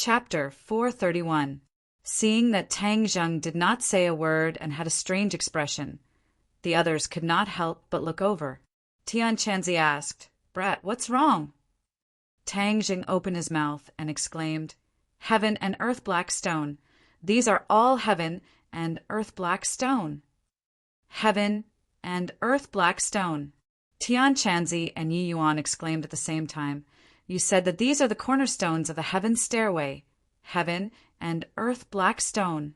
Chapter 431. Seeing that Tang Zheng did not say a word and had a strange expression, the others could not help but look over. Tian Chanzi asked, "Brat, what's wrong?" Tang Zheng opened his mouth and exclaimed, "Heaven and earth black stone. These are all heaven and earth black stone. Heaven and earth black stone." Tian Chanzi and Yi Yuan exclaimed at the same time, "You said that these are the cornerstones of the heaven stairway. Heaven and earth black stone."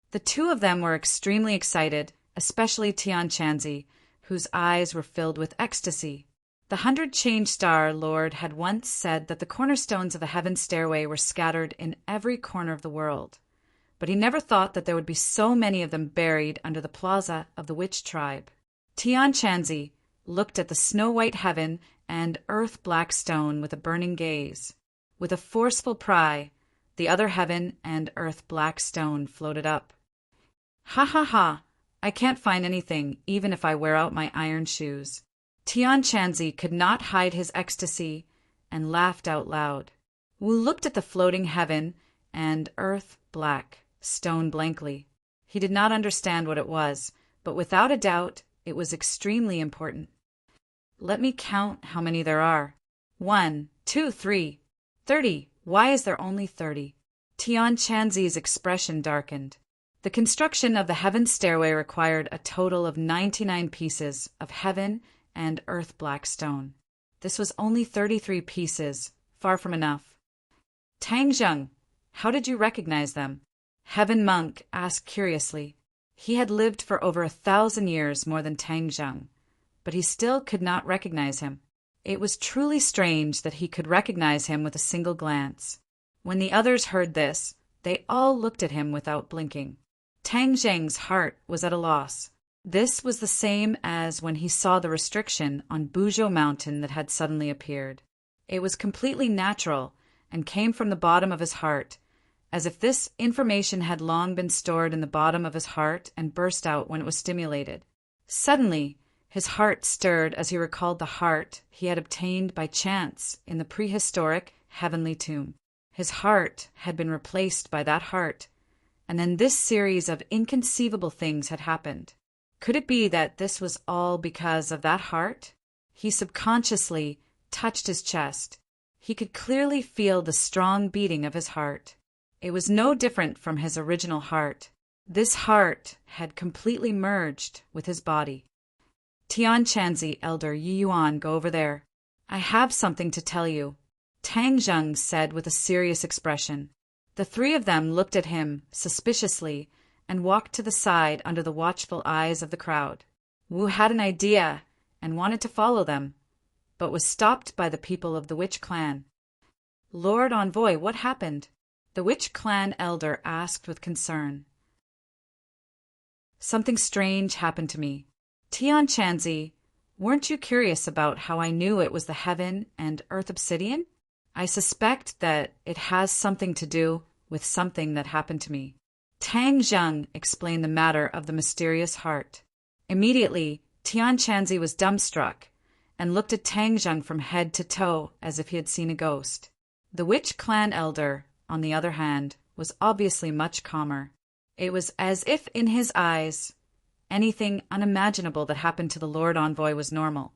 The two of them were extremely excited, especially Tian Chanzi, whose eyes were filled with ecstasy. The 100 Change Star Lord had once said that the cornerstones of the heaven stairway were scattered in every corner of the world, but he never thought that there would be so many of them buried under the plaza of the witch tribe. Tian Chanzi looked at the snow-white heaven and earth-black stone with a burning gaze. With a forceful pry, the other heaven and earth-black stone floated up. "Ha ha ha! I can't find anything, even if I wear out my iron shoes." Tian Chanzi could not hide his ecstasy and laughed out loud. Wu looked at the floating heaven and earth-black stone blankly. He did not understand what it was, but without a doubt it was extremely important. "Let me count how many there are. 1, 2, 3, 30. Why is there only 30? Tian Chanzi's expression darkened. The construction of the heaven stairway required a total of 99 pieces of heaven and earth black stone. This was only 33 pieces, far from enough. "Tang Zheng, how did you recognize them?" Heaven Monk asked curiously. He had lived for over 1,000 years more than Tang Zheng, but he still could not recognize him. It was truly strange that he could recognize him with a single glance. When the others heard this, they all looked at him without blinking. Tang Zheng's heart was at a loss. This was the same as when he saw the restriction on Buzhou Mountain that had suddenly appeared. It was completely natural and came from the bottom of his heart, as if this information had long been stored in the bottom of his heart and burst out when it was stimulated. Suddenly, his heart stirred as he recalled the heart he had obtained by chance in the prehistoric heavenly tomb. His heart had been replaced by that heart, and then this series of inconceivable things had happened. Could it be that this was all because of that heart? He subconsciously touched his chest. He could clearly feel the strong beating of his heart. It was no different from his original heart. This heart had completely merged with his body. "Tian Chanzi, Elder Yi Yuan, go over there. I have something to tell you," Tang Zheng said with a serious expression. The three of them looked at him suspiciously and walked to the side under the watchful eyes of the crowd. Wu had an idea and wanted to follow them, but was stopped by the people of the witch clan. "Lord Envoy, what happened?" the witch clan elder asked with concern. "Something strange happened to me. Tian Chanzi, weren't you curious about how I knew it was the heaven and earth obsidian? I suspect that it has something to do with something that happened to me." Tang Zheng explained the matter of the mysterious heart. Immediately, Tian Chanzi was dumbstruck and looked at Tang Zheng from head to toe as if he had seen a ghost. The witch clan elder, on the other hand, was obviously much calmer. It was as if in his eyes anything unimaginable that happened to the Lord Envoy was normal.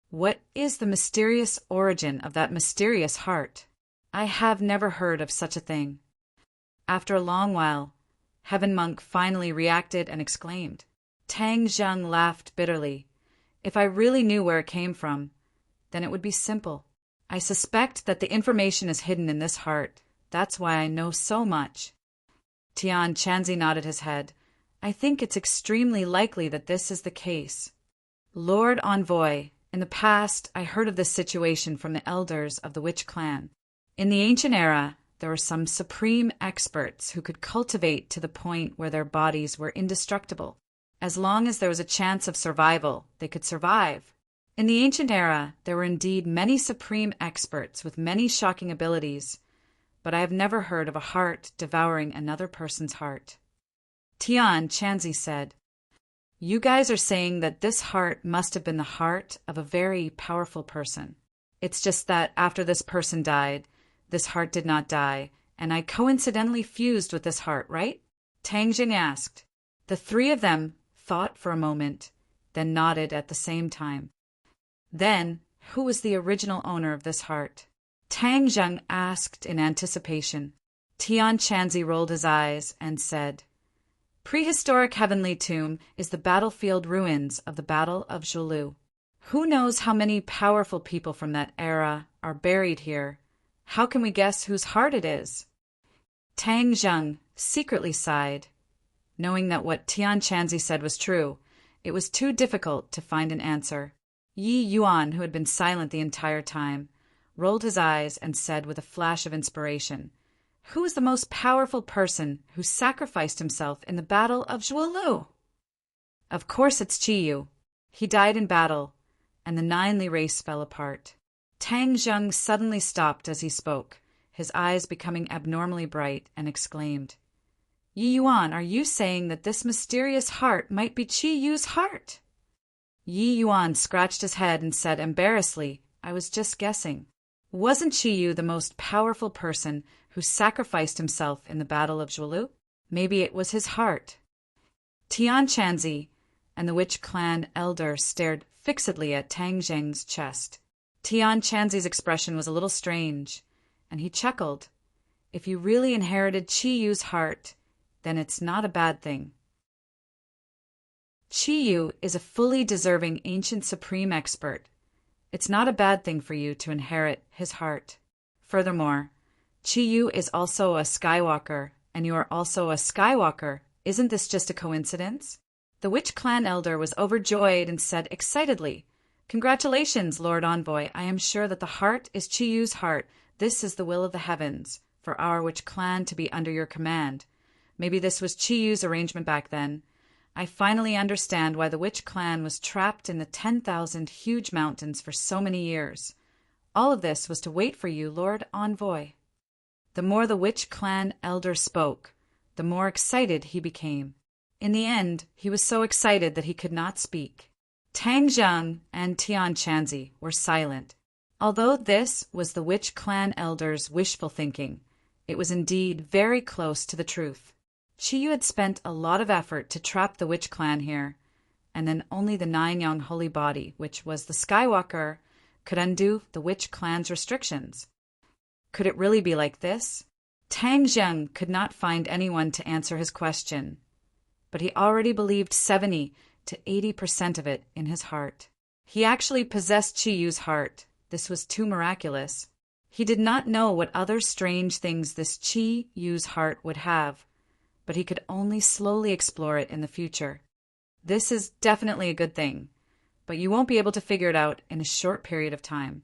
"What is the mysterious origin of that mysterious heart? I have never heard of such a thing." After a long while, Heaven Monk finally reacted and exclaimed. Tang Zheng laughed bitterly. "If I really knew where it came from, then it would be simple. I suspect that the information is hidden in this heart. That's why I know so much." Tian Chanzi nodded his head. "I think it's extremely likely that this is the case. Lord Envoy, in the past I heard of this situation from the elders of the witch clan. In the ancient era, there were some supreme experts who could cultivate to the point where their bodies were indestructible. As long as there was a chance of survival, they could survive. In the ancient era, there were indeed many supreme experts with many shocking abilities, but I have never heard of a heart devouring another person's heart." Tian Chanzi said, "You guys are saying that this heart must have been the heart of a very powerful person. It's just that after this person died, This heart did not die, and I coincidentally fused with this heart, right? Tang Jing asked. The three of them thought for a moment, then nodded at the same time. Then, who was the original owner of this heart? Tang Jing asked in anticipation. Tian Chanzi rolled his eyes and said, Prehistoric Heavenly Tomb is the battlefield ruins of the Battle of Zhulu. Who knows how many powerful people from that era are buried here? How can we guess whose heart it is? Tang Jing secretly sighed. Knowing that what Tian Chanzi said was true, it was too difficult to find an answer. Yi Yuan, who had been silent the entire time, rolled his eyes and said with a flash of inspiration, Who is the most powerful person who sacrificed himself in the Battle of Zhuolu? Of course it's Qiyu. He died in battle, and the 9 Li race fell apart. Tang Jing suddenly stopped as he spoke, his eyes becoming abnormally bright, and exclaimed, Yi Yuan, are you saying that this mysterious heart might be Qiyu's heart? Yi Yuan scratched his head and said embarrassedly, I was just guessing. Wasn't Qiyu the most powerful person who sacrificed himself in the Battle of Zhuolu? Maybe it was his heart. Tian Chanzi and the witch clan elder stared fixedly at Tang Jing's chest. Tian Chanzi's expression was a little strange, and he chuckled. If you really inherited Qiyu's heart, then it's not a bad thing. Qiyu is a fully deserving ancient supreme expert. It's not a bad thing for you to inherit his heart. Furthermore, Qiyu is also a Skywalker, and you are also a Skywalker. Isn't this just a coincidence? The witch clan elder was overjoyed and said excitedly, Congratulations, Lord Envoy. I am sure that the heart is Qiyu's heart. This is the will of the heavens, for our witch clan to be under your command. Maybe this was Qiyu's arrangement back then. I finally understand why the witch clan was trapped in the 10,000 huge mountains for so many years. All of this was to wait for you, Lord Envoy. The more the witch clan elder spoke, the more excited he became. In the end, he was so excited that he could not speak. Tang Jing and Tian Chanzi were silent. Although this was the witch clan elder's wishful thinking, it was indeed very close to the truth. Qiyu had spent a lot of effort to trap the witch clan here, and then only the 9 holy body, which was the Skywalker, could undo the witch clan's restrictions. Could it really be like this? Tang Jing could not find anyone to answer his question, but he already believed 70 to 80% of it in his heart. He actually possessed Qiyu's heart. This was too miraculous. He did not know what other strange things this Qiyu's heart would have, but he could only slowly explore it in the future. This is definitely a good thing, but you won't be able to figure it out in a short period of time.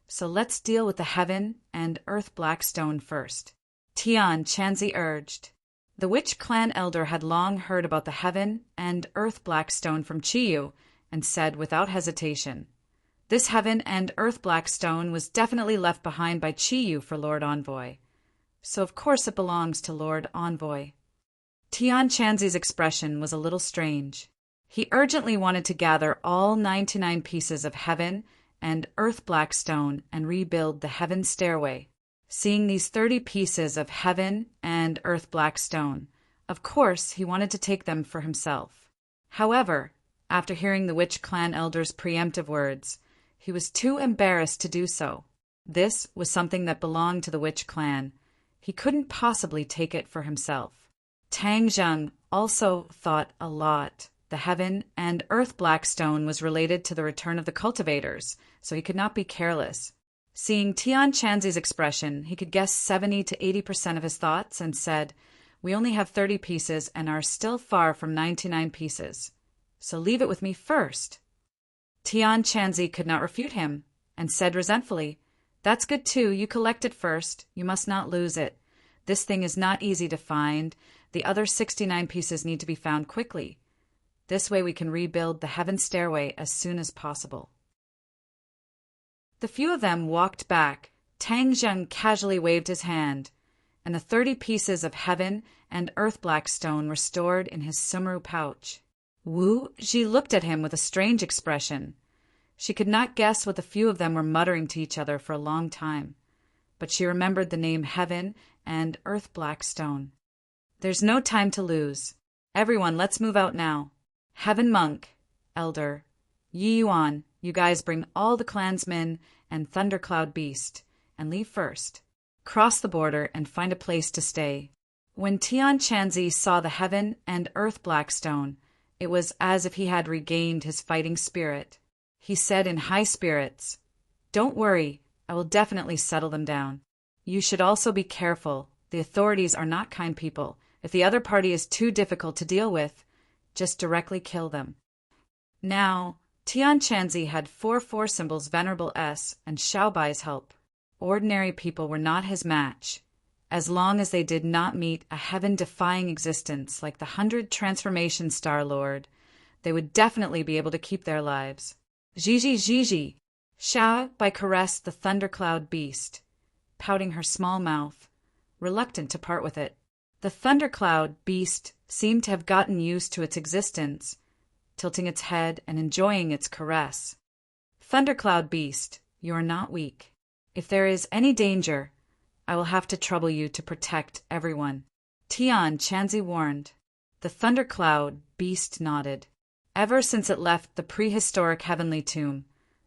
So let's deal with the heaven and earth black stone first. Tian Chanzi urged. The witch clan elder had long heard about the heaven and earth black stone from Qiyu and said without hesitation, This heaven and earth black stone was definitely left behind by Qiyu for Lord Envoy. So of course it belongs to Lord Envoy. Tian Chanzi's expression was a little strange. He urgently wanted to gather all 99 pieces of heaven and earth black stone and rebuild the heaven stairway. Seeing these 30 pieces of heaven and earth black stone, of course he wanted to take them for himself. However, after hearing the witch clan elder's preemptive words, he was too embarrassed to do so. This was something that belonged to the witch clan. He couldn't possibly take it for himself. Tang Jing also thought a lot. The heaven and earth black stone was related to the return of the cultivators, so he could not be careless. Seeing Tian Chanzi's expression, he could guess 70 to 80% of his thoughts and said, We only have 30 pieces and are still far from 99 pieces. So leave it with me first. Tian Chanzi could not refute him and said resentfully, That's good too. You collect it first. You must not lose it. This thing is not easy to find. The other 69 pieces need to be found quickly. This way we can rebuild the heaven stairway as soon as possible. The few of them walked back. Tang Jing casually waved his hand, and the 30 pieces of heaven and earth black stone were stored in his sumru pouch. Wu Ji looked at him with a strange expression. She could not guess what the few of them were muttering to each other for a long time. but she remembered the name Heaven and Earth Blackstone. There's no time to lose. Everyone, let's move out now. Heaven Monk, Elder, Yi Yuan, you guys bring all the clansmen and Thundercloud Beast, and leave first. Cross the border and find a place to stay. When Tian Chanzi saw the Heaven and Earth Blackstone, it was as if he had regained his fighting spirit. He said in high spirits, "Don't worry, I will definitely settle them down. You should also be careful. The authorities are not kind people. If the other party is too difficult to deal with, just directly kill them." Now, Tian Chanzi had 4 symbols Venerable S and Xiaobai's help. Ordinary people were not his match. As long as they did not meet a heaven-defying existence like the 100 Transformation Star Lord, they would definitely be able to keep their lives. Gigi, Xiaobai caressed the Thundercloud Beast, pouting her small mouth, reluctant to part with it. The Thundercloud Beast seemed to have gotten used to its existence, tilting its head and enjoying its caress. Thundercloud Beast, you are not weak. If there is any danger, I will have to trouble you to protect everyone. Tian Chanzi warned. The Thundercloud Beast nodded. Ever since it left the prehistoric heavenly tomb,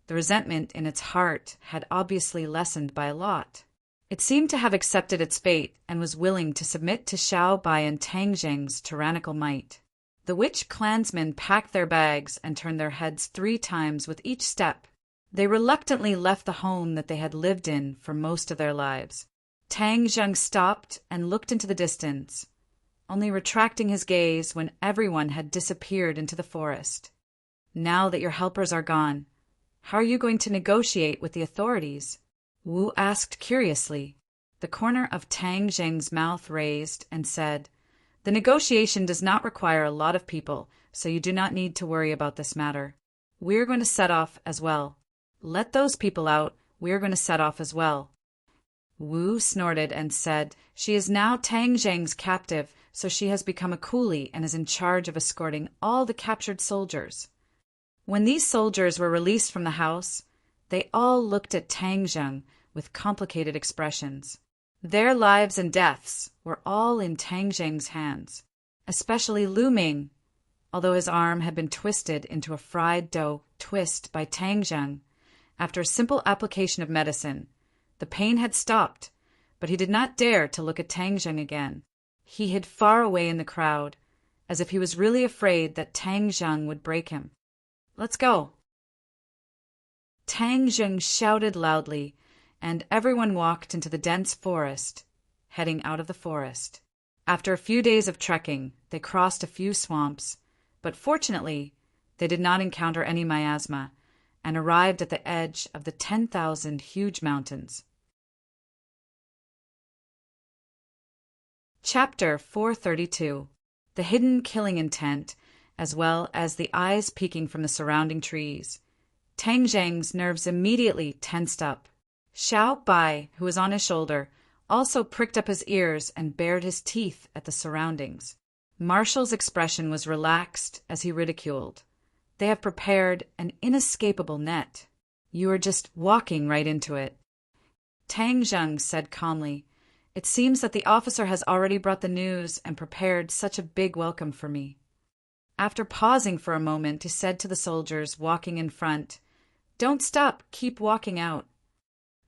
the resentment in its heart had obviously lessened by a lot. It seemed to have accepted its fate and was willing to submit to Xiaobai and Tang Zheng's tyrannical might. The witch clansmen packed their bags and turned their heads 3 times with each step. They reluctantly left the home that they had lived in for most of their lives. Tang Zheng stopped and looked into the distance, only retracting his gaze when everyone had disappeared into the forest. Now that your helpers are gone, how are you going to negotiate with the authorities? Wu asked curiously. The corner of Tang Zheng's mouth raised and said, "The negotiation does not require a lot of people, so you do not need to worry about this matter. We're going to set off as well. Let those people out, we're going to set off as well." Wu snorted and said, "She is now Tang Zheng's captive, so she has become a coolie and is in charge of escorting all the captured soldiers." When these soldiers were released from the house, they all looked at Tang Zheng with complicated expressions. Their lives and deaths were all in Tang Zheng's hands, especially Lu Ming. Although his arm had been twisted into a fried dough twist by Tang Zheng, after a simple application of medicine, the pain had stopped, but he did not dare to look at Tang Zheng again. He hid far away in the crowd, as if he was really afraid that Tang Zheng would break him. "Let's go." Tang Zheng shouted loudly, and everyone walked into the dense forest, heading out of the forest. After a few days of trekking, they crossed a few swamps, but fortunately, they did not encounter any miasma, and arrived at the edge of the 10,000 huge mountains. Chapter 432. The hidden killing intent, as well as the eyes peeking from the surrounding trees. Tang Zheng's nerves immediately tensed up. Xiaobai, who was on his shoulder, also pricked up his ears and bared his teeth at the surroundings. Marshall's expression was relaxed as he ridiculed. "They have prepared an inescapable net. You are just walking right into it." Tang Zheng said calmly, "It seems that the officer has already brought the news and prepared such a big welcome for me." After pausing for a moment, he said to the soldiers walking in front, "Don't stop, keep walking out."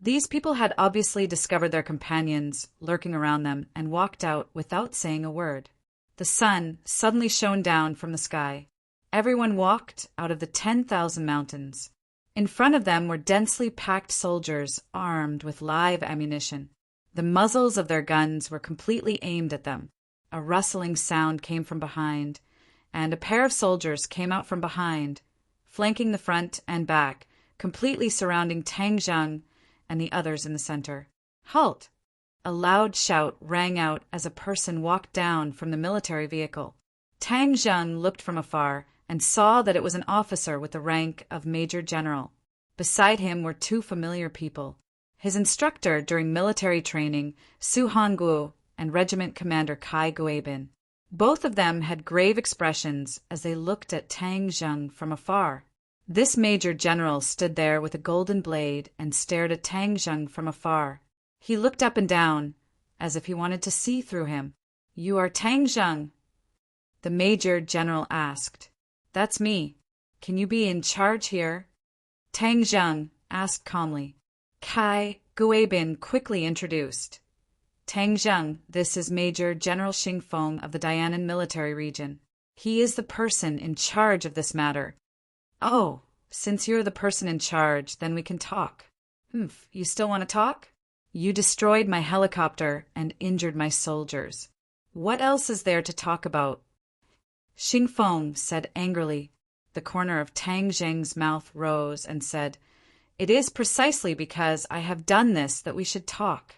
These people had obviously discovered their companions lurking around them and walked out without saying a word. The sun suddenly shone down from the sky. Everyone walked out of the 10,000 mountains. In front of them were densely packed soldiers armed with live ammunition. The muzzles of their guns were completely aimed at them. A rustling sound came from behind, and a pair of soldiers came out from behind, flanking the front and back, completely surrounding Tang Zheng and the others in the center. "Halt!" A loud shout rang out as a person walked down from the military vehicle. Tang Zheng looked from afar and saw that it was an officer with the rank of Major General. Beside him were 2 familiar people: his instructor during military training, Su Hongguo, and Regiment Commander Kai Guibin. Both of them had grave expressions as they looked at Tang Zheng from afar. This Major General stood there with a golden blade and stared at Tang Zheng from afar. He looked up and down, as if he wanted to see through him. "You are Tang Zheng?" The Major General asked. "That's me. Can you be in charge here?" Tang Zheng asked calmly. Kai Guibin quickly introduced. "Tang Zheng, this is Major General Xingfeng of the Dianan military region. He is the person in charge of this matter." "Oh, since you're the person in charge, then we can talk." "Humph, you still want to talk?" "You destroyed my helicopter and injured my soldiers. What else is there to talk about?" Xingfeng said angrily. The corner of Tang Zheng's mouth rose and said, "It is precisely because I have done this that we should talk."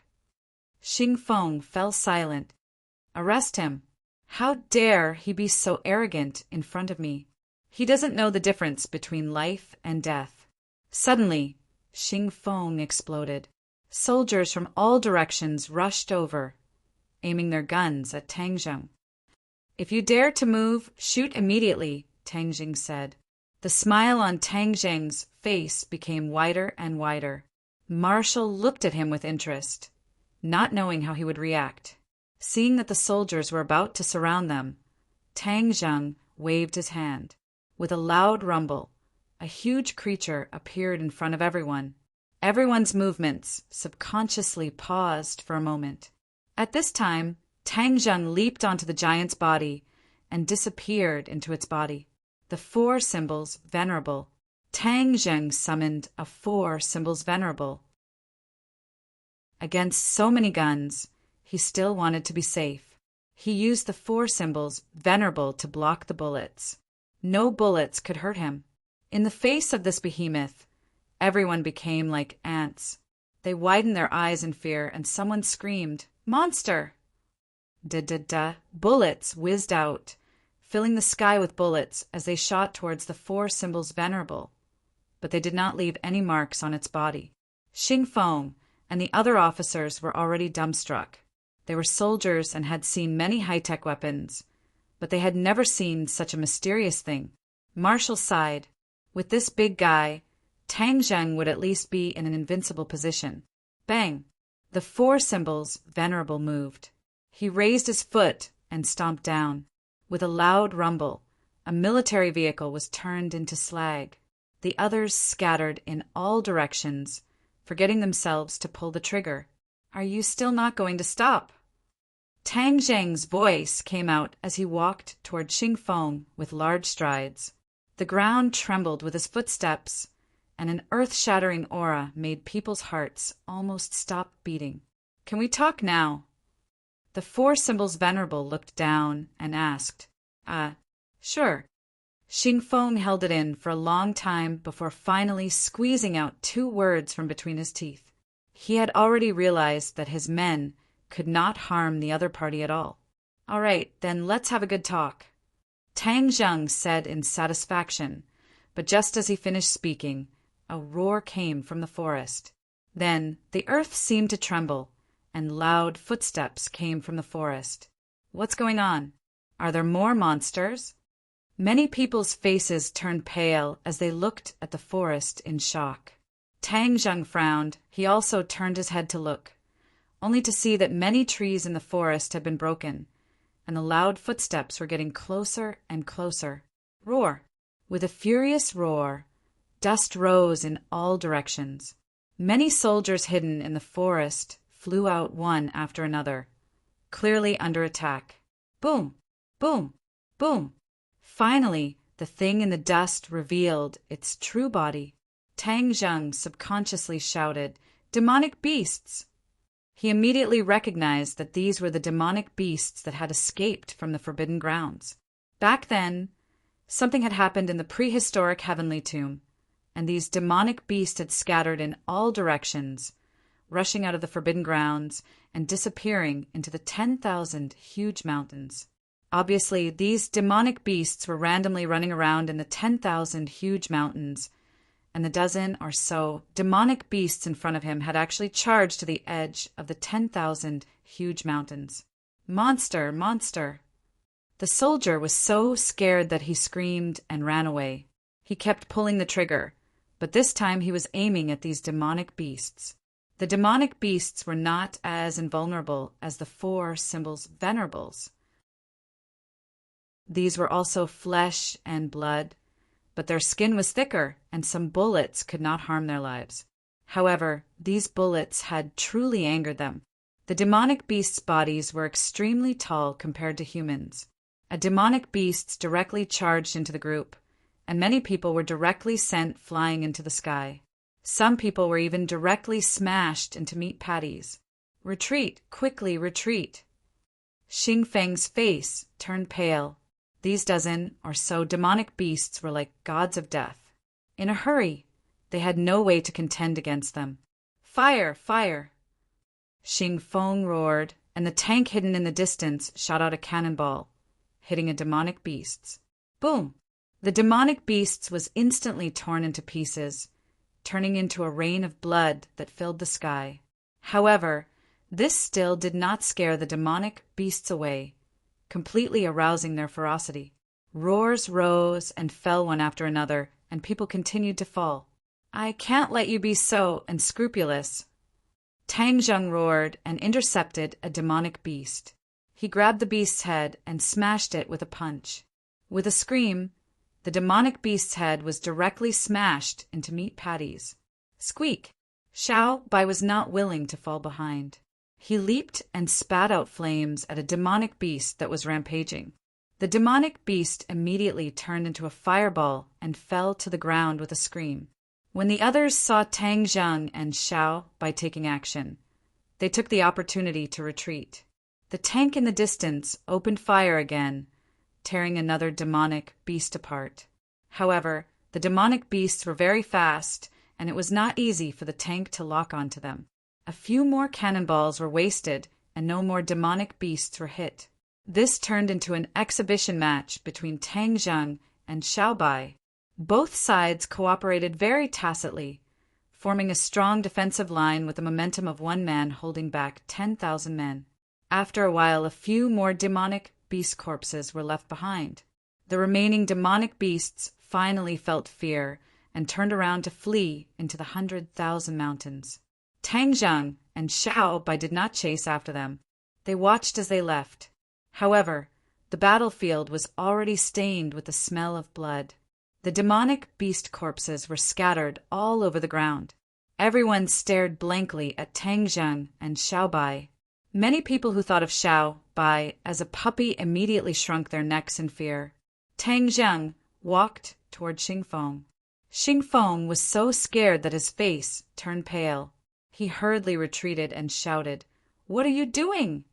Xingfeng fell silent. "Arrest him. How dare he be so arrogant in front of me? He doesn't know the difference between life and death." Suddenly, Xingfeng exploded. Soldiers from all directions rushed over, aiming their guns at Tang Zheng. "If you dare to move, shoot immediately," Tang Zheng said. The smile on Tang Zheng's face became wider and wider. Marshall looked at him with interest, not knowing how he would react. Seeing that the soldiers were about to surround them, Tang Zheng waved his hand. With a loud rumble, a huge creature appeared in front of everyone. Everyone's movements subconsciously paused for a moment. At this time, Tang Zheng leaped onto the giant's body and disappeared into its body. The four symbols venerable. Tang Zheng summoned a four symbols venerable. Against so many guns, he still wanted to be safe. He used the four symbols venerable to block the bullets. No bullets could hurt him. In the face of this behemoth, everyone became like ants. They widened their eyes in fear, and someone screamed, "Monster!" Da-da-da. Bullets whizzed out, filling the sky with bullets as they shot towards the four symbols venerable, but they did not leave any marks on its body. Xingfeng and the other officers were already dumbstruck. They were soldiers and had seen many high-tech weapons, but they had never seen such a mysterious thing. Marshall sighed. With this big guy, Tang Zheng would at least be in an invincible position. Bang! The four symbols venerable moved. He raised his foot and stomped down. With a loud rumble, a military vehicle was turned into slag. The others scattered in all directions, forgetting themselves to pull the trigger. "Are you still not going to stop?" Tang Zheng's voice came out as he walked toward Xingfeng with large strides. The ground trembled with his footsteps, and an earth-shattering aura made people's hearts almost stop beating. "Can we talk now?" The four symbols venerable looked down and asked, Sure." Xingfeng held it in for a long time before finally squeezing out two words from between his teeth. He had already realized that his men could not harm the other party at all. "All right, then let's have a good talk," Tang Zheng said in satisfaction, but just as he finished speaking, a roar came from the forest. Then the earth seemed to tremble, and loud footsteps came from the forest. "What's going on? Are there more monsters?" Many people's faces turned pale as they looked at the forest in shock. Tang Zheng frowned. He also turned his head to look, only to see that many trees in the forest had been broken, and the loud footsteps were getting closer and closer. Roar! With a furious roar, dust rose in all directions. Many soldiers hidden in the forest flew out one after another, clearly under attack. Boom! Boom! Boom! Finally, the thing in the dust revealed its true body. Tang Zheng subconsciously shouted, "Demonic beasts!" He immediately recognized that these were the demonic beasts that had escaped from the Forbidden Grounds. Back then, something had happened in the prehistoric Heavenly Tomb, and these demonic beasts had scattered in all directions, rushing out of the Forbidden Grounds and disappearing into the 10,000 huge mountains. Obviously, these demonic beasts were randomly running around in the 10,000 huge mountains, and the dozen or so demonic beasts in front of him had actually charged to the edge of the 10,000 huge mountains. "Monster! Monster!" The soldier was so scared that he screamed and ran away. He kept pulling the trigger, but this time he was aiming at these demonic beasts. The demonic beasts were not as invulnerable as the four symbols venerables. These were also flesh and blood, but their skin was thicker, and some bullets could not harm their lives. However, these bullets had truly angered them. The demonic beasts' bodies were extremely tall compared to humans. A demonic beasts directly charged into the group, and many people were directly sent flying into the sky. Some people were even directly smashed into meat patties. Retreat, quickly retreat. Xing Feng's face turned pale. These dozen or so demonic beasts were like gods of death. In a hurry, they had no way to contend against them. Fire! Fire! Xing Feng roared, and the tank hidden in the distance shot out a cannonball, hitting a demonic beast. Boom! The demonic beast was instantly torn into pieces, turning into a rain of blood that filled the sky. However, this still did not scare the demonic beasts away, completely arousing their ferocity. Roars rose and fell one after another, and people continued to fall. I can't let you be so unscrupulous. Tang Zheng roared and intercepted a demonic beast. He grabbed the beast's head and smashed it with a punch. With a scream, the demonic beast's head was directly smashed into meat patties. Squeak! Xiao Bai was not willing to fall behind. He leaped and spat out flames at a demonic beast that was rampaging. The demonic beast immediately turned into a fireball and fell to the ground with a scream. When the others saw Tang Zheng and Xiao Bai taking action, they took the opportunity to retreat. The tank in the distance opened fire again, tearing another demonic beast apart. However, the demonic beasts were very fast, and it was not easy for the tank to lock onto them. A few more cannonballs were wasted, and no more demonic beasts were hit. This turned into an exhibition match between Tang Zheng and Xiao Bai. Both sides cooperated very tacitly, forming a strong defensive line with the momentum of one man holding back 10,000 men. After a while, a few more demonic beast corpses were left behind. The remaining demonic beasts finally felt fear and turned around to flee into the 100,000 mountains. Tang Zheng and Xiao Bai did not chase after them. They watched as they left. However, the battlefield was already stained with the smell of blood. The demonic beast corpses were scattered all over the ground. Everyone stared blankly at Tang Zheng and Xiao Bai. Many people who thought of Xiao Bai as a puppy immediately shrunk their necks in fear. Tang Zheng walked toward Xing Feng. Xing Feng was so scared that his face turned pale. He hurriedly retreated and shouted, "What are you doing?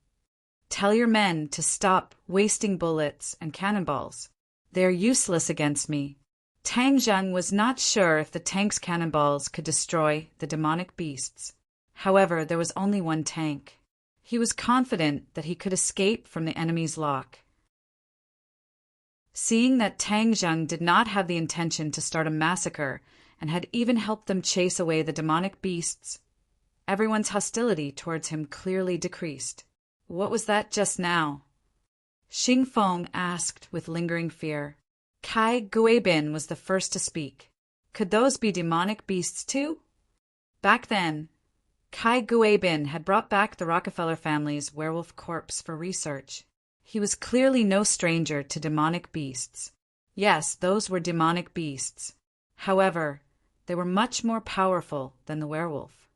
Tell your men to stop wasting bullets and cannonballs. They are useless against me." Tang Zheng was not sure if the tank's cannonballs could destroy the demonic beasts. However, there was only one tank. He was confident that he could escape from the enemy's lock. Seeing that Tang Zheng did not have the intention to start a massacre and had even helped them chase away the demonic beasts, everyone's hostility towards him clearly decreased. What was that just now? Xing Feng asked with lingering fear. Kai Guibin was the first to speak. Could those be demonic beasts too? Back then, Kai Guibin had brought back the Rockefeller family's werewolf corpse for research. He was clearly no stranger to demonic beasts. Yes, those were demonic beasts. However, they were much more powerful than the werewolf.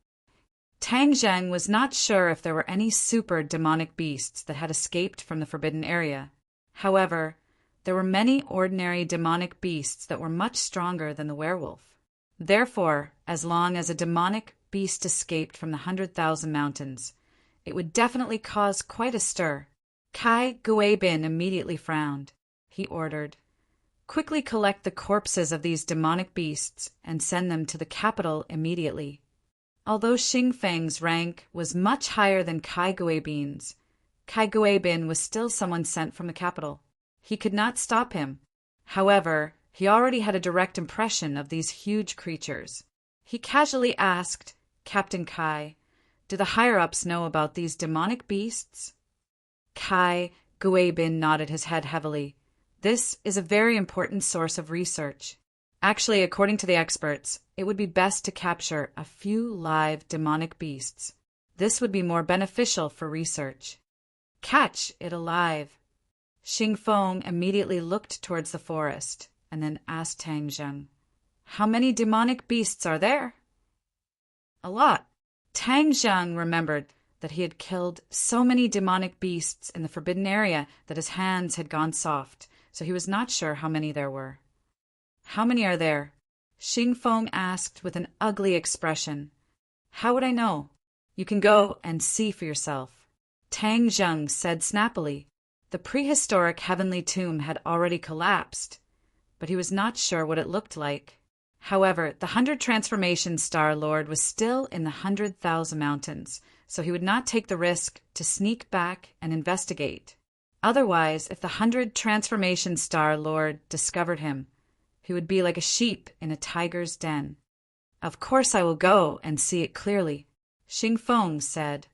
Tang Zheng was not sure if there were any super demonic beasts that had escaped from the forbidden area. However, there were many ordinary demonic beasts that were much stronger than the werewolf. Therefore, as long as a demonic beast escaped from the 100,000 mountains, it would definitely cause quite a stir. Kai Guibin immediately frowned. He ordered, "Quickly collect the corpses of these demonic beasts and send them to the capital immediately." Although Xing Feng's rank was much higher than Kai Guibin's, Kai Guibin was still someone sent from the capital. He could not stop him. However, he already had a direct impression of these huge creatures. He casually asked, "Captain Kai, do the higher-ups know about these demonic beasts?" Kai Guibin nodded his head heavily. "This is a very important source of research. Actually, according to the experts, it would be best to capture a few live demonic beasts. This would be more beneficial for research. Catch it alive. Xing Feng immediately looked towards the forest and then asked Tang Zheng, "How many demonic beasts are there?" "A lot." Tang Zheng remembered that he had killed so many demonic beasts in the forbidden area that his hands had gone soft, so he was not sure how many there were. "How many are there?" Xing Feng asked with an ugly expression. "How would I know? You can go and see for yourself." Tang Zheng said snappily. The prehistoric heavenly tomb had already collapsed, but he was not sure what it looked like. However, the 100 Transformation Star Lord was still in the 100,000 mountains, so he would not take the risk to sneak back and investigate. Otherwise, if the 100 Transformation Star Lord discovered him, he would be like a sheep in a tiger's den. "Of course I will go and see it clearly," Xing Feng said.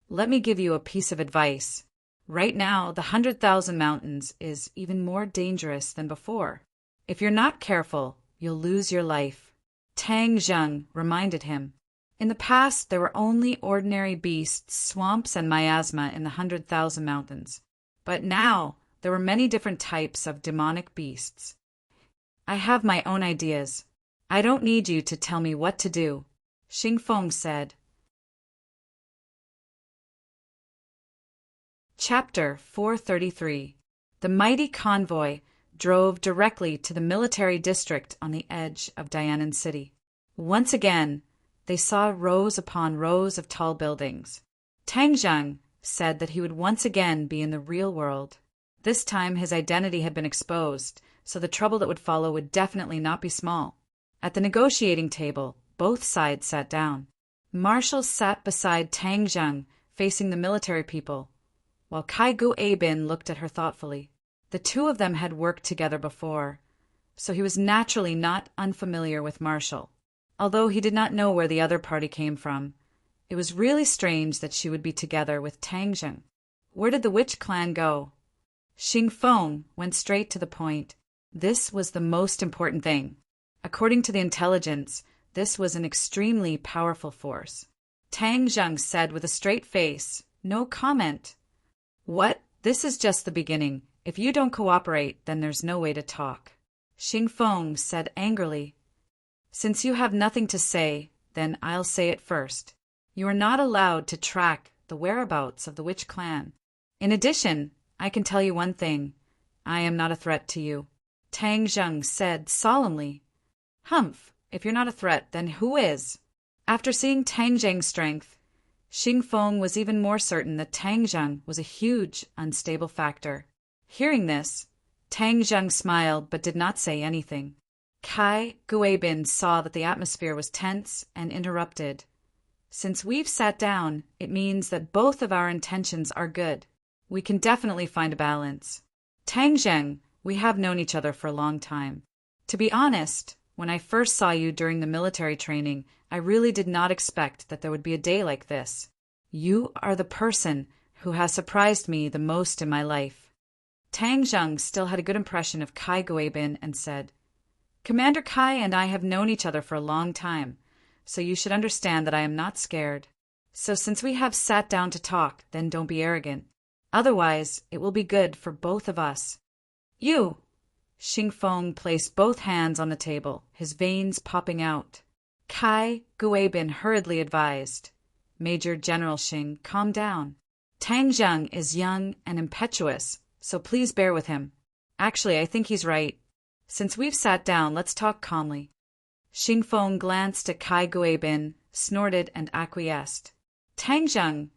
"Let me give you a piece of advice. Right now, the 100,000 mountains is even more dangerous than before. If you're not careful, you'll lose your life." Tang Zheng reminded him. In the past, there were only ordinary beasts, swamps, and miasma in the 100,000 mountains. But now, there were many different types of demonic beasts. "I have my own ideas. I don't need you to tell me what to do," Xing Feng said. Chapter 433. The mighty convoy drove directly to the military district on the edge of Dianan City. Once again, they saw rows upon rows of tall buildings. Tang Zheng said that he would once again be in the real world. This time his identity had been exposed, so the trouble that would follow would definitely not be small. At the negotiating table, both sides sat down. Marshals sat beside Tang Zheng, facing the military people, while Kai Gu-Abin looked at her thoughtfully. The two of them had worked together before, so he was naturally not unfamiliar with Marshall. Although he did not know where the other party came from, it was really strange that she would be together with Tang Zheng. Where did the witch clan go? Xing Feng went straight to the point. This was the most important thing. According to the intelligence, this was an extremely powerful force. Tang Zheng said with a straight face, "No comment." "What? This is just the beginning. If you don't cooperate, then there's no way to talk." Xing Feng said angrily, "Since you have nothing to say, then I'll say it first. You are not allowed to track the whereabouts of the witch clan. In addition, I can tell you one thing. I am not a threat to you," Tang Zheng said solemnly. "Humph, if you're not a threat, then who is?" After seeing Tang Zheng's strength, Xing Feng was even more certain that Tang Zheng was a huge, unstable factor. Hearing this, Tang Zheng smiled but did not say anything. Kai Gu-Abin saw that the atmosphere was tense and interrupted. "Since we've sat down, it means that both of our intentions are good. We can definitely find a balance. Tang Zheng, we have known each other for a long time. To be honest, when I first saw you during the military training, I really did not expect that there would be a day like this. You are the person who has surprised me the most in my life." Tang Zheng still had a good impression of Kai Gu-Abin and said, "Commander Kai and I have known each other for a long time, so you should understand that I am not scared. So since we have sat down to talk, then don't be arrogant. Otherwise, it will be good for both of us." "You!" Xing Feng placed both hands on the table, his veins popping out. Kai Gu-Abin hurriedly advised, "Major General Xing, calm down. Tang Zheng is young and impetuous, so please bear with him. Actually, I think he's right. Since we've sat down, let's talk calmly." Xing Feng glanced at Kai Gu-Abin, snorted, and acquiesced. "Tang Zheng,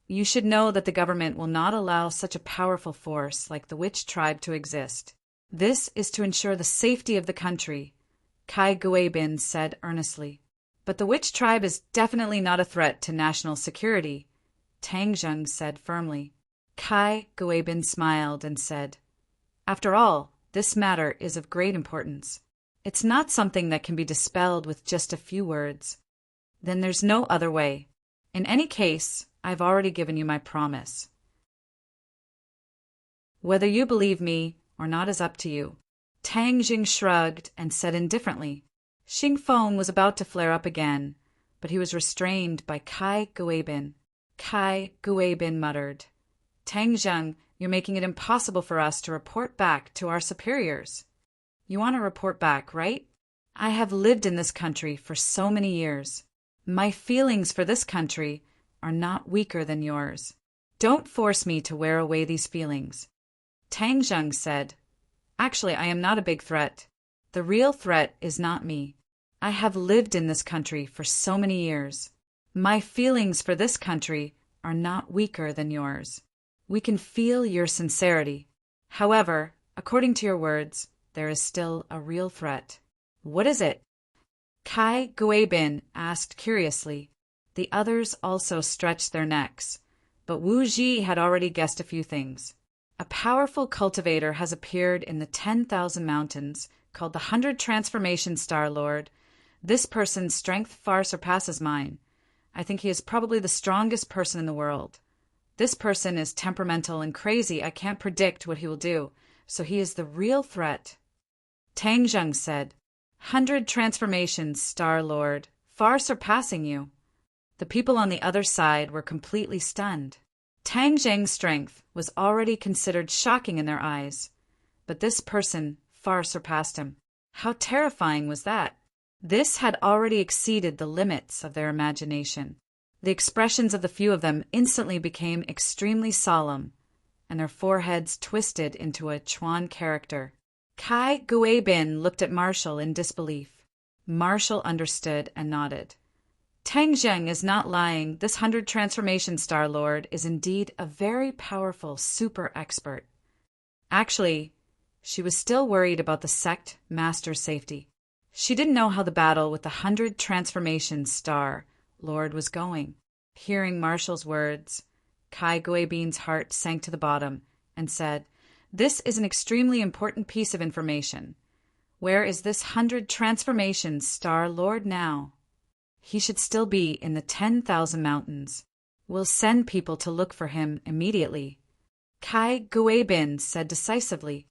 you should know that the government will not allow such a powerful force like the witch tribe to exist. This is to ensure the safety of the country," Kai Gu-Abin said earnestly. "But the witch tribe is definitely not a threat to national security," Tang Zheng said firmly. Kai Gu-Abin smiled and said, "After all, this matter is of great importance. It's not something that can be dispelled with just a few words. Then there's no other way. In any case, I've already given you my promise. Whether you believe me or not is up to you. Tang Jing shrugged and said indifferently. Xing Feng was about to flare up again, but he was restrained by Kai Guibin. Kai Guibin muttered, Tang Zheng, you're making it impossible for us to report back to our superiors. You want to report back, right? I have lived in this country for so many years. My feelings for this country are not weaker than yours. Don't force me to wear away these feelings. Tang Zheng said, Actually, I am not a big threat. The real threat is not me. I have lived in this country for so many years. My feelings for this country are not weaker than yours. We can feel your sincerity. However, according to your words, there is still a real threat. What is it? Kai Guibin asked curiously. The others also stretched their necks, but Wu Ji had already guessed a few things. A powerful cultivator has appeared in the 10,000 mountains, called the 100 Transformation Star Lord. This person's strength far surpasses mine. I think he is probably the strongest person in the world. This person is temperamental and crazy. I can't predict what he will do, so he is the real threat. Tang Zheng said, 100 Transformations, Star Lord, far surpassing you. The people on the other side were completely stunned. Tang Zheng's strength was already considered shocking in their eyes, but this person far surpassed him. How terrifying was that? This had already exceeded the limits of their imagination. The expressions of the few of them instantly became extremely solemn, and their foreheads twisted into a Chuan character. Kai Guibin looked at Marshall in disbelief. Marshall understood and nodded. Tang Zheng is not lying. This 100 Transformation Star Lord is indeed a very powerful super expert. Actually, she was still worried about the sect master's safety. She didn't know how the battle with the 100 Transformation Star Lord was going. Hearing Marshall's words, Kai Guibin's heart sank to the bottom and said, This is an extremely important piece of information. Where is this 100 Transformation Star Lord now? He should still be in the 10,000 mountains. We'll send people to look for him immediately. Kai Guibin said decisively.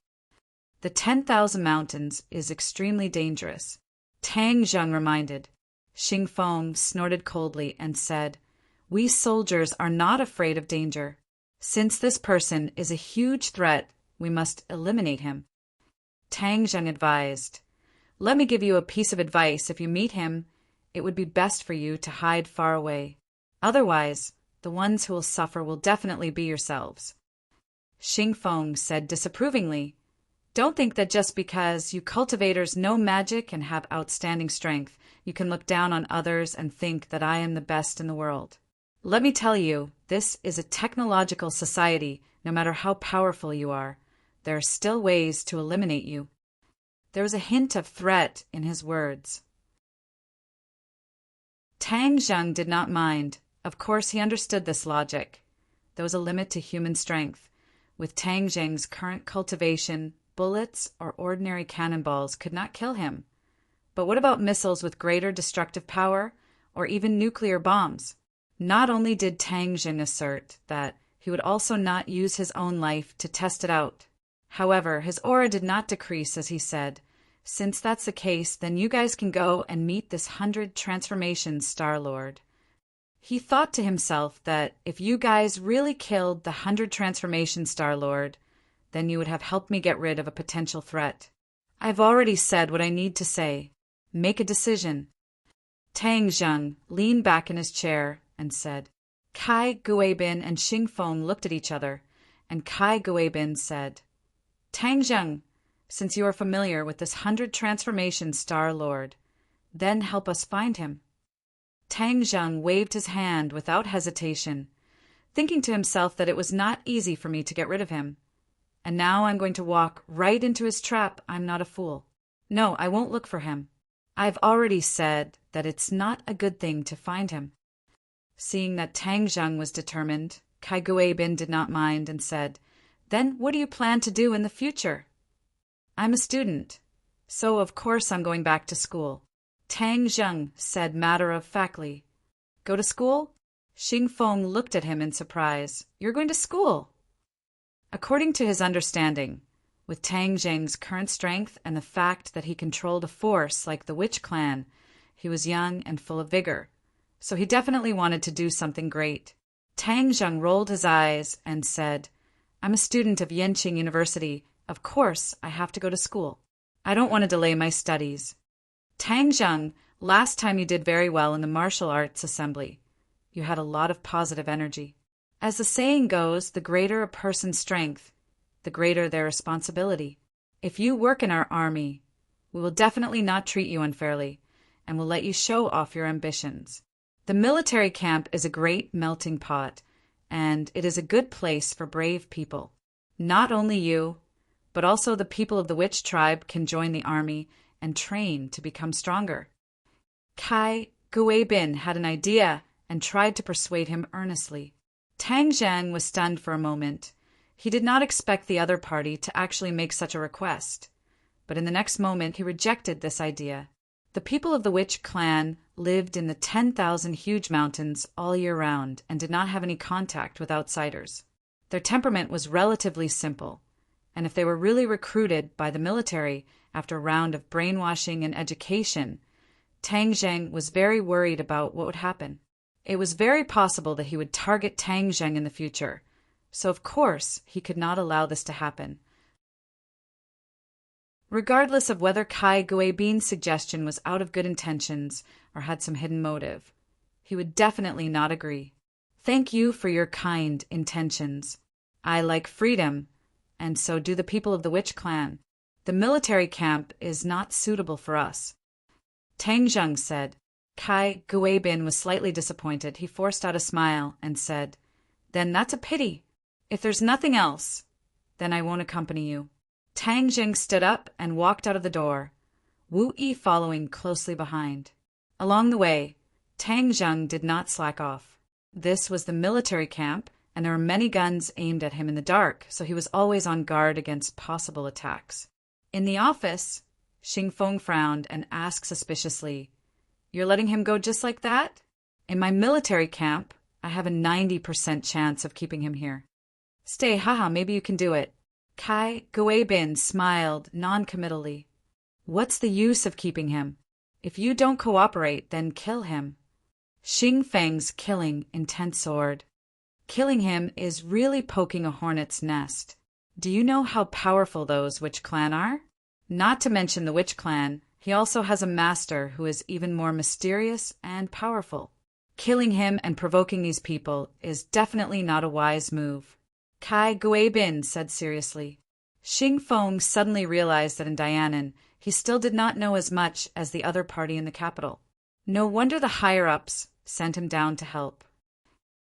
The 10,000 mountains is extremely dangerous. Tang Zheng reminded. Xing Feng snorted coldly and said, We soldiers are not afraid of danger. Since this person is a huge threat, we must eliminate him. Tang Zheng advised, Let me give you a piece of advice. If you meet him, it would be best for you to hide far away. Otherwise, the ones who will suffer will definitely be yourselves. Xing Feng said disapprovingly, Don't think that just because you cultivators know magic and have outstanding strength, you can look down on others and think that I am the best in the world. Let me tell you, this is a technological society. No matter how powerful you are, there are still ways to eliminate you. There was a hint of threat in his words. Tang Zheng did not mind. Of course, he understood this logic. There was a limit to human strength. With Tang Zheng's current cultivation, bullets or ordinary cannonballs could not kill him. But what about missiles with greater destructive power, or even nuclear bombs? Not only did Tang Zheng assert that he would also not use his own life to test it out. However, his aura did not decrease as he said, Since that's the case, then you guys can go and meet this 100 Transformation Star Lord. He thought to himself that if you guys really killed the 100 Transformation Star Lord, then you would have helped me get rid of a potential threat. I've already said what I need to say. Make a decision. Tang Zheng leaned back in his chair and said, Kai Guibin and Xing Feng looked at each other, and Kai Guibin said, Tang Zheng, since you are familiar with this 100 Transformation Star Lord, then help us find him. Tang Zheng waved his hand without hesitation, thinking to himself that it was not easy for me to get rid of him. And now I'm going to walk right into his trap. I'm not a fool. No, I won't look for him. I've already said that it's not a good thing to find him. Seeing that Tang Zheng was determined, Kai Guibin did not mind and said, Then what do you plan to do in the future? I'm a student, so of course I'm going back to school. Tang Zheng said matter-of-factly. Go to school? Xing Feng looked at him in surprise. You're going to school? According to his understanding, With Tang Zheng's current strength and the fact that he controlled a force like the Witch Clan, he was young and full of vigor, so he definitely wanted to do something great. Tang Zheng rolled his eyes and said, "I'm a student of Yenqing University. Of course, I have to go to school. I don't want to delay my studies." "Tang Zheng, last time you did very well in the martial arts assembly. You had a lot of positive energy. As the saying goes, the greater a person's strength, the greater their responsibility. If you work in our army, we will definitely not treat you unfairly, and will let you show off your ambitions. The military camp is a great melting pot, and it is a good place for brave people. Not only you, but also the people of the Witch tribe can join the army and train to become stronger." Kai Guibin had an idea and tried to persuade him earnestly. Tang Zheng was stunned for a moment. He did not expect the other party to actually make such a request, but in the next moment he rejected this idea. The people of the Witch clan lived in the 10,000 huge mountains all year round and did not have any contact with outsiders. Their temperament was relatively simple, and if they were really recruited by the military after a round of brainwashing and education, Tang Zheng was very worried about what would happen. It was very possible that he would target Tang Zheng in the future, so of course he could not allow this to happen. Regardless of whether Kai Guibin's suggestion was out of good intentions or had some hidden motive, he would definitely not agree. "Thank you for your kind intentions. I like freedom, and so do the people of the Witch clan. The military camp is not suitable for us," Tang Zheng said. Kai Guibin was slightly disappointed. He forced out a smile and said, "Then that's a pity. If there's nothing else, then I won't accompany you." Tang Zheng stood up and walked out of the door, Wu Yi following closely behind. Along the way, Tang Zheng did not slack off. This was the military camp, and there were many guns aimed at him in the dark, so he was always on guard against possible attacks. In the office, Xing Feng frowned and asked suspiciously, "You're letting him go just like that? In my military camp, I have a 90% chance of keeping him here." "Stay, haha, maybe you can do it." Kai Guibin smiled non-committally. "What's the use of keeping him? If you don't cooperate, then kill him." Xing Feng's killing intent soared. "Killing him is really poking a hornet's nest. Do you know how powerful those Witch clan are? Not to mention the Witch clan, he also has a master who is even more mysterious and powerful. Killing him and provoking these people is definitely not a wise move," Kai Guibin said seriously. Xing Feng suddenly realized that in Dianan, he still did not know as much as the other party in the capital. No wonder the higher-ups sent him down to help.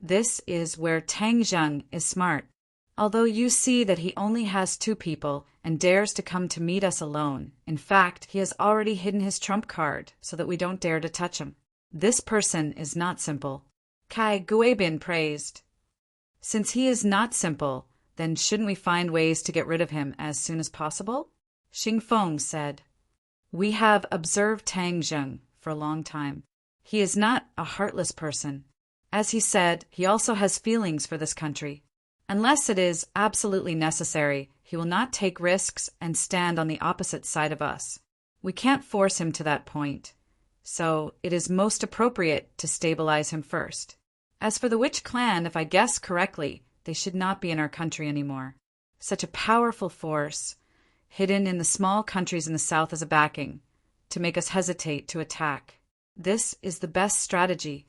This is where Tang Zheng is smart. Although you see that he only has 2 people and dares to come to meet us alone, in fact, he has already hidden his trump card so that we don't dare to touch him. This person is not simple, Kai Guibin praised. Since he is not simple, then shouldn't we find ways to get rid of him as soon as possible? Xing Feng said. We have observed Tang Zheng for a long time. He is not a heartless person. As he said, he also has feelings for this country. Unless it is absolutely necessary, he will not take risks and stand on the opposite side of us. We can't force him to that point, so it is most appropriate to stabilize him first. As for the Witch clan, if I guess correctly, they should not be in our country anymore. Such a powerful force, hidden in the small countries in the south as a backing, to make us hesitate to attack. This is the best strategy.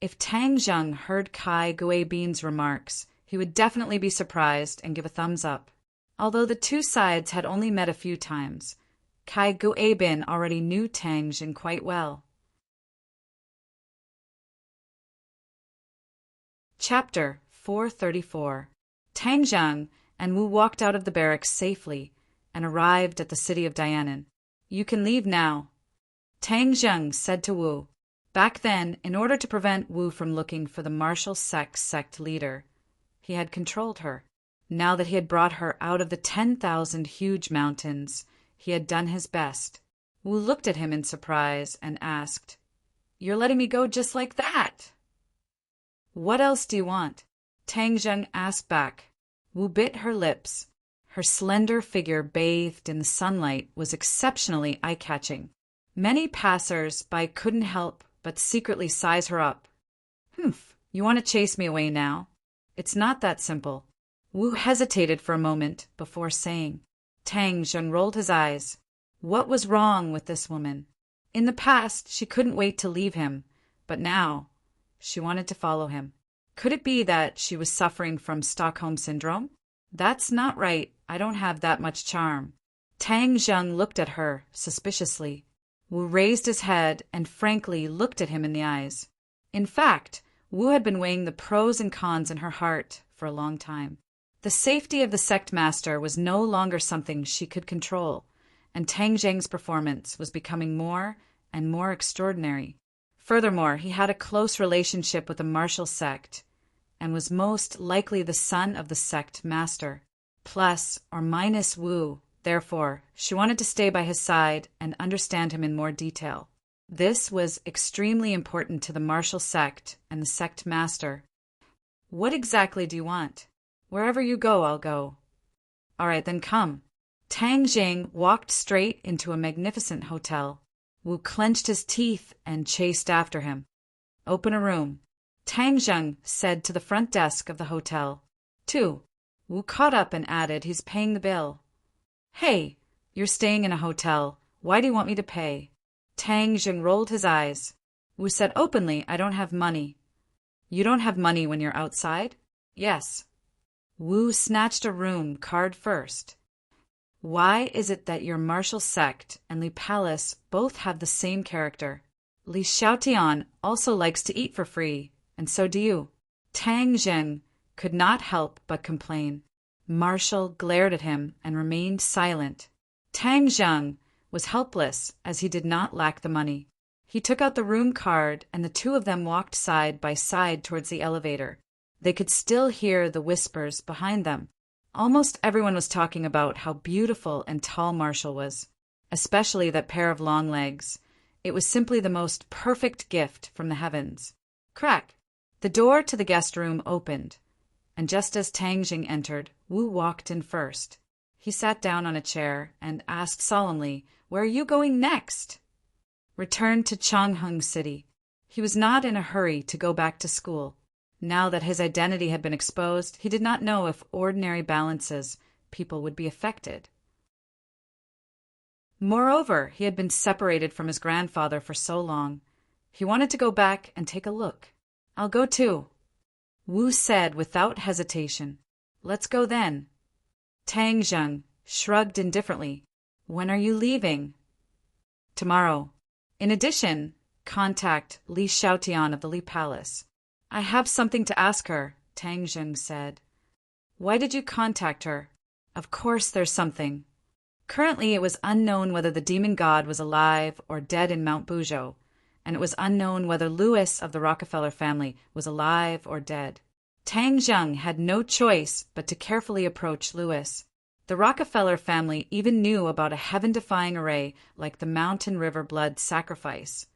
If Tang Zheng heard Kai Guibin's remarks, he would definitely be surprised and give a thumbs up. Although the 2 sides had only met a few times, Kai Guibin already knew Tang Zheng quite well. Chapter 434. Tang Zheng and Wu walked out of the barracks safely and arrived at the city of Dianan. You can leave now, Tang Zheng said to Wu. Back then, in order to prevent Wu from looking for the martial sect leader, he had controlled her. Now that he had brought her out of the 10,000 huge mountains, he had done his best. Wu looked at him in surprise and asked, You're letting me go just like that? What else do you want? Tang Zheng asked back. Wu bit her lips. Her slender figure bathed in the sunlight was exceptionally eye-catching. Many passers-by couldn't help but secretly size her up. "Humph, you want to chase me away now?" "It's not that simple." Wu hesitated for a moment before saying. Tang Zheng rolled his eyes. What was wrong with this woman? In the past, she couldn't wait to leave him, but now she wanted to follow him. Could it be that she was suffering from Stockholm Syndrome? "That's not right. I don't have that much charm." Tang Zheng looked at her suspiciously. Wu raised his head and frankly looked at him in the eyes. In fact, Wu had been weighing the pros and cons in her heart for a long time. The safety of the sect master was no longer something she could control, and Tang Zheng's performance was becoming more and more extraordinary. Furthermore, he had a close relationship with the martial sect, and was most likely the son of the sect master. Plus or minus Wu, therefore, she wanted to stay by his side and understand him in more detail. This was extremely important to the martial sect and the sect master. "What exactly do you want?" "Wherever you go, I'll go." "All right, then come." Tang Zheng walked straight into a magnificent hotel. Wu clenched his teeth and chased after him. "Open a room," Tang Zheng said to the front desk of the hotel. "Two." Wu caught up and added, "He's paying the bill." "Hey, you're staying in a hotel. Why do you want me to pay?" Tang Zheng rolled his eyes. Wu said openly, "I don't have money." "You don't have money when you're outside?" "Yes." Wu snatched a room card first. "Why is it that your martial sect and Li Palace both have the same character? Li Xiaotian also likes to eat for free, and so do you." Tang Zheng could not help but complain. Marshall glared at him and remained silent. Tang Zheng was helpless as he did not lack the money. He took out the room card and the two of them walked side by side towards the elevator. They could still hear the whispers behind them. Almost everyone was talking about how beautiful and tall Marshall was, especially that pair of long legs. It was simply the most perfect gift from the heavens. Crack! The door to the guest room opened, and just as Tang Jing entered, Wu walked in first. He sat down on a chair and asked solemnly, "Where are you going next?" "Return to Changheng City." He was not in a hurry to go back to school. Now that his identity had been exposed, he did not know if ordinary balances people would be affected. Moreover, he had been separated from his grandfather for so long. He wanted to go back and take a look. "I'll go too," Wu said without hesitation. "Let's go then." Tang Zheng shrugged indifferently. "When are you leaving?" "Tomorrow. In addition, contact Li Xiaotian of the Li Palace." "I have something to ask her," Tang Zheng said. "Why did you contact her?" "Of course there's something." Currently it was unknown whether the demon god was alive or dead in Mount Buzhou, and it was unknown whether Louis of the Rockefeller family was alive or dead. Tang Zheng had no choice but to carefully approach Louis. The Rockefeller family even knew about a heaven-defying array like the Mountain River blood sacrifice,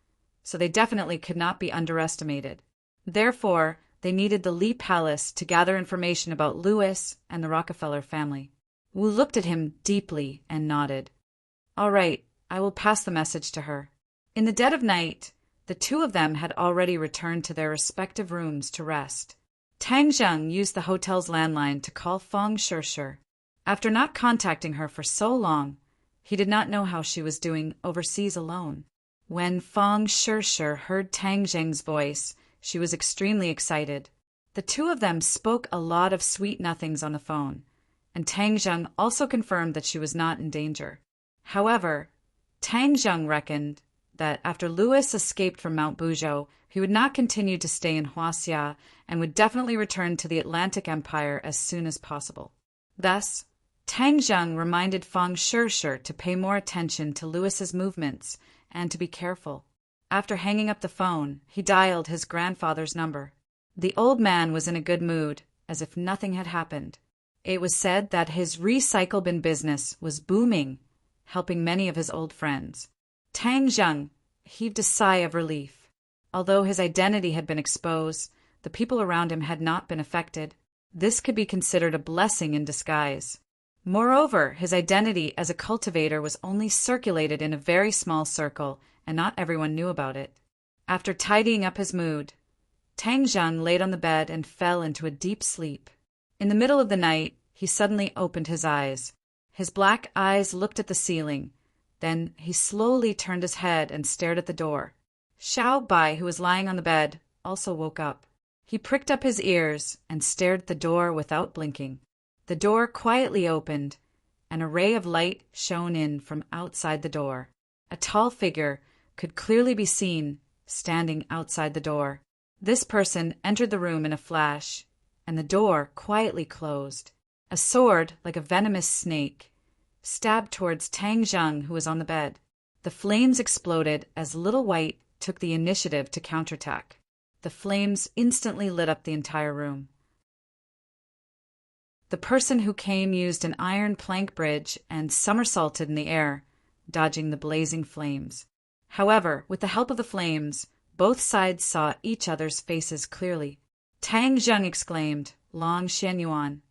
so they definitely could not be underestimated. Therefore, they needed the Li Palace to gather information about Louis and the Rockefeller family. Wu looked at him deeply and nodded. "All right, I will pass the message to her." In the dead of night, the two of them had already returned to their respective rooms to rest. Tang Zheng used the hotel's landline to call Feng Shishir. After not contacting her for so long, he did not know how she was doing overseas alone. When Feng Shishir heard Tang Zheng's voice, she was extremely excited. The two of them spoke a lot of sweet nothings on the phone, and Tang Zheng also confirmed that she was not in danger. However, Tang Zheng reckoned that after Louis escaped from Mount Buzhou, he would not continue to stay in Huaxia and would definitely return to the Atlantic Empire as soon as possible. Thus, Tang Zheng reminded Feng Shishir to pay more attention to Louis's movements and to be careful. After hanging up the phone, he dialed his grandfather's number. The old man was in a good mood, as if nothing had happened. It was said that his recycle bin business was booming, helping many of his old friends. Tang Zheng heaved a sigh of relief. Although his identity had been exposed, the people around him had not been affected. This could be considered a blessing in disguise. Moreover, his identity as a cultivator was only circulated in a very small circle, and not everyone knew about it. After tidying up his mood, Tang Zheng laid on the bed and fell into a deep sleep. In the middle of the night, he suddenly opened his eyes. His black eyes looked at the ceiling. Then he slowly turned his head and stared at the door. Xiao Bai, who was lying on the bed, also woke up. He pricked up his ears and stared at the door without blinking. The door quietly opened, and a ray of light shone in from outside the door. A tall figure could clearly be seen standing outside the door. This person entered the room in a flash, and the door quietly closed. A sword, like a venomous snake, stabbed towards Tang Zheng, who was on the bed. The flames exploded as Little White took the initiative to counterattack. The flames instantly lit up the entire room. The person who came used an iron plank bridge and somersaulted in the air, dodging the blazing flames. However, with the help of the flames, both sides saw each other's faces clearly. Tang Zheng exclaimed, "Long Xianyuan."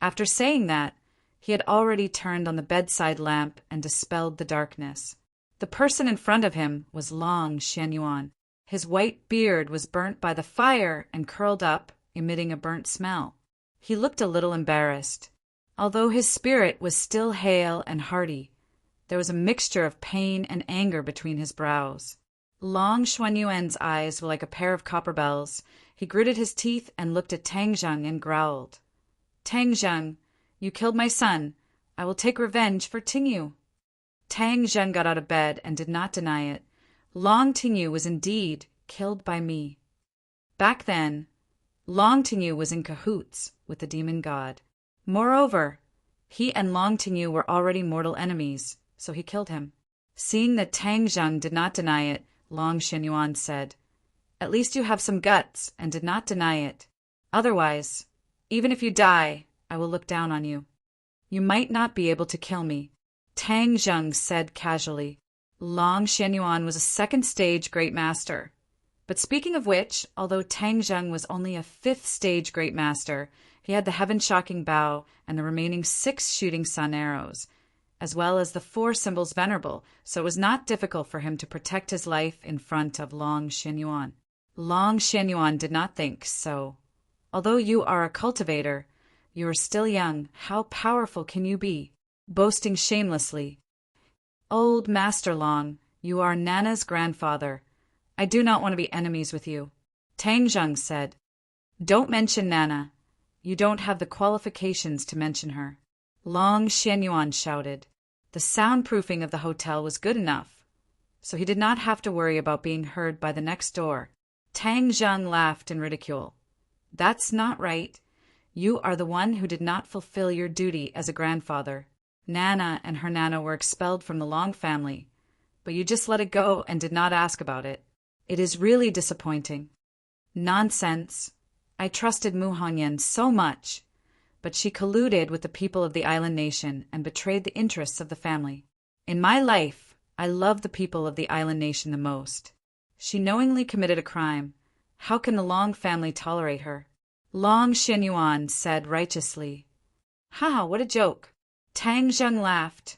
After saying that, he had already turned on the bedside lamp and dispelled the darkness. The person in front of him was Long Xianyuan. His white beard was burnt by the fire and curled up, emitting a burnt smell. He looked a little embarrassed. Although his spirit was still hale and hearty, there was a mixture of pain and anger between his brows. Long Xuanyuan's eyes were like a pair of copper bells. He gritted his teeth and looked at Tang Zheng and growled, "Tang Zheng, you killed my son. I will take revenge for Tingyu." Tang Zheng got out of bed and did not deny it. Long Tingyu was indeed killed by me. Back then, Long Tingyu was in cahoots with the demon god. Moreover, he and Long Tingyu were already mortal enemies, so he killed him. Seeing that Tang Zheng did not deny it, Long Xianyuan said, "At least you have some guts," and did not deny it. "Otherwise, even if you die, I will look down on you. You might not be able to kill me," Tang Zheng said casually. Long Xianyuan was a second-stage Great Master. But speaking of which, although Tang Zheng was only a fifth-stage Great Master, he had the heaven-shocking bow and the remaining 6 shooting sun arrows, as well as the 4 symbols venerable, so it was not difficult for him to protect his life in front of Long Xianyuan. Long Xianyuan did not think so. "Although you are a cultivator, you are still young. How powerful can you be?" Boasting shamelessly. "Old Master Long, you are Nana's grandfather. I do not want to be enemies with you," Tang Zheng said. "Don't mention Nana. You don't have the qualifications to mention her," Long Xianyuan shouted. The soundproofing of the hotel was good enough, so he did not have to worry about being heard by the next door. Tang Zheng laughed in ridicule. "That's not right. You are the one who did not fulfill your duty as a grandfather. Nana and her Nana were expelled from the Long family, but you just let it go and did not ask about it. It is really disappointing." "Nonsense. I trusted Mu Hongyan so much, but she colluded with the people of the island nation and betrayed the interests of the family. In my life, I love the people of the island nation the most. She knowingly committed a crime. How can the Long family tolerate her?" Long Xianyuan said righteously. "Ha, what a joke." Tang Zheng laughed.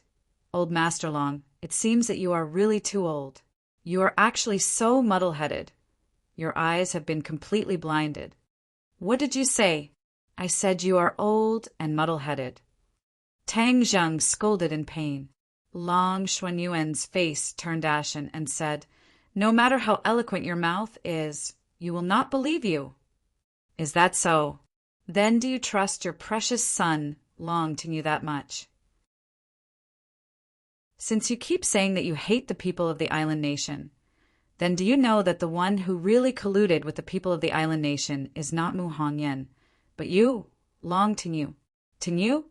"Old Master Long, it seems that you are really too old. You are actually so muddle-headed. Your eyes have been completely blinded." "What did you say?" "I said you are old and muddle-headed." Tang Zheng scolded in pain. Long Xuanyuan's face turned ashen and said, "No matter how eloquent your mouth is, you will not believe you." "Is that so? Then do you trust your precious son, Long Tingyu, that much? Since you keep saying that you hate the people of the island nation, then do you know that the one who really colluded with the people of the island nation is not Mu Hongyan, but you, Long Tingyu?" "Tingyu?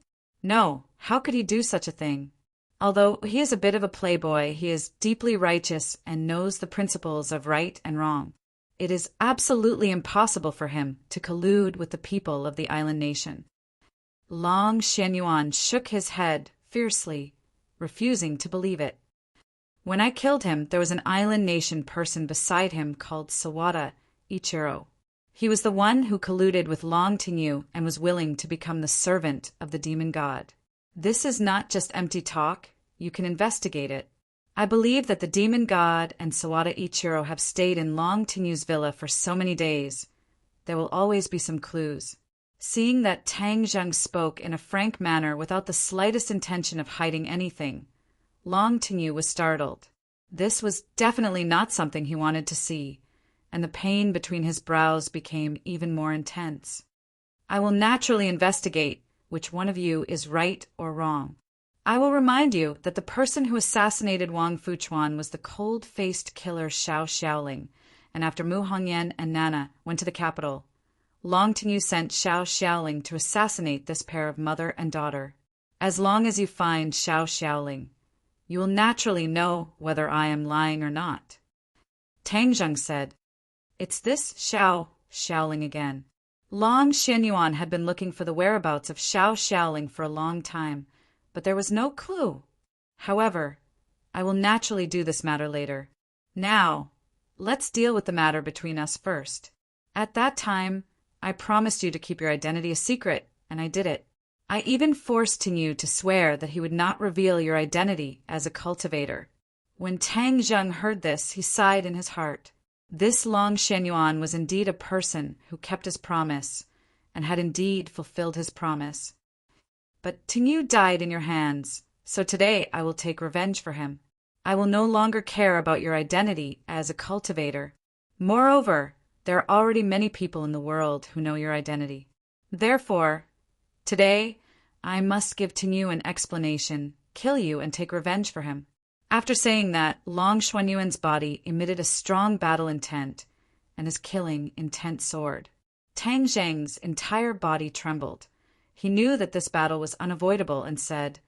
No, how could he do such a thing? Although he is a bit of a playboy, he is deeply righteous and knows the principles of right and wrong. It is absolutely impossible for him to collude with the people of the island nation." Long Xianyuan shook his head fiercely, refusing to believe it. "When I killed him, there was an island nation person beside him called Sawada Ichiro. He was the one who colluded with Long Tingyu and was willing to become the servant of the demon god. This is not just empty talk. You can investigate it. I believe that the demon god and Sawada Ichiro have stayed in Long Tinyu's villa for so many days. There will always be some clues. Seeing that Tang Zheng spoke in a frank manner without the slightest intention of hiding anything, Long Tinyu was startled. This was definitely not something he wanted to see, and the pain between his brows became even more intense. I will naturally investigate which one of you is right or wrong. I will remind you that the person who assassinated Wang Fuchuan was the cold-faced killer Xiao Xiaoling, and after Mu Hongyan and Nana went to the capital, Long Tinyu sent Xiao Xiaoling to assassinate this pair of mother and daughter. As long as you find Xiao Xiaoling, you will naturally know whether I am lying or not. Tang Zheng said, "It's this Xiao Xiaoling again." Long Xianyuan had been looking for the whereabouts of Xiao Xiaoling for a long time, but there was no clue. However, I will naturally do this matter later. Now, let's deal with the matter between us first. At that time, I promised you to keep your identity a secret, and I did it. I even forced Tinyu to swear that he would not reveal your identity as a cultivator. When Tang Zheng heard this, he sighed in his heart. This Long Xianyuan was indeed a person who kept his promise, and had indeed fulfilled his promise. But Tinyu died in your hands, so today I will take revenge for him. I will no longer care about your identity as a cultivator. Moreover, there are already many people in the world who know your identity. Therefore, today, I must give Tinyu an explanation, kill you, and take revenge for him. After saying that, Long Xuanyuan's body emitted a strong battle intent, and his killing intent soared. Tang Zheng's entire body trembled. He knew that this battle was unavoidable and said,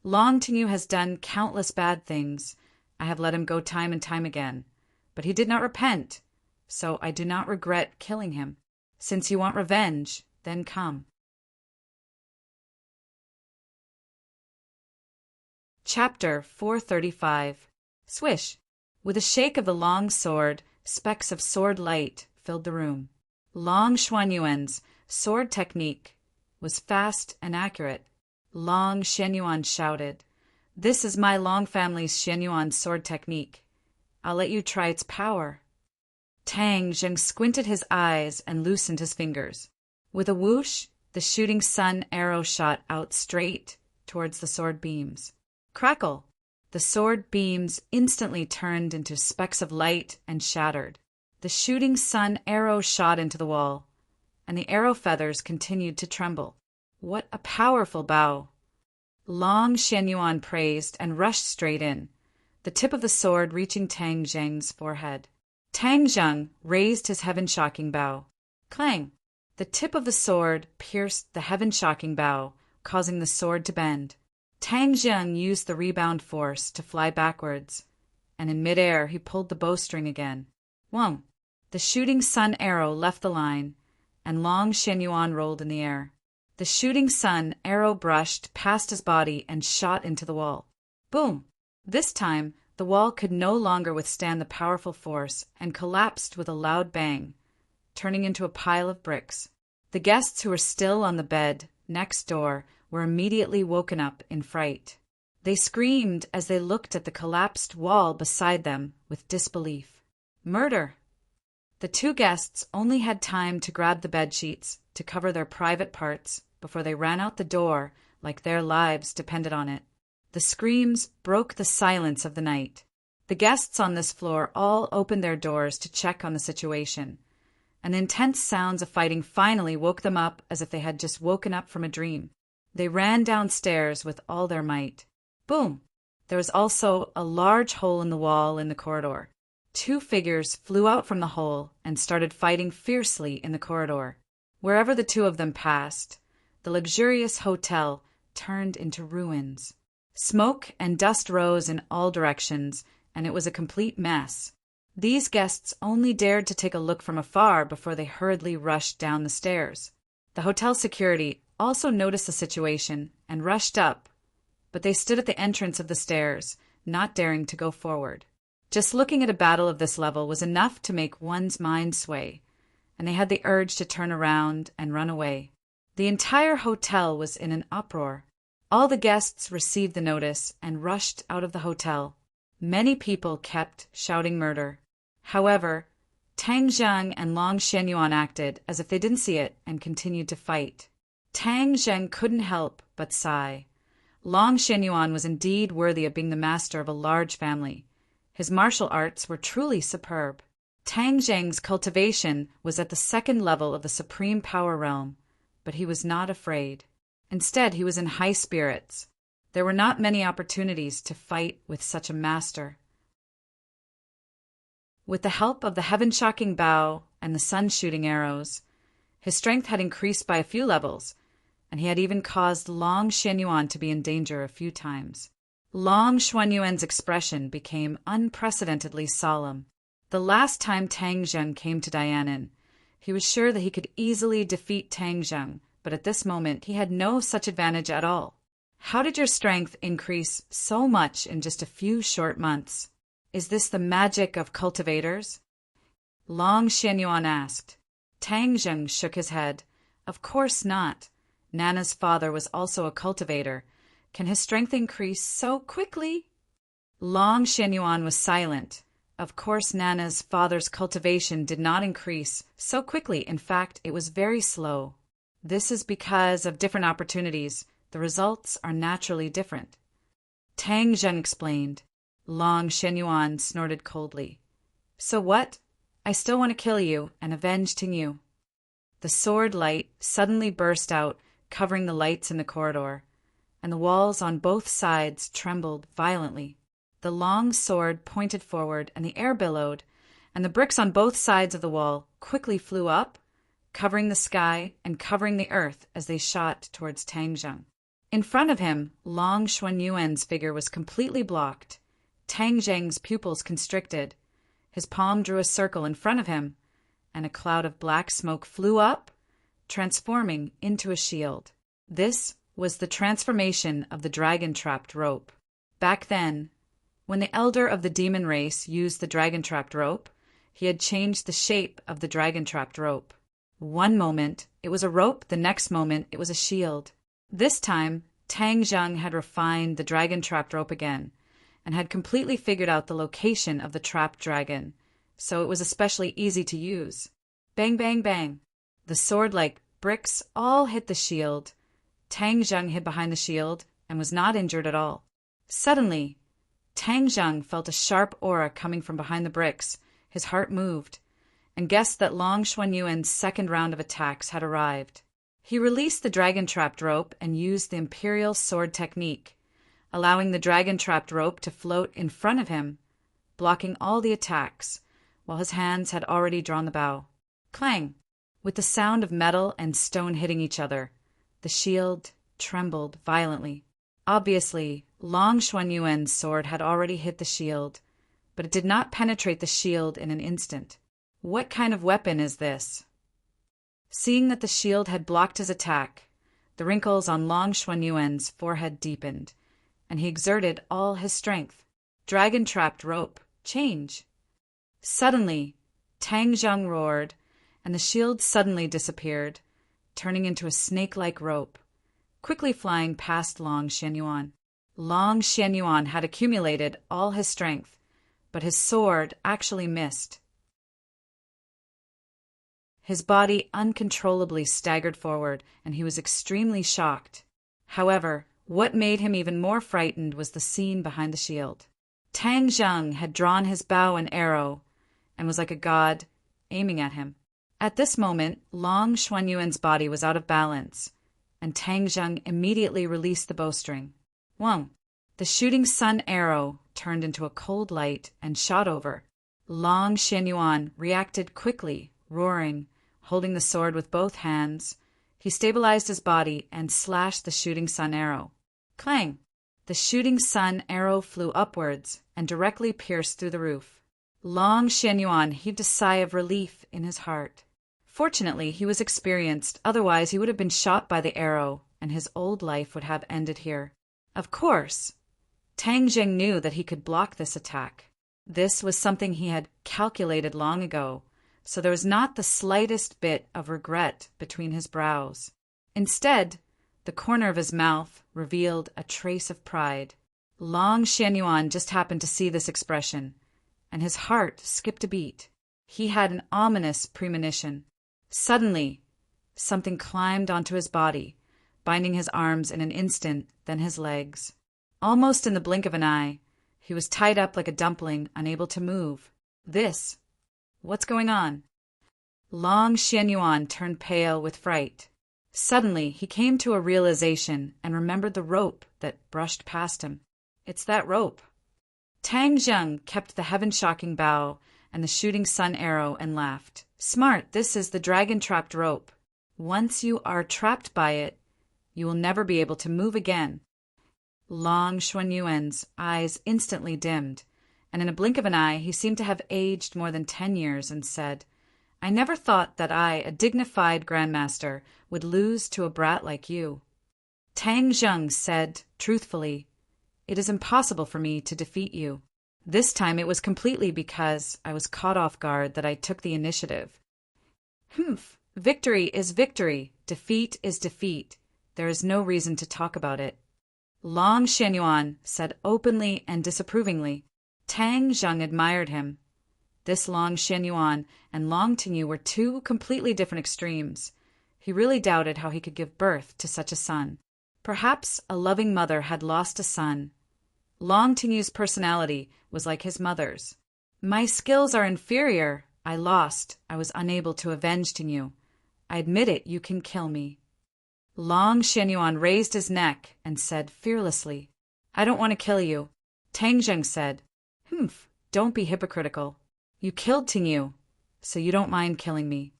"Long Tinyu has done countless bad things. I have let him go time and time again. But he did not repent, so I do not regret killing him. Since you want revenge, then come." Chapter 435. Swish! With a shake of the long sword, specks of sword light filled the room. Long Xuanyuan's sword technique was fast and accurate. Long Xianyuan shouted, "This is my Long family's Xianyuan sword technique. I'll let you try its power." Tang Zheng squinted his eyes and loosened his fingers. With a whoosh, the shooting sun arrow shot out straight towards the sword beams. Crackle! The sword beams instantly turned into specks of light and shattered. The shooting sun arrow shot into the wall, and the arrow feathers continued to tremble. What a powerful bow! Long Xianyuan praised and rushed straight in, the tip of the sword reaching Tang Zheng's forehead. Tang Zheng raised his heaven-shocking bow. Clang! The tip of the sword pierced the heaven-shocking bow, causing the sword to bend. Tang Zheng used the rebound force to fly backwards, and in midair he pulled the bowstring again. Whong! The shooting sun arrow left the line, and Long Xianyuan rolled in the air. The shooting sun arrow brushed past his body and shot into the wall. Boom! This time, the wall could no longer withstand the powerful force and collapsed with a loud bang, turning into a pile of bricks. The guests who were still on the bed next door were immediately woken up in fright. They screamed as they looked at the collapsed wall beside them with disbelief. Murder! The two guests only had time to grab the bedsheets to cover their private parts before they ran out the door like their lives depended on it. The screams broke the silence of the night. The guests on this floor all opened their doors to check on the situation, and the intense sounds of fighting finally woke them up as if they had just woken up from a dream. They ran downstairs with all their might. Boom! There was also a large hole in the wall in the corridor. Two figures flew out from the hole and started fighting fiercely in the corridor. Wherever the two of them passed, the luxurious hotel turned into ruins. Smoke and dust rose in all directions, and it was a complete mess. These guests only dared to take a look from afar before they hurriedly rushed down the stairs. The hotel security also noticed the situation and rushed up, but they stood at the entrance of the stairs, not daring to go forward. Just looking at a battle of this level was enough to make one's mind sway, and they had the urge to turn around and run away. The entire hotel was in an uproar. All the guests received the notice and rushed out of the hotel. Many people kept shouting murder. However, Tang Zheng and Long Xianyuan acted as if they didn't see it and continued to fight. Tang Zheng couldn't help but sigh. Long Xianyuan was indeed worthy of being the master of a large family. His martial arts were truly superb. Tang Zheng's cultivation was at the second level of the supreme power realm, but he was not afraid. Instead, he was in high spirits. There were not many opportunities to fight with such a master. With the help of the heaven-shocking bow and the sun-shooting arrows, his strength had increased by a few levels, and he had even caused Long Xianyuan to be in danger a few times. Long Xuanyuan's expression became unprecedentedly solemn. The last time Tang Zheng came to Dianan, he was sure that he could easily defeat Tang Zheng, but at this moment he had no such advantage at all. How did your strength increase so much in just a few short months? Is this the magic of cultivators? Long Xianyuan asked. Tang Zheng shook his head. Of course not. Nana's father was also a cultivator. Can his strength increase so quickly? Long Xianyuan was silent. Of course, Nana's father's cultivation did not increase so quickly. In fact, it was very slow. This is because of different opportunities. The results are naturally different. Tang Zheng explained. Long Xianyuan snorted coldly. So what? I still want to kill you and avenge Ting Yu. The sword light suddenly burst out, covering the lights in the corridor, and the walls on both sides trembled violently. The long sword pointed forward, and the air billowed, and the bricks on both sides of the wall quickly flew up, covering the sky and covering the earth as they shot towards Tang Zheng. In front of him, Long Xuanyuan's figure was completely blocked. Tang Zheng's pupils constricted. His palm drew a circle in front of him, and a cloud of black smoke flew up, transforming into a shield. This was the transformation of the dragon-trapped rope. Back then, when the elder of the demon race used the dragon-trapped rope, he had changed the shape of the dragon-trapped rope. One moment, it was a rope, the next moment, it was a shield. This time, Tang Zheng had refined the dragon-trapped rope again, and had completely figured out the location of the trapped dragon, so it was especially easy to use. Bang, bang, bang. The sword-like bricks all hit the shield. Tang Zheng hid behind the shield and was not injured at all. Suddenly, Tang Zheng felt a sharp aura coming from behind the bricks. His heart moved, and guessed that Long Xuanyuan's second round of attacks had arrived. He released the dragon-trapped rope and used the imperial sword technique, allowing the dragon-trapped rope to float in front of him, blocking all the attacks, while his hands had already drawn the bow. Clang! With the sound of metal and stone hitting each other, the shield trembled violently. Obviously, Long Xuanyuan's sword had already hit the shield, but it did not penetrate the shield in an instant. What kind of weapon is this? Seeing that the shield had blocked his attack, the wrinkles on Long Xuanyuan's forehead deepened, and he exerted all his strength. Dragon-trapped rope, change. Suddenly, Tang Zheng roared, and the shield suddenly disappeared, turning into a snake-like rope, quickly flying past Long Xianyuan. Long Xianyuan had accumulated all his strength, but his sword actually missed. His body uncontrollably staggered forward, and he was extremely shocked. However, what made him even more frightened was the scene behind the shield. Tang Zheng had drawn his bow and arrow, and was like a god, aiming at him. At this moment, Long Xuanyuan's body was out of balance, and Tang Zheng immediately released the bowstring. Wong! The shooting sun arrow turned into a cold light and shot over. Long Xianyuan reacted quickly, roaring, holding the sword with both hands. He stabilized his body and slashed the shooting sun arrow. Clang! The shooting sun arrow flew upwards and directly pierced through the roof. Long Xianyuan heaved a sigh of relief in his heart. Fortunately, he was experienced, otherwise he would have been shot by the arrow, and his old life would have ended here. Of course, Tang Zheng knew that he could block this attack. This was something he had calculated long ago, so there was not the slightest bit of regret between his brows. Instead, The corner of his mouth revealed a trace of pride. Long Xianyuan just happened to see this expression, and his heart skipped a beat. He had an ominous premonition. Suddenly, something climbed onto his body, binding his arms in an instant, then his legs. Almost in the blink of an eye, he was tied up like a dumpling, unable to move. What's going on? Long Xianyuan turned pale with fright. Suddenly, he came to a realization and remembered the rope that brushed past him. It's that rope. Tang Zheng kept the heaven-shocking bow and the shooting sun arrow and laughed. Smart, this is the dragon-trapped rope. Once you are trapped by it, you will never be able to move again. Long Xuanyuan's eyes instantly dimmed, and in a blink of an eye he seemed to have aged more than 10 years and said, I never thought that I, a dignified grandmaster, would lose to a brat like you. Tang Zheng said, truthfully, It is impossible for me to defeat you. This time it was completely because I was caught off guard that I took the initiative. Victory is victory. Defeat is defeat. There is no reason to talk about it. Long Xianyuan said openly and disapprovingly. Tang Zheng admired him. This Long Xianyuan and Long Tingyu were two completely different extremes. He really doubted how he could give birth to such a son. Perhaps a loving mother had lost a son. Long Tingyu's personality was like his mother's. My skills are inferior. I lost. I was unable to avenge Tingyu. I admit it, you can kill me. Long Xianyuan raised his neck and said fearlessly, I don't want to kill you. Tang Zheng said, don't be hypocritical. You killed Tingyu, so you don't mind killing me.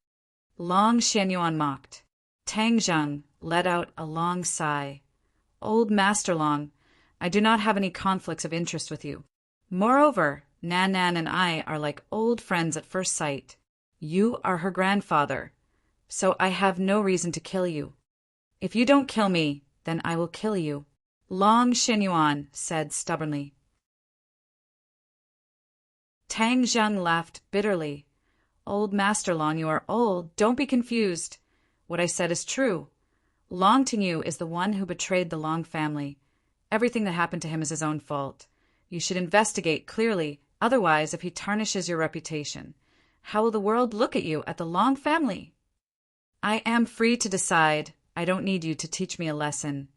Long Xianyuan mocked. Tang Zheng let out a long sigh. Old Master Long, I do not have any conflicts of interest with you. Moreover, Nan Nan and I are like old friends at first sight. You are her grandfather, so I have no reason to kill you. If you don't kill me, then I will kill you. Long Xianyuan said stubbornly. Tang Zheng laughed bitterly. Old Master Long, you are old. Don't be confused. What I said is true. Long Tingyu is the one who betrayed the Long family. Everything that happened to him is his own fault. You should investigate clearly, otherwise if he tarnishes your reputation, how will the world look at you, at the Long family? I am free to decide. I don't need you to teach me a lesson.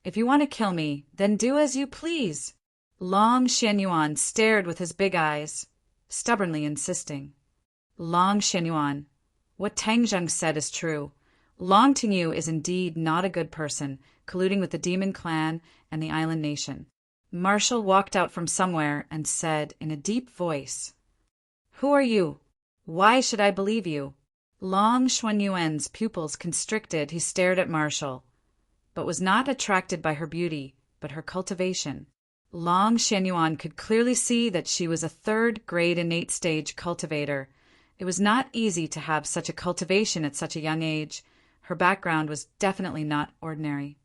If you want to kill me, then do as you please. Long Xianyuan stared with his big eyes, stubbornly insisting. Long Xianyuan, what Tang Zheng said is true. Long Tingyu is indeed not a good person, colluding with the demon clan and the island nation. Marshall walked out from somewhere and said in a deep voice, Who are you? Why should I believe you? Long Xuanyuan's pupils constricted. He stared at Marshall, but was not attracted by her beauty, but her cultivation. Long Xianyuan could clearly see that she was a third-grade innate stage cultivator. It was not easy to have such a cultivation at such a young age. Her background was definitely not ordinary.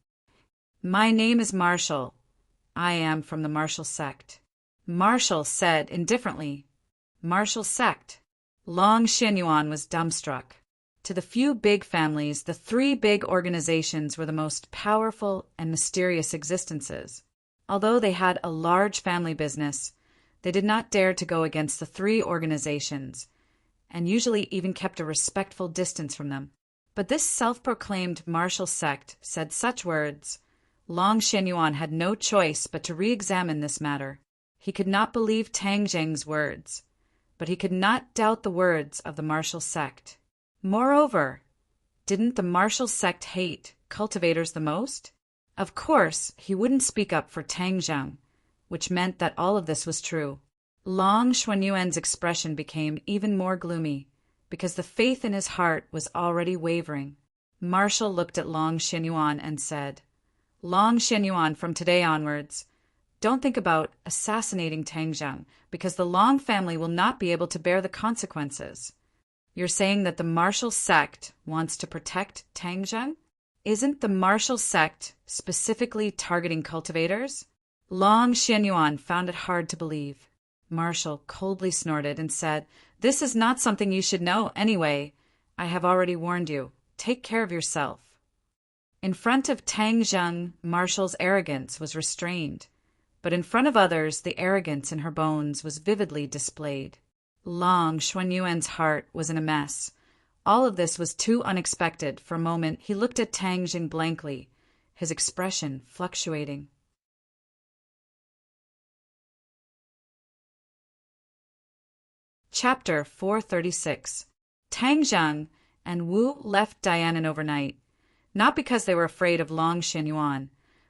My name is Marshall. I am from the Marshall sect. Marshall said indifferently. Marshall sect. Long Xianyuan was dumbstruck. To the few big families, the three big organizations were the most powerful and mysterious existences. Although they had a large family business, they did not dare to go against the three organizations, and usually even kept a respectful distance from them. But this self-proclaimed Marshall sect said such words. Long Xianyuan had no choice but to re-examine this matter. He could not believe Tang Zheng's words, but he could not doubt the words of the Marshall sect. Moreover, didn't the Marshall sect hate cultivators the most? Of course, he wouldn't speak up for Tang Zheng, which meant that all of this was true. Long Xuanyuan's expression became even more gloomy, because the faith in his heart was already wavering. Marshall looked at Long Xianyuan and said, Long Xianyuan, from today onwards, don't think about assassinating Tang Zheng, because the Long family will not be able to bear the consequences. You're saying that the Marshall sect wants to protect Tang Zheng? Isn't the Marshall sect specifically targeting cultivators? Long Xianyuan found it hard to believe. Marshall coldly snorted and said, This is not something you should know anyway. I have already warned you. Take care of yourself. In front of Tang Zheng, Marshall's arrogance was restrained, but in front of others the arrogance in her bones was vividly displayed. Long Xuanyuan's heart was in a mess. All of this was too unexpected. For a moment he looked at Tang Jing blankly, his expression fluctuating. Chapter 436. Tang Zheng and Wu left Dianan overnight, not because they were afraid of Long Xuanyuan,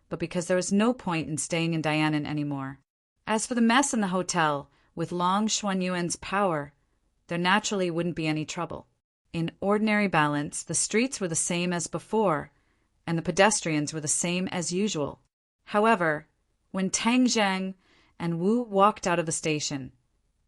but because there was no point in staying in Dianan anymore. As for the mess in the hotel, with Long Xuanyuan's power, there naturally wouldn't be any trouble. In ordinary balance, the streets were the same as before, and the pedestrians were the same as usual. However, when Tang Zheng and Wu walked out of the station,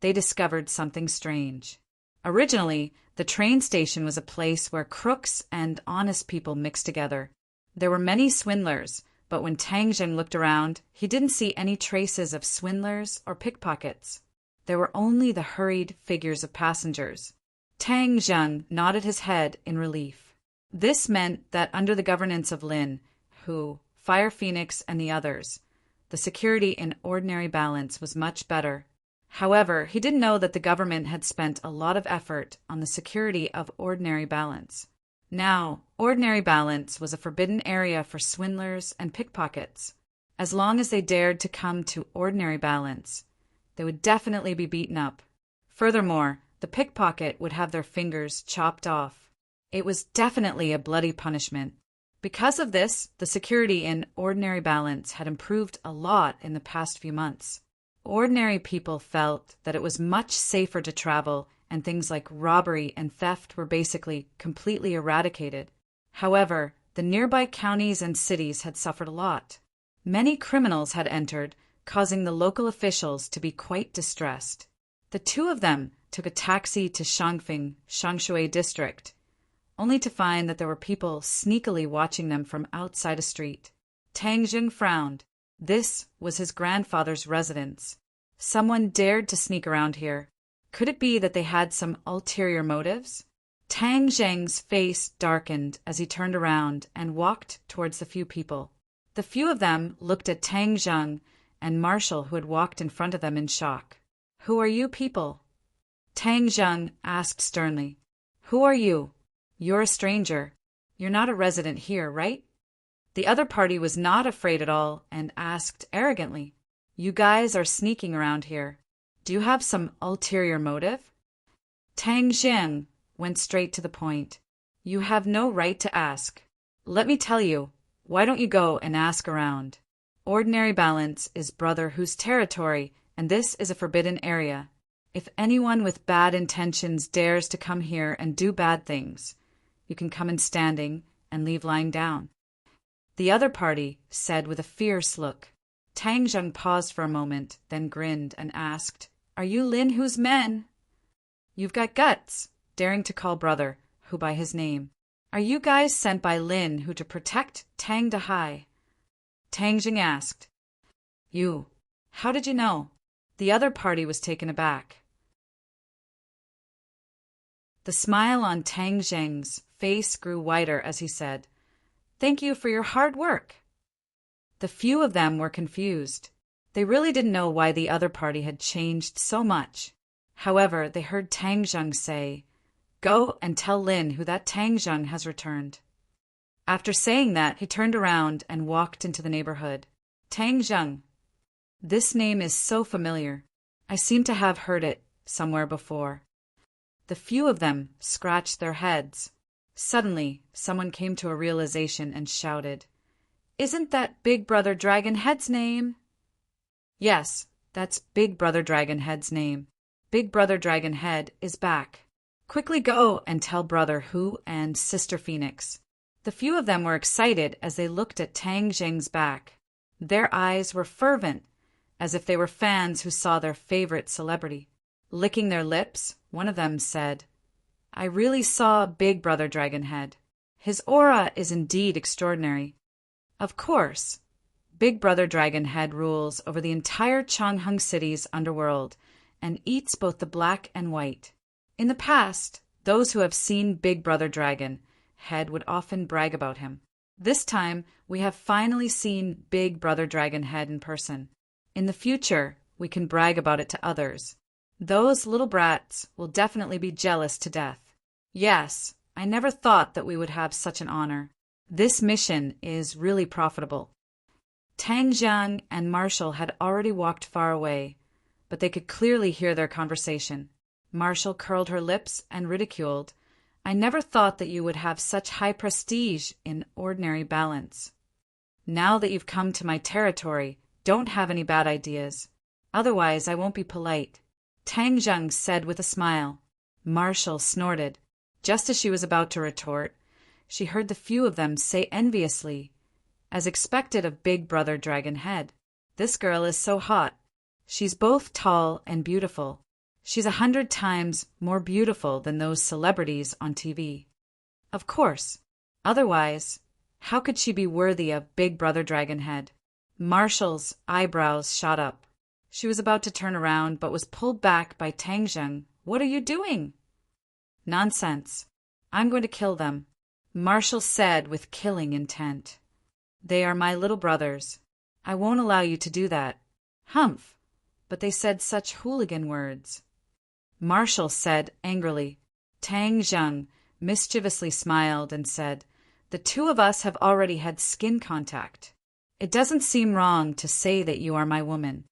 they discovered something strange. Originally, the train station was a place where crooks and honest people mixed together. There were many swindlers, but when Tang Zheng looked around, he didn't see any traces of swindlers or pickpockets. There were only the hurried figures of passengers. Tang Zheng nodded his head in relief. This meant that under the governance of Lin, Hu, Fire Phoenix, and the others, the security in ordinary balance was much better. However, he didn't know that the government had spent a lot of effort on the security of ordinary balance. Now, ordinary balance was a forbidden area for swindlers and pickpockets. As long as they dared to come to ordinary balance, they would definitely be beaten up. Furthermore, the pickpocket would have their fingers chopped off. It was definitely a bloody punishment. Because of this, the security in ordinary balance had improved a lot in the past few months. Ordinary people felt that it was much safer to travel, and things like robbery and theft were basically completely eradicated. However, the nearby counties and cities had suffered a lot. Many criminals had entered, causing the local officials to be quite distressed. The two of them took a taxi to Shangfeng, Shangshui district, only to find that there were people sneakily watching them from outside a street. Tang Jing frowned. This was his grandfather's residence. Someone dared to sneak around here. Could it be that they had some ulterior motives? Tang Zheng's face darkened as he turned around and walked towards the few people. The few of them looked at Tang Zheng and Marshall, who had walked in front of them, in shock. "Who are you people?" Tang Zheng asked sternly. "Who are you? You're a stranger. You're not a resident here, right?" The other party was not afraid at all and asked arrogantly, "You guys are sneaking around here. Do you have some ulterior motive?" Tang Zheng went straight to the point. "You have no right to ask. Let me tell you, why don't you go and ask around? Ordinary balance is Brother Hu's territory, and this is a forbidden area. If anyone with bad intentions dares to come here and do bad things, you can come in standing and leave lying down." The other party said with a fierce look. Tang Zheng paused for a moment, then grinned and asked, "Are you Lin Hu's men?" "You've got guts, daring to call Brother Hu by his name. Are you guys sent by Lin Hu to protect Tang Dahai?" Tang Jing asked. "You. How did you know?" The other party was taken aback. The smile on Tang Zheng's face grew wider as he said, "Thank you for your hard work." The few of them were confused. They really didn't know why the other party had changed so much. However, they heard Tang Zheng say, "Go and tell Lin Hu that Tang Zheng has returned." After saying that, he turned around and walked into the neighborhood. "Tang Zheng. This name is so familiar. I seem to have heard it somewhere before." The few of them scratched their heads. Suddenly, someone came to a realization and shouted, "Isn't that Big Brother Dragonhead's name?" "Yes, that's Big Brother Dragonhead's name. Big Brother Dragonhead is back. Quickly go and tell Brother Hu and Sister Phoenix." The few of them were excited as they looked at Tang Jing's back. Their eyes were fervent, as if they were fans who saw their favorite celebrity. Licking their lips, one of them said, "I really saw Big Brother Dragonhead. His aura is indeed extraordinary. Of course, Big Brother Dragonhead rules over the entire Changheng City's underworld and eats both the black and white. In the past, those who have seen Big Brother Dragonhead would often brag about him. This time, we have finally seen Big Brother Dragon Head in person. In the future, we can brag about it to others. Those little brats will definitely be jealous to death. Yes, I never thought that we would have such an honor. This mission is really profitable. Tang Jiang and Marshall had already walked far away, but they could clearly hear their conversation. Marshall curled her lips and ridiculed, "I never thought that you would have such high prestige in ordinary balance. Now that you've come to my territory, don't have any bad ideas. Otherwise, I won't be polite," Tang Jiang said with a smile. Marshall snorted. Just as she was about to retort, she heard the few of them say enviously, as expected of Big Brother Dragon Head, "This girl is so hot. She's both tall and beautiful. She's 100 times more beautiful than those celebrities on TV. Of course. Otherwise, how could she be worthy of Big Brother Dragon Head?" Marshall's eyebrows shot up. She was about to turn around, but was pulled back by Tang Jiang. "What are you doing?" "Nonsense. I'm going to kill them," Marshall said with killing intent. "They are my little brothers. I won't allow you to do that." "Humph! But they said such hooligan words," Marshall said angrily. Tang Jiang mischievously smiled and said, "The two of us have already had skin contact. It doesn't seem wrong to say that you are my woman."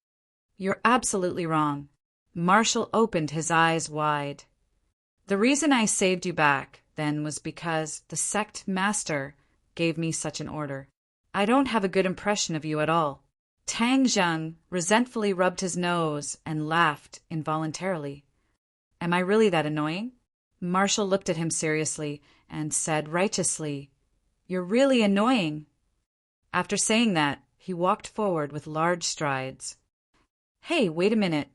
"You're absolutely wrong." Marshall opened his eyes wide. "The reason I saved you back, then, was because the sect master gave me such an order. I don't have a good impression of you at all." Tang Jiang resentfully rubbed his nose and laughed involuntarily. "Am I really that annoying?" Marshall looked at him seriously and said righteously, "You're really annoying." After saying that, he walked forward with large strides. "Hey, wait a minute,"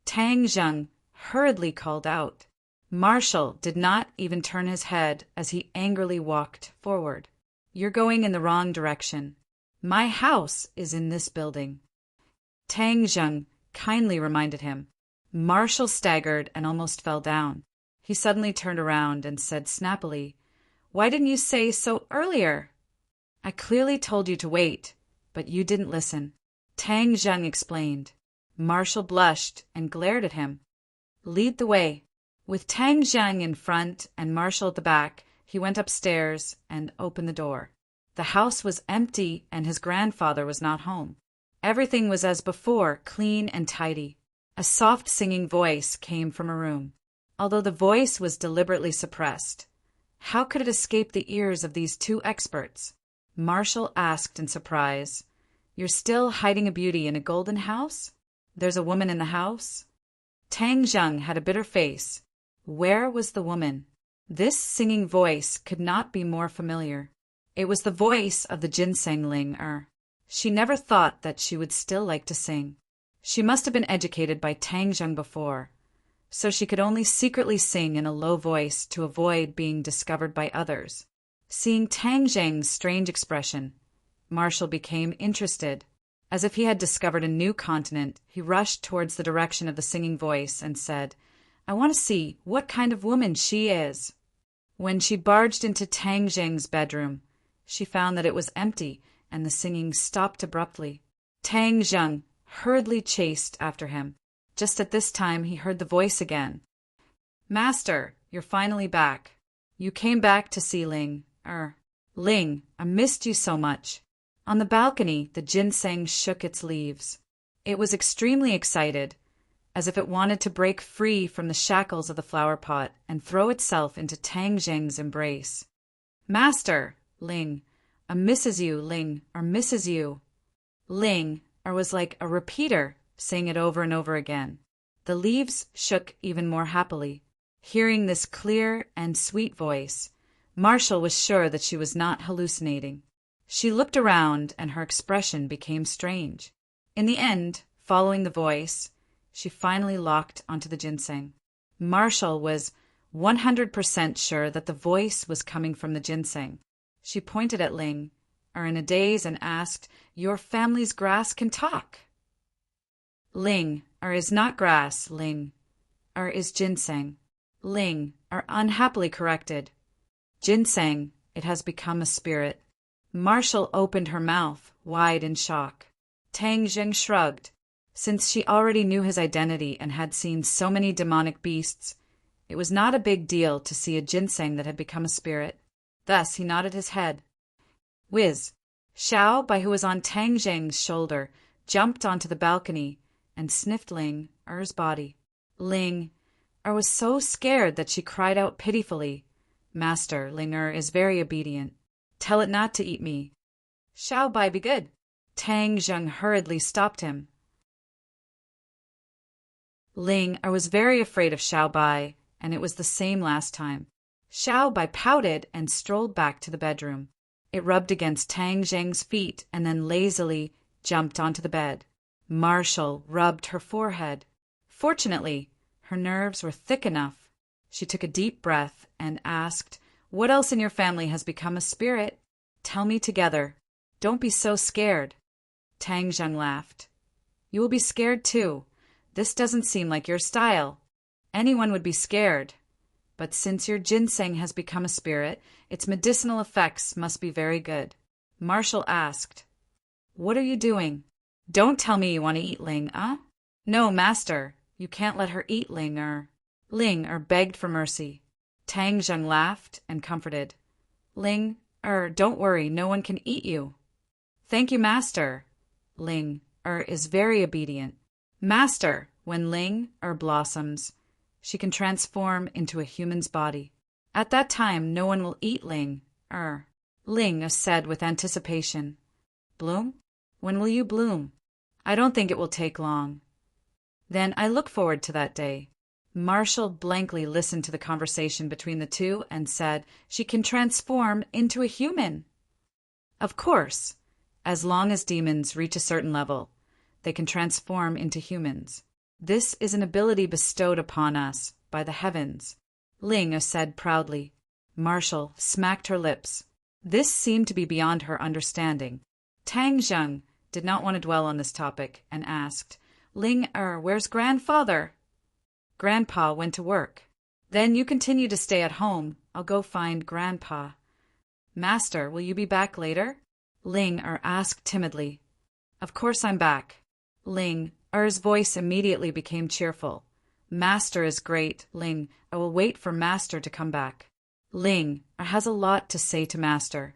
Tang Jiang hurriedly called out. Marshall did not even turn his head as he angrily walked forward. "You're going in the wrong direction. My house is in this building," Tang Jiang kindly reminded him. Marshall staggered and almost fell down. He suddenly turned around and said snappily, "Why didn't you say so earlier?" "I clearly told you to wait, but you didn't listen," Tang Jiang explained. Marshall blushed and glared at him. "Lead the way." With Tang Jiang in front and Marshall at the back, he went upstairs and opened the door. The house was empty and his grandfather was not home. Everything was as before, clean and tidy. A soft singing voice came from a room. Although the voice was deliberately suppressed, how could it escape the ears of these two experts? Marshall asked in surprise, "You're still hiding a beauty in a golden house? There's a woman in the house?" Tang Jiang had a bitter face. Where was the woman? This singing voice could not be more familiar. It was the voice of the ginseng ling. She never thought that she would still like to sing. She must have been educated by Tang Jiang before, so she could only secretly sing in a low voice to avoid being discovered by others. Seeing Tang Jiang's strange expression, Marshall became interested. As if he had discovered a new continent, he rushed towards the direction of the singing voice and said, "I want to see what kind of woman she is." When she barged into Tang Jiang's bedroom, she found that it was empty and the singing stopped abruptly. Tang Jiang hurriedly chased after him. Just at this time, he heard the voice again. "Master, you're finally back. You came back to see Ling. Ling, I missed you so much." On the balcony, the ginseng shook its leaves. It was extremely excited, as if it wanted to break free from the shackles of the flower pot and throw itself into Tang Jiang's embrace. "Master, Ling, misses you, Ling, misses you." Ling, was like a repeater, saying it over and over again. The leaves shook even more happily. Hearing this clear and sweet voice, Marshall was sure that she was not hallucinating. She looked around and her expression became strange. In the end, following the voice, she finally locked onto the ginseng. Marshall was 100% sure that the voice was coming from the ginseng. She pointed at Ling, in a daze, and asked, "Your family's grass can talk." "Ling, is not grass, Ling, is ginseng." Ling, unhappily corrected, Ginseng, it has become a spirit. Marshall opened her mouth wide in shock. Tang Jing shrugged. Since she already knew his identity and had seen so many demonic beasts, it was not a big deal to see a ginseng that had become a spirit. Thus he nodded his head. Whiz! Xiao Bai, who was on Tang Jing's shoulder, jumped onto the balcony and sniffed Ling Er's body. Ling Er was so scared that she cried out pitifully. Master, Ling Er is very obedient. Tell it not to eat me. Xiao Bai, be good. Tang Jing hurriedly stopped him. Ling Er was very afraid of Xiao Bai, and it was the same last time. Xiao Bai pouted and strolled back to the bedroom. It rubbed against Tang Jing's feet and then lazily jumped onto the bed. Marshall rubbed her forehead. Fortunately, her nerves were thick enough. She took a deep breath and asked, "What else in your family has become a spirit? Tell me together. Don't be so scared." Tang Jing laughed. "You will be scared too. This doesn't seem like your style. Anyone would be scared. But since your ginseng has become a spirit, its medicinal effects must be very good." Marshall asked, "What are you doing? Don't tell me you want to eat Ling, huh?" "No, master. You can't let her eat Ling Er." Ling Er begged for mercy. Tang Jing laughed and comforted. "Ling Er, don't worry, no one can eat you." "Thank you, master. Ling Er is very obedient." "Master, when Ling Er blossoms, she can transform into a human's body. At that time, no one will eat Ling Er." Ling Er said with anticipation. "Bloom? When will you bloom?" "I don't think it will take long." "Then I look forward to that day." Marshall blankly listened to the conversation between the two and said, "She can transform into a human." "Of course. As long as demons reach a certain level, they can transform into humans. This is an ability bestowed upon us by the heavens," Ling Er said proudly. Marshall smacked her lips. This seemed to be beyond her understanding. Tang Jing did not want to dwell on this topic and asked, "Ling Er, where's grandfather?" "Grandpa went to work." "Then you continue to stay at home. I'll go find Grandpa." "Master, will you be back later?" Ling Er asked timidly. "Of course I'm back." Ling Er's voice immediately became cheerful. "Master is great, Ling. I will wait for Master to come back." Ling Er has a lot to say to Master.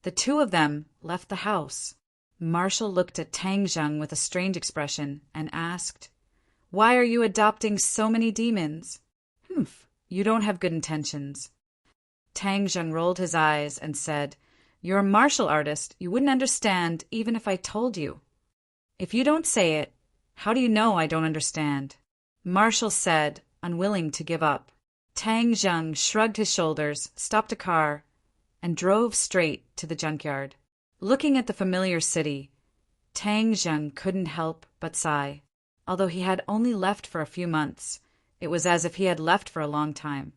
The two of them left the house. Marshall looked at Tang Jing with a strange expression and asked, "Why are you adopting so many demons?" "Humph, you don't have good intentions." Tang Jing rolled his eyes and said, "You're a martial artist. You wouldn't understand even if I told you." "If you don't say it, how do you know I don't understand?" Marshall said, unwilling to give up. Tang Jing shrugged his shoulders, stopped a car, and drove straight to the junkyard. Looking at the familiar city, Tang Jing couldn't help but sigh. Although he had only left for a few months, it was as if he had left for a long time.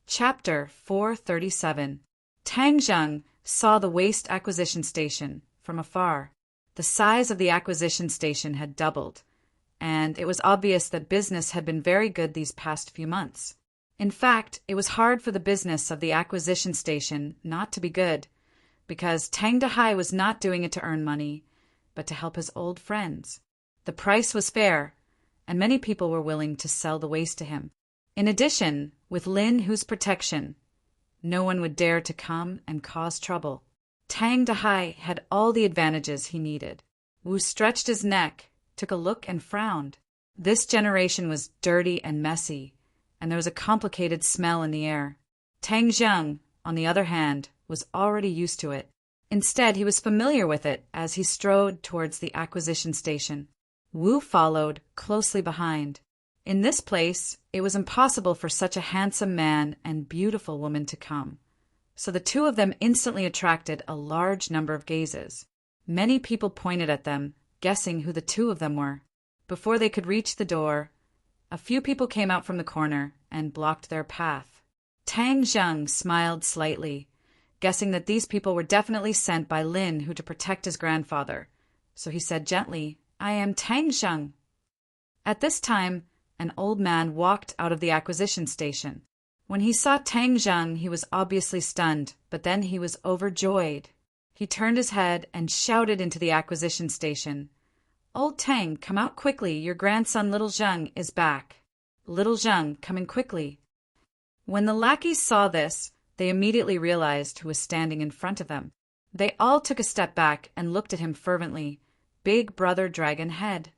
Chapter 437. Tang Jing saw the waste acquisition station from afar. The size of the acquisition station had doubled, and it was obvious that business had been very good these past few months. In fact, it was hard for the business of the acquisition station not to be good, because Tang Dahai was not doing it to earn money, but to help his old friends. The price was fair, and many people were willing to sell the waste to him. In addition, with Lin Hu's protection, no one would dare to come and cause trouble. Tang Dahai had all the advantages he needed. Wu stretched his neck, took a look, and frowned. This generation was dirty and messy, and there was a complicated smell in the air. Tang Jing, on the other hand, was already used to it. Instead, he was familiar with it as he strode towards the acquisition station. Wu followed closely behind. In this place, it was impossible for such a handsome man and beautiful woman to come, so the two of them instantly attracted a large number of gazes. Many people pointed at them, guessing who the two of them were. Before they could reach the door, a few people came out from the corner and blocked their path. Tang Jing smiled slightly, guessing that these people were definitely sent by Lin Hu to protect his grandfather. So he said gently, "I am Tang Jing." At this time, an old man walked out of the acquisition station. When he saw Tang Zheng, he was obviously stunned, but then he was overjoyed. He turned his head and shouted into the acquisition station, "Old Tang, come out quickly, your grandson little Zheng is back. Little Zheng, coming quickly." When the lackeys saw this, they immediately realized who was standing in front of them. They all took a step back and looked at him fervently. Big Brother Dragon Head.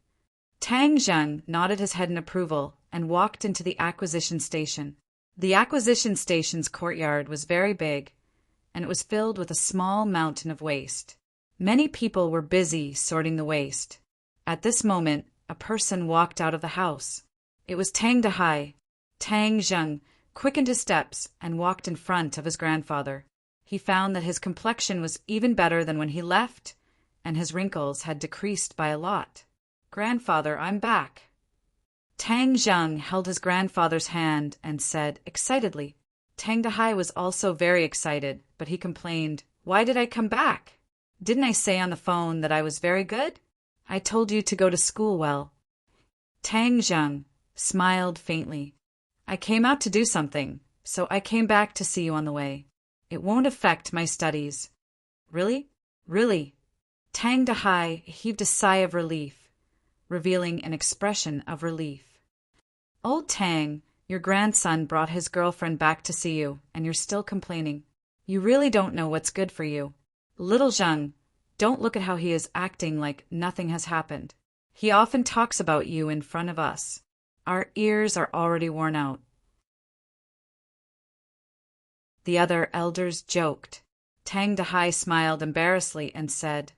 Tang Zheng nodded his head in approval and walked into the acquisition station. The acquisition station's courtyard was very big, and it was filled with a small mountain of waste. Many people were busy sorting the waste. At this moment, a person walked out of the house. It was Tang Dahai. Tang Zheng quickened his steps and walked in front of his grandfather. He found that his complexion was even better than when he left, and his wrinkles had decreased by a lot. "Grandfather, I'm back." Tang Zheng held his grandfather's hand and said excitedly. Tang Dahai was also very excited, but he complained, "Why did I come back? Didn't I say on the phone that I was very good? I told you to go to school well." Tang Zheng smiled faintly. "I came out to do something, so I came back to see you on the way. It won't affect my studies." "Really? Really?" Tang Dahai heaved a sigh of relief, revealing an expression of relief. "Old Tang, your grandson brought his girlfriend back to see you, and you're still complaining. You really don't know what's good for you. Little Zheng, don't look at how he is acting like nothing has happened. He often talks about you in front of us. Our ears are already worn out." The other elders joked. Tang Dahai smiled embarrassedly and said,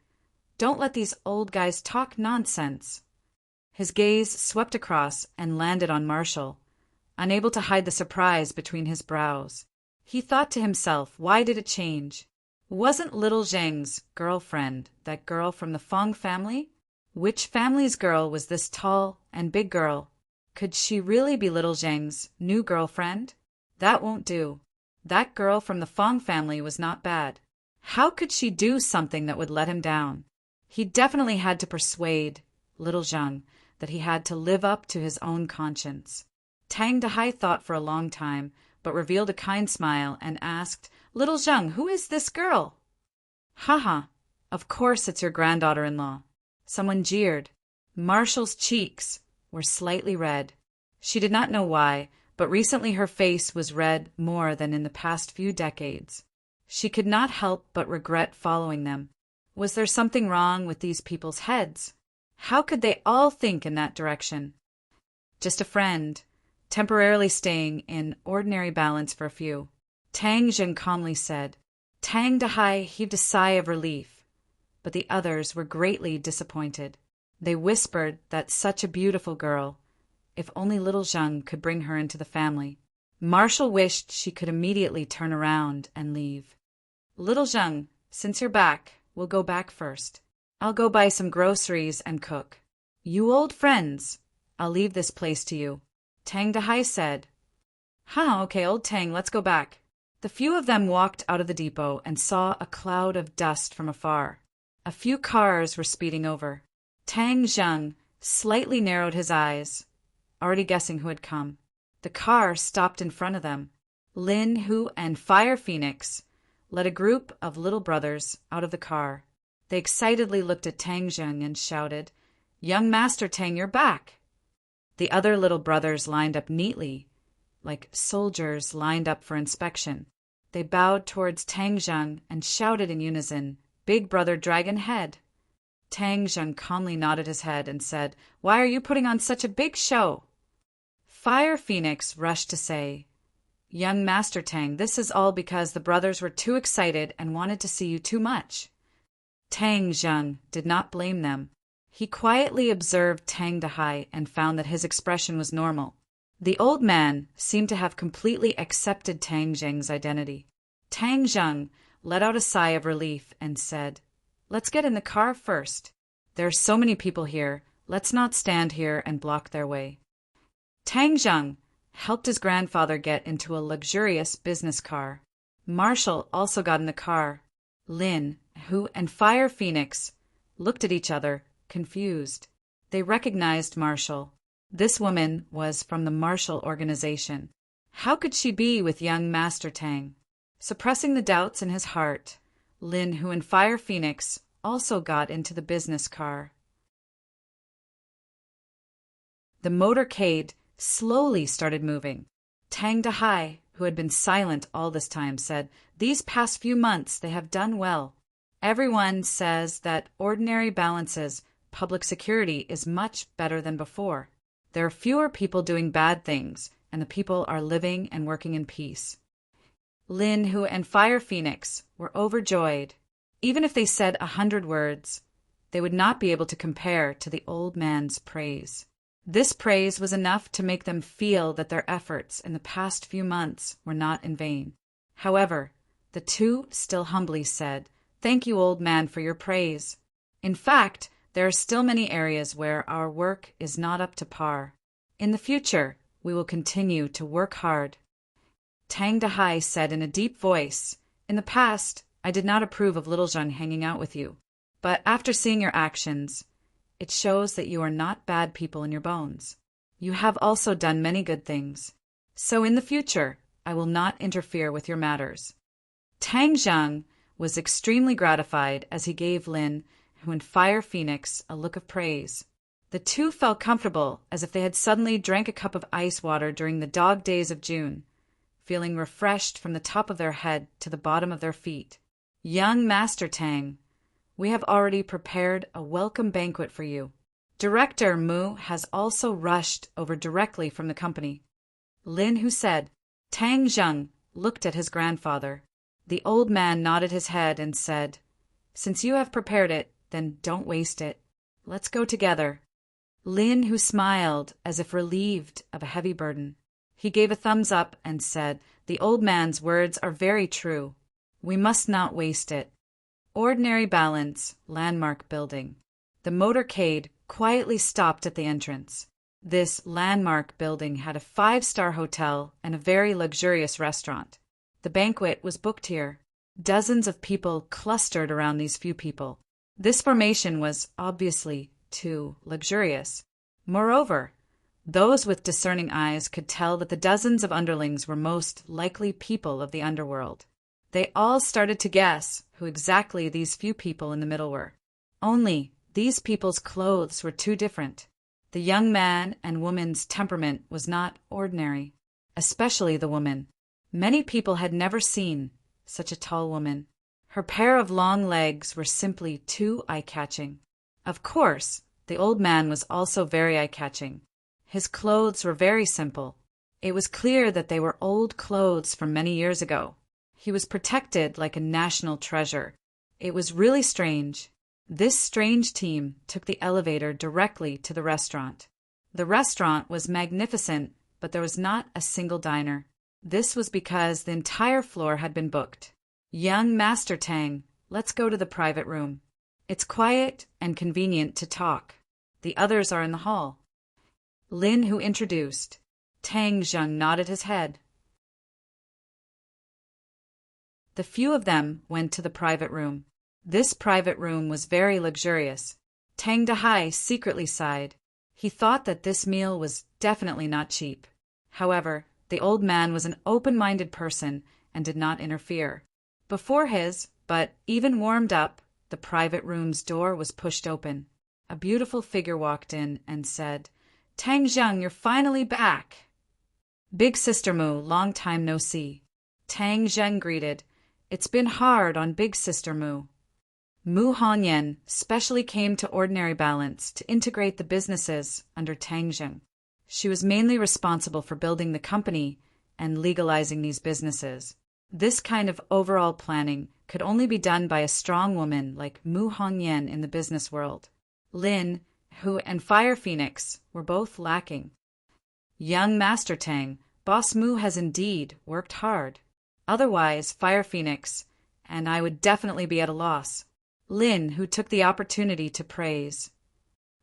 "Don't let these old guys talk nonsense." His gaze swept across and landed on Marshall, unable to hide the surprise between his brows. He thought to himself, why did it change? Wasn't little Zheng's girlfriend that girl from the Fong family? Which family's girl was this tall and big girl? Could she really be little Zheng's new girlfriend? That won't do. That girl from the Fong family was not bad. How could she do something that would let him down? He definitely had to persuade little Zheng that he had to live up to his own conscience. Tang Dahai thought for a long time, but revealed a kind smile and asked, "Little Zheng, who is this girl?" "Haha, of course it's your granddaughter-in-law." Someone jeered. Marshall's cheeks were slightly red. She did not know why, but recently her face was red more than in the past few decades. She could not help but regret following them. Was there something wrong with these people's heads? How could they all think in that direction? Just a friend, temporarily staying in ordinary balance for a few. Tang Zheng calmly said. Tang Dahai heaved a sigh of relief, but the others were greatly disappointed. They whispered that such a beautiful girl, if only little Zheng could bring her into the family. Marshall wished she could immediately turn around and leave. "Little Zheng, since you're back, we'll go back first. I'll go buy some groceries and cook. You old friends, I'll leave this place to you," Tang Dahai said. Okay, old Tang, let's go back." The few of them walked out of the depot and saw a cloud of dust from afar. A few cars were speeding over. Tang Zheng slightly narrowed his eyes, already guessing who had come. The car stopped in front of them. Lin, Hu, and Fire Phoenix led a group of little brothers out of the car. They excitedly looked at Tang Zheng and shouted, "Young Master Tang, you're back!" The other little brothers lined up neatly, like soldiers lined up for inspection. They bowed towards Tang Zheng and shouted in unison, "Big Brother Dragon Head!" Tang Zheng calmly nodded his head and said, "Why are you putting on such a big show?" Fire Phoenix rushed to say, "Young Master Tang, this is all because the brothers were too excited and wanted to see you too much." Tang Zheng did not blame them. He quietly observed Tang Dahai and found that his expression was normal. The old man seemed to have completely accepted Tang Zheng's identity. Tang Zheng let out a sigh of relief and said, "Let's get in the car first. There are so many people here. Let's not stand here and block their way." Tang Zheng helped his grandfather get into a luxurious business car. Marshall also got in the car. Lin, Hu, and Fire Phoenix looked at each other, confused. They recognized Marshall. This woman was from the Marshall Organization. How could she be with young Master Tang? Suppressing the doubts in his heart, Lin Hu and Fire Phoenix also got into the business car. The motorcade slowly started moving. Tang Dahai, who had been silent all this time, said, "These past few months they have done well. Everyone says that ordinary balances, public security is much better than before. There are fewer people doing bad things, and the people are living and working in peace." Lin Hu and Fire Phoenix were overjoyed. Even if they said 100 words, they would not be able to compare to the old man's praise. This praise was enough to make them feel that their efforts in the past few months were not in vain. However, the two still humbly said, "Thank you, old man, for your praise. In fact, there are still many areas where our work is not up to par. In the future, we will continue to work hard." Tang Dahai said in a deep voice, "In the past, I did not approve of Little Zheng hanging out with you. But after seeing your actions, it shows that you are not bad people in your bones. You have also done many good things. So in the future, I will not interfere with your matters." Tang Zheng was extremely gratified as he gave Lin Hu and Fire Phoenix a look of praise. The two felt comfortable as if they had suddenly drank a cup of ice water during the dog days of June, feeling refreshed from the top of their head to the bottom of their feet. "Young Master Tang, we have already prepared a welcome banquet for you. Director Mu has also rushed over directly from the company." Lin Hu said. Tang Zheng looked at his grandfather. The old man nodded his head and said, "Since you have prepared it, then don't waste it. Let's go together." Lin Hu smiled as if relieved of a heavy burden. He gave a thumbs up and said, "The old man's words are very true. We must not waste it." Ordinary Balance Landmark Building. The motorcade quietly stopped at the entrance. This landmark building had a 5-star hotel and a very luxurious restaurant. The banquet was booked here. Dozens of people clustered around these few people. This formation was obviously too luxurious. Moreover, those with discerning eyes could tell that the dozens of underlings were most likely people of the underworld. They all started to guess who exactly these few people in the middle were. Only these people's clothes were too different. The young man and woman's temperament was not ordinary, especially the woman. Many people had never seen such a tall woman. Her pair of long legs were simply too eye-catching. Of course, the old man was also very eye-catching. His clothes were very simple. It was clear that they were old clothes from many years ago. He was protected like a national treasure. It was really strange. This strange team took the elevator directly to the restaurant. The restaurant was magnificent, but there was not a single diner. This was because the entire floor had been booked. "Young Master Tang, let's go to the private room. It's quiet and convenient to talk. The others are in the hall." Lin Hu introduced. Tang Zheng nodded his head. The few of them went to the private room. This private room was very luxurious. Tang Dahai secretly sighed. He thought that this meal was definitely not cheap. However, the old man was an open-minded person and did not interfere. Before his, but even warmed up, the private room's door was pushed open. A beautiful figure walked in and said, "Tang Zheng, you're finally back." "Big Sister Mu, long time no see." Tang Zheng greeted. "It's been hard on Big Sister Mu." Mu Hanyan specially came to Ordinary Balance to integrate the businesses under Tang Zheng. She was mainly responsible for building the company and legalizing these businesses. This kind of overall planning could only be done by a strong woman like Mu Hanyan in the business world. Lin Hu and Fire Phoenix were both lacking. "Young Master Tang, Boss Mu has indeed worked hard. Otherwise, Fire Phoenix and I would definitely be at a loss." Lin Hu took the opportunity to praise.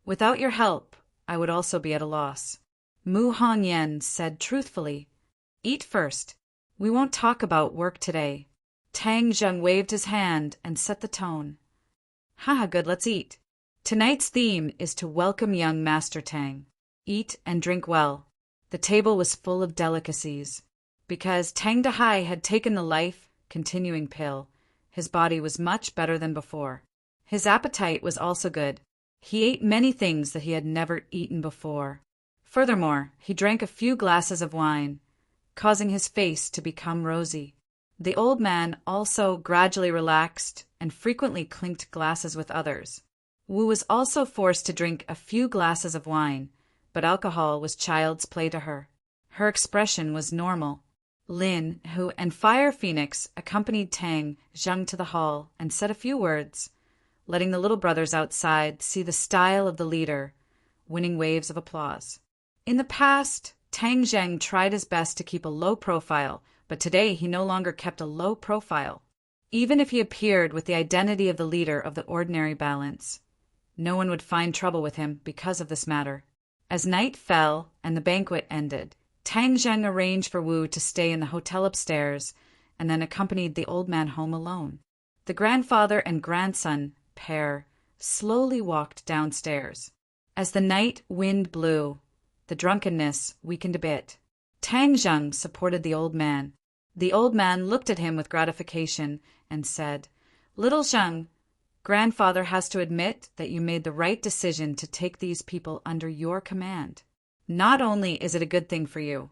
"Without your help, I would also be at a loss." Mu Hanyan said truthfully, "Eat first. We won't talk about work today." Tang Zheng waved his hand and set the tone. "Haha, good, let's eat. Tonight's theme is to welcome young Master Tang. eat and drink well. The table was full of delicacies. Because Tang Dahai had taken the life-continuing pill, his body was much better than before. His appetite was also good. He ate many things that he had never eaten before. Furthermore, he drank a few glasses of wine, causing his face to become rosy. The old man also gradually relaxed and frequently clinked glasses with others. Wu was also forced to drink a few glasses of wine, but alcohol was child's play to her. Her expression was normal. Lin, who and Fire Phoenix accompanied Tang Zheng to the hall and said a few words, letting the little brothers outside see the style of the leader, winning waves of applause. In the past, Tang Zheng tried his best to keep a low profile, but today he no longer kept a low profile. Even if he appeared with the identity of the leader of the ordinary balance, no one would find trouble with him because of this matter. As night fell and the banquet ended, Tang Zheng arranged for Wu to stay in the hotel upstairs and then accompanied the old man home alone. The grandfather and grandson pair slowly walked downstairs. As the night wind blew, the drunkenness weakened a bit. Tang Zheng supported the old man. The old man looked at him with gratification and said, "Little Zheng, grandfather has to admit that you made the right decision to take these people under your command. Not only is it a good thing for you,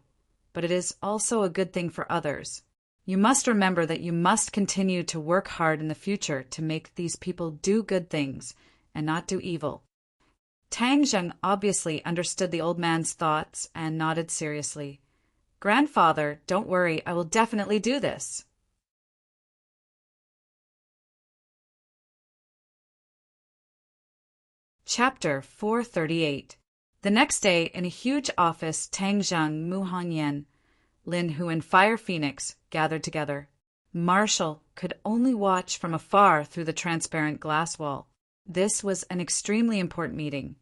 but it is also a good thing for others. You must remember that you must continue to work hard in the future to make these people do good things and not do evil." Tang Zheng obviously understood the old man's thoughts and nodded seriously. "Grandfather, don't worry, I will definitely do this." Chapter 438. The next day, in a huge office, Tang Zheng, Mu Hongyan, Lin Hu, and Fire Phoenix gathered together. Marshall could only watch from afar through the transparent glass wall. This was an extremely important meeting,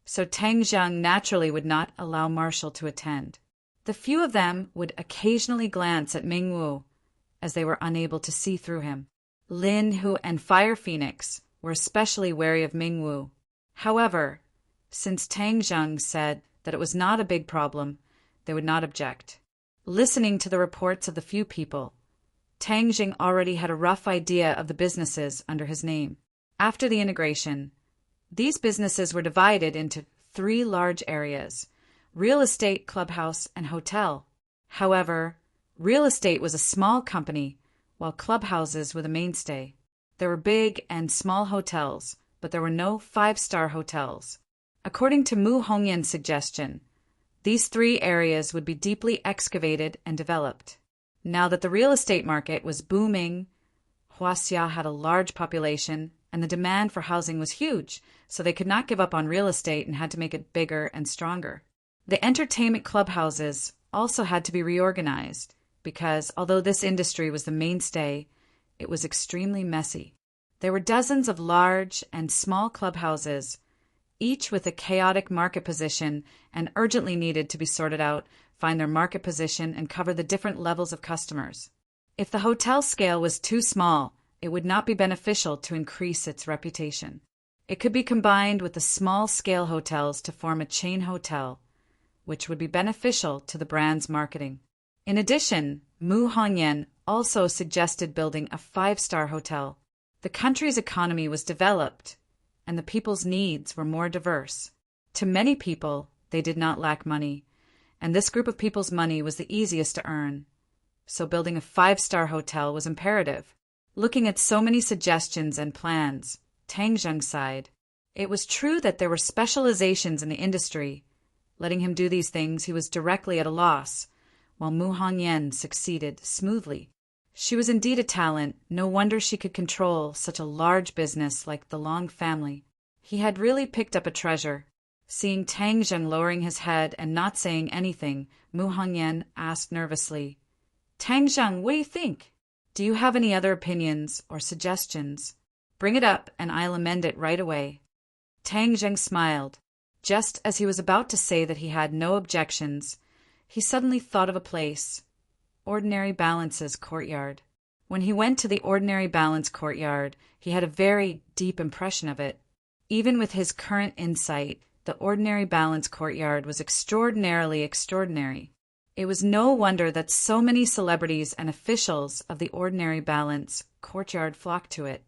so Tang Zheng naturally would not allow Marshall to attend. The few of them would occasionally glance at Ming Wu, as they were unable to see through him. Lin Hu and Fire Phoenix were especially wary of Ming Wu. However, since Tang Zheng said that it was not a big problem, they would not object. Listening to the reports of the few people, Tang Zheng already had a rough idea of the businesses under his name. After the integration, these businesses were divided into 3 large areas: real estate, clubhouse, and hotel. However, real estate was a small company, while clubhouses were the mainstay. There were big and small hotels, but there were no 5-star hotels. According to Mu Hongyan's suggestion, these 3 areas would be deeply excavated and developed. Now that the real estate market was booming, Huaxia had a large population, and the demand for housing was huge, so they could not give up on real estate and had to make it bigger and stronger. The entertainment clubhouses also had to be reorganized, because although this industry was the mainstay, it was extremely messy. There were dozens of large and small clubhouses, each with a chaotic market position and urgently needed to be sorted out, find their market position, and cover the different levels of customers. If the hotel scale was too small, it would not be beneficial to increase its reputation. It could be combined with the small-scale hotels to form a chain hotel, which would be beneficial to the brand's marketing. In addition, Mu Hongyan also suggested building a 5-star hotel. The country's economy was developed, and the people's needs were more diverse. To many people, they did not lack money, and this group of people's money was the easiest to earn. So building a 5-star hotel was imperative. Looking at so many suggestions and plans, Tang Zheng sighed. It was true that there were specializations in the industry. Letting him do these things, he was directly at a loss, while Mu Hongyan succeeded smoothly. She was indeed a talent. No wonder she could control such a large business like the Long family. He had really picked up a treasure. Seeing Tang Zheng lowering his head and not saying anything, Mu Hongyan asked nervously, "Tang Zheng, what do you think? Do you have any other opinions or suggestions? Bring it up and I'll amend it right away." Tang Zheng smiled. Just as he was about to say that he had no objections, he suddenly thought of a place: Ordinary Balance's courtyard. When he went to the Ordinary Balance courtyard, he had a very deep impression of it. Even with his current insight, the Ordinary Balance courtyard was extraordinarily extraordinary. It was no wonder that so many celebrities and officials of the Ordinary Balance courtyard flocked to it.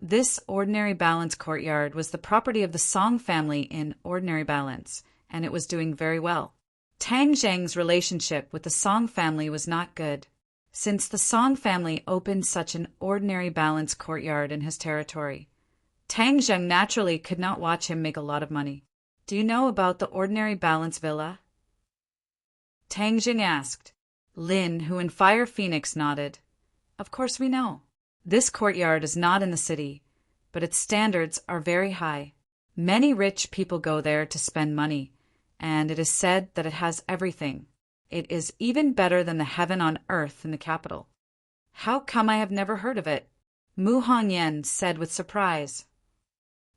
This Ordinary Balance courtyard was the property of the Song family in Ordinary Balance, and it was doing very well. Tang Zheng's relationship with the Song family was not good, since the Song family opened such an Ordinary Balance courtyard in his territory. Tang Zheng naturally could not watch him make a lot of money. Do you know about the Ordinary Balance villa? Tang Zheng asked. Lin, who in Fire Phoenix, nodded. Of course we know. This courtyard is not in the city, but its standards are very high. Many rich people go there to spend money, and it is said that it has everything. It is even better than the heaven on earth in the capital. How come I have never heard of it? Mu Hongyan said with surprise.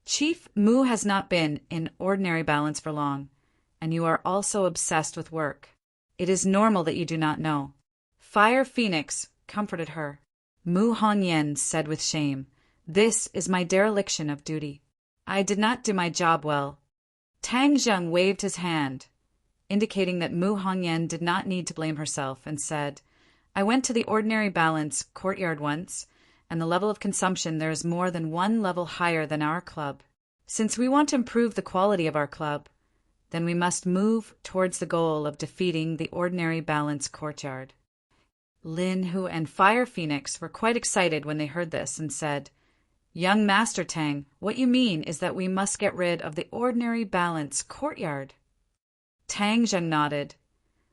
Chief, Mu has not been in Ordinary Balance for long, and you are also obsessed with work. It is normal that you do not know. Fire Phoenix comforted her. Mu Hongyan said with shame, This is my dereliction of duty. I did not do my job well. Tang Zheng waved his hand, indicating that Mu Hongyan did not need to blame herself, and said, I went to the Ordinary Balance courtyard once, and the level of consumption there is more than one level higher than our club. Since we want to improve the quality of our club, then we must move towards the goal of defeating the Ordinary Balance courtyard. Lin Hu and Fire Phoenix were quite excited when they heard this and said, Young Master Tang, what you mean is that we must get rid of the Ordinary Balance courtyard. Tang Zheng nodded.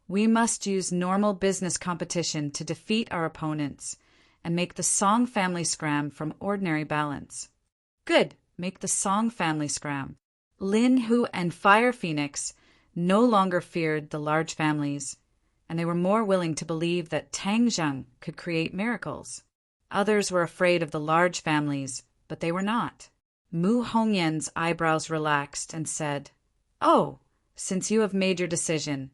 We must use normal business competition to defeat our opponents and make the Song family scram from Ordinary Balance. Good, make the Song family scram. Lin Hu and Fire Phoenix no longer feared the large families, and they were more willing to believe that Tang Zheng could create miracles. Others were afraid of the large families, but they were not. Mu Hongyan's eyebrows relaxed and said, Oh, since you have made your decision,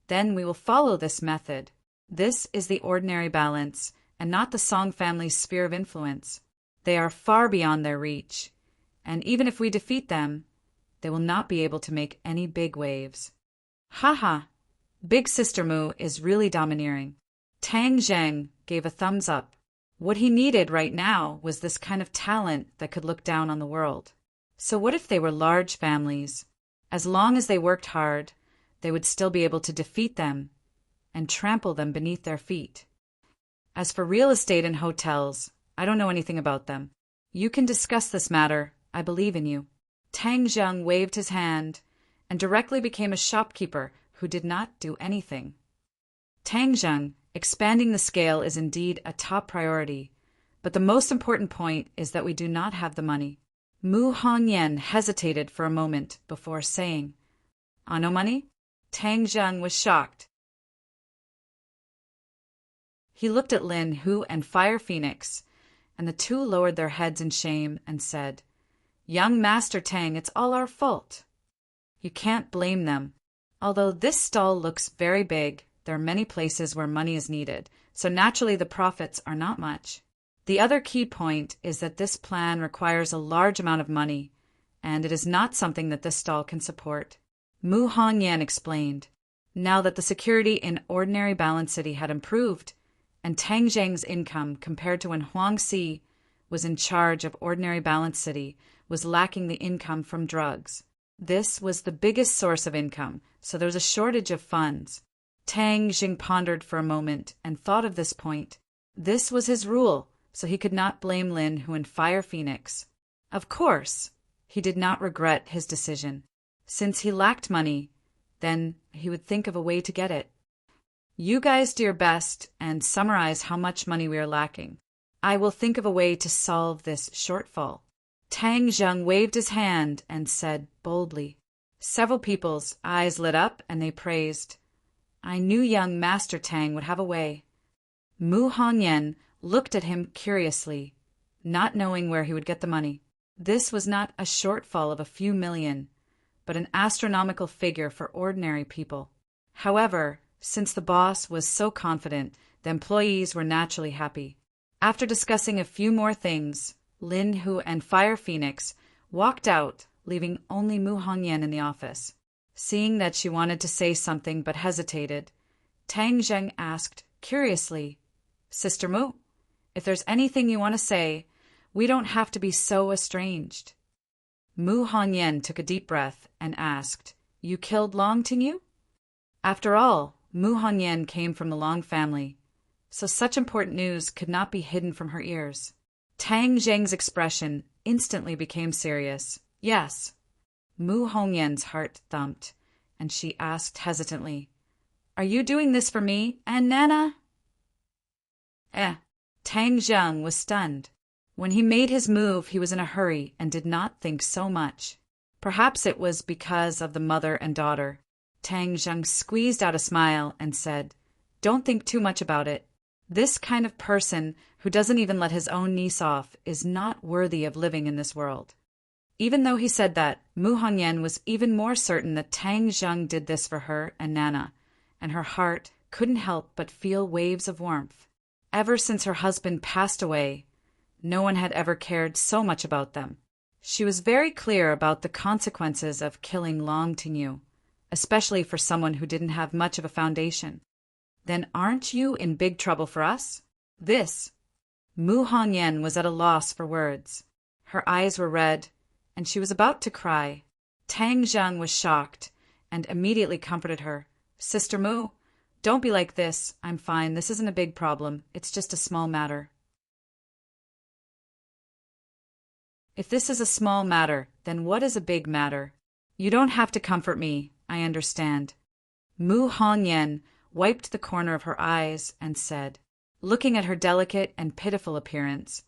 then we will follow this method. This is the Ordinary Balance, and not the Song family's sphere of influence. They are far beyond their reach, and even if we defeat them, they will not be able to make any big waves. Ha! Big Sister Mu is really domineering. Tang Zheng gave a thumbs up. What he needed right now was this kind of talent that could look down on the world. So what if they were large families? As long as they worked hard, they would still be able to defeat them and trample them beneath their feet. As for real estate and hotels, I don't know anything about them. You can discuss this matter. I believe in you. Tang Zheng waved his hand and directly became a shopkeeper who did not do anything. Tang Zheng, expanding the scale is indeed a top priority, but the most important point is that we do not have the money. Mu Hongyan hesitated for a moment before saying, No money? Tang Zheng was shocked. He looked at Lin Hu and Fire Phoenix, and the two lowered their heads in shame and said, Young Master Tang, it's all our fault. You can't blame them. Although this stall looks very big, there are many places where money is needed, so naturally the profits are not much. The other key point is that this plan requires a large amount of money, and it is not something that this stall can support. Mu Hongyan explained. Now that the security in Ordinary Balance City had improved, and Tang Zheng's income compared to when Huang Si was in charge of Ordinary Balance City was lacking the income from drugs. This was the biggest source of income, so there was a shortage of funds. Tang Zheng pondered for a moment and thought of this point. This was his rule, so he could not blame Lin Hu and Fire Phoenix. Of course, he did not regret his decision. Since he lacked money, then he would think of a way to get it. You guys do your best and summarize how much money we are lacking. I will think of a way to solve this shortfall. Tang Zheng waved his hand and said boldly. Several people's eyes lit up and they praised. I knew young Master Tang would have a way. Mu Hongyan looked at him curiously, not knowing where he would get the money. This was not a shortfall of a few million, but an astronomical figure for ordinary people. However, since the boss was so confident, the employees were naturally happy. After discussing a few more things, Lin Hu and Fire Phoenix walked out, leaving only Mu Hongyan in the office. Seeing that she wanted to say something but hesitated, Tang Zheng asked curiously, "Sister Mu, if there's anything you want to say, we don't have to be so estranged." Mu Hongyan took a deep breath and asked, "You killed Long Tingyu?" After all, Mu Hongyan came from the Long family, so such important news could not be hidden from her ears. Tang Zheng's expression instantly became serious. "Yes." Mu Hongyan's heart thumped, and she asked hesitantly, "Are you doing this for me and Nana?" Tang Zheng was stunned. When he made his move, he was in a hurry and did not think so much. Perhaps it was because of the mother and daughter. Tang Zheng squeezed out a smile and said, "Don't think too much about it. This kind of person who doesn't even let his own niece off is not worthy of living in this world." Even though he said that, Mu Hongyan was even more certain that Tang Zheng did this for her and Nana, and her heart couldn't help but feel waves of warmth. Ever since her husband passed away, no one had ever cared so much about them. She was very clear about the consequences of killing Long Tingyu, especially for someone who didn't have much of a foundation. "Then aren't you in big trouble for us?" Mu Hongyan was at a loss for words. Her eyes were red, and she was about to cry. Tang Zheng was shocked and immediately comforted her. "Sister Mu, don't be like this. I'm fine. This isn't a big problem. It's just a small matter." "If this is a small matter, then what is a big matter? You don't have to comfort me. I understand." Mu Hongyan wiped the corner of her eyes and said, looking at her delicate and pitiful appearance,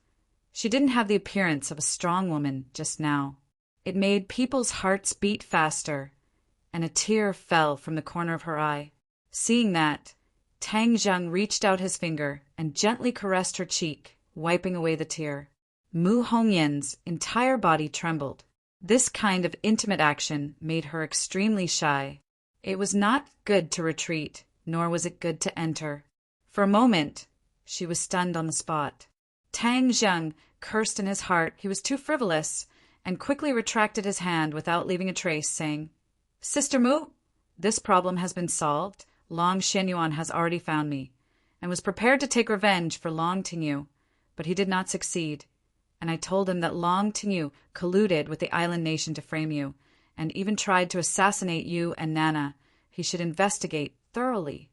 she didn't have the appearance of a strong woman just now. It made people's hearts beat faster, and a tear fell from the corner of her eye. Seeing that, Tang Zheng reached out his finger and gently caressed her cheek, wiping away the tear. Mu Hongyan's entire body trembled. This kind of intimate action made her extremely shy. It was not good to retreat, nor was it good to enter. For a moment, she was stunned on the spot. Tang Zheng cursed in his heart he was too frivolous, and quickly retracted his hand without leaving a trace, saying, "Sister Mu, this problem has been solved. Long Shenyuan has already found me, and was prepared to take revenge for Long Tingyu, but he did not succeed. And I told him that Long Tingyu colluded with the island nation to frame you, and even tried to assassinate you and Nana. He should investigate thoroughly."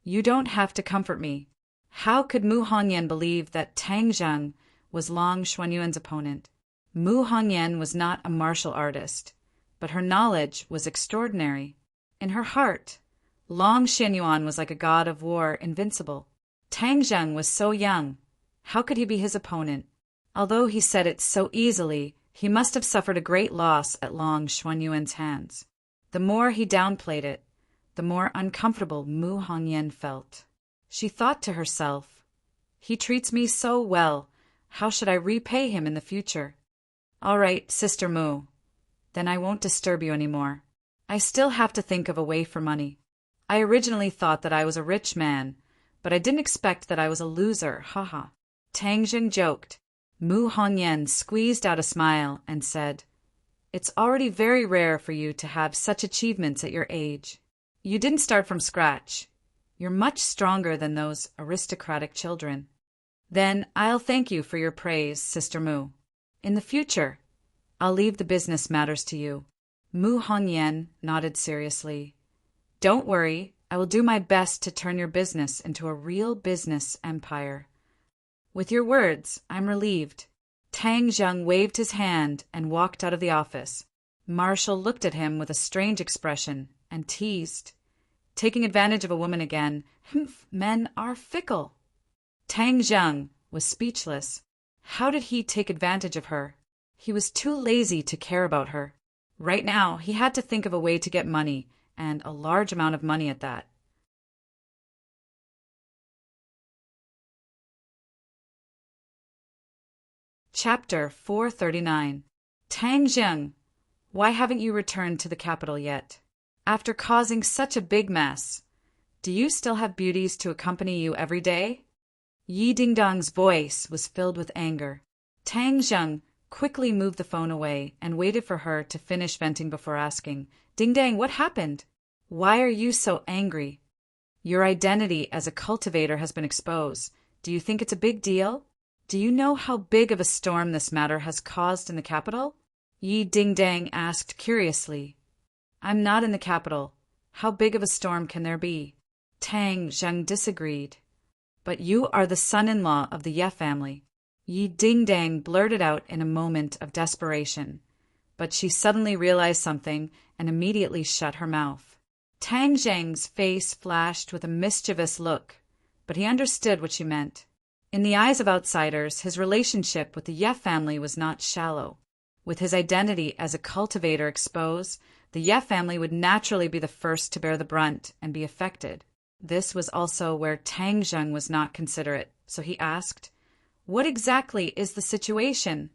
"You don't have to comfort me." How could Mu Hongyan believe that Tang Zheng was Long Xuanyuan's opponent? Mu Hongyan was not a martial artist, but her knowledge was extraordinary. In her heart, Long Xuanyuan was like a god of war, invincible. Tang Zheng was so young. How could he be his opponent? Although he said it so easily, he must have suffered a great loss at Long Xuanyuan's hands. The more he downplayed it, the more uncomfortable Mu Hongyan felt. She thought to herself, "He treats me so well. How should I repay him in the future?" "All right, Sister Mu. Then I won't disturb you any more. I still have to think of a way for money. I originally thought that I was a rich man, but I didn't expect that I was a loser, haha." Tang Zheng joked. Mu Hongyan squeezed out a smile and said, "It's already very rare for you to have such achievements at your age. You didn't start from scratch. You're much stronger than those aristocratic children." "Then I'll thank you for your praise, Sister Mu. In the future, I'll leave the business matters to you." Mu Hongyan nodded seriously. "Don't worry, I will do my best to turn your business into a real business empire." "With your words, I'm relieved." Tang Zheng waved his hand and walked out of the office. Marshall looked at him with a strange expression and teased, "Taking advantage of a woman again. Men are fickle." Tang Zheng was speechless. How did he take advantage of her? He was too lazy to care about her. Right now, he had to think of a way to get money, and a large amount of money at that. Chapter 439. Tang Zheng, why haven't you returned to the capital yet? After causing such a big mess, do you still have beauties to accompany you every day? Yi Dingdong's voice was filled with anger. Tang Zheng quickly moved the phone away and waited for her to finish venting before asking, "Ding dang, what happened? Why are you so angry? Your identity as a cultivator has been exposed. Do you think it's a big deal? Do you know how big of a storm this matter has caused in the capital?" Yi Ding Dang asked curiously. "I'm not in the capital. How big of a storm can there be?" Tang Zheng disagreed. "But you are the son-in-law of the Ye family." Yi Ding Dang blurted out in a moment of desperation, but she suddenly realized something and immediately shut her mouth. Tang Zheng's face flashed with a mischievous look, but he understood what she meant. In the eyes of outsiders, his relationship with the Ye family was not shallow. With his identity as a cultivator exposed, the Ye family would naturally be the first to bear the brunt and be affected. This was also where Tang Zheng was not considerate, so he asked, "What exactly is the situation?"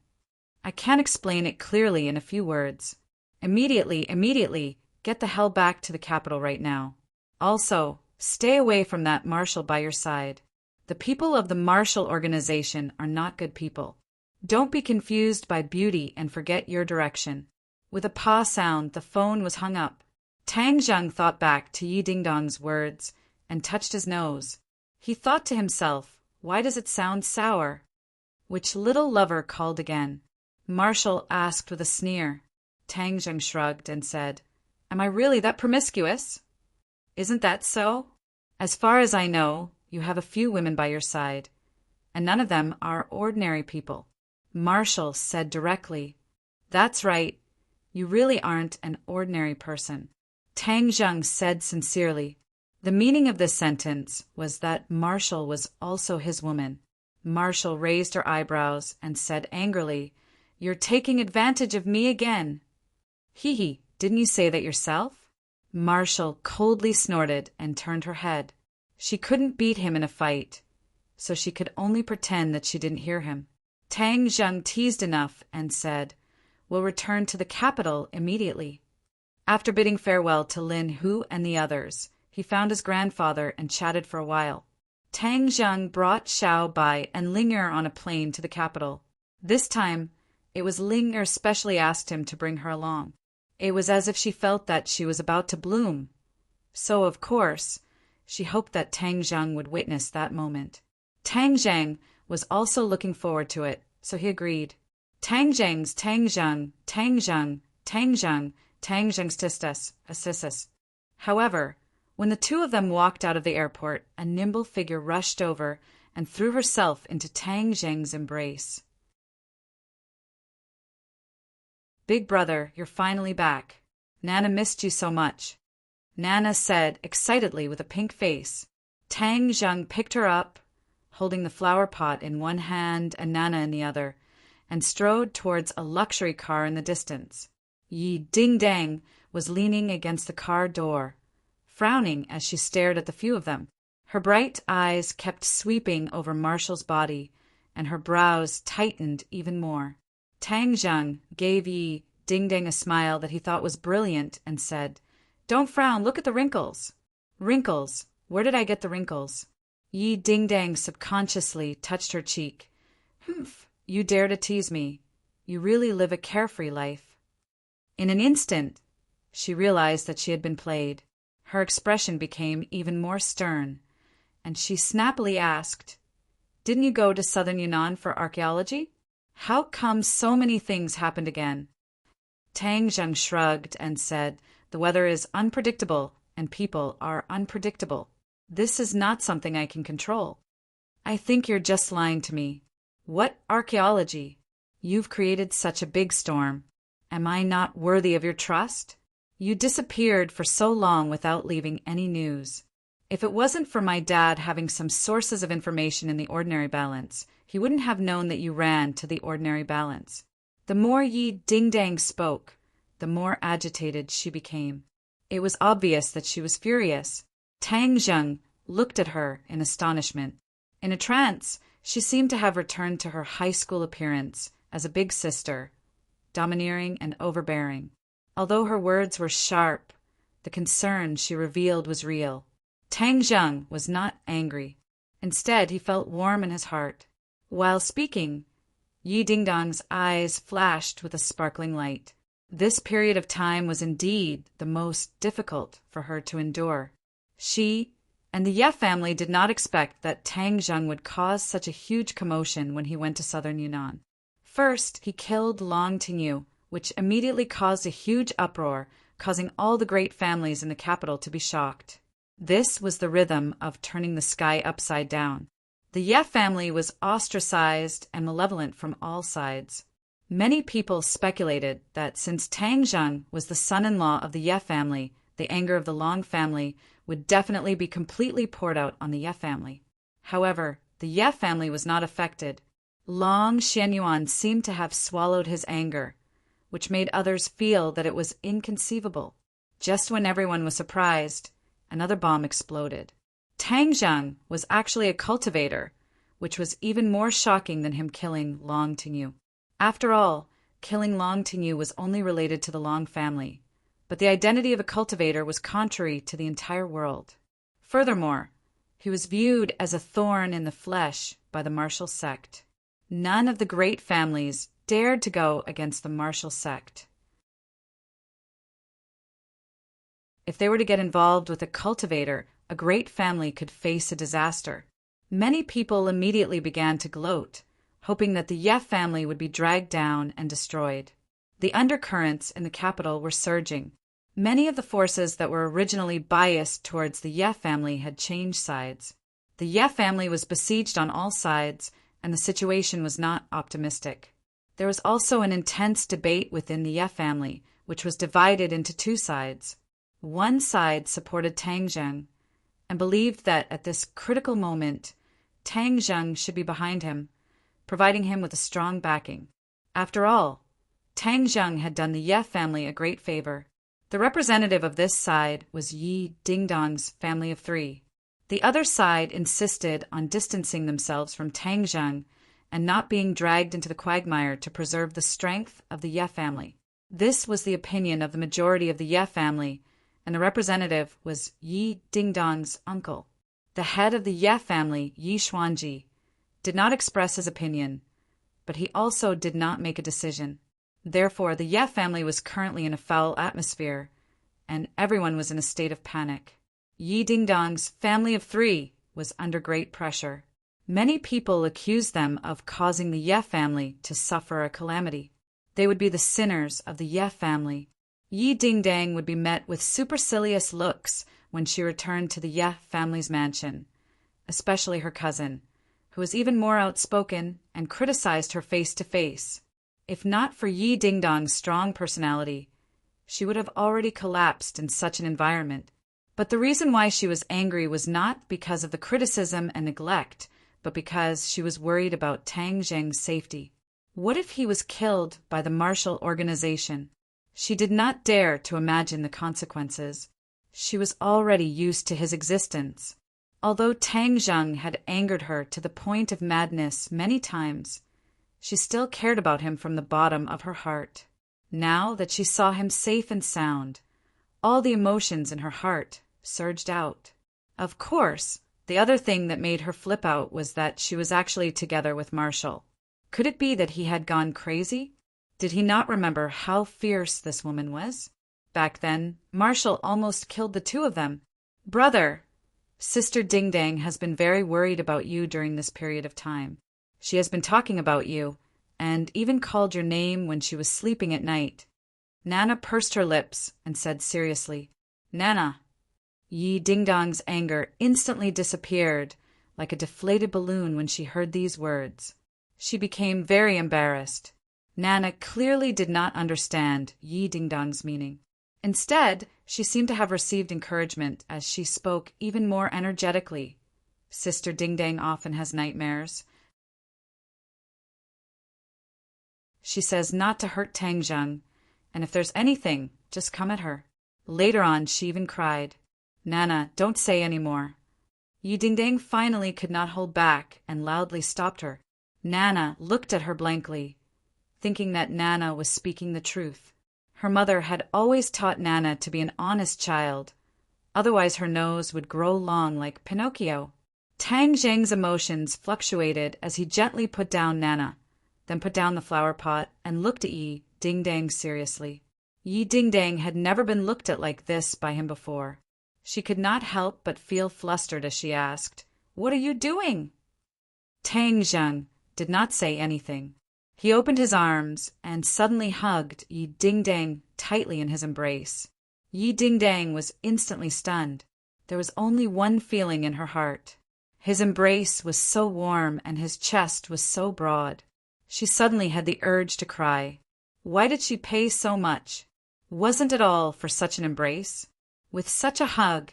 "I can't explain it clearly in a few words." Immediately, get the hell back to the capital right now. Also, stay away from that marshal by your side. The people of the Marshall organization are not good people. Don't be confused by beauty and forget your direction. With a pa sound, the phone was hung up. Tang Zheng thought back to Yi Ding Dong's words and touched his nose. He thought to himself, "Why does it sound sour?" "Which little lover called again?" Marshall asked with a sneer. Tang Zheng shrugged and said, "Am I really that promiscuous?" "Isn't that so? As far as I know, you have a few women by your side, and none of them are ordinary people." Marshall said directly, "That's right. You really aren't an ordinary person." Tang Zheng said sincerely. The meaning of this sentence was that Marshall was also his woman. Marshall raised her eyebrows and said angrily, "You're taking advantage of me again." "Hee, didn't you say that yourself?" Marshall coldly snorted and turned her head. She couldn't beat him in a fight, so she could only pretend that she didn't hear him. Tang Zheng teased enough and said, "We'll return to the capital immediately." After bidding farewell to Lin Hu and the others, he found his grandfather and chatted for a while. Tang Zheng brought Xiao Bai and Ling'er on a plane to the capital. This time, it was Ling'er specially asked him to bring her along. It was as if she felt that she was about to bloom. So, of course, she hoped that Tang Zheng would witness that moment. Tang Zheng was also looking forward to it, so he agreed. Tang Zheng's Tang Zheng, Tang Zheng, Tang Zheng, Tang Zheng's Tistas, Assissus. However, when the two of them walked out of the airport, a nimble figure rushed over and threw herself into Tang Zheng's embrace. "Big brother, you're finally back. Nana missed you so much," Nana said excitedly with a pink face. Tang Zheng picked her up, holding the flower pot in one hand and Nana in the other, and strode towards a luxury car in the distance. Yi Ding Dang was leaning against the car door, frowning as she stared at the few of them. Her bright eyes kept sweeping over Marshall's body, and her brows tightened even more. Tang Zheng gave Yi Ding Dang a smile that he thought was brilliant and said, "Don't frown, look at the wrinkles." "Wrinkles? Where did I get the wrinkles?" Yi Ding Dang subconsciously touched her cheek. "Humph, you dare to tease me. You really live a carefree life." In an instant, she realized that she had been played. Her expression became even more stern, and she snappily asked, "Didn't you go to southern Yunnan for archaeology? How come so many things happened again?" Tang Zheng shrugged and said, "The weather is unpredictable, and people are unpredictable. This is not something I can control." "I think you're just lying to me." "What archaeology? You've created such a big storm. Am I not worthy of your trust? You disappeared for so long without leaving any news. If it wasn't for my dad having some sources of information in the ordinary balance, he wouldn't have known that you ran to the ordinary balance." The more Yi Ding Dang spoke, the more agitated she became. It was obvious that she was furious. Tang Zheng looked at her in astonishment. In a trance, she seemed to have returned to her high school appearance as a big sister, domineering and overbearing. Although her words were sharp, the concern she revealed was real. Tang Zheng was not angry. Instead, he felt warm in his heart. While speaking, Yi Dingdong's eyes flashed with a sparkling light. This period of time was indeed the most difficult for her to endure. She and the Ye family did not expect that Tang Zheng would cause such a huge commotion when he went to southern Yunnan. First, he killed Long Tingyu, which immediately caused a huge uproar, causing all the great families in the capital to be shocked. This was the rhythm of turning the sky upside down. The Ye family was ostracized and malevolent from all sides. Many people speculated that since Tang Zheng was the son-in-law of the Ye family, the anger of the Long family would definitely be completely poured out on the Ye family. However, the Ye family was not affected. Long Xianyuan seemed to have swallowed his anger, which made others feel that it was inconceivable. Just when everyone was surprised, another bomb exploded. Tang Zheng was actually a cultivator, which was even more shocking than him killing Long Tingyu. After all, killing Long Tingyu was only related to the Long family, but the identity of a cultivator was contrary to the entire world. Furthermore, he was viewed as a thorn in the flesh by the martial sect. None of the great families dared to go against the martial sect. If they were to get involved with a cultivator, a great family could face a disaster. Many people immediately began to gloat, hoping that the Ye family would be dragged down and destroyed. The undercurrents in the capital were surging. Many of the forces that were originally biased towards the Ye family had changed sides. The Ye family was besieged on all sides, and the situation was not optimistic. There was also an intense debate within the Ye family, which was divided into two sides. One side supported Tang Zheng and believed that at this critical moment, Tang Zheng should be behind him, providing him with a strong backing. After all, Tang Zheng had done the Ye family a great favor. The representative of this side was Yi Dingdong's family of three. The other side insisted on distancing themselves from Tang Zheng and not being dragged into the quagmire to preserve the strength of the Ye family. This was the opinion of the majority of the Ye family, and the representative was Yi Dingdong's uncle. The head of the Ye family, Yi Xuanji, did not express his opinion, but he also did not make a decision. Therefore, the Ye family was currently in a foul atmosphere, and everyone was in a state of panic. Yi Dingdong's family of three was under great pressure. Many people accused them of causing the Ye family to suffer a calamity. They would be the sinners of the Ye family. Yi Dingdang would be met with supercilious looks when she returned to the Ye family's mansion, especially her cousin, who was even more outspoken and criticized her face to face. If not for Yi Dingdong's strong personality, she would have already collapsed in such an environment. But the reason why she was angry was not because of the criticism and neglect, but because she was worried about Tang Zheng's safety. What if he was killed by the martial organization? She did not dare to imagine the consequences. She was already used to his existence. Although Tang Zheng had angered her to the point of madness many times, she still cared about him from the bottom of her heart. Now that she saw him safe and sound, all the emotions in her heart surged out. Of course, the other thing that made her flip out was that she was actually together with Marshall. Could it be that he had gone crazy? Did he not remember how fierce this woman was? Back then, Marshall almost killed the two of them. Brother, Sister Dingdang has been very worried about you during this period of time. She has been talking about you, and even called your name when she was sleeping at night. Nana pursed her lips and said seriously, Nana. Yi Dingdong's anger instantly disappeared like a deflated balloon when she heard these words. She became very embarrassed. Nana clearly did not understand Yi Dingdong's meaning. Instead, she seemed to have received encouragement as she spoke even more energetically. Sister Dingdang often has nightmares. She says not to hurt Tang Zheng, and if there's anything, just come at her. Later on, she even cried, Nana, don't say any more. Yi Dingdang finally could not hold back and loudly stopped her. Nana looked at her blankly, thinking that Nana was speaking the truth. Her mother had always taught Nana to be an honest child, otherwise her nose would grow long like Pinocchio. Tang Zheng's emotions fluctuated as he gently put down Nana, then put down the flower pot and looked at Yi Ding-dang seriously. Yi Ding-dang had never been looked at like this by him before. She could not help but feel flustered as she asked, "What are you doing?" Tang Zheng did not say anything. He opened his arms and suddenly hugged Yi Ding-dang tightly in his embrace. Yi Ding-dang was instantly stunned. There was only one feeling in her heart. His embrace was so warm and his chest was so broad. She suddenly had the urge to cry. Why did she pay so much? Wasn't it all for such an embrace? With such a hug,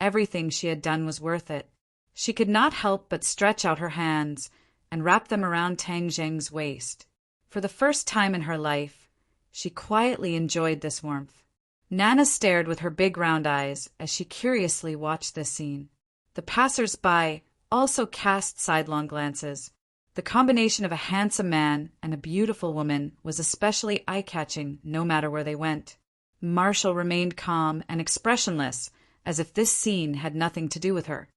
everything she had done was worth it. She could not help but stretch out her hands and wrap them around Tang Zheng's waist. For the first time in her life, she quietly enjoyed this warmth. Nana stared with her big round eyes as she curiously watched this scene. The passers-by also cast sidelong glances. The combination of a handsome man and a beautiful woman was especially eye-catching no matter where they went. Marshall remained calm and expressionless, as if this scene had nothing to do with her.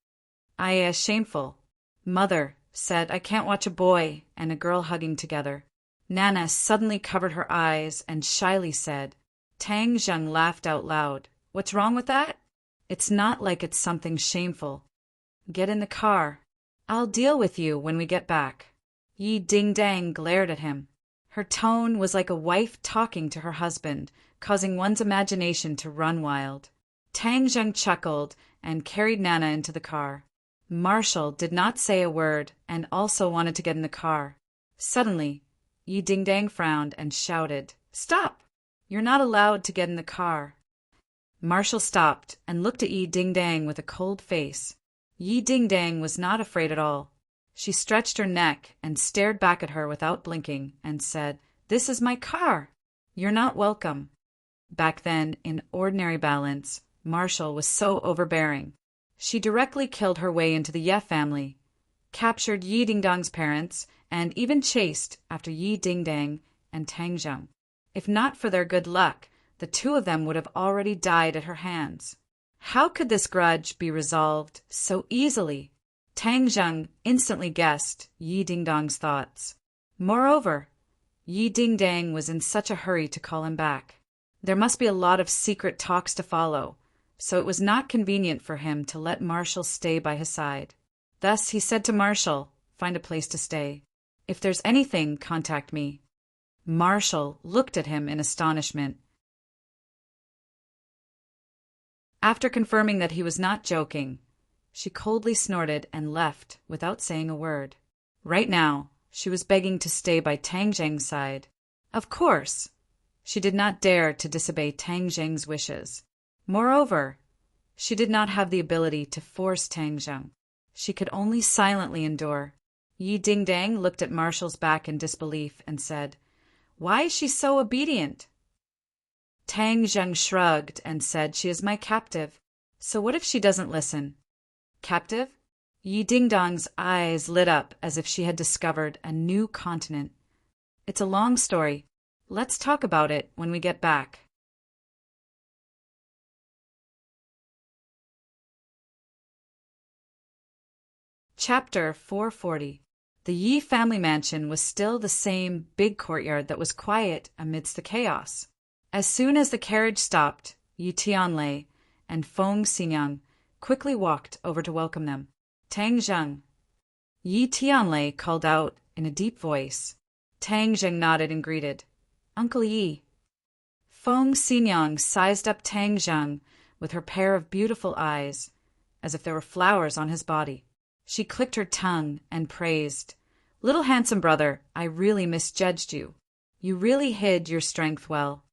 Shameful. Mother said, I can't watch a boy and a girl hugging together. Nana suddenly covered her eyes and shyly said. Tang Zheng laughed out loud. What's wrong with that? It's not like it's something shameful. Get in the car. I'll deal with you when we get back. Yi Ding-dang glared at him. Her tone was like a wife talking to her husband, causing one's imagination to run wild. Tang Zheng chuckled and carried Nana into the car. Marshall did not say a word and also wanted to get in the car. Suddenly, Yi Ding-dang frowned and shouted, Stop! You're not allowed to get in the car. Marshall stopped and looked at Yi Ding-dang with a cold face. Yi Ding-dang was not afraid at all. She stretched her neck and stared back at her without blinking and said, This is my car. You're not welcome. Back then, in ordinary balance, Marshall was so overbearing. She directly killed her way into the Ye family, captured Yi Ding-dang's parents, and even chased after Yi Ding-dang and Tang Zheng. If not for their good luck, the two of them would have already died at her hands. How could this grudge be resolved so easily? Tang Zheng instantly guessed Yi Ding-dang's thoughts. Moreover, Yi Ding-dang was in such a hurry to call him back. There must be a lot of secret talks to follow, so it was not convenient for him to let Marshall stay by his side. Thus he said to Marshall, Find a place to stay. If there's anything, contact me. Marshall looked at him in astonishment. After confirming that he was not joking, she coldly snorted and left without saying a word. Right now, she was begging to stay by Tang Zheng's side. Of course, she did not dare to disobey Tang Zheng's wishes. Moreover, she did not have the ability to force Tang Zheng. She could only silently endure. Yi Ding-dang looked at Marshall's back in disbelief and said, Why is she so obedient? Tang Zheng shrugged and said, She is my captive. So what if she doesn't listen? Captive? Yi Ding-dang's eyes lit up as if she had discovered a new continent. It's a long story. Let's talk about it when we get back. Chapter 440. The Yi family mansion was still the same big courtyard that was quiet amidst the chaos. As soon as the carriage stopped, Yi Tianlei and Feng Xinyang quickly walked over to welcome them. Tang Zheng. Yi Tianlei called out in a deep voice. Tang Zheng nodded and greeted. Uncle Yi. Feng Xinyang sized up Tang Zheng with her pair of beautiful eyes, as if there were flowers on his body. She clicked her tongue and praised. Little handsome brother, I really misjudged you. You really hid your strength well.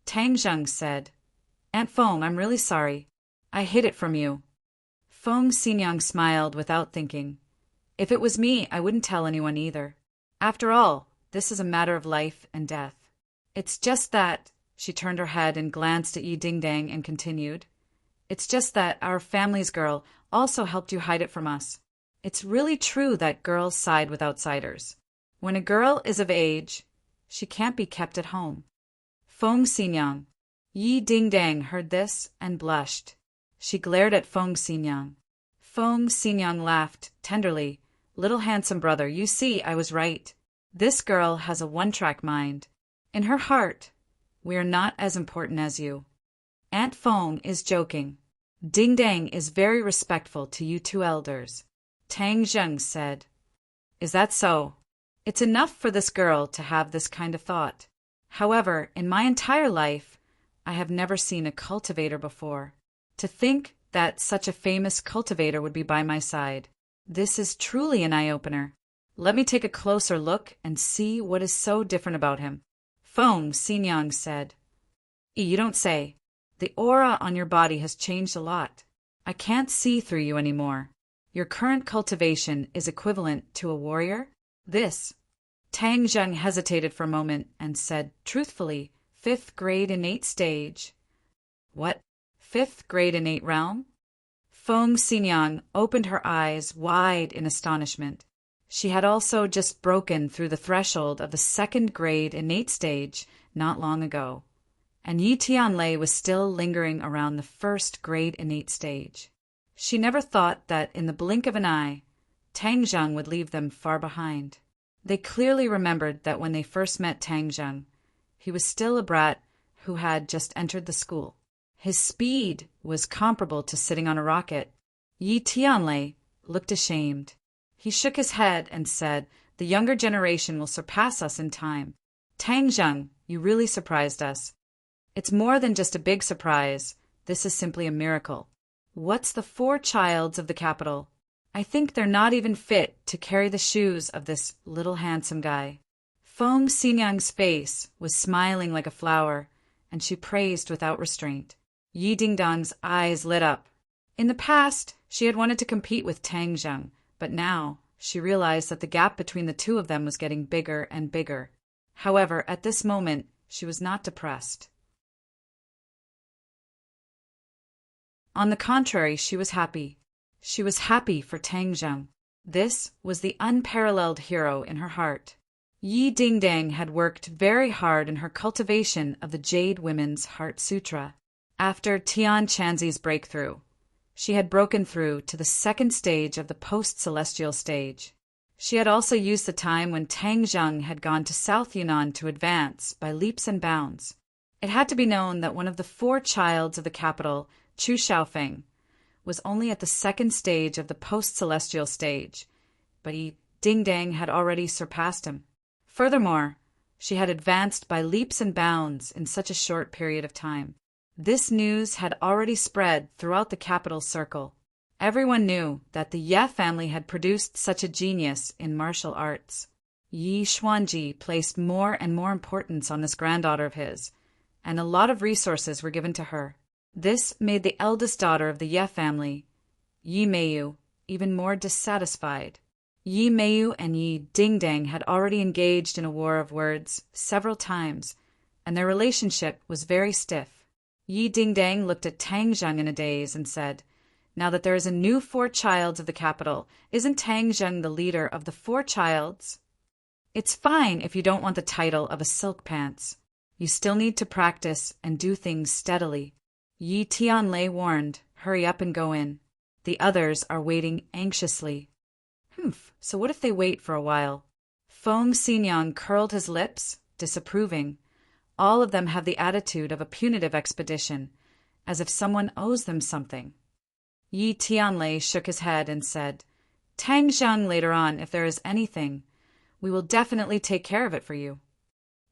Tang Zheng said, Aunt Feng, I'm really sorry. I hid it from you. Feng Xinyang smiled without thinking. If it was me, I wouldn't tell anyone either. After all, this is a matter of life and death. It's just that, she turned her head and glanced at Yi Ding-dang and continued, It's just that our family's girl also helped you hide it from us. It's really true that girls side with outsiders. When a girl is of age, she can't be kept at home. Feng Xinyang. Yi Ding-dang heard this and blushed. She glared at Feng Xinyang. Feng Xinyang laughed tenderly. Little handsome brother, you see, I was right. This girl has a one-track mind. In her heart, we are not as important as you. Aunt Feng is joking. Ding Dang is very respectful to you two elders. Tang Zheng said. Is that so? It's enough for this girl to have this kind of thought. However, in my entire life, I have never seen a cultivator before. To think that such a famous cultivator would be by my side. This is truly an eye-opener. Let me take a closer look and see what is so different about him. Feng Xinyang said. You don't say. The aura on your body has changed a lot. I can't see through you anymore. Your current cultivation is equivalent to a warrior? This. Tang Zheng hesitated for a moment and said, truthfully, 5th grade innate stage. What? 5th grade innate realm? Feng Xinyang opened her eyes wide in astonishment. She had also just broken through the threshold of the 2nd grade innate stage not long ago, and Yi Tianlei was still lingering around the 1st grade innate stage. She never thought that in the blink of an eye, Tang Zheng would leave them far behind. They clearly remembered that when they first met Tang Zheng, he was still a brat who had just entered the school. His speed was comparable to sitting on a rocket. Yi Tianlei looked ashamed. He shook his head and said, the younger generation will surpass us in time. Tang Zheng, you really surprised us. It's more than just a big surprise. This is simply a miracle. What's the 4 childs of the capital? I think they're not even fit to carry the shoes of this little handsome guy. Feng Xinyang's face was smiling like a flower, and she praised without restraint. Yi Dingdang's eyes lit up. In the past, she had wanted to compete with Tang Zheng, but now she realized that the gap between the two of them was getting bigger and bigger. However, at this moment, she was not depressed. On the contrary, she was happy. She was happy for Tang Zheng. This was the unparalleled hero in her heart. Yi Dingdang had worked very hard in her cultivation of the Jade Women's Heart Sutra. After Tian Chanzi's breakthrough, she had broken through to the 2nd stage of the post-celestial stage. She had also used the time when Tang Zheng had gone to South Yunnan to advance by leaps and bounds. It had to be known that one of the 4 childs of the capital, Chu Xiaofeng, was only at the 2nd stage of the post-celestial stage, but Yi Dingdang had already surpassed him. Furthermore, she had advanced by leaps and bounds in such a short period of time. This news had already spread throughout the capital circle. Everyone knew that the Ye family had produced such a genius in martial arts. Yi Xuanji placed more and more importance on this granddaughter of his, and a lot of resources were given to her. This made the eldest daughter of the Ye family, Yi Meiyu, even more dissatisfied. Yi Meiyu and Yi Dingdang had already engaged in a war of words several times, and their relationship was very stiff. Yi Dingdang looked at Tang Zheng in a daze and said, now that there is a new 4 childs of the capital, isn't Tang Zheng the leader of the 4 childs? It's fine if you don't want the title of a silk pants. You still need to practice and do things steadily. Yi Tianlei warned, hurry up and go in. The others are waiting anxiously. So what if they wait for a while? Feng Xinyang curled his lips, disapproving. All of them have the attitude of a punitive expedition, as if someone owes them something. Yi Tianlei shook his head and said, Tang Zheng later on, if there is anything, we will definitely take care of it for you.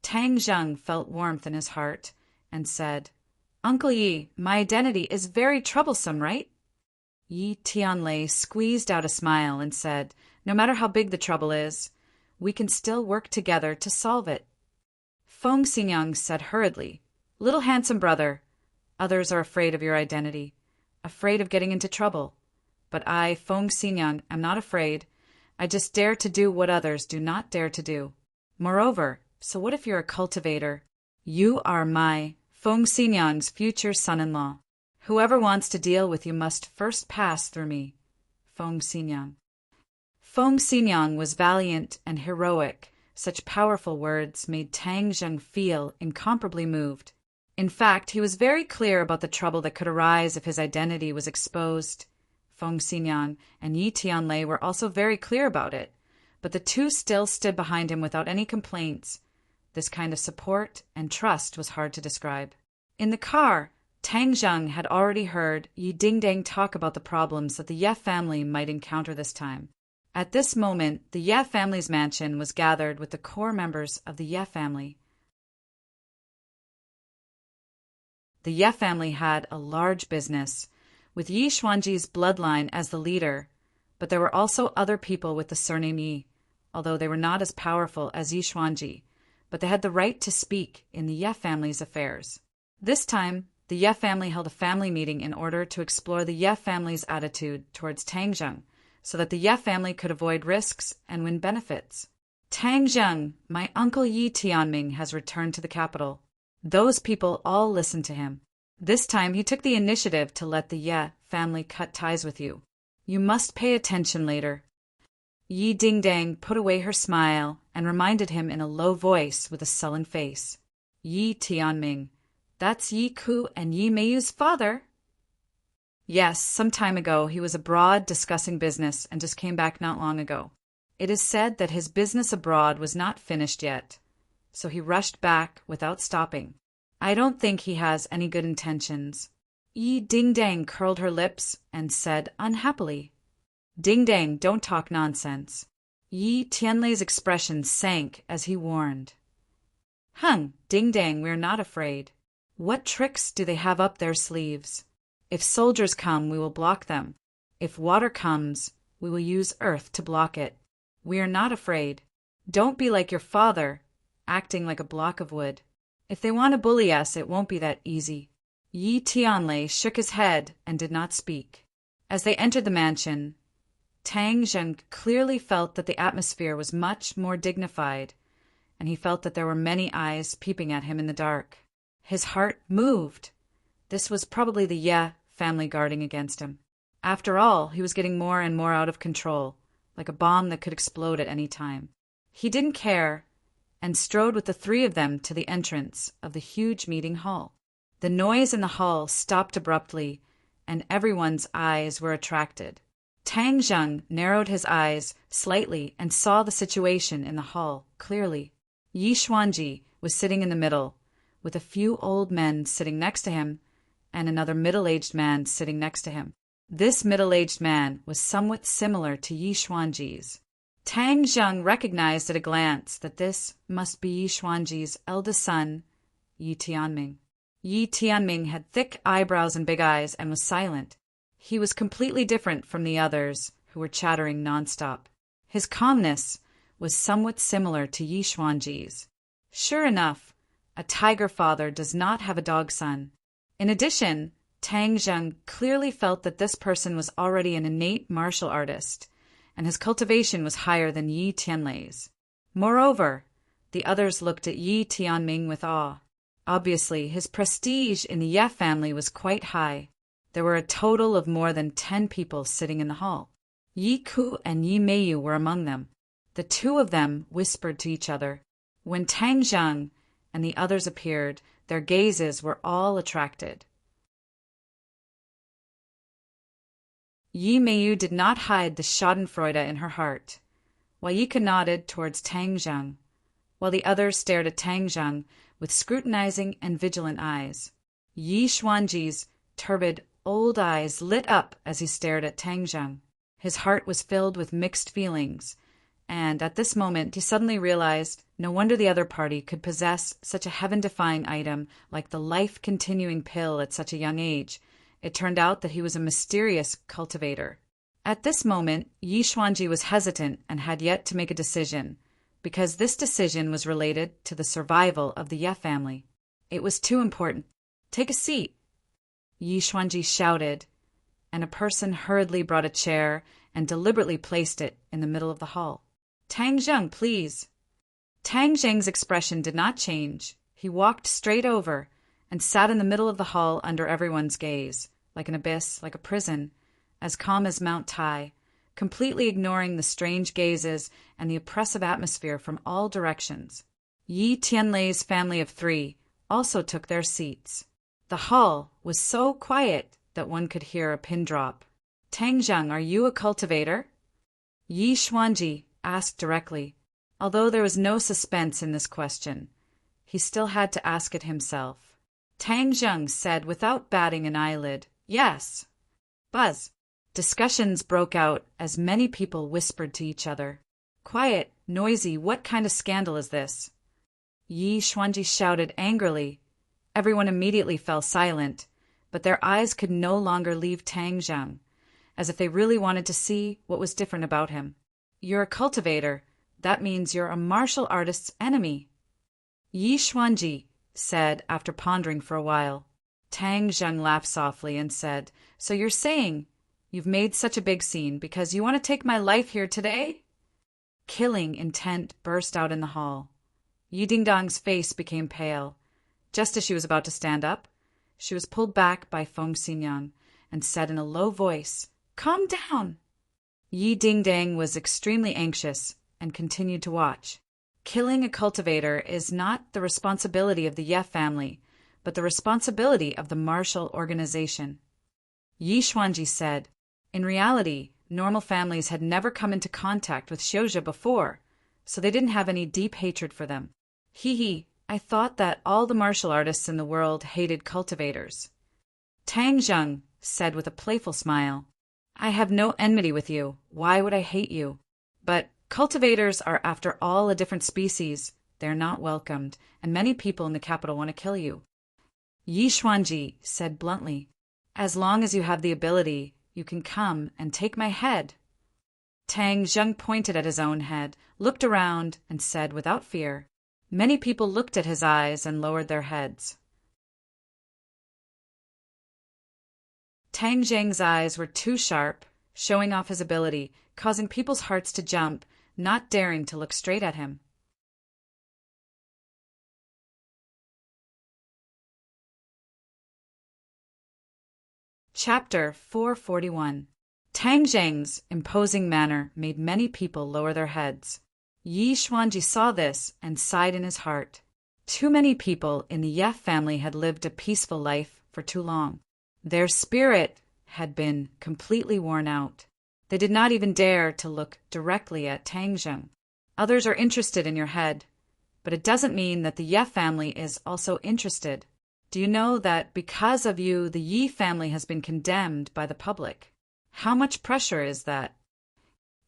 Tang Zheng felt warmth in his heart and said, Uncle Yi, my identity is very troublesome, right? Yi Tianlei squeezed out a smile and said, no matter how big the trouble is, we can still work together to solve it. Feng Xinyang said hurriedly, little handsome brother, others are afraid of your identity, afraid of getting into trouble. But I, Feng Xinyang, am not afraid. I just dare to do what others do not dare to do. Moreover, so what if you're a cultivator? You are my, Feng Xinyang's future son-in-law. Whoever wants to deal with you must first pass through me. Feng Xinyang. Feng Xinyang was valiant and heroic. Such powerful words made Tang Zheng feel incomparably moved. In fact, he was very clear about the trouble that could arise if his identity was exposed. Feng Xinyang and Yi Tianlei were also very clear about it, but the two still stood behind him without any complaints. This kind of support and trust was hard to describe. In the car, Tang Zheng had already heard Yi Dingdang talk about the problems that the Ye family might encounter this time. At this moment, the Ye family's mansion was gathered with the core members of the Ye family. The Ye family had a large business, with Yi Xuanji's bloodline as the leader, but there were also other people with the surname Yi, although they were not as powerful as Yi Xuanji, but they had the right to speak in the Ye family's affairs. This time, the Ye family held a family meeting in order to explore the Ye family's attitude towards Tang Zheng, so that the Ye family could avoid risks and win benefits. Tang Zheng, my uncle Yi Tianming has returned to the capital. Those people all listened to him. This time he took the initiative to let the Ye family cut ties with you. You must pay attention later. Yi Dingdang put away her smile and reminded him in a low voice with a sullen face. Yi Tianming, that's Yi Ku and Yi Meiyu's father. Yes, some time ago he was abroad discussing business and just came back not long ago. It is said that his business abroad was not finished yet, so he rushed back without stopping. I don't think he has any good intentions. Yi Dingdang curled her lips and said unhappily, Dingdang, don't talk nonsense. Yi Tianlei's expression sank as he warned. Dingdang, we're not afraid. What tricks do they have up their sleeves? If soldiers come, we will block them. If water comes, we will use earth to block it. We are not afraid. Don't be like your father, acting like a block of wood. If they want to bully us, it won't be that easy. Yi Tianlei shook his head and did not speak. As they entered the mansion, Tang Zheng clearly felt that the atmosphere was much more dignified, and he felt that there were many eyes peeping at him in the dark. His heart moved. This was probably the Ye family guarding against him. After all, he was getting more and more out of control, like a bomb that could explode at any time. He didn't care, and strode with the three of them to the entrance of the huge meeting hall. The noise in the hall stopped abruptly, and everyone's eyes were attracted. Tang Zheng narrowed his eyes slightly and saw the situation in the hall clearly. Yi Xuanji was sitting in the middle, with a few old men sitting next to him and another middle-aged man sitting next to him. This middle-aged man was somewhat similar to Yi Xuanji's. Tang Zheng recognized at a glance that this must be Yi Xuanji's eldest son, Yi Tianming. Yi Tianming had thick eyebrows and big eyes and was silent. He was completely different from the others, who were chattering nonstop. His calmness was somewhat similar to Yi Xuanji's. Sure enough, a tiger father does not have a dog son. In addition, Tang Zheng clearly felt that this person was already an innate martial artist, and his cultivation was higher than Yi Tianlei's. Moreover, the others looked at Yi Tianming with awe. Obviously, his prestige in the Ye family was quite high. There were a total of more than 10 people sitting in the hall. Yi Ku and Yi Meiyu were among them. The two of them whispered to each other. When Tang Zheng and the others appeared, their gazes were all attracted. Yi Meiyu did not hide the schadenfreude in her heart. Waika nodded towards Tang Zheng, while the others stared at Tang Zheng with scrutinizing and vigilant eyes. Yi Xuanji's turbid old eyes lit up as he stared at Tang Zheng. His heart was filled with mixed feelings, and at this moment he suddenly realized no wonder the other party could possess such a heaven-defying item like the life-continuing pill at such a young age. It turned out that he was a mysterious cultivator. At this moment, Yi Xuanji was hesitant and had yet to make a decision, because this decision was related to the survival of the Ye family. It was too important. Take a seat, Yi Xuanji shouted, and a person hurriedly brought a chair and deliberately placed it in the middle of the hall. Tang Zheng, please. Tang Zheng's expression did not change. He walked straight over and sat in the middle of the hall under everyone's gaze, like an abyss, like a prison, as calm as Mount Tai, completely ignoring the strange gazes and the oppressive atmosphere from all directions. Yi Tianlei's family of 3 also took their seats. The hall was so quiet that one could hear a pin drop. Tang Zheng, are you a cultivator? Yi Xuanji asked directly. Although there was no suspense in this question, he still had to ask it himself. Tang Zheng said without batting an eyelid, "Yes." Buzz. Discussions broke out as many people whispered to each other. "Quiet, noisy, what kind of scandal is this?" Yi Xuanji shouted angrily. Everyone immediately fell silent, but their eyes could no longer leave Tang Zheng, as if they really wanted to see what was different about him. "You're a cultivator. That means you're a martial artist's enemy." Yi Xuanji said after pondering for a while. Tang Zheng laughed softly and said, "So you're saying you've made such a big scene because you want to take my life here today?" Killing intent burst out in the hall. Yi Dingdong's face became pale. Just as she was about to stand up, she was pulled back by Feng Xinyang and said in a low voice, "Calm down." Yi Dingdang was extremely anxious and continued to watch. Killing a cultivator is not the responsibility of the Ye family, but the responsibility of the martial organization. Yi Xuanji said, in reality, normal families had never come into contact with Xiuzhe before, so they didn't have any deep hatred for them. Hee, I thought that all the martial artists in the world hated cultivators. Tang Zheng said with a playful smile, "I have no enmity with you. Why would I hate you? But cultivators are after all a different species. They're not welcomed, and many people in the capital want to kill you." Yi Xuanji said bluntly, "As long as you have the ability, you can come and take my head." Tang Zheng pointed at his own head, looked around, and said without fear. Many people looked at his eyes and lowered their heads. Tang Zheng's eyes were too sharp, showing off his ability, causing people's hearts to jump, not daring to look straight at him. Chapter 441. Tang Zheng's imposing manner made many people lower their heads. Yi Xuanji saw this and sighed in his heart. Too many people in the Ye family had lived a peaceful life for too long. Their spirit had been completely worn out. They did not even dare to look directly at Tang Zheng. Others are interested in your head, but it doesn't mean that the Ye family is also interested. Do you know that because of you, the Yi family has been condemned by the public? How much pressure is that?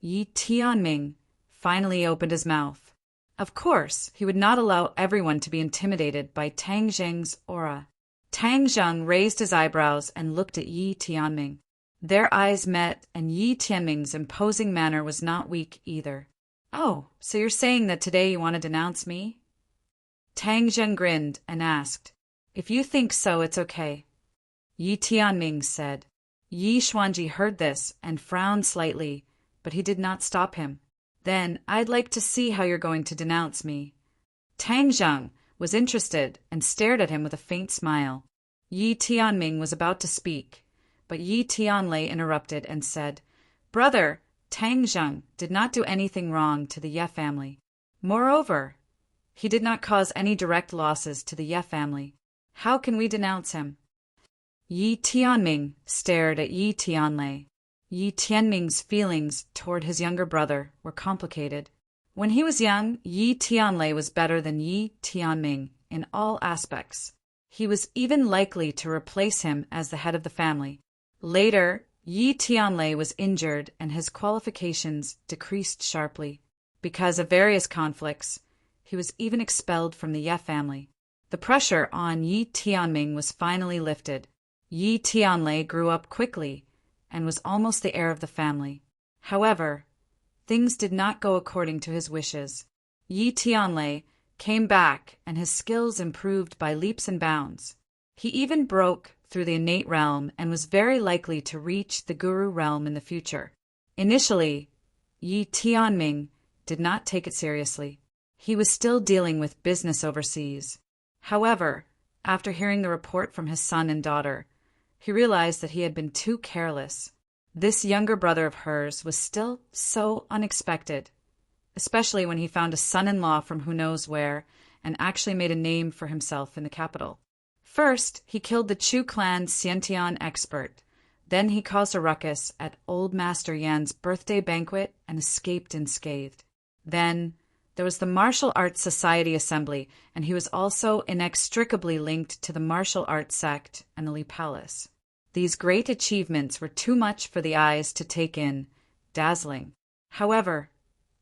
Yi Tianming finally opened his mouth. Of course, he would not allow everyone to be intimidated by Tang Zheng's aura. Tang Zheng raised his eyebrows and looked at Yi Tianming. Their eyes met, and Yi Tianming's imposing manner was not weak either. "Oh, so you're saying that today you want to denounce me?" Tang Zheng grinned and asked, "If you think so, it's okay." Yi Tianming said. Yi Xuanji heard this and frowned slightly, but he did not stop him. "Then I'd like to see how you're going to denounce me." Tang Zheng was interested and stared at him with a faint smile. Yi Tianming was about to speak, but Yi Tianlei interrupted and said, "Brother, Tang Zheng did not do anything wrong to the Ye family. Moreover, he did not cause any direct losses to the Ye family. How can we denounce him?" Yi Tianming stared at Yi Tianlei. Yi Tianming's feelings toward his younger brother were complicated. When he was young, Yi Tianlei was better than Yi Tianming in all aspects. He was even likely to replace him as the head of the family. Later, Yi Tianlei was injured and his qualifications decreased sharply. Because of various conflicts, he was even expelled from the Ye family. The pressure on Yi Tianming was finally lifted. Yi Tianlei grew up quickly and was almost the heir of the family. However, things did not go according to his wishes. Yi Tianlei came back and his skills improved by leaps and bounds. He even broke through the innate realm and was very likely to reach the guru realm in the future. Initially, Yi Tianming did not take it seriously. He was still dealing with business overseas. However, after hearing the report from his son and daughter, he realized that he had been too careless. This younger brother of hers was still so unexpected, especially when he found a son-in-law from who knows where and actually made a name for himself in the capital. First, he killed the Chu clan Xiantian expert. Then he caused a ruckus at Old Master Yan's birthday banquet and escaped unscathed. Then there was the Martial Arts Society Assembly, and he was also inextricably linked to the martial arts sect and the Lee Palace. These great achievements were too much for the eyes to take in, dazzling. However,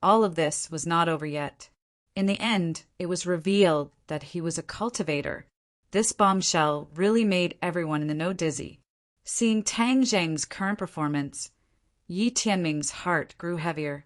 all of this was not over yet. In the end, it was revealed that he was a cultivator. This bombshell really made everyone in the know dizzy. Seeing Tang Zheng's current performance, Yi Tianming's heart grew heavier.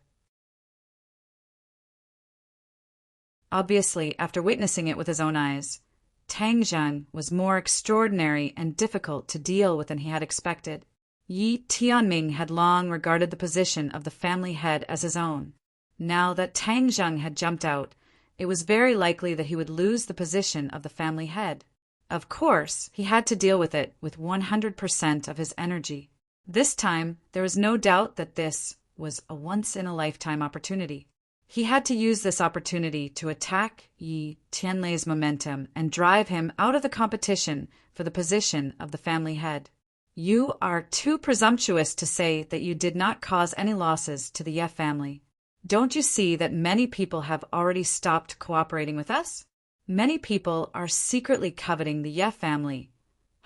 Obviously, after witnessing it with his own eyes, Tang Zheng was more extraordinary and difficult to deal with than he had expected. Yi Tianming had long regarded the position of the family head as his own. Now that Tang Zheng had jumped out, it was very likely that he would lose the position of the family head. Of course, he had to deal with it with 100% of his energy. This time, there was no doubt that this was a once-in-a-lifetime opportunity. He had to use this opportunity to attack Yi Tianlei's momentum and drive him out of the competition for the position of the family head. You are too presumptuous to say that you did not cause any losses to the Ye family. Don't you see that many people have already stopped cooperating with us? Many people are secretly coveting the Ye family,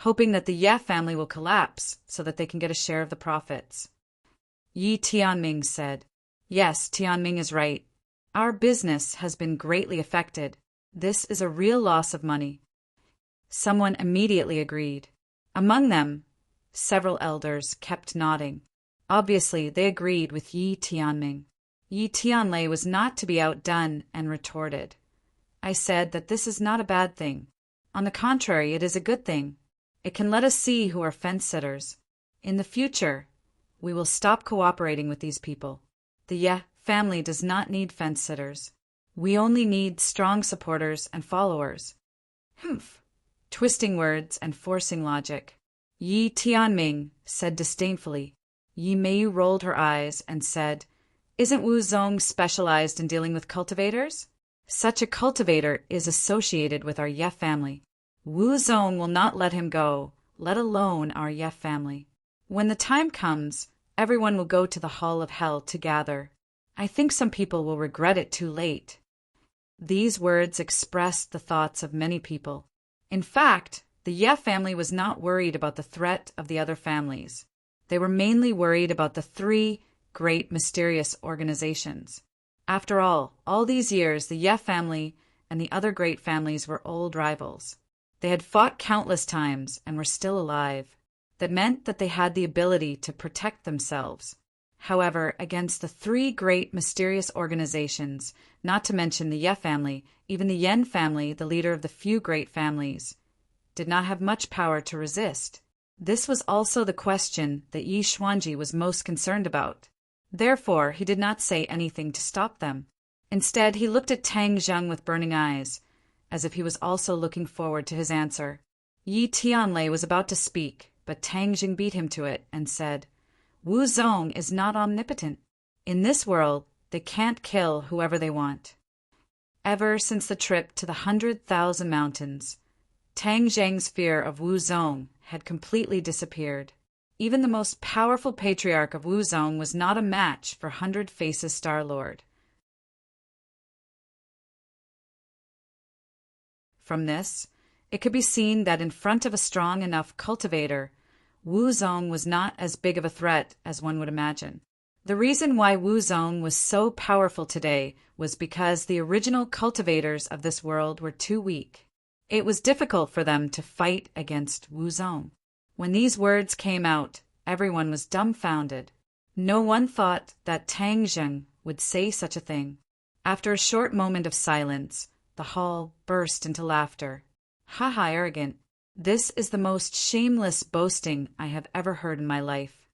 hoping that the Ye family will collapse so that they can get a share of the profits. Yi Tianming said, "Yes, Tianming is right. Our business has been greatly affected. This is a real loss of money." Someone immediately agreed. Among them, several elders kept nodding. Obviously, they agreed with Yi Tianming. Yi Tianlei was not to be outdone and retorted. "I said that this is not a bad thing. On the contrary, it is a good thing. It can let us see who are fence-sitters. In the future, we will stop cooperating with these people. The Ye family does not need fence-sitters. We only need strong supporters and followers." Humph! Twisting words and forcing logic. Yi Tianming said disdainfully. Yi Meiyu rolled her eyes and said, "Isn't Wu Zong specialized in dealing with cultivators? Such a cultivator is associated with our Ye family. Wu Zong will not let him go, let alone our Ye family. When the time comes, everyone will go to the Hall of Hell to gather. I think some people will regret it too late." These words expressed the thoughts of many people. In fact, the Ye family was not worried about the threat of the other families. They were mainly worried about the three great mysterious organizations. After all these years, the Ye family and the other great families were old rivals. They had fought countless times and were still alive. That meant that they had the ability to protect themselves. However, against the three great mysterious organizations, not to mention the Ye family, even the Yen family, the leader of the few great families, did not have much power to resist. This was also the question that Yi Xuanji was most concerned about. Therefore, he did not say anything to stop them. Instead, he looked at Tang Zheng with burning eyes, as if he was also looking forward to his answer. Yi Tianlei was about to speak, but Tang Zheng beat him to it and said, "Wu Zong is not omnipotent. In this world, they can't kill whoever they want." Ever since the trip to the 100,000 mountains, Tang Zheng's fear of Wu Zong had completely disappeared. Even the most powerful patriarch of Wu Zong was not a match for 100 Faces Star-Lord. From this, it could be seen that in front of a strong enough cultivator, Wu Zong was not as big of a threat as one would imagine. The reason why Wu Zong was so powerful today was because the original cultivators of this world were too weak. It was difficult for them to fight against Wu Zong. When these words came out, everyone was dumbfounded. No one thought that Tang Zheng would say such a thing. After a short moment of silence, the hall burst into laughter. "Ha ha, arrogant. This is the most shameless boasting I have ever heard in my life."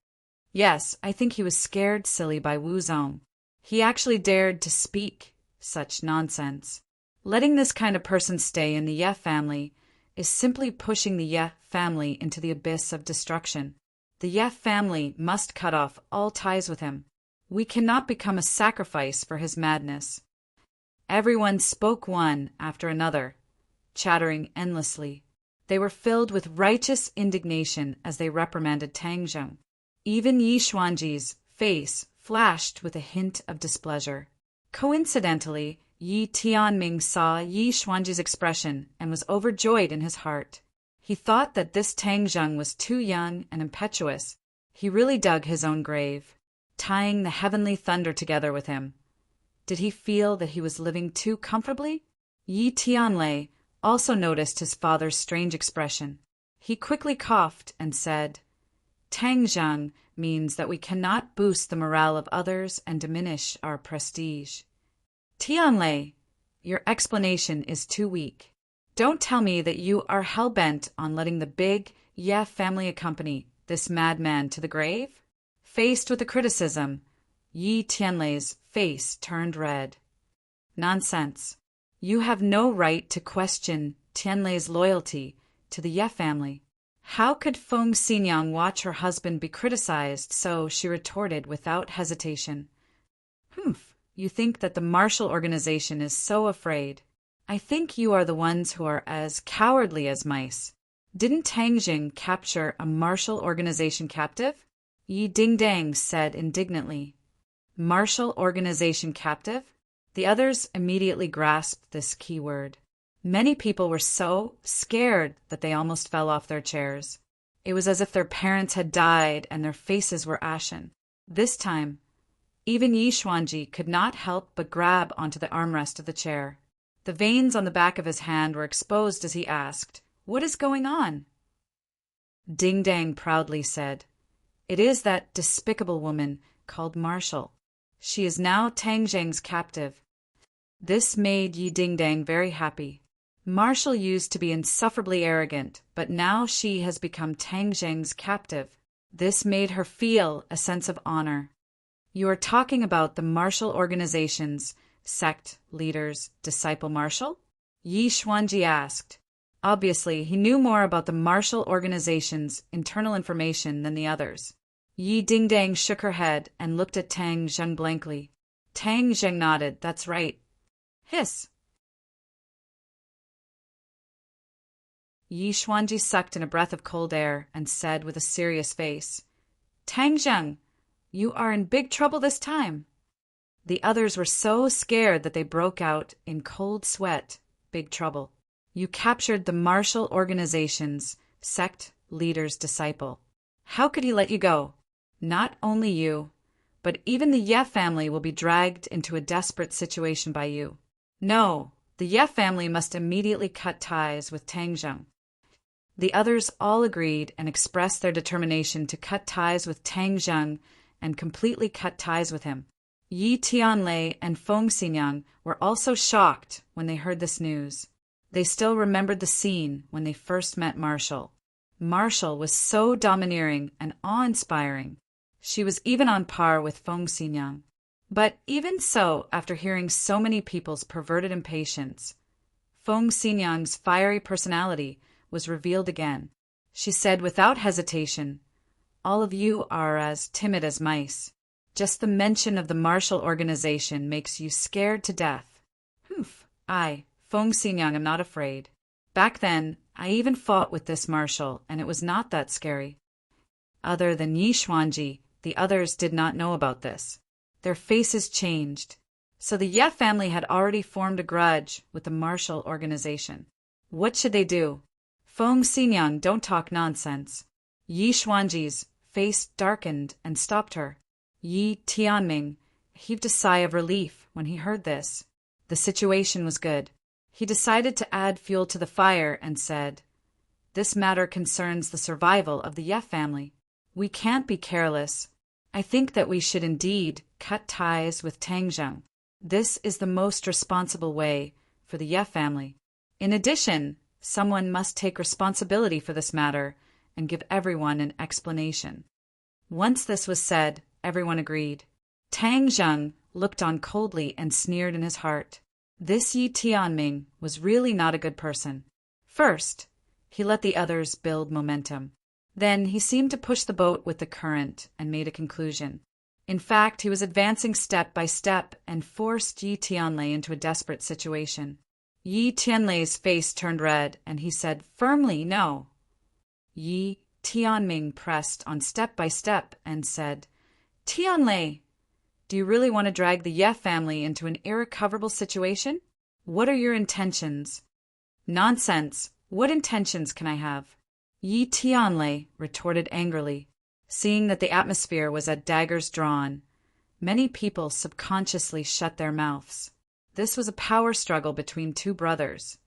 Yes, I think he was scared silly by Wu Zong. He actually dared to speak such nonsense. Letting this kind of person stay in the Ye family is simply pushing the Ye family into the abyss of destruction. The Ye family must cut off all ties with him. We cannot become a sacrifice for his madness. Everyone spoke one after another, chattering endlessly. They were filled with righteous indignation as they reprimanded Tang Zheng. Even Yi Xuanji's face flashed with a hint of displeasure. Coincidentally, Yi Tianming saw Yi Xuanji's expression and was overjoyed in his heart. He thought that this Tang Zheng was too young and impetuous. He really dug his own grave, tying the heavenly thunder together with him. Did he feel that he was living too comfortably? Yi Tianlei also noticed his father's strange expression. He quickly coughed and said, Tang Zheng means that we cannot boost the morale of others and diminish our prestige. Tianlei, your explanation is too weak. Don't tell me that you are hell-bent on letting the big Ye family accompany this madman to the grave? Faced with the criticism, Yi Tianlei's face turned red. Nonsense. You have no right to question Tianlei's loyalty to the Ye family. How could Feng Xinyang watch her husband be criticized? So she retorted without hesitation. Humph, you think that the martial organization is so afraid. I think you are the ones who are as cowardly as mice. Didn't Tang Jing capture a martial organization captive? Yi Dingdang said indignantly. Martial organization captive? The others immediately grasped this key word. Many people were so scared that they almost fell off their chairs. It was as if their parents had died and their faces were ashen. This time, even Yi Xuanji could not help but grab onto the armrest of the chair. The veins on the back of his hand were exposed as he asked, What is going on? Ding Dang proudly said, It is that despicable woman called Marshall. She is now Tang Zheng's captive. This made Yi Dingdang very happy. Marshall used to be insufferably arrogant, but now she has become Tang Zheng's captive. This made her feel a sense of honor. You are talking about the martial organization's sect leader's disciple Marshall? Yi Xuanji asked. Obviously, he knew more about the martial organization's internal information than the others. Yi Dingdang shook her head and looked at Tang Zheng blankly. Tang Zheng nodded. That's right. Hiss. Yi Xuanji sucked in a breath of cold air and said with a serious face, Tang Zheng, you are in big trouble this time. The others were so scared that they broke out in cold sweat. Big trouble. You captured the martial organization's sect leader's disciple. How could he let you go? Not only you, but even the Ye family will be dragged into a desperate situation by you. No, the Ye family must immediately cut ties with Tang Zheng. The others all agreed and expressed their determination to cut ties with Tang Zheng and completely cut ties with him. Yi Tianlei and Feng Xinyang were also shocked when they heard this news. They still remembered the scene when they first met Marshall. Marshall was so domineering and awe-inspiring. She was even on par with Feng Xinyang. But even so, after hearing so many people's perverted impatience, Feng Xinyang's fiery personality was revealed again. She said without hesitation, All of you are as timid as mice. Just the mention of the martial organization makes you scared to death. Humph, I, Feng Xinyang, am not afraid. Back then, I even fought with this marshal, and it was not that scary. Other than Yi Xuanji, the others did not know about this. Their faces changed. So the Ye family had already formed a grudge with the martial organization. What should they do? Feng Xinyang, don't talk nonsense. Yi Xuanji's face darkened and stopped her. Yi Tianming heaved a sigh of relief when he heard this. The situation was good. He decided to add fuel to the fire and said, This matter concerns the survival of the Ye family. We can't be careless. I think that we should indeed cut ties with Tang Zheng. This is the most responsible way for the Ye family. In addition, someone must take responsibility for this matter and give everyone an explanation. Once this was said, everyone agreed. Tang Zheng looked on coldly and sneered in his heart. This Yi Tianming was really not a good person. First, he let the others build momentum. Then he seemed to push the boat with the current and made a conclusion. In fact, he was advancing step by step and forced Yi Tianlei into a desperate situation. Yi Tianlei's face turned red, and he said firmly no. Yi Tianming pressed on step by step and said, Tianlei, Do you really want to drag the Ye family into an irrecoverable situation? What are your intentions? Nonsense! What intentions can I have? Yi Tianlei retorted angrily, seeing that the atmosphere was at daggers drawn. Many people subconsciously shut their mouths. This was a power struggle between two brothers.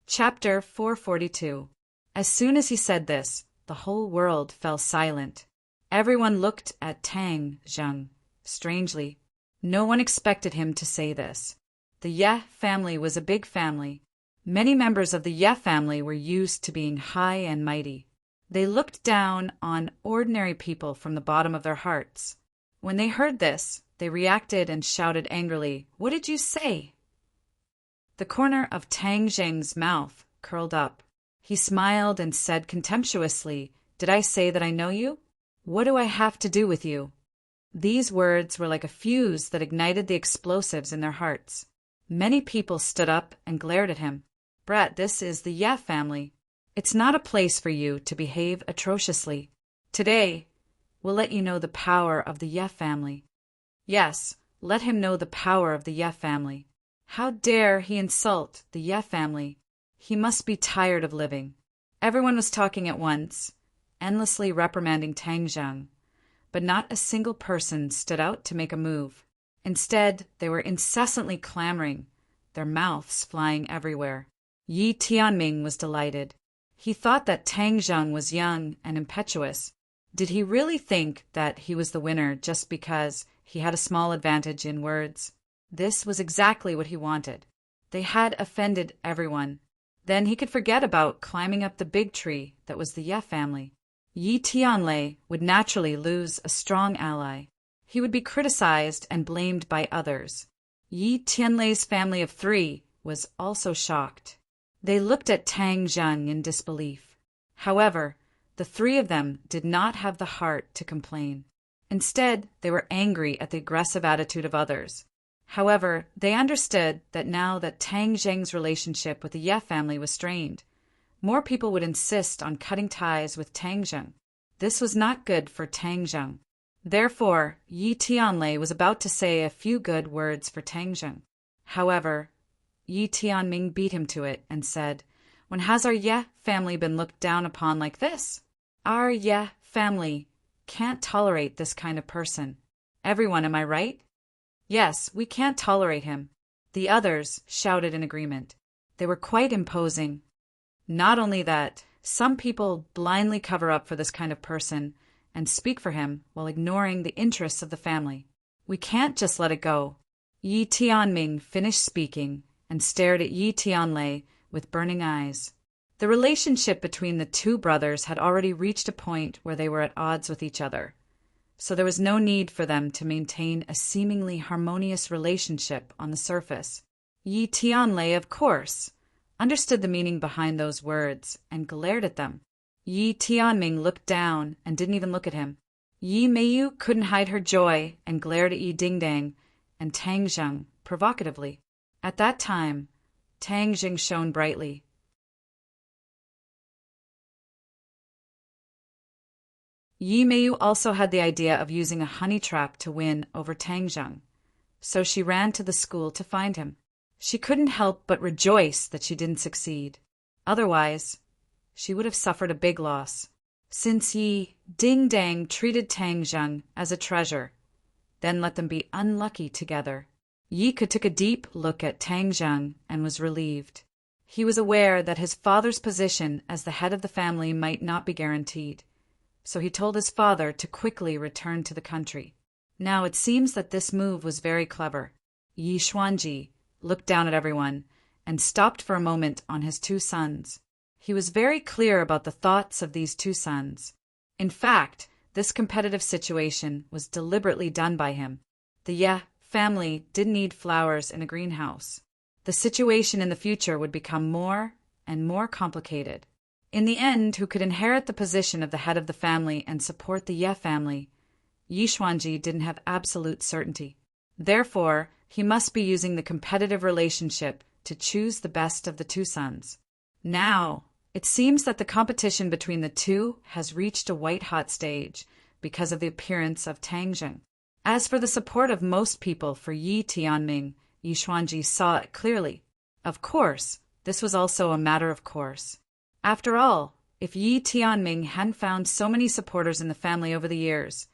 Chapter 442. As soon as he said this, the whole world fell silent. Everyone looked at Tang Zheng. Strangely, no one expected him to say this. The Ye family was a big family. Many members of the Ye family were used to being high and mighty. They looked down on ordinary people from the bottom of their hearts. When they heard this, they reacted and shouted angrily, "What did you say?" The corner of Tang Zheng's mouth curled up. He smiled and said contemptuously, "Did I say that I know you? What do I have to do with you?" These words were like a fuse that ignited the explosives in their hearts. Many people stood up and glared at him. "Brett, this is the Ye family. It's not a place for you to behave atrociously. Today, we'll let you know the power of the Ye family." Yes, let him know the power of the Ye family. How dare he insult the Ye family? He must be tired of living. Everyone was talking at once, endlessly reprimanding Tang Zheng, but not a single person stood out to make a move. Instead, they were incessantly clamoring, their mouths flying everywhere. Yi Tianming was delighted. He thought that Tang Zheng was young and impetuous. Did he really think that he was the winner just because he had a small advantage in words? This was exactly what he wanted. They had offended everyone. Then he could forget about climbing up the big tree that was the Ye family. Yi Tianlei would naturally lose a strong ally. He would be criticized and blamed by others. Yi Tianlei's family of 3 was also shocked. They looked at Tang Zheng in disbelief. However, the 3 of them did not have the heart to complain. Instead, they were angry at the aggressive attitude of others. However, they understood that now that Tang Zheng's relationship with the Ye family was strained, more people would insist on cutting ties with Tang Zheng. This was not good for Tang Zheng. Therefore, Yi Tianlei was about to say a few good words for Tang Zheng. However, Yi Tianming beat him to it and said, "When has our Ye family been looked down upon like this? Our Ye family can't tolerate this kind of person. Everyone, am I right?" "Yes, we can't tolerate him." The others shouted in agreement. They were quite imposing. Not only that, some people blindly cover up for this kind of person and speak for him while ignoring the interests of the family. We can't just let it go. Yi Tianming finished speaking and stared at Yi Tianlei with burning eyes. The relationship between the 2 brothers had already reached a point where they were at odds with each other, so there was no need for them to maintain a seemingly harmonious relationship on the surface. Yi Tianlei, of course, understood the meaning behind those words and glared at them. Yi Tianming looked down and didn't even look at him. Yi Meiyu couldn't hide her joy and glared at Yi Dingdang and Tang Zheng provocatively. At that time, Tang Zheng shone brightly. Yi Meiyu also had the idea of using a honey trap to win over Tang Zheng, so she ran to the school to find him. She couldn't help but rejoice that she didn't succeed. Otherwise, she would have suffered a big loss. Since Yi Dingdang treated Tang Zheng as a treasure, then let them be unlucky together. Yi took a deep look at Tang Zheng and was relieved. He was aware that his father's position as the head of the family might not be guaranteed, so he told his father to quickly return to the country. Now it seems that this move was very clever. Yi Xuanji looked down at everyone and stopped for a moment on his 2 sons. He was very clear about the thoughts of these 2 sons. In fact, this competitive situation was deliberately done by him. The Ye family didn't need flowers in a greenhouse. The situation in the future would become more and more complicated. In the end, who could inherit the position of the head of the family and support the Ye family? Yi Xuanji didn't have absolute certainty. Therefore, he must be using the competitive relationship to choose the best of the 2 sons. Now, It seems that the competition between the two has reached a white-hot stage because of the appearance of Tang Zheng. As for the support of most people for Yi Tianming, Yi Xuanji saw it clearly. Of course, this was also a matter of course. After all, if Yi Tianming hadn't found so many supporters in the family over the years,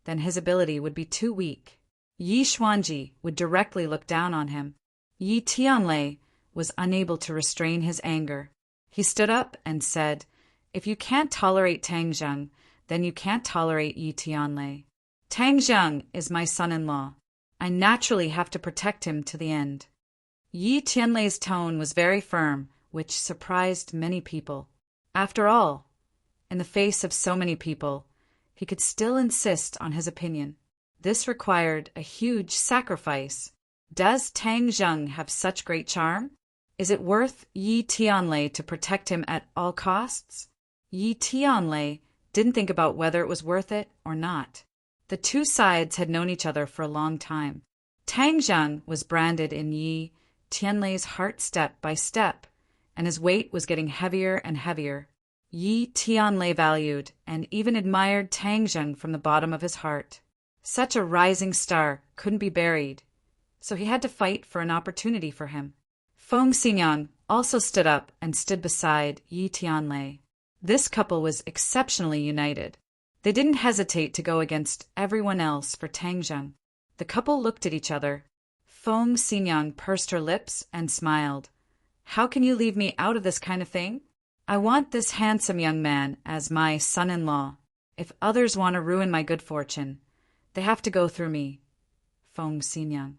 then his ability would be too weak. Yi Xuanji would directly look down on him. Yi Tianlei was unable to restrain his anger. He stood up and said, "If you can't tolerate Tang Zheng, then you can't tolerate Yi Tianlei. Tang Zheng is my son-in-law. I naturally have to protect him to the end." Yi Tianlei's tone was very firm, which surprised many people. After all, in the face of so many people, he could still insist on his opinion. This required a huge sacrifice. Does Tang Zheng have such great charm? Is it worth Yi Tianlei to protect him at all costs? Yi Tianlei didn't think about whether it was worth it or not. The two sides had known each other for a long time. Tang Zheng was branded in Yi Tianlei's heart step by step, and his weight was getting heavier and heavier. Yi Tianlei valued and even admired Tang Zheng from the bottom of his heart. Such a rising star couldn't be buried, so he had to fight for an opportunity for him. Feng Xinyang also stood up and stood beside Yi Tianlei. This couple was exceptionally united. They didn't hesitate to go against everyone else for Tang Zheng. The couple looked at each other. Feng Xinyang pursed her lips and smiled. "How can you leave me out of this kind of thing? I want this handsome young man as my son-in-law. If others want to ruin my good fortune, they have to go through me." Feng Xinyang.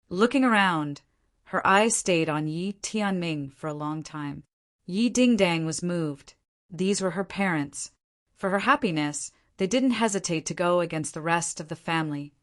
Looking around, her eyes stayed on Yi Tianming for a long time. Yi Dingdang was moved. These were her parents. For her happiness, they didn't hesitate to go against the rest of the family.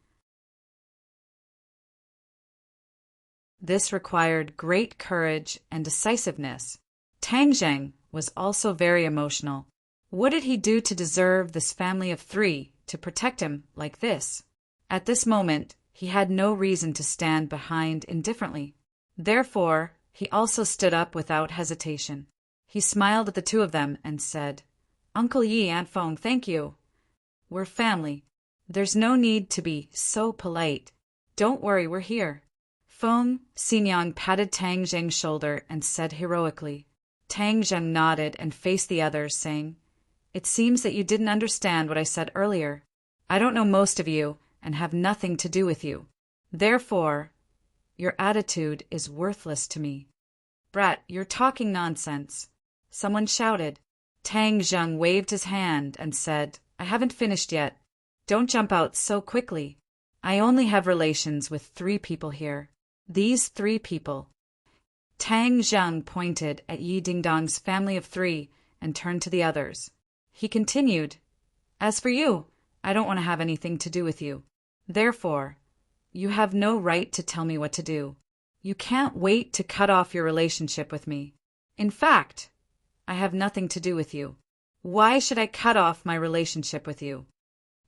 This required great courage and decisiveness. Tang Zheng was also very emotional. What did he do to deserve this family of three to protect him like this? At this moment, he had no reason to stand behind indifferently. Therefore, he also stood up without hesitation. He smiled at the two of them and said, "Uncle Yi, Aunt Feng, thank you. We're family. There's no need to be so polite. Don't worry, we're here." Feng Xinyang patted Tang Zheng's shoulder and said heroically. Tang Zheng nodded and faced the others, saying, "It seems that you didn't understand what I said earlier. I don't know most of you and have nothing to do with you. Therefore, your attitude is worthless to me." "Brat, you're talking nonsense," someone shouted. Tang Zheng waved his hand and said, "I haven't finished yet. Don't jump out so quickly. I only have relations with 3 people here. These 3 people." Tang Zheng pointed at Yi Dingdang's family of 3 and turned to the others. He continued, "As for you, I don't want to have anything to do with you. Therefore, you have no right to tell me what to do. You can't wait to cut off your relationship with me. In fact, I have nothing to do with you. Why should I cut off my relationship with you?"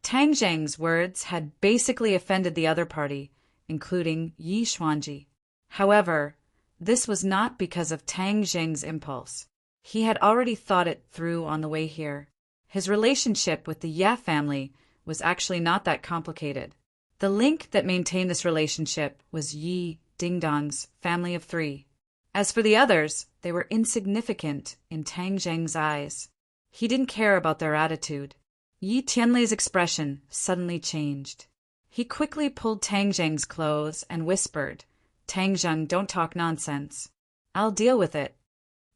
Tang Zheng's words had basically offended the other party, including Yi Xuanji. However, this was not because of Tang Zheng's impulse. He had already thought it through on the way here. His relationship with the Ye family was actually not that complicated. The link that maintained this relationship was Yi Dingdang's family of 3. As for the others, they were insignificant in Tang Zheng's eyes. He didn't care about their attitude. Yi Tianlei's expression suddenly changed. He quickly pulled Tang Zheng's clothes and whispered, "Tang Zheng, don't talk nonsense. I'll deal with it."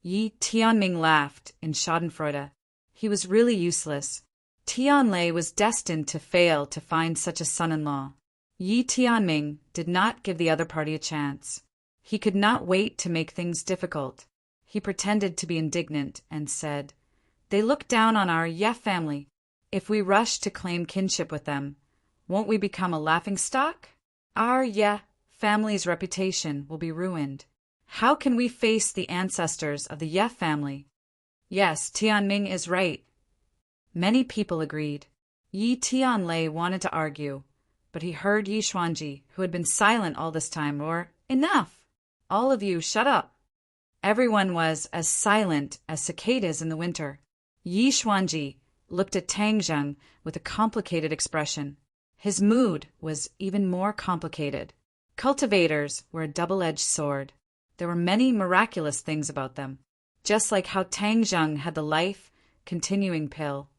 Yi Tianming laughed in schadenfreude. He was really useless. Tianlei was destined to fail to find such a son-in-law. Yi Tianming did not give the other party a chance. He could not wait to make things difficult. He pretended to be indignant and said, "They look down on our Ye family. If we rush to claim kinship with them, won't we become a laughingstock? Our Ye family's reputation will be ruined. How can we face the ancestors of the Ye family?" Yes, Tianming is right. Many people agreed. Yi Tianlei wanted to argue, but he heard Yi Xuanji, who had been silent all this time, roar, "Enough! All of you, shut up!" Everyone was as silent as cicadas in the winter. Yi Xuanji looked at Tang Zheng with a complicated expression. His mood was even more complicated. Cultivators were a double-edged sword. There were many miraculous things about them. Just like how Tang Zheng had the life-continuing pill,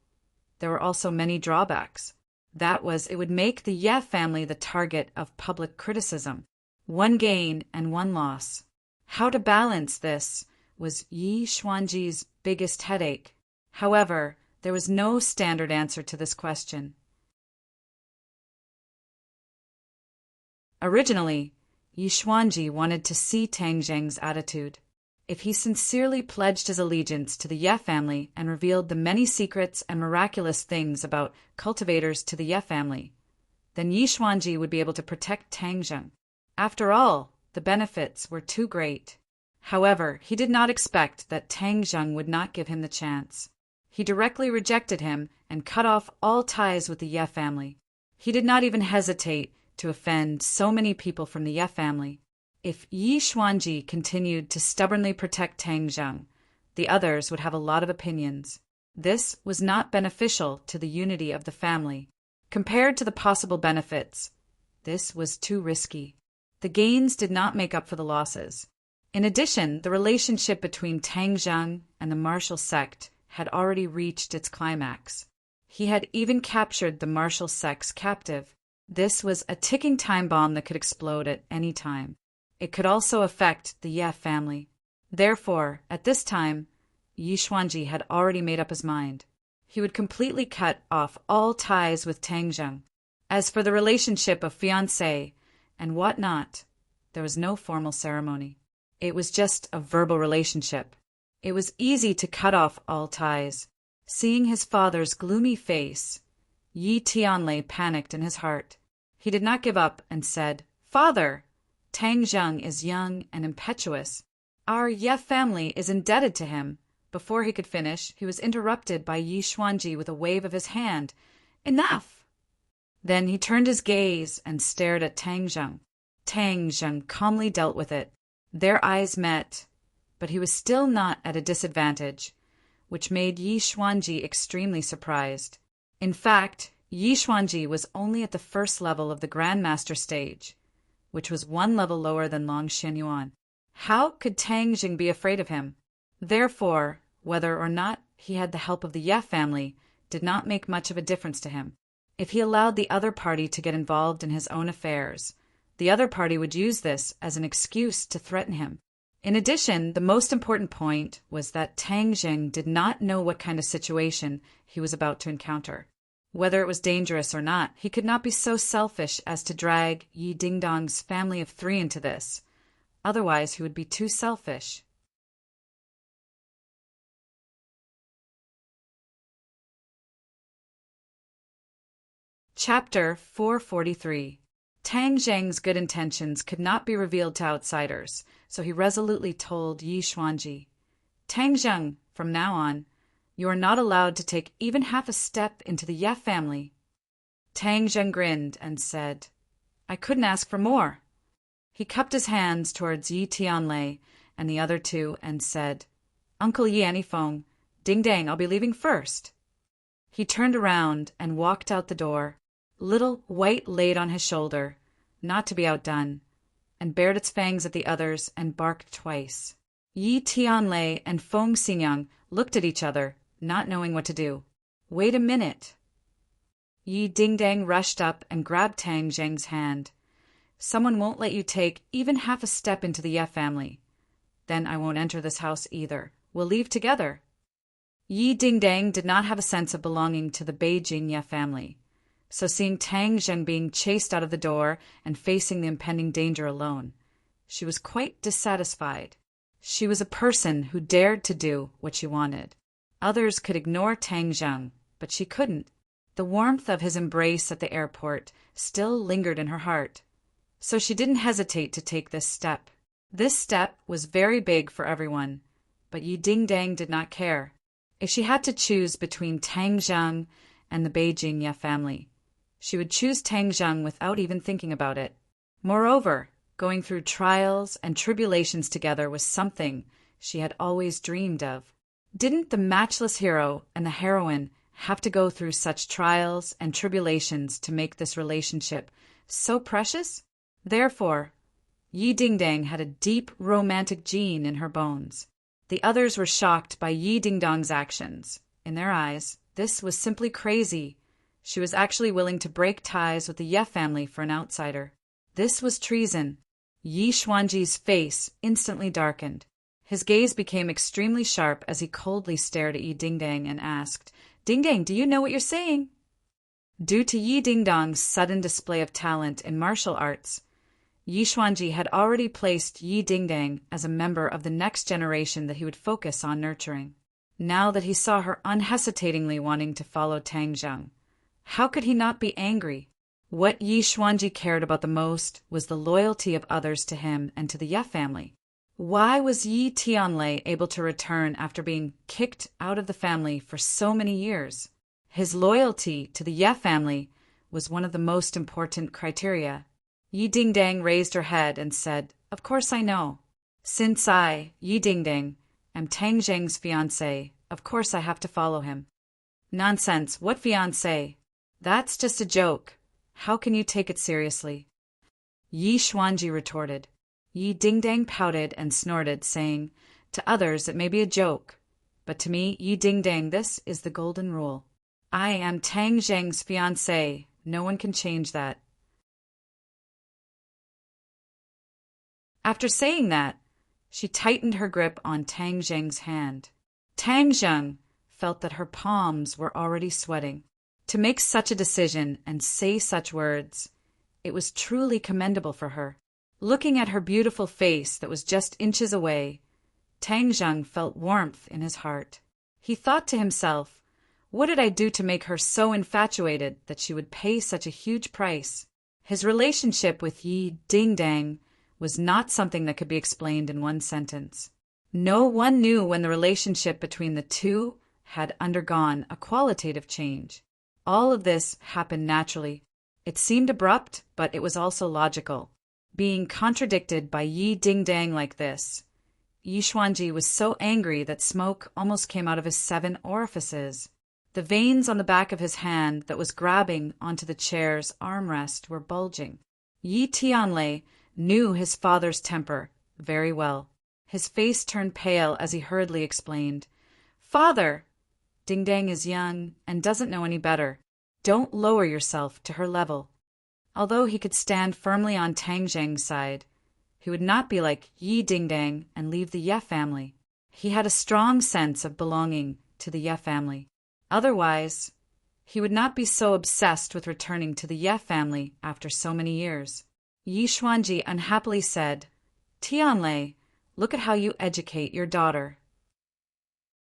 there were also many drawbacks. That was, it would make the Ye family the target of public criticism. One gain and one loss. How to balance this was Yi Xuanji's biggest headache. However, there was no standard answer to this question. Originally, Yi Xuanji wanted to see Tang Zheng's attitude. If he sincerely pledged his allegiance to the Ye family and revealed the many secrets and miraculous things about cultivators to the Ye family, then Yi Xuanji would be able to protect Tang Zheng. After all, the benefits were too great. However, he did not expect that Tang Zheng would not give him the chance. He directly rejected him and cut off all ties with the Ye family. He did not even hesitate to offend so many people from the Ye family. If Yi Xuanji continued to stubbornly protect Tang Zheng, the others would have a lot of opinions. This was not beneficial to the unity of the family. Compared to the possible benefits, this was too risky. The gains did not make up for the losses. In addition, the relationship between Tang Zheng and the martial sect had already reached its climax. He had even captured the martial sect's captive. This was a ticking time bomb that could explode at any time. It could also affect the Ye family. Therefore, at this time, Yi Xuanji had already made up his mind. He would completely cut off all ties with Tang Zheng. As for the relationship of fiancé and whatnot, there was no formal ceremony. It was just a verbal relationship. It was easy to cut off all ties. Seeing his father's gloomy face, Yi Tianlei panicked in his heart. He did not give up and said, "Father, Tang Zheng is young and impetuous. Our Ye family is indebted to him." Before he could finish, he was interrupted by Yi Xuanji with a wave of his hand. "Enough!" Then he turned his gaze and stared at Tang Zheng. Tang Zheng calmly dealt with it. Their eyes met, but he was still not at a disadvantage, which made Yi Xuanji extremely surprised. In fact, Yi Xuanji was only at the first level of the Grandmaster stage, which was one level lower than Long Xianyuan. How could Tang Zheng be afraid of him? Therefore, whether or not he had the help of the Ye family did not make much of a difference to him. If he allowed the other party to get involved in his own affairs, the other party would use this as an excuse to threaten him. In addition, the most important point was that Tang Zheng did not know what kind of situation he was about to encounter. Whether it was dangerous or not, he could not be so selfish as to drag Yi Dingdong's family of 3 into this. Otherwise, he would be too selfish. Chapter 443. Tang Zheng's good intentions could not be revealed to outsiders, so he resolutely told Yi Xuanji, "Tang Zheng, from now on, you are not allowed to take even half a step into the Ye family." Tang Zheng grinned and said, "I couldn't ask for more." He cupped his hands towards Yi Tianlei and the other two and said, "Uncle Yi Anifeng, ding dang, I'll be leaving first." He turned around and walked out the door. Little White laid on his shoulder, not to be outdone, and bared its fangs at the others and barked twice. Yi Tianlei and Feng Xinyang looked at each other, not knowing what to do. "Wait a minute." Yi Dingdang rushed up and grabbed Tang Zheng's hand. "Someone won't let you take even half a step into the Ye family. Then I won't enter this house either. We'll leave together." Yi Dingdang did not have a sense of belonging to the Beijing Ye family. So seeing Tang Zheng being chased out of the door and facing the impending danger alone, she was quite dissatisfied. She was a person who dared to do what she wanted. Others could ignore Tang Zheng, but she couldn't. The warmth of his embrace at the airport still lingered in her heart. So she didn't hesitate to take this step. This step was very big for everyone, but Yi Dingdang did not care. If she had to choose between Tang Zheng and the Beijing Ye family, she would choose Tang Zheng without even thinking about it. Moreover, going through trials and tribulations together was something she had always dreamed of. Didn't the matchless hero and the heroine have to go through such trials and tribulations to make this relationship so precious? Therefore, Yi Dingdang had a deep romantic gene in her bones. The others were shocked by Yi Dingdong's actions. In their eyes, this was simply crazy. She was actually willing to break ties with the Ye family for an outsider. This was treason. Yi Xuanji's face instantly darkened. His gaze became extremely sharp as he coldly stared at Yi Dingdang and asked, "Dingdang, do you know what you're saying?" Due to Yi Dingdong's sudden display of talent in martial arts, Yi Xuanji had already placed Yi Dingdang as a member of the next generation that he would focus on nurturing. Now that he saw her unhesitatingly wanting to follow Tang Zheng, how could he not be angry? What Yi Xuanji cared about the most was the loyalty of others to him and to the Ye family. Why was Yi Tianlei able to return after being kicked out of the family for so many years? His loyalty to the Ye family was one of the most important criteria. Yi Dingdang raised her head and said, "Of course I know. Since I, Yi Dingdang, am Tang Zheng's fiancé, of course I have to follow him." "Nonsense, what fiancé? That's just a joke. How can you take it seriously?" Yi Xuanji retorted. Yi Dingdang pouted and snorted, saying, "To others it may be a joke, but to me, Yi Dingdang, this is the golden rule. I am Tang Zheng's fiancé. No one can change that." After saying that, she tightened her grip on Tang Zheng's hand. Tang Zheng felt that her palms were already sweating. To make such a decision and say such words, it was truly commendable for her. Looking at her beautiful face that was just inches away, Tang Zheng felt warmth in his heart. He thought to himself, what did I do to make her so infatuated that she would pay such a huge price? His relationship with Yi Dingdang was not something that could be explained in one sentence. No one knew when the relationship between the two had undergone a qualitative change. All of this happened naturally. It seemed abrupt, but it was also logical. Being contradicted by Yi Dingdang like this, Yi Xuanji was so angry that smoke almost came out of his 7 orifices. The veins on the back of his hand that was grabbing onto the chair's armrest were bulging. Yi Tianlei knew his father's temper very well. His face turned pale as he hurriedly explained, "Father, Dingdang is young and doesn't know any better. Don't lower yourself to her level." Although he could stand firmly on Tang Zheng's side, he would not be like Yi Dingdang and leave the Ye family. He had a strong sense of belonging to the Ye family. Otherwise, he would not be so obsessed with returning to the Ye family after so many years. Yi Xuanji unhappily said, "Tianlei, look at how you educate your daughter."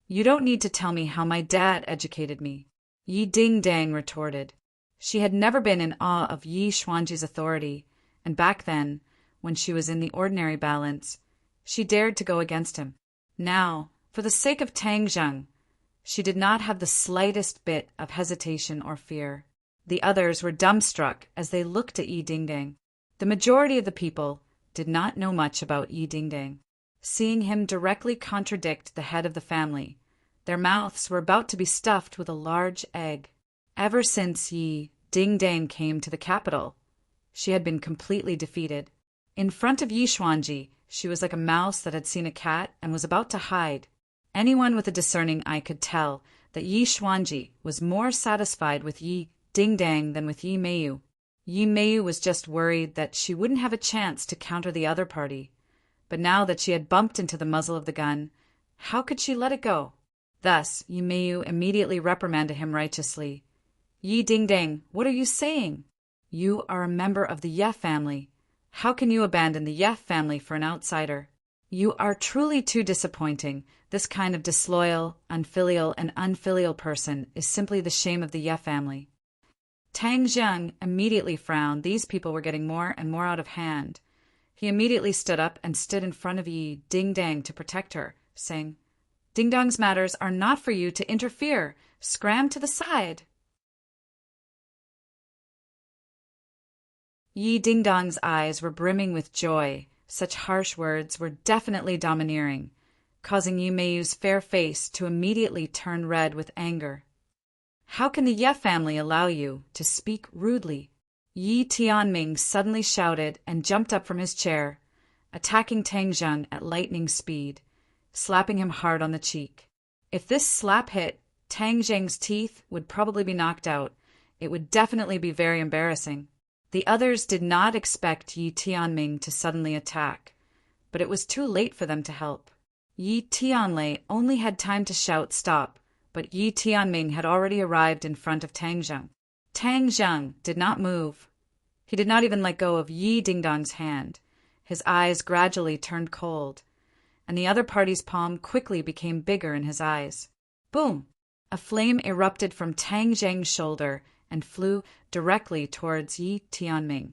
"You don't need to tell me how my dad educated me," Yi Dingdang retorted. She had never been in awe of Yi Xuanji's authority, and back then, when she was in the ordinary balance, she dared to go against him. Now, for the sake of Tang Zheng, she did not have the slightest bit of hesitation or fear. The others were dumbstruck as they looked at Yi Dingdang. The majority of the people did not know much about Yi Dingdang. Seeing him directly contradict the head of the family, their mouths were about to be stuffed with a large egg. Ever since Yi Dingdang came to the capital, she had been completely defeated. In front of Yi Xuanji, she was like a mouse that had seen a cat and was about to hide. Anyone with a discerning eye could tell that Yi Xuanji was more satisfied with Yi Dingdang than with Yi Meiyu. Yi Meiyu was just worried that she wouldn't have a chance to counter the other party. But now that she had bumped into the muzzle of the gun, how could she let it go? Thus, Yi Meiyu immediately reprimanded him righteously. "Yi Dingdang, what are you saying? You are a member of the Ye family. How can you abandon the Ye family for an outsider? You are truly too disappointing. This kind of disloyal, unfilial, and unfilial person is simply the shame of the Ye family." Tang Zheng immediately frowned. These people were getting more and more out of hand. He immediately stood up and stood in front of Yi Dingdang to protect her, saying, "Dingdang's matters are not for you to interfere. Scram to the side." Yi Dingdang's eyes were brimming with joy. Such harsh words were definitely domineering. causing Yi Meiyu's fair face to immediately turn red with anger. How can the Ye family allow you to speak rudely? Yi Tianming suddenly shouted and jumped up from his chair, attacking Tang Zheng at lightning speed, slapping him hard on the cheek. If this slap hit, Tang Zheng's teeth would probably be knocked out. It would definitely be very embarrassing. The others did not expect Yi Tianming to suddenly attack, but it was too late for them to help. Yi Tianlei only had time to shout stop, but Yi Tianming had already arrived in front of Tang Zheng. Tang Zheng did not move. He did not even let go of Yi Dingdong's hand. His eyes gradually turned cold, and the other party's palm quickly became bigger in his eyes. Boom! A flame erupted from Tang Zheng's shoulder and flew directly towards Yi Tianming,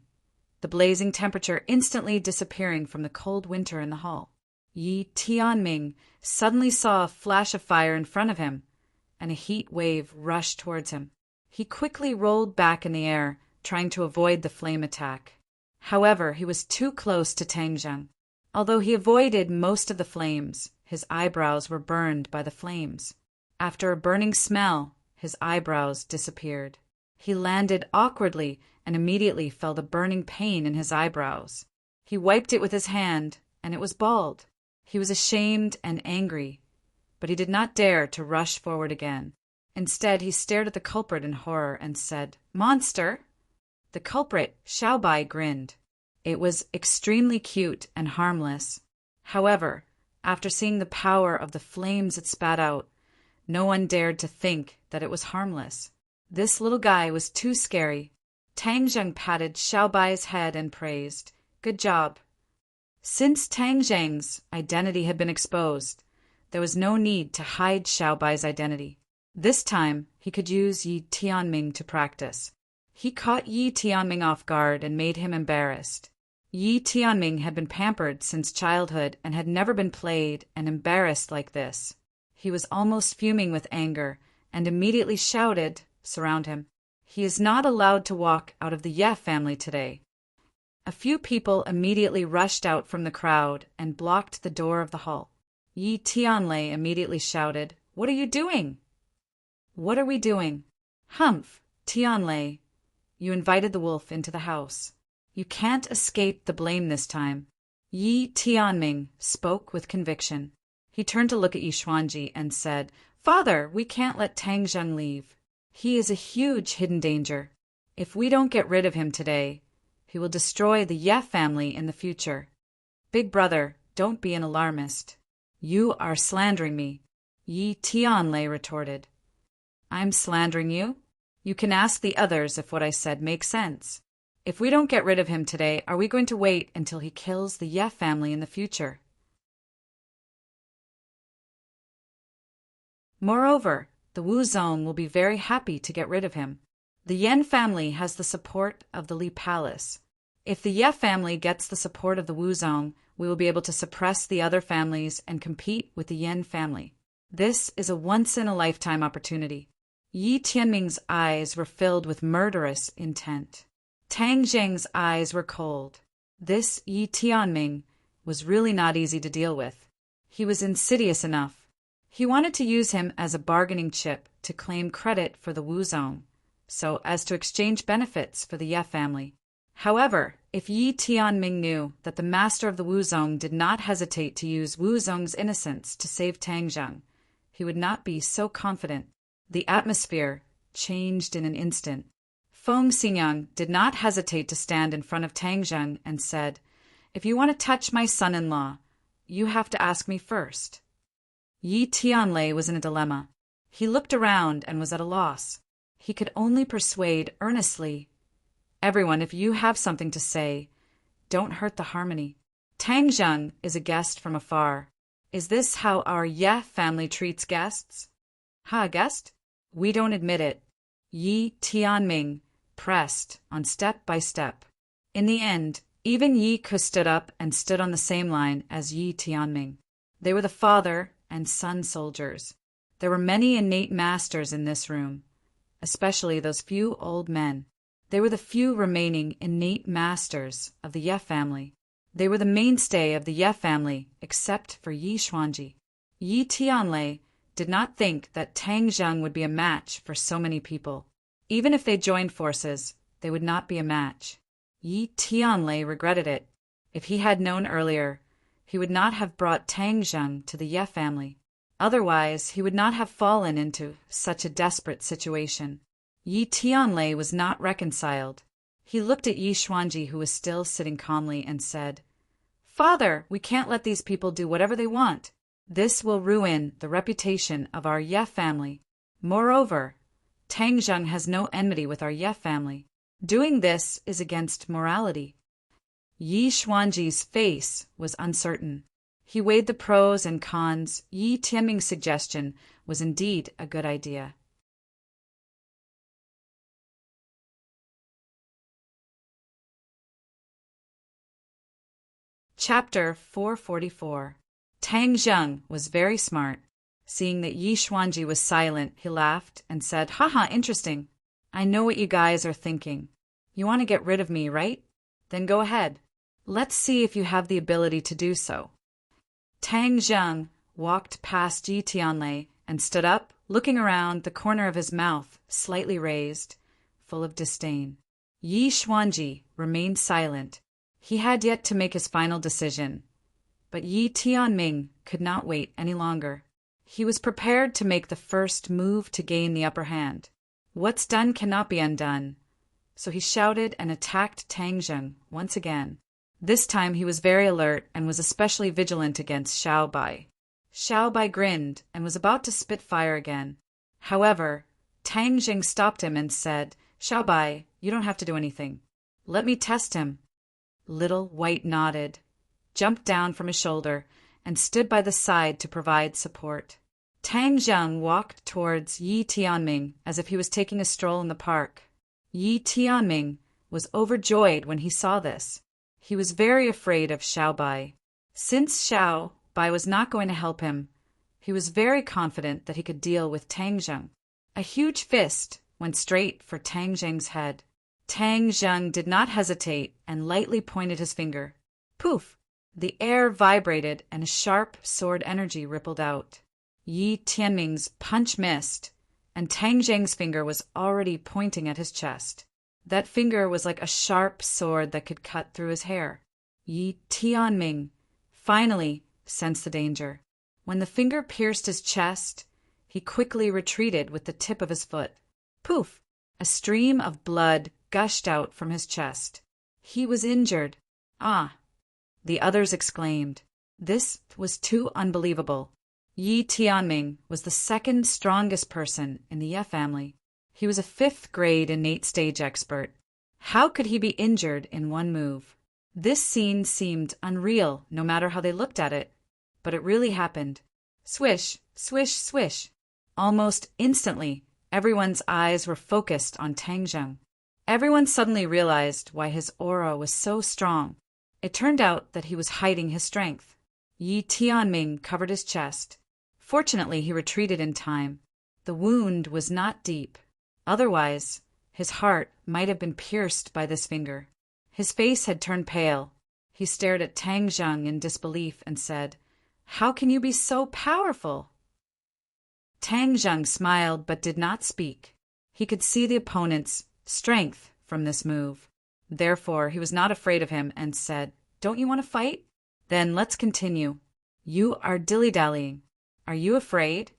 the blazing temperature instantly disappearing from the cold winter in the hall. Yi Tianming suddenly saw a flash of fire in front of him, and a heat wave rushed towards him. He quickly rolled back in the air, trying to avoid the flame attack. However, he was too close to Tang Zheng. Although he avoided most of the flames, his eyebrows were burned by the flames. After a burning smell, his eyebrows disappeared. He landed awkwardly and immediately felt a burning pain in his eyebrows. He wiped it with his hand, and it was bald. He was ashamed and angry, but he did not dare to rush forward again. Instead, he stared at the culprit in horror and said, "Monster!" The culprit, Xiaobai, grinned. It was extremely cute and harmless. However, after seeing the power of the flames it spat out, no one dared to think that it was harmless. This little guy was too scary. Tang Zheng patted Xiaobai's head and praised, "Good job." Since Tang Zheng's identity had been exposed, there was no need to hide Xiaobai's identity. This time, he could use Yi Tianming to practice. He caught Yi Tianming off guard and made him embarrassed. Yi Tianming had been pampered since childhood and had never been played and embarrassed like this. He was almost fuming with anger and immediately shouted, "Surround him. He is not allowed to walk out of the Ye family today." A few people immediately rushed out from the crowd and blocked the door of the hall. Yi Tianlei immediately shouted, "What are you doing?" "What are we doing?" "Humph, Tianlei, you invited the wolf into the house. You can't escape the blame this time." Yi Tianming spoke with conviction. He turned to look at Yi Xuanji and said, "Father, we can't let Tang Zheng leave. He is a huge hidden danger. If we don't get rid of him today, he will destroy the Ye family in the future. Big brother, don't be an alarmist." "You are slandering me," Yi Tianlei retorted. "I'm slandering you? You can ask the others if what I said makes sense. If we don't get rid of him today, are we going to wait until he kills the Ye family in the future? Moreover, the Wuzong will be very happy to get rid of him. The Yan family has the support of the Li Palace. If the Ye family gets the support of the Wuzong, we will be able to suppress the other families and compete with the Yan family. This is a once-in-a-lifetime opportunity." Yi Tianming's eyes were filled with murderous intent. Tang Zheng's eyes were cold. This Yi Tianming was really not easy to deal with. He was insidious enough. He wanted to use him as a bargaining chip to claim credit for the Wuzong, so as to exchange benefits for the Ye family. However, if Yi Tianming knew that the master of the Wuzong did not hesitate to use Wuzong's innocence to save Tang Zheng, he would not be so confident. The atmosphere changed in an instant. Feng Xingyang did not hesitate to stand in front of Tang Zheng and said, "If you want to touch my son-in-law, you have to ask me first." Yi Tianlei was in a dilemma. He looked around and was at a loss. He could only persuade earnestly, "Everyone, if you have something to say, don't hurt the harmony. Tang Zheng is a guest from afar. Is this how our Ye family treats guests?" "Ha, a guest? We don't admit it." Yi Tianming pressed on step by step. In the end, even Yi Ke stood up and stood on the same line as Yi Tianming. They were the father and son soldiers. There were many innate masters in this room, especially those few old men. They were the few remaining innate masters of the Ye family. They were the mainstay of the Ye family, except for Yi Xuanji. Yi Tianlei did not think that Tang Zheng would be a match for so many people. Even if they joined forces, they would not be a match. Yi Tianlei regretted it. If he had known earlier, he would not have brought Tang Zheng to the Ye family. Otherwise, he would not have fallen into such a desperate situation. Yi Tianlei was not reconciled. He looked at Yi Xuanji, who was still sitting calmly, and said, "Father, we can't let these people do whatever they want. This will ruin the reputation of our Ye family. Moreover, Tang Zheng has no enmity with our Ye family. Doing this is against morality." Yi Xuanji's face was uncertain. He weighed the pros and cons. Yi Tianming's suggestion was indeed a good idea. Chapter 444. Tang Zheng was very smart. Seeing that Yi Xuanji was silent, he laughed and said, "Haha, interesting. I know what you guys are thinking. You want to get rid of me, right? Then go ahead. Let's see if you have the ability to do so." Tang Zheng walked past Yi Tianlei and stood up, looking around, the corner of his mouth slightly raised, full of disdain. Yi Xuanji remained silent. He had yet to make his final decision. But Yi Tianming could not wait any longer. He was prepared to make the first move to gain the upper hand. What's done cannot be undone. So he shouted and attacked Tang Zheng once again. This time he was very alert and was especially vigilant against Xiao Bai. Xiao Bai grinned and was about to spit fire again. However, Tang Zheng stopped him and said, "Xiao Bai, you don't have to do anything. Let me test him." Little White nodded, jumped down from his shoulder, and stood by the side to provide support. Tang Zheng walked towards Yi Tianming as if he was taking a stroll in the park. Yi Tianming was overjoyed when he saw this. He was very afraid of Xiao Bai. Since Xiao Bai was not going to help him, he was very confident that he could deal with Tang Zheng. A huge fist went straight for Tang Zheng's head. Tang Zheng did not hesitate and lightly pointed his finger. Poof! The air vibrated and a sharp sword energy rippled out. Yi Tianming's punch missed, and Tang Zheng's finger was already pointing at his chest. That finger was like a sharp sword that could cut through his hair. Yi Tianming finally sensed the danger. When the finger pierced his chest, he quickly retreated with the tip of his foot. Poof! A stream of blood gushed out from his chest. He was injured. Ah! The others exclaimed. This was too unbelievable. Yi Tianming was the second strongest person in the Ye family. He was a 5th grade innate stage expert. How could he be injured in one move? This scene seemed unreal no matter how they looked at it. But it really happened. Swish, swish, swish. Almost instantly, everyone's eyes were focused on Tang Zheng. Everyone suddenly realized why his aura was so strong. It turned out that he was hiding his strength. Yi Tianming covered his chest. Fortunately, he retreated in time. The wound was not deep. Otherwise, his heart might have been pierced by this finger. His face had turned pale. He stared at Tang Zheng in disbelief and said, "How can you be so powerful?" Tang Zheng smiled but did not speak. He could see the opponent's strength from this move. Therefore, he was not afraid of him and said, "Don't you want to fight? Then let's continue. You are dilly-dallying. Are you afraid?"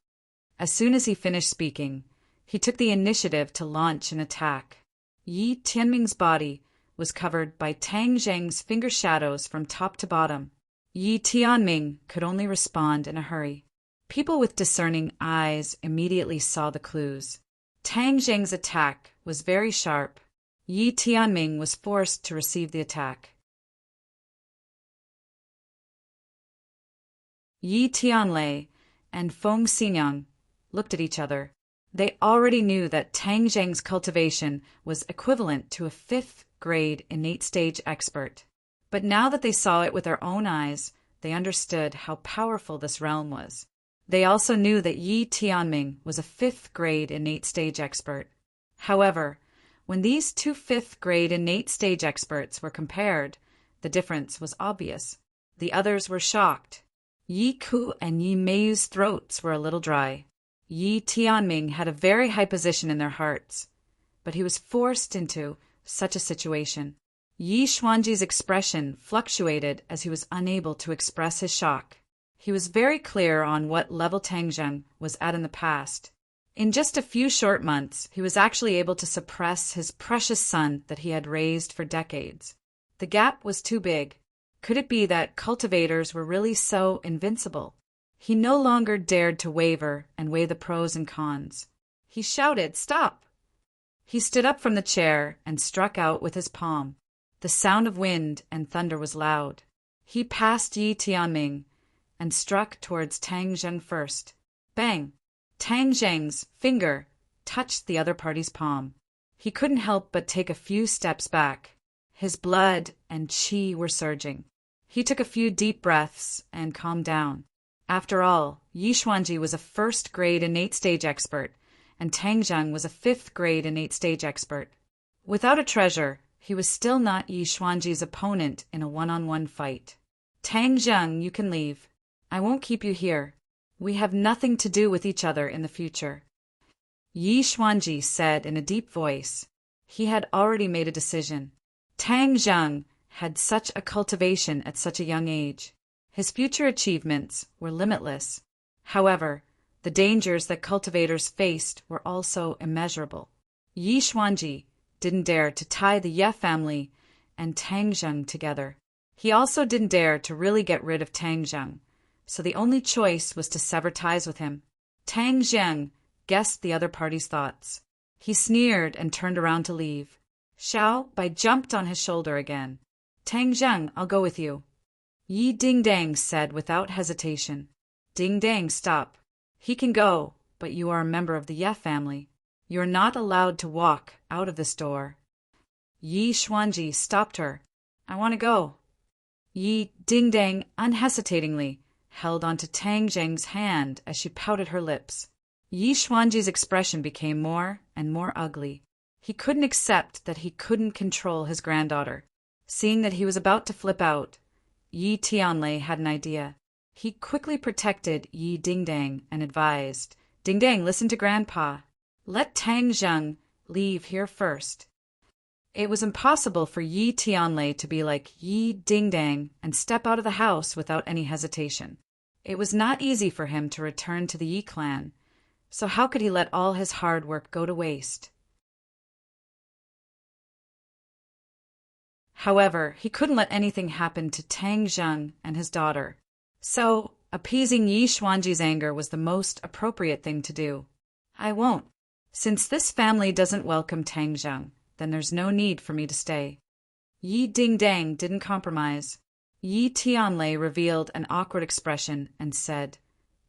As soon as he finished speaking, he took the initiative to launch an attack. Yi Tianming's body was covered by Tang Zheng's finger shadows from top to bottom. Yi Tianming could only respond in a hurry. People with discerning eyes immediately saw the clues. Tang Zheng's attack was very sharp. Yi Tianming was forced to receive the attack. Yi Tianlei and Feng Xinyang looked at each other. They already knew that Tang Zheng's cultivation was equivalent to a 5th grade innate stage expert. But now that they saw it with their own eyes, they understood how powerful this realm was. They also knew that Yi Tianming was a 5th grade innate stage expert. However, when these two 5th grade innate stage experts were compared, the difference was obvious. The others were shocked. Yi Ku and Yi Mei's throats were a little dry. Yi Tianming had a very high position in their hearts, but he was forced into such a situation. Yi Xuanji's expression fluctuated as he was unable to express his shock. He was very clear on what level Tang Zheng was at in the past. In just a few short months, he was actually able to suppress his precious son that he had raised for decades. The gap was too big. Could it be that cultivators were really so invincible? He no longer dared to waver and weigh the pros and cons. He shouted, "Stop!" He stood up from the chair and struck out with his palm. The sound of wind and thunder was loud. He passed Yi Tianming and struck towards Tang Zheng first. Bang! Tang Zheng's finger touched the other party's palm. He couldn't help but take a few steps back. His blood and qi were surging. He took a few deep breaths and calmed down. After all, Yi Xuanji was a first-grade innate stage expert, and Tang Zheng was a fifth-grade innate stage expert. Without a treasure, he was still not Yi Xuanji's opponent in a one-on-one fight. Tang Zheng, you can leave. I won't keep you here. We have nothing to do with each other in the future. Yi Xuanji said in a deep voice. He had already made a decision. Tang Zheng had such a cultivation at such a young age. His future achievements were limitless. However, the dangers that cultivators faced were also immeasurable. Yi Xuanji didn't dare to tie the Ye family and Tang Zheng together. He also didn't dare to really get rid of Tang Zheng, so the only choice was to sever ties with him. Tang Zheng guessed the other party's thoughts. He sneered and turned around to leave. Xiao Bai jumped on his shoulder again. Tang Zheng, I'll go with you. Yi Dingdang said without hesitation. Dingdang, stop. He can go, but you are a member of the Ye family. You are not allowed to walk out of this door. Yi Xuanji stopped her. I want to go. Yi Dingdang unhesitatingly held onto Tang Zheng's hand as she pouted her lips. Yi Xuanji's expression became more and more ugly. He couldn't accept that he couldn't control his granddaughter. Seeing that he was about to flip out, Yi Tianlei had an idea. He quickly protected Yi Dingdang and advised, Dingdang, listen to Grandpa. Let Tang Zheng leave here first. It was impossible for Yi Tianlei to be like Yi Dingdang and step out of the house without any hesitation. It was not easy for him to return to the Yi clan, so how could he let all his hard work go to waste? However, he couldn't let anything happen to Tang Zheng and his daughter. So, appeasing Yi Xuanji's anger was the most appropriate thing to do. I won't. Since this family doesn't welcome Tang Zheng, then there's no need for me to stay. Yi Dingdang didn't compromise. Yi Tianlei revealed an awkward expression and said,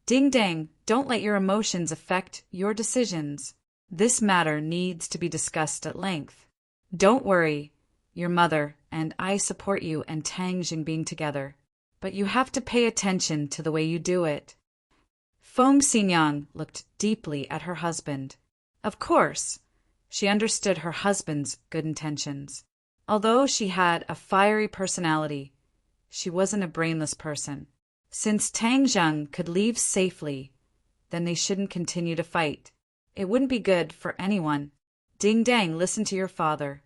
Dingdang, don't let your emotions affect your decisions. This matter needs to be discussed at length. Don't worry. Your mother and I support you and Tang Zheng being together, but you have to pay attention to the way you do it. Feng Xinyang looked deeply at her husband. Of course, she understood her husband's good intentions. Although she had a fiery personality, she wasn't a brainless person. Since Tang Zheng could leave safely, then they shouldn't continue to fight. It wouldn't be good for anyone. Dingdang, listen to your father.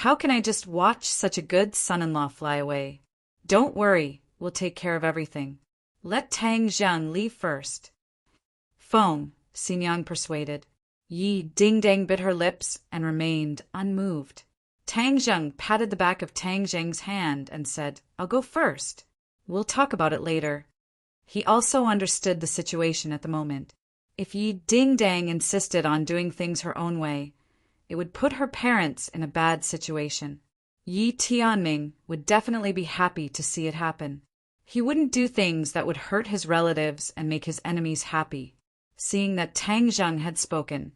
How can I just watch such a good son-in-law fly away? Don't worry, we'll take care of everything. Let Tang Zheng leave first. Feng Xinyang persuaded. Yi Dingdang bit her lips and remained unmoved. Tang Zheng patted the back of Tang Zheng's hand and said, I'll go first. We'll talk about it later. He also understood the situation at the moment. If Yi Dingdang insisted on doing things her own way, it would put her parents in a bad situation. Yi Tianming would definitely be happy to see it happen. He wouldn't do things that would hurt his relatives and make his enemies happy. Seeing that Tang Zheng had spoken,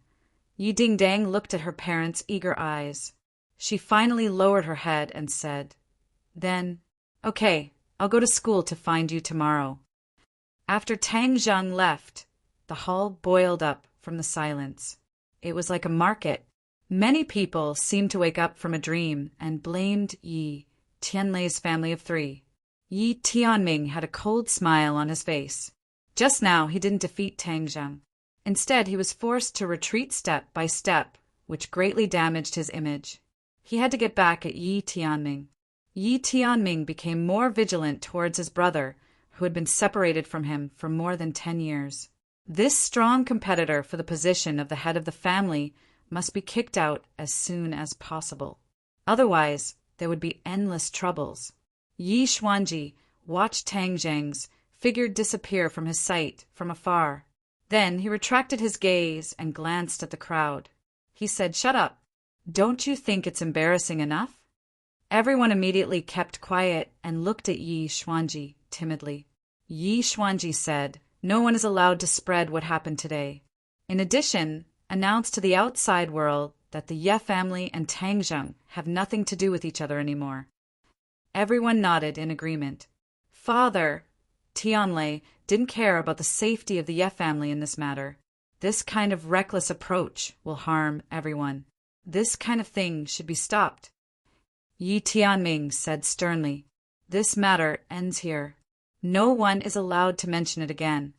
Yi Dingdang looked at her parents' eager eyes. She finally lowered her head and said, Then, okay, I'll go to school to find you tomorrow. After Tang Zheng left, the hall boiled up from the silence. It was like a market. Many people seemed to wake up from a dream and blamed Yi Tianlei's family of three. Yi Tianming had a cold smile on his face. Just now he didn't defeat Tang Zheng. Instead, he was forced to retreat step by step, which greatly damaged his image. He had to get back at Yi Tianming. Yi Tianming became more vigilant towards his brother, who had been separated from him for more than 10 years. This strong competitor for the position of the head of the family must be kicked out as soon as possible. Otherwise, there would be endless troubles. Yi Xuanji watched Tang Zheng's figure disappear from his sight from afar. Then he retracted his gaze and glanced at the crowd. He said, "Shut up. Don't you think it's embarrassing enough?" Everyone immediately kept quiet and looked at Yi Xuanji timidly. Yi Xuanji said, "No one is allowed to spread what happened today. In addition, announce to the outside world that the Ye family and Tang Zheng have nothing to do with each other anymore." Everyone nodded in agreement. Father Tianlei didn't care about the safety of the Ye family in this matter. This kind of reckless approach will harm everyone. This kind of thing should be stopped. Yi Tianming said sternly, "This matter ends here. No one is allowed to mention it again."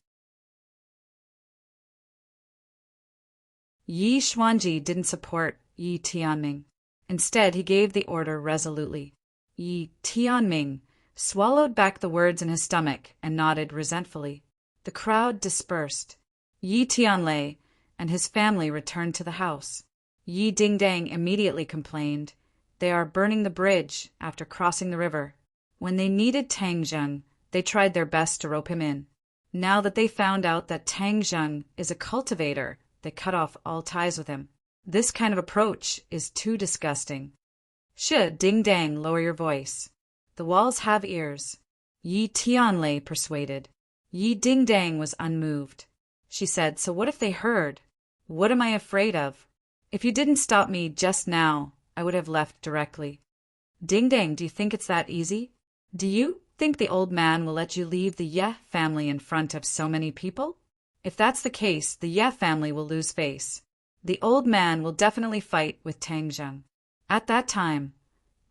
Yi Xuanji didn't support Yi Tianming. Instead, he gave the order resolutely. Yi Tianming swallowed back the words in his stomach and nodded resentfully. The crowd dispersed. Yi Tianlei and his family returned to the house. Yi Dingdang immediately complained, "They are burning the bridge after crossing the river." When they needed Tang Zheng, they tried their best to rope him in. Now that they found out that Tang Zheng is a cultivator, they cut off all ties with him. This kind of approach is too disgusting. Ding-dang, lower your voice. The walls have ears. Yi Tianlei persuaded. Yi Ding-dang was unmoved. She said, "So what if they heard? What am I afraid of? If you didn't stop me just now, I would have left directly." Ding-dang, do you think it's that easy? Do you think the old man will let you leave the Ye family in front of so many people? If that's the case, the Ye family will lose face. The old man will definitely fight with Tang Zheng. At that time,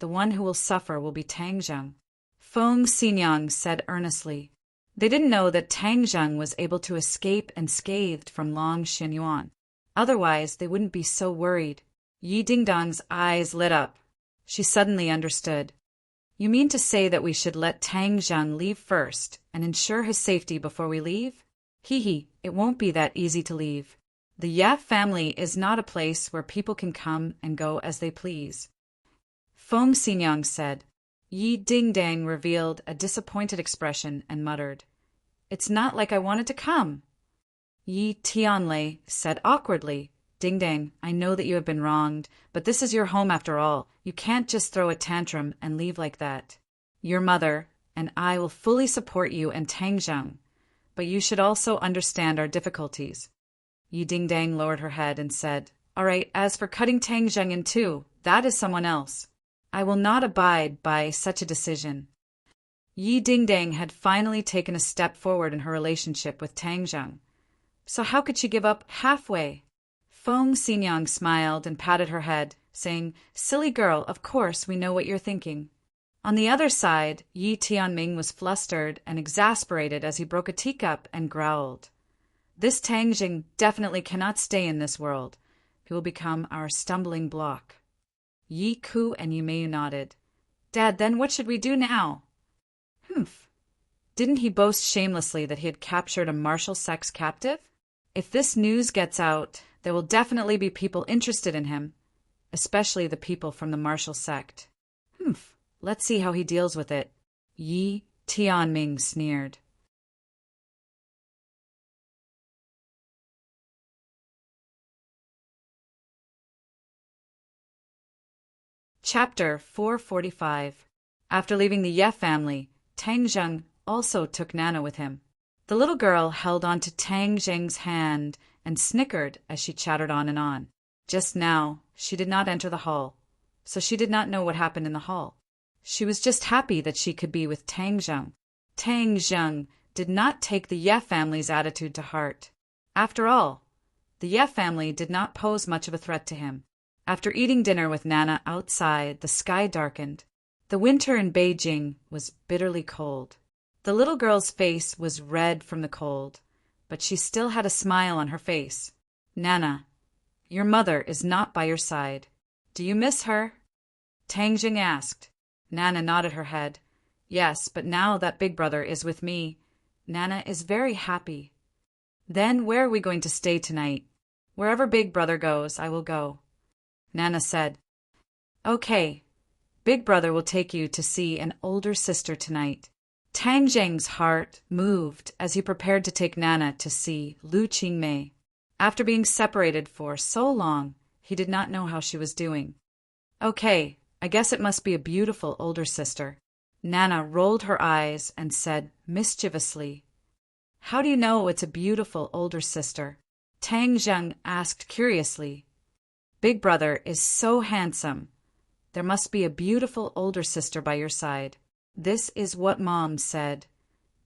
the one who will suffer will be Tang Zheng. Feng Xinyang said earnestly. They didn't know that Tang Zheng was able to escape unscathed from Long Xinyuan. Otherwise, they wouldn't be so worried. Yi Dingdang's eyes lit up. She suddenly understood. "You mean to say that we should let Tang Zheng leave first and ensure his safety before we leave? It won't be that easy to leave. The Ye family is not a place where people can come and go as they please." Feng Xinyang said. Yi Dingdang revealed a disappointed expression and muttered, "It's not like I wanted to come." Yi Tianlei said awkwardly, "Dingdang, I know that you have been wronged, but this is your home after all. You can't just throw a tantrum and leave like that. Your mother and I will fully support you and Tang Zheng, but you should also understand our difficulties." Yi Dingdang lowered her head and said, "All right, as for cutting Tang Zheng in two, that is someone else. I will not abide by such a decision." Yi Dingdang had finally taken a step forward in her relationship with Tang Zheng. So how could she give up halfway? Feng Xinyang smiled and patted her head, saying, "Silly girl, of course we know what you're thinking." On the other side, Yi Tianming was flustered and exasperated as he broke a teacup and growled. "This Tang Zheng definitely cannot stay in this world. He will become our stumbling block." Yi Ku and Yu Mei nodded. "Dad, then what should we do now?" Didn't he boast shamelessly that he had captured a martial sex captive? If this news gets out, there will definitely be people interested in him, especially the people from the martial sect. Let's see how he deals with it." Yi Tianming sneered. Chapter 445. After leaving the Ye family, Tang Zheng also took Nana with him. The little girl held on to Tang Zheng's hand and snickered as she chattered on and on. Just now, she did not enter the hall, so she did not know what happened in the hall. She was just happy that she could be with Tang Zheng. Tang Zheng did not take the Ye family's attitude to heart. After all, the Ye family did not pose much of a threat to him. After eating dinner with Nana outside, the sky darkened. The winter in Beijing was bitterly cold. The little girl's face was red from the cold, but she still had a smile on her face. Nana, your mother is not by your side. Do you miss her? Tang Jing asked. Nana nodded her head. Yes, but now that Big Brother is with me, Nana is very happy. Then where are we going to stay tonight? Wherever Big Brother goes, I will go. Nana said. Okay, Big Brother will take you to see an older sister tonight. Tang Jing's heart moved as he prepared to take Nana to see Lu Qingmei. After being separated for so long, he did not know how she was doing. Okay, I guess it must be a beautiful older sister. Nana rolled her eyes and said mischievously, How do you know it's a beautiful older sister? Tang Jing asked curiously. Big Brother is so handsome. There must be a beautiful older sister by your side. This is what Mom said.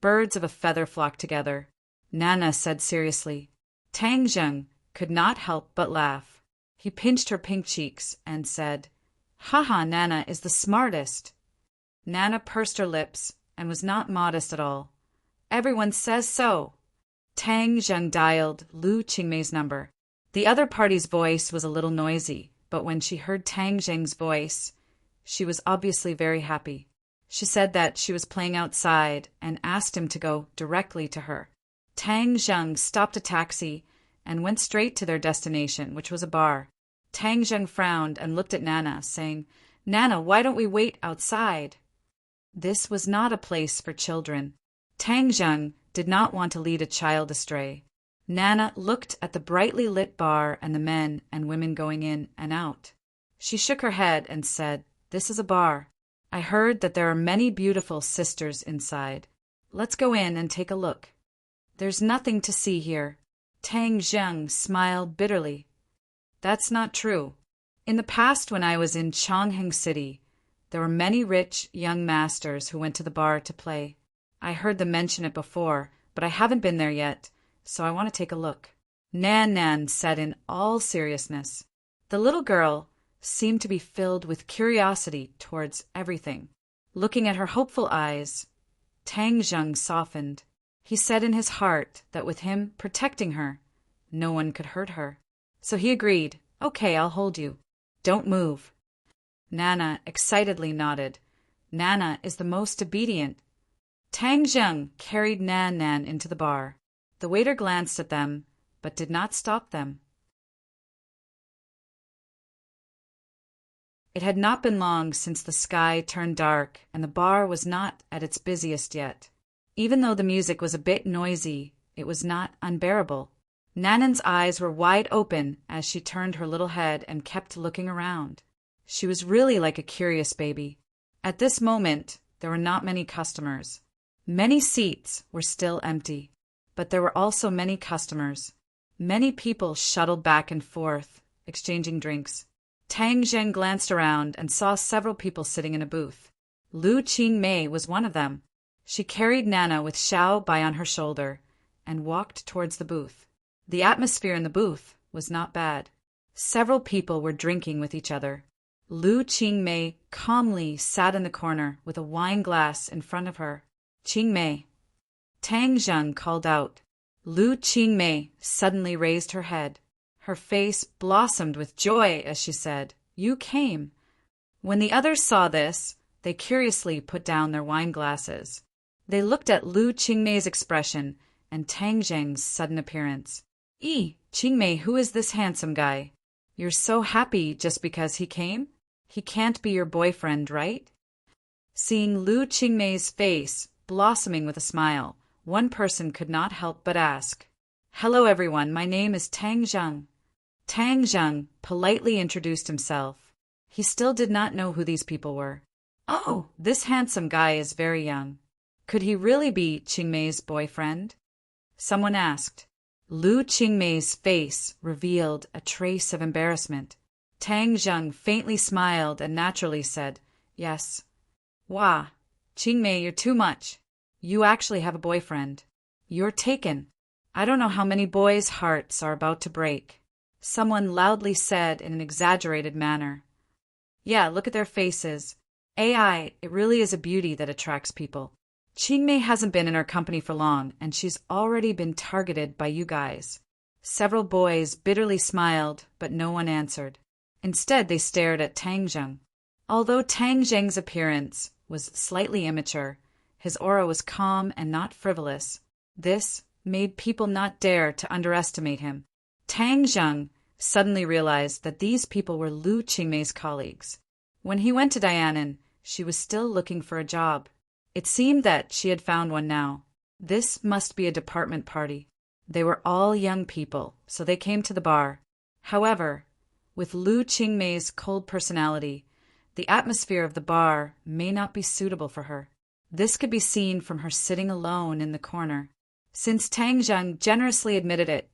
Birds of a feather flock together. Nana said seriously. Tang Jing could not help but laugh. He pinched her pink cheeks and said, Haha, Nana is the smartest. Nana pursed her lips and was not modest at all. Everyone says so. Tang Jing dialed Lu Qingmei's number. The other party's voice was a little noisy, but when she heard Tang Jing's voice, she was obviously very happy. She said that she was playing outside and asked him to go directly to her. Tang Jing stopped a taxi and went straight to their destination, which was a bar. Tang Jing frowned and looked at Nana, saying, Nana, why don't we wait outside? This was not a place for children. Tang Jing did not want to lead a child astray. Nana looked at the brightly lit bar and the men and women going in and out. She shook her head and said, This is a bar. I heard that there are many beautiful sisters inside. Let's go in and take a look. There's nothing to see here. Tang Jing smiled bitterly. That's not true. In the past, when I was in Chongqing City, there were many rich young masters who went to the bar to play. I heard them mention it before, but I haven't been there yet, so I want to take a look. Nan said in all seriousness. The little girl seemed to be filled with curiosity towards everything. Looking at her hopeful eyes, Tang Jing softened. He said in his heart that with him protecting her, no one could hurt her. So he agreed, Okay, I'll hold you. Don't move. Nana excitedly nodded. Nana is the most obedient. Tang Jing carried Nan into the bar. The waiter glanced at them, but did not stop them. It had not been long since the sky turned dark and the bar was not at its busiest yet. Even though the music was a bit noisy, it was not unbearable. Nanan's eyes were wide open as she turned her little head and kept looking around. She was really like a curious baby. At this moment, there were not many customers. Many seats were still empty, but there were also many customers. Many people shuttled back and forth, exchanging drinks. Tang Jing glanced around and saw several people sitting in a booth. Lu Qingmei was one of them. She carried Nana with Xiao Bai on her shoulder and walked towards the booth. The atmosphere in the booth was not bad. Several people were drinking with each other. Lu Qingmei calmly sat in the corner with a wine glass in front of her. Qingmei. Tang Jing called out. Lu Qingmei suddenly raised her head. Her face blossomed with joy as she said, You came. When the others saw this, they curiously put down their wine glasses. They looked at Lu Qingmei's expression and Tang Jing's sudden appearance. Qingmei, who is this handsome guy? You're so happy just because he came? He can't be your boyfriend, right? Seeing Lu Qingmei's face blossoming with a smile, one person could not help but ask, Hello everyone, my name is Tang Jing. Tang Jing politely introduced himself. He still did not know who these people were. Oh, this handsome guy is very young. Could he really be Qingmei's boyfriend? Someone asked. Lu Qingmei's face revealed a trace of embarrassment. Tang Jing faintly smiled and naturally said, Yes. Wah, Qingmei, you're too much. You actually have a boyfriend. You're taken. I don't know how many boys' hearts are about to break. Someone loudly said in an exaggerated manner. Yeah, look at their faces. AI, it really is a beauty that attracts people. Qingmei hasn't been in our company for long, and she's already been targeted by you guys. Several boys bitterly smiled, but no one answered. Instead, they stared at Tang Zheng. Although Tang Zheng's appearance was slightly immature, his aura was calm and not frivolous. This made people not dare to underestimate him. Tang Zheng suddenly realized that these people were Lu Qingmei's colleagues. When he went to Dianan, she was still looking for a job. It seemed that she had found one now. This must be a department party. They were all young people, so they came to the bar. However, with Lu Qingmei's cold personality, the atmosphere of the bar may not be suitable for her. This could be seen from her sitting alone in the corner. Since Tang Zheng generously admitted it,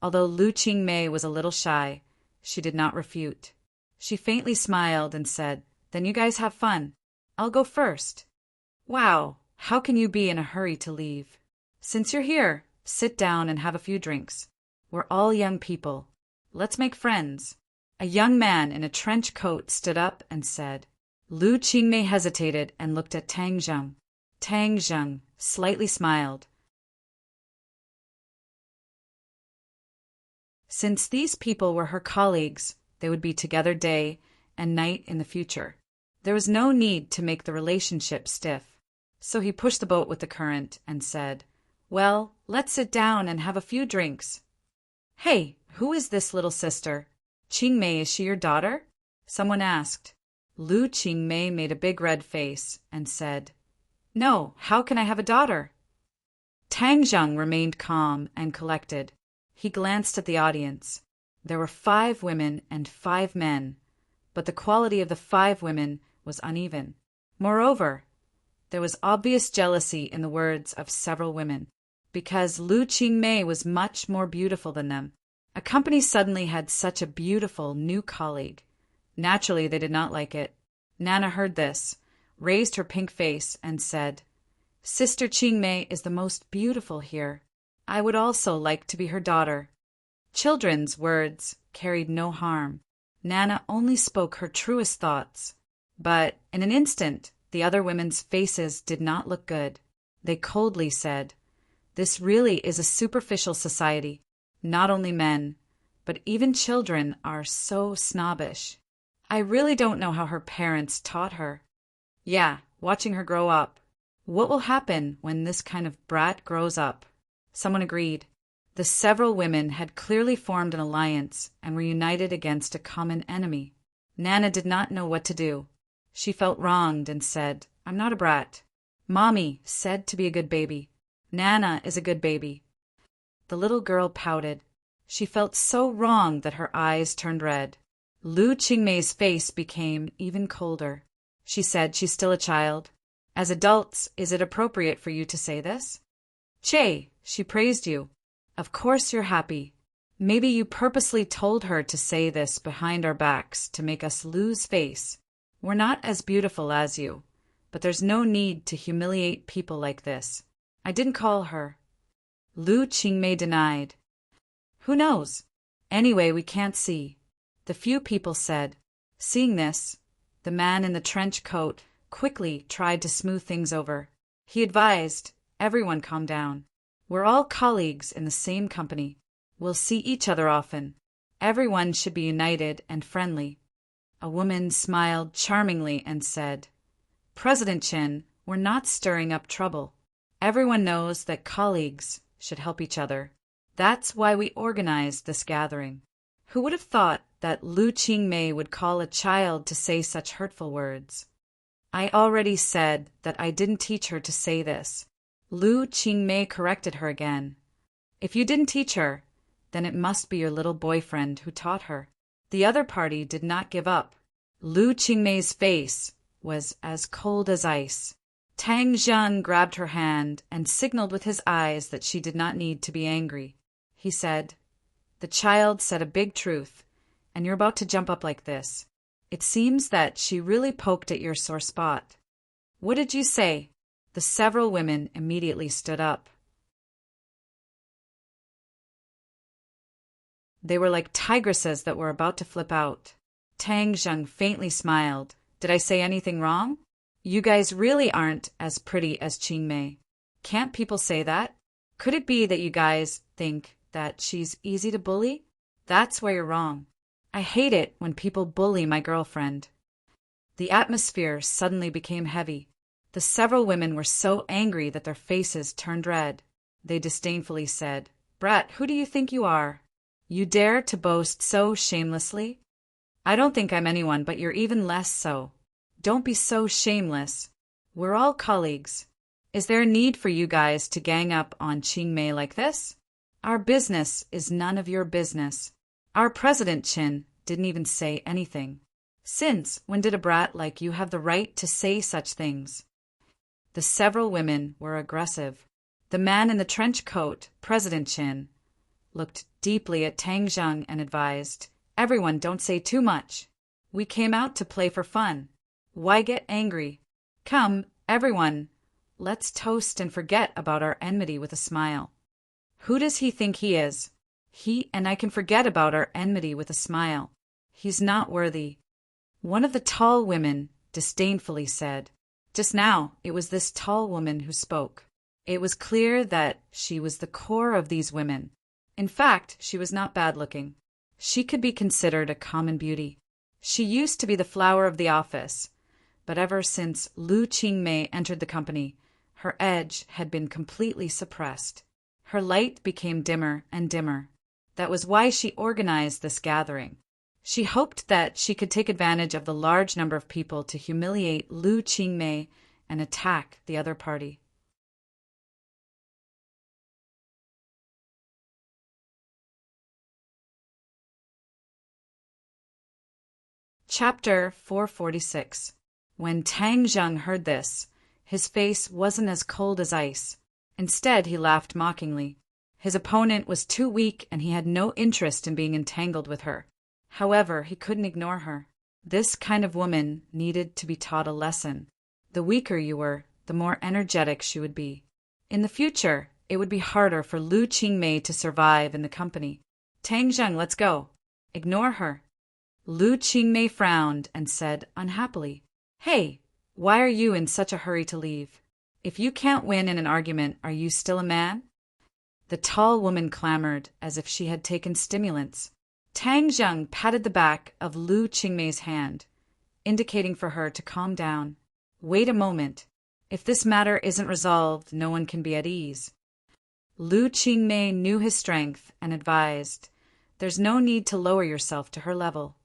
although Lu Qingmei was a little shy, she did not refute. She faintly smiled and said, "Then you guys have fun. I'll go first." "Wow, how can you be in a hurry to leave? Since you're here, sit down and have a few drinks. We're all young people. Let's make friends." A young man in a trench coat stood up and said. Lu Qingmei hesitated and looked at Tang Zheng. Tang Zheng slightly smiled. Since these people were her colleagues, they would be together day and night in the future. There was no need to make the relationship stiff. So he pushed the boat with the current and said, "Well, let's sit down and have a few drinks." "Hey, who is this little sister? Qingmei, is she your daughter?" someone asked. Lu Qingmei made a big red face and said, "No, how can I have a daughter?" Tang Zheng remained calm and collected. He glanced at the audience. There were 5 women and 5 men, but the quality of the 5 women was uneven. Moreover, there was obvious jealousy in the words of several women, because Lu Qingmei was much more beautiful than them. A company suddenly had such a beautiful new colleague. Naturally, they did not like it. Nana heard this, raised her pink face, and said, "Sister Qingmei is the most beautiful here. I would also like to be her daughter." Children's words carried no harm. Nana only spoke her truest thoughts. But in an instant, the other women's faces did not look good. They coldly said, "This really is a superficial society. Not only men, but even children are so snobbish. I really don't know how her parents taught her." "Yeah, watching her grow up. What will happen when this kind of brat grows up?" Someone agreed. The several women had clearly formed an alliance and were united against a common enemy. Nana did not know what to do. She felt wronged and said, "I'm not a brat. Mommy said to be a good baby. Nana is a good baby." The little girl pouted. She felt so wrong that her eyes turned red. Lu Qingmei's face became even colder. She said, "She's still a child. As adults, is it appropriate for you to say this?" "Che, she praised you. Of course you're happy. Maybe you purposely told her to say this behind our backs to make us lose face. We're not as beautiful as you, but there's no need to humiliate people like this. I didn't call her." Lu Qingmei denied. "Who knows? Anyway, we can't see." The few people said. Seeing this, the man in the trench coat quickly tried to smooth things over. He advised, "Everyone calm down. We're all colleagues in the same company. We'll see each other often. Everyone should be united and friendly." A woman smiled charmingly and said, "President Chen, we're not stirring up trouble. Everyone knows that colleagues should help each other. That's why we organized this gathering." Who would have thought that Lu Qingmei would call a child to say such hurtful words? "I already said that I didn't teach her to say this." Lu Qingmei corrected her again. "If you didn't teach her, then it must be your little boyfriend who taught her." The other party did not give up. Lu Qingmei's face was as cold as ice. Tang Zheng grabbed her hand and signaled with his eyes that she did not need to be angry. He said, "The child said a big truth, and you're about to jump up like this. It seems that she really poked at your sore spot." "What did you say?" The several women immediately stood up. They were like tigresses that were about to flip out. Tang Zheng faintly smiled, Did I say anything wrong? You guys really aren't as pretty as Qingmei. Can't people say that? Could it be that you guys think that she's easy to bully? That's where you're wrong. I hate it when people bully my girlfriend. The atmosphere suddenly became heavy. The several women were so angry that their faces turned red. They disdainfully said, "Brat, who do you think you are? You dare to boast so shamelessly? I don't think I'm anyone, but you're even less so. Don't be so shameless. We're all colleagues. Is there a need for you guys to gang up on Qingmei like this? Our business is none of your business. Our president Qin didn't even say anything. Since when did a brat like you have the right to say such things?" The several women were aggressive. The man in the trench coat, President Qin, looked deeply at Tang Zheng and advised, "Everyone, don't say too much. We came out to play for fun. Why get angry? Come, everyone, let's toast and forget about our enmity with a smile." Who does he think he is? He and I can forget about our enmity with a smile. He's not worthy. One of the tall women disdainfully said. Just now, it was this tall woman who spoke. It was clear that she was the core of these women. In fact, she was not bad-looking. She could be considered a common beauty. She used to be the flower of the office, but ever since Lu Qingmei entered the company, her edge had been completely suppressed. Her light became dimmer and dimmer. That was why she organized this gathering. She hoped that she could take advantage of the large number of people to humiliate Lu Qingmei and attack the other party. Chapter 446. When Tang Zheng heard this, his face wasn't as cold as ice. Instead, he laughed mockingly. His opponent was too weak and he had no interest in being entangled with her. However, he couldn't ignore her. This kind of woman needed to be taught a lesson. The weaker you were, the more energetic she would be. In the future, it would be harder for Lu Qingmei to survive in the company. "Tang Zheng, let's go." "Ignore her." Lu Qingmei frowned and said unhappily, "Hey, why are you in such a hurry to leave? If you can't win in an argument, are you still a man?" The tall woman clamored as if she had taken stimulants. Tang Zheng patted the back of Lu Qingmei's hand, indicating for her to calm down. "Wait a moment. If this matter isn't resolved, no one can be at ease." Lu Qingmei knew his strength and advised, "There's no need to lower yourself to her level."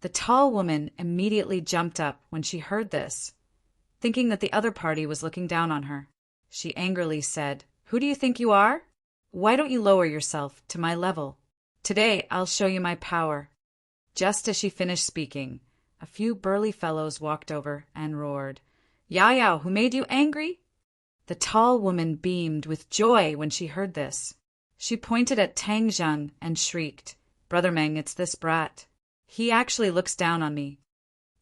The tall woman immediately jumped up when she heard this, thinking that the other party was looking down on her. She angrily said, "Who do you think you are? Why don't you lower yourself to my level? Today I'll show you my power." Just as she finished speaking, a few burly fellows walked over and roared, "Yao Yao, who made you angry?" The tall woman beamed with joy when she heard this. She pointed at Tang Zheng and shrieked, "Brother Meng, it's this brat. He actually looks down on me.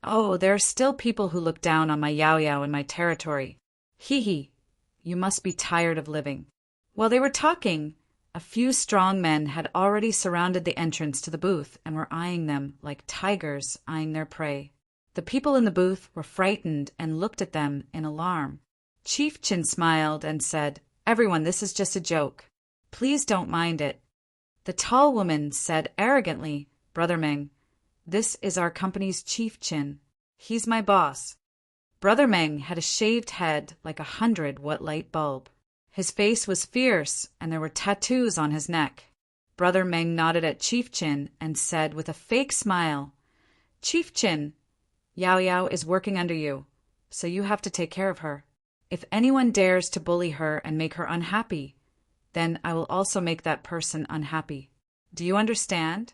Oh, there are still people who look down on my Yao Yao in my territory. Hee hee, you must be tired of living." While they were talking, a few strong men had already surrounded the entrance to the booth and were eyeing them like tigers eyeing their prey. The people in the booth were frightened and looked at them in alarm. Chief Qin smiled and said, "Everyone, this is just a joke. Please don't mind it." The tall woman said arrogantly, "Brother Meng, this is our company's Chief Qin. He's my boss." Brother Meng had a shaved head like a 100-watt light bulb. His face was fierce, and there were tattoos on his neck. Brother Meng nodded at Chief Qin and said with a fake smile, "Chief Qin, Yao Yao is working under you, so you have to take care of her. If anyone dares to bully her and make her unhappy, then I will also make that person unhappy. Do you understand?"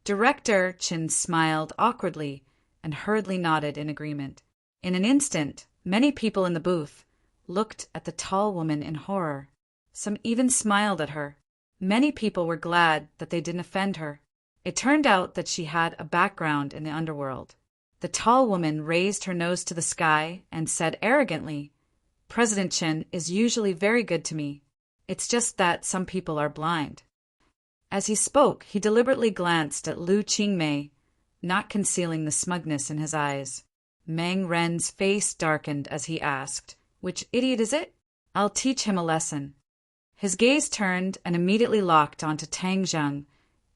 Director Qin smiled awkwardly and hurriedly nodded in agreement. In an instant, many people in the booth looked at the tall woman in horror. Some even smiled at her. Many people were glad that they didn't offend her. It turned out that she had a background in the underworld. The tall woman raised her nose to the sky and said arrogantly, "President Qin is usually very good to me. It's just that some people are blind." As he spoke, he deliberately glanced at Lu Qingmei, not concealing the smugness in his eyes. Mang Ren's face darkened as he asked, "Which idiot is it? I'll teach him a lesson." His gaze turned and immediately locked onto Tang Zheng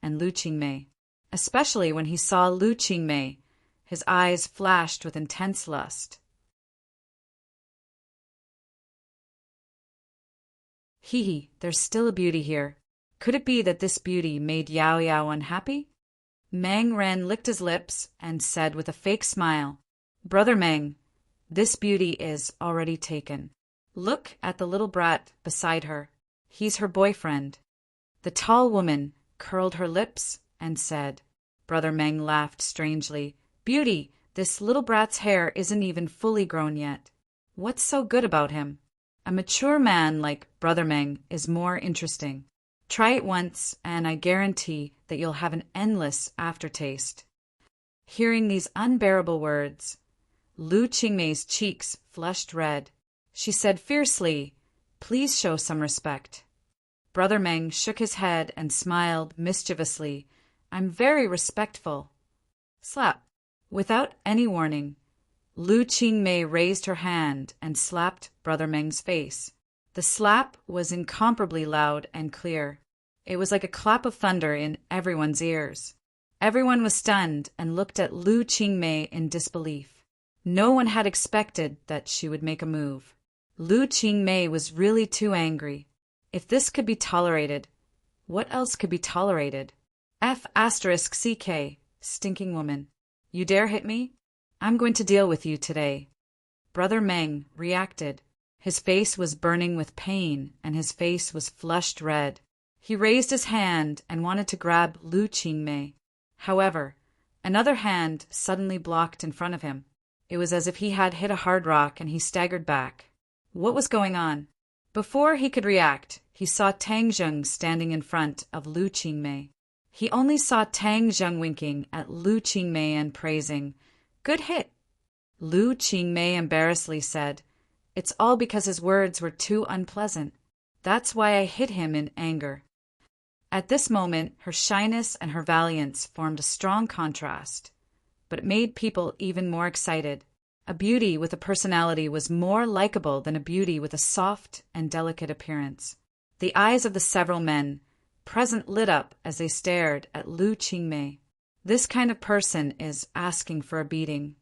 and Lu Qingmei. Especially when he saw Lu Qingmei, his eyes flashed with intense lust. Hee, there's still a beauty here. Could it be that this beauty made Yao Yao unhappy? Mang Ren licked his lips and said with a fake smile, "Brother Mang, this beauty is already taken. Look at the little brat beside her. He's her boyfriend." The tall woman curled her lips and said. Brother Mang laughed strangely. "Beauty, this little brat's hair isn't even fully grown yet. What's so good about him? A mature man like Brother Mang is more interesting. Try it once, and I guarantee that you'll have an endless aftertaste." Hearing these unbearable words, Lu Qingmei's cheeks flushed red. She said fiercely, "Please show some respect." Brother Mang shook his head and smiled mischievously. "I'm very respectful." Slap. Without any warning, Lu Qingmei raised her hand and slapped Brother Meng's face. The slap was incomparably loud and clear. It was like a clap of thunder in everyone's ears. Everyone was stunned and looked at Lu Qingmei in disbelief. No one had expected that she would make a move. Lu Qingmei was really too angry. If this could be tolerated, what else could be tolerated? F***CK, stinking woman. You dare hit me? I'm going to deal with you today. Brother Meng reacted. His face was burning with pain, and his face was flushed red. He raised his hand and wanted to grab Lu Qingmei. However, another hand suddenly blocked in front of him. It was as if he had hit a hard rock and he staggered back. What was going on? Before he could react, he saw Tang Zheng standing in front of Lu Qingmei. He only saw Tang Zheng winking at Lu Qingmei and praising, "Good hit." Lu Qingmei embarrassedly said, "It's all because his words were too unpleasant. That's why I hit him in anger." At this moment, her shyness and her valiance formed a strong contrast, but it made people even more excited. A beauty with a personality was more likable than a beauty with a soft and delicate appearance. The eyes of the several men present lit up as they stared at Lu Qingmei. This kind of person is asking for a beating.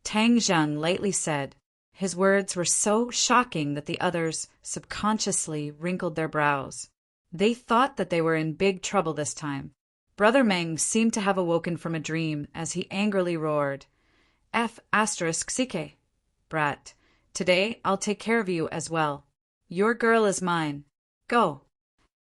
Tang Zheng lightly said. His words were so shocking that the others subconsciously wrinkled their brows. They thought that they were in big trouble this time. Brother Meng seemed to have awoken from a dream as he angrily roared, F***CK, brat, today I'll take care of you as well. Your girl is mine. Go.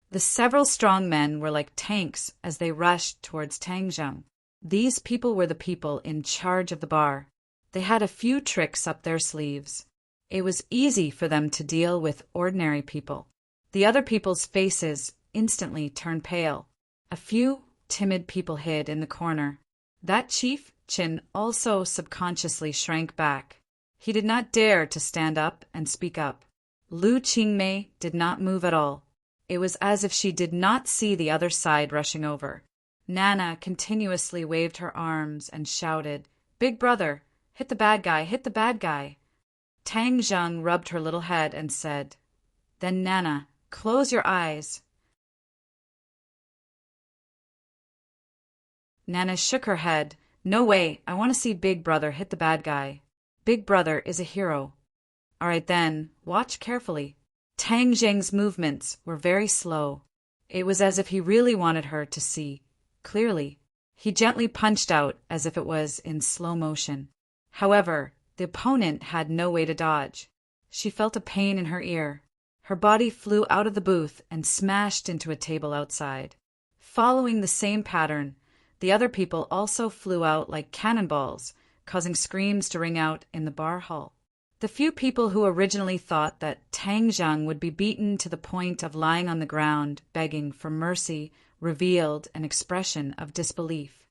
The several strong men were like tanks as they rushed towards Tang Zheng. These people were the people in charge of the bar. They had a few tricks up their sleeves. It was easy for them to deal with ordinary people. The other people's faces instantly turned pale. A few timid people hid in the corner. That chief, Qin, also subconsciously shrank back. He did not dare to stand up and speak up. Lu Qingmei did not move at all. It was as if she did not see the other side rushing over. Nana continuously waved her arms and shouted, "Big brother, hit the bad guy, hit the bad guy." Tang Zheng rubbed her little head and said, "Then Nana, close your eyes." Nana shook her head. "No way, I want to see Big Brother hit the bad guy. Big Brother is a hero." "All right then, watch carefully." Tang Zheng's movements were very slow. It was as if he really wanted her to see clearly. He gently punched out as if it was in slow motion. However, the opponent had no way to dodge. She felt a pain in her ear. Her body flew out of the booth and smashed into a table outside. Following the same pattern, the other people also flew out like cannonballs, causing screams to ring out in the bar hall. The few people who originally thought that Tang Zheng would be beaten to the point of lying on the ground begging for mercy revealed an expression of disbelief.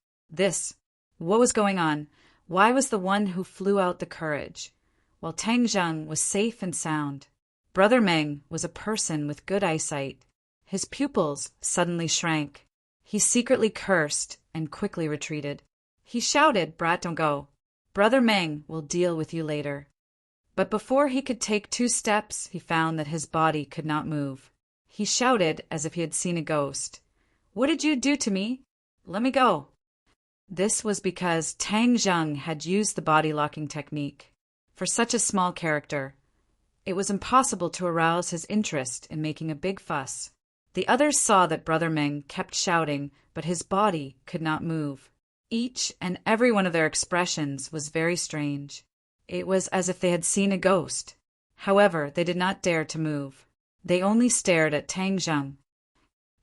What was going on? Why was the one who flew out the courage, while Tang Zheng was safe and sound? Brother Meng was a person with good eyesight. His pupils suddenly shrank. He secretly cursed and quickly retreated. He shouted, "Brat, don't go." Brother Meng will deal with you later. But before he could take 2 steps, he found that his body could not move. He shouted as if he had seen a ghost. What did you do to me? Let me go. This was because Tang Zheng had used the body-locking technique. For such a small character, it was impossible to arouse his interest in making a big fuss. The others saw that Brother Meng kept shouting, but his body could not move. Each and every one of their expressions was very strange. It was as if they had seen a ghost. However, they did not dare to move. They only stared at Tang Zheng.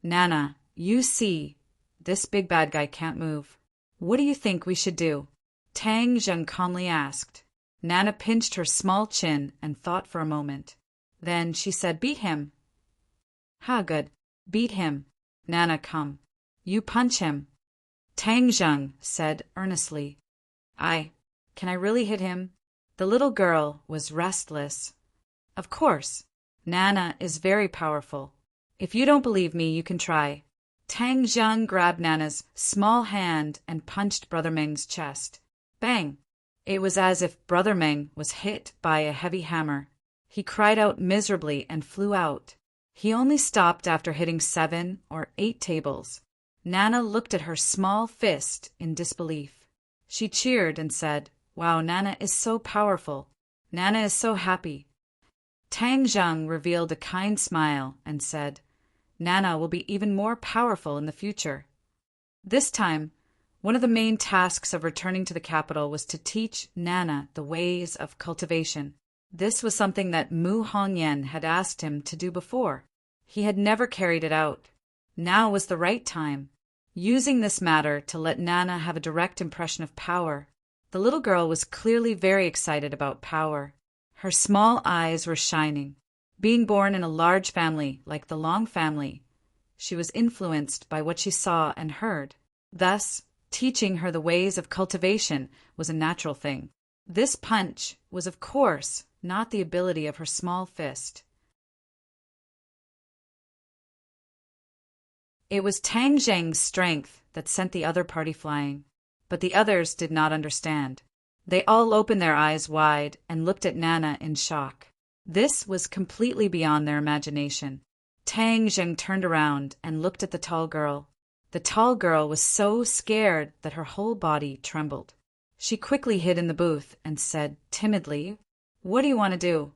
Nana, you see, this big bad guy can't move. What do you think we should do? Tang Zheng calmly asked. Nana pinched her small chin and thought for a moment. Then she said, beat him. Ha, good. Beat him. Nana, come. You punch him. Tang Zheng said earnestly. Can I really hit him? The little girl was restless. Of course. Nana is very powerful. If you don't believe me, you can try. Tang Zheng grabbed Nana's small hand and punched Brother Meng's chest. Bang! It was as if Brother Meng was hit by a heavy hammer. He cried out miserably and flew out. He only stopped after hitting 7 or 8 tables. Nana looked at her small fist in disbelief. She cheered and said, Wow, Nana is so powerful. Nana is so happy. Tang Zheng revealed a kind smile and said, Nana will be even more powerful in the future. This time, one of the main tasks of returning to the capital was to teach Nana the ways of cultivation. This was something that Mu Hongyan had asked him to do before. He had never carried it out. Now was the right time. Using this matter to let Nana have a direct impression of power. The little girl was clearly very excited about power. Her small eyes were shining. Being born in a large family like the Long family, she was influenced by what she saw and heard. Thus, teaching her the ways of cultivation was a natural thing. This punch was, of course, not the ability of her small fist. It was Tang Zheng's strength that sent the other party flying. But the others did not understand. They all opened their eyes wide and looked at Nana in shock. This was completely beyond their imagination. Tang Zheng turned around and looked at the tall girl. The tall girl was so scared that her whole body trembled. She quickly hid in the booth and said timidly, What do you want to do?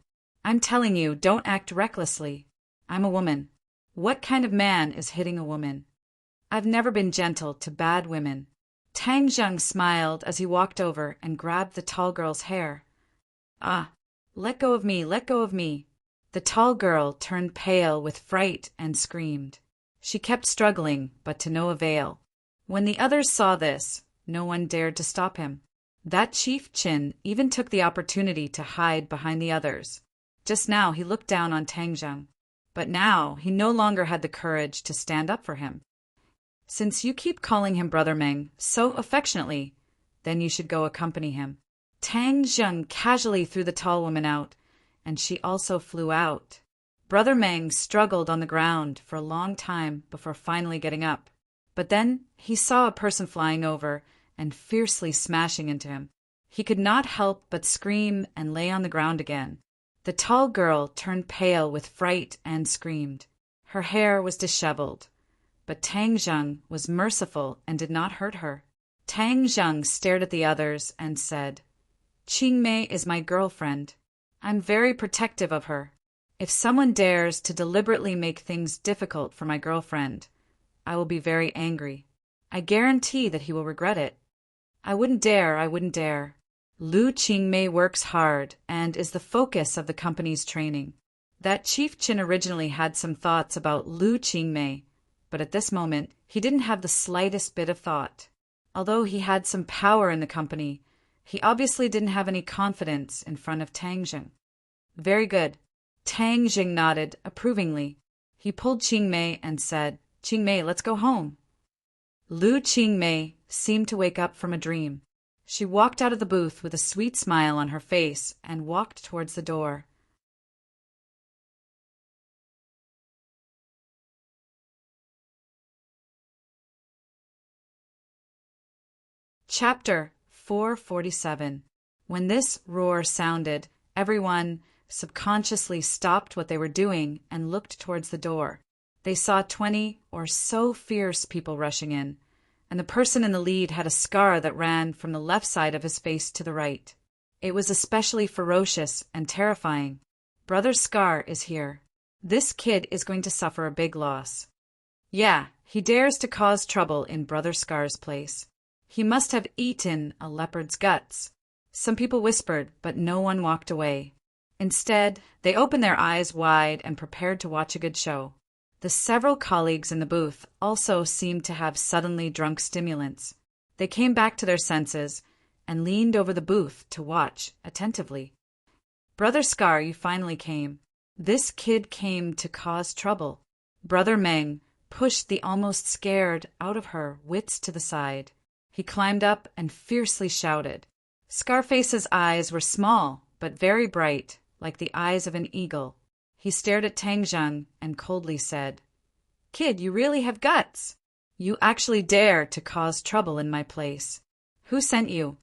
I'm telling you, don't act recklessly. I'm a woman. What kind of man is hitting a woman? I've never been gentle to bad women. Tang Zheng smiled as he walked over and grabbed the tall girl's hair. Let go of me, let go of me. The tall girl turned pale with fright and screamed. She kept struggling, but to no avail. When the others saw this, no one dared to stop him. That Chief Chin even took the opportunity to hide behind the others. Just now he looked down on Tang Zheng, but now he no longer had the courage to stand up for him. Since you keep calling him Brother Meng so affectionately, then you should go accompany him. Tang Zheng casually threw the tall woman out, and she also flew out. Brother Meng struggled on the ground for a long time before finally getting up. But then he saw a person flying over and fiercely smashing into him. He could not help but scream and lay on the ground again. The tall girl turned pale with fright and screamed. Her hair was disheveled. But Tang Zheng was merciful and did not hurt her. Tang Zheng stared at the others and said, Qing Mei is my girlfriend. I'm very protective of her. If someone dares to deliberately make things difficult for my girlfriend, I will be very angry. I guarantee that he will regret it. I wouldn't dare. Lu Qingmei works hard and is the focus of the company's training. That Chief Chin originally had some thoughts about Lu Qingmei, but at this moment he didn't have the slightest bit of thought. Although he had some power in the company, he obviously didn't have any confidence in front of Tang Zheng. Very good. Tang Zheng nodded approvingly. He pulled Qingmei and said, Qingmei, let's go home. Lu Qingmei seemed to wake up from a dream. She walked out of the booth with a sweet smile on her face and walked towards the door. Chapter 4:47. When this roar sounded, everyone subconsciously stopped what they were doing and looked towards the door. They saw 20 or so fierce people rushing in, and the person in the lead had a scar that ran from the left side of his face to the right. It was especially ferocious and terrifying. Brother Scar is here. This kid is going to suffer a big loss. Yeah, he dares to cause trouble in Brother Scar's place. He must have eaten a leopard's guts. Some people whispered, but no one walked away. Instead, they opened their eyes wide and prepared to watch a good show. The several colleagues in the booth also seemed to have suddenly drunk stimulants. They came back to their senses and leaned over the booth to watch attentively. Brother Scar, you finally came. This kid came to cause trouble. Brother Meng pushed the almost scared out of her wits to the side. He climbed up and fiercely shouted. Scarface's eyes were small, but very bright, like the eyes of an eagle. He stared at Tang Zheng and coldly said, Kid, you really have guts. You actually dare to cause trouble in my place. Who sent you?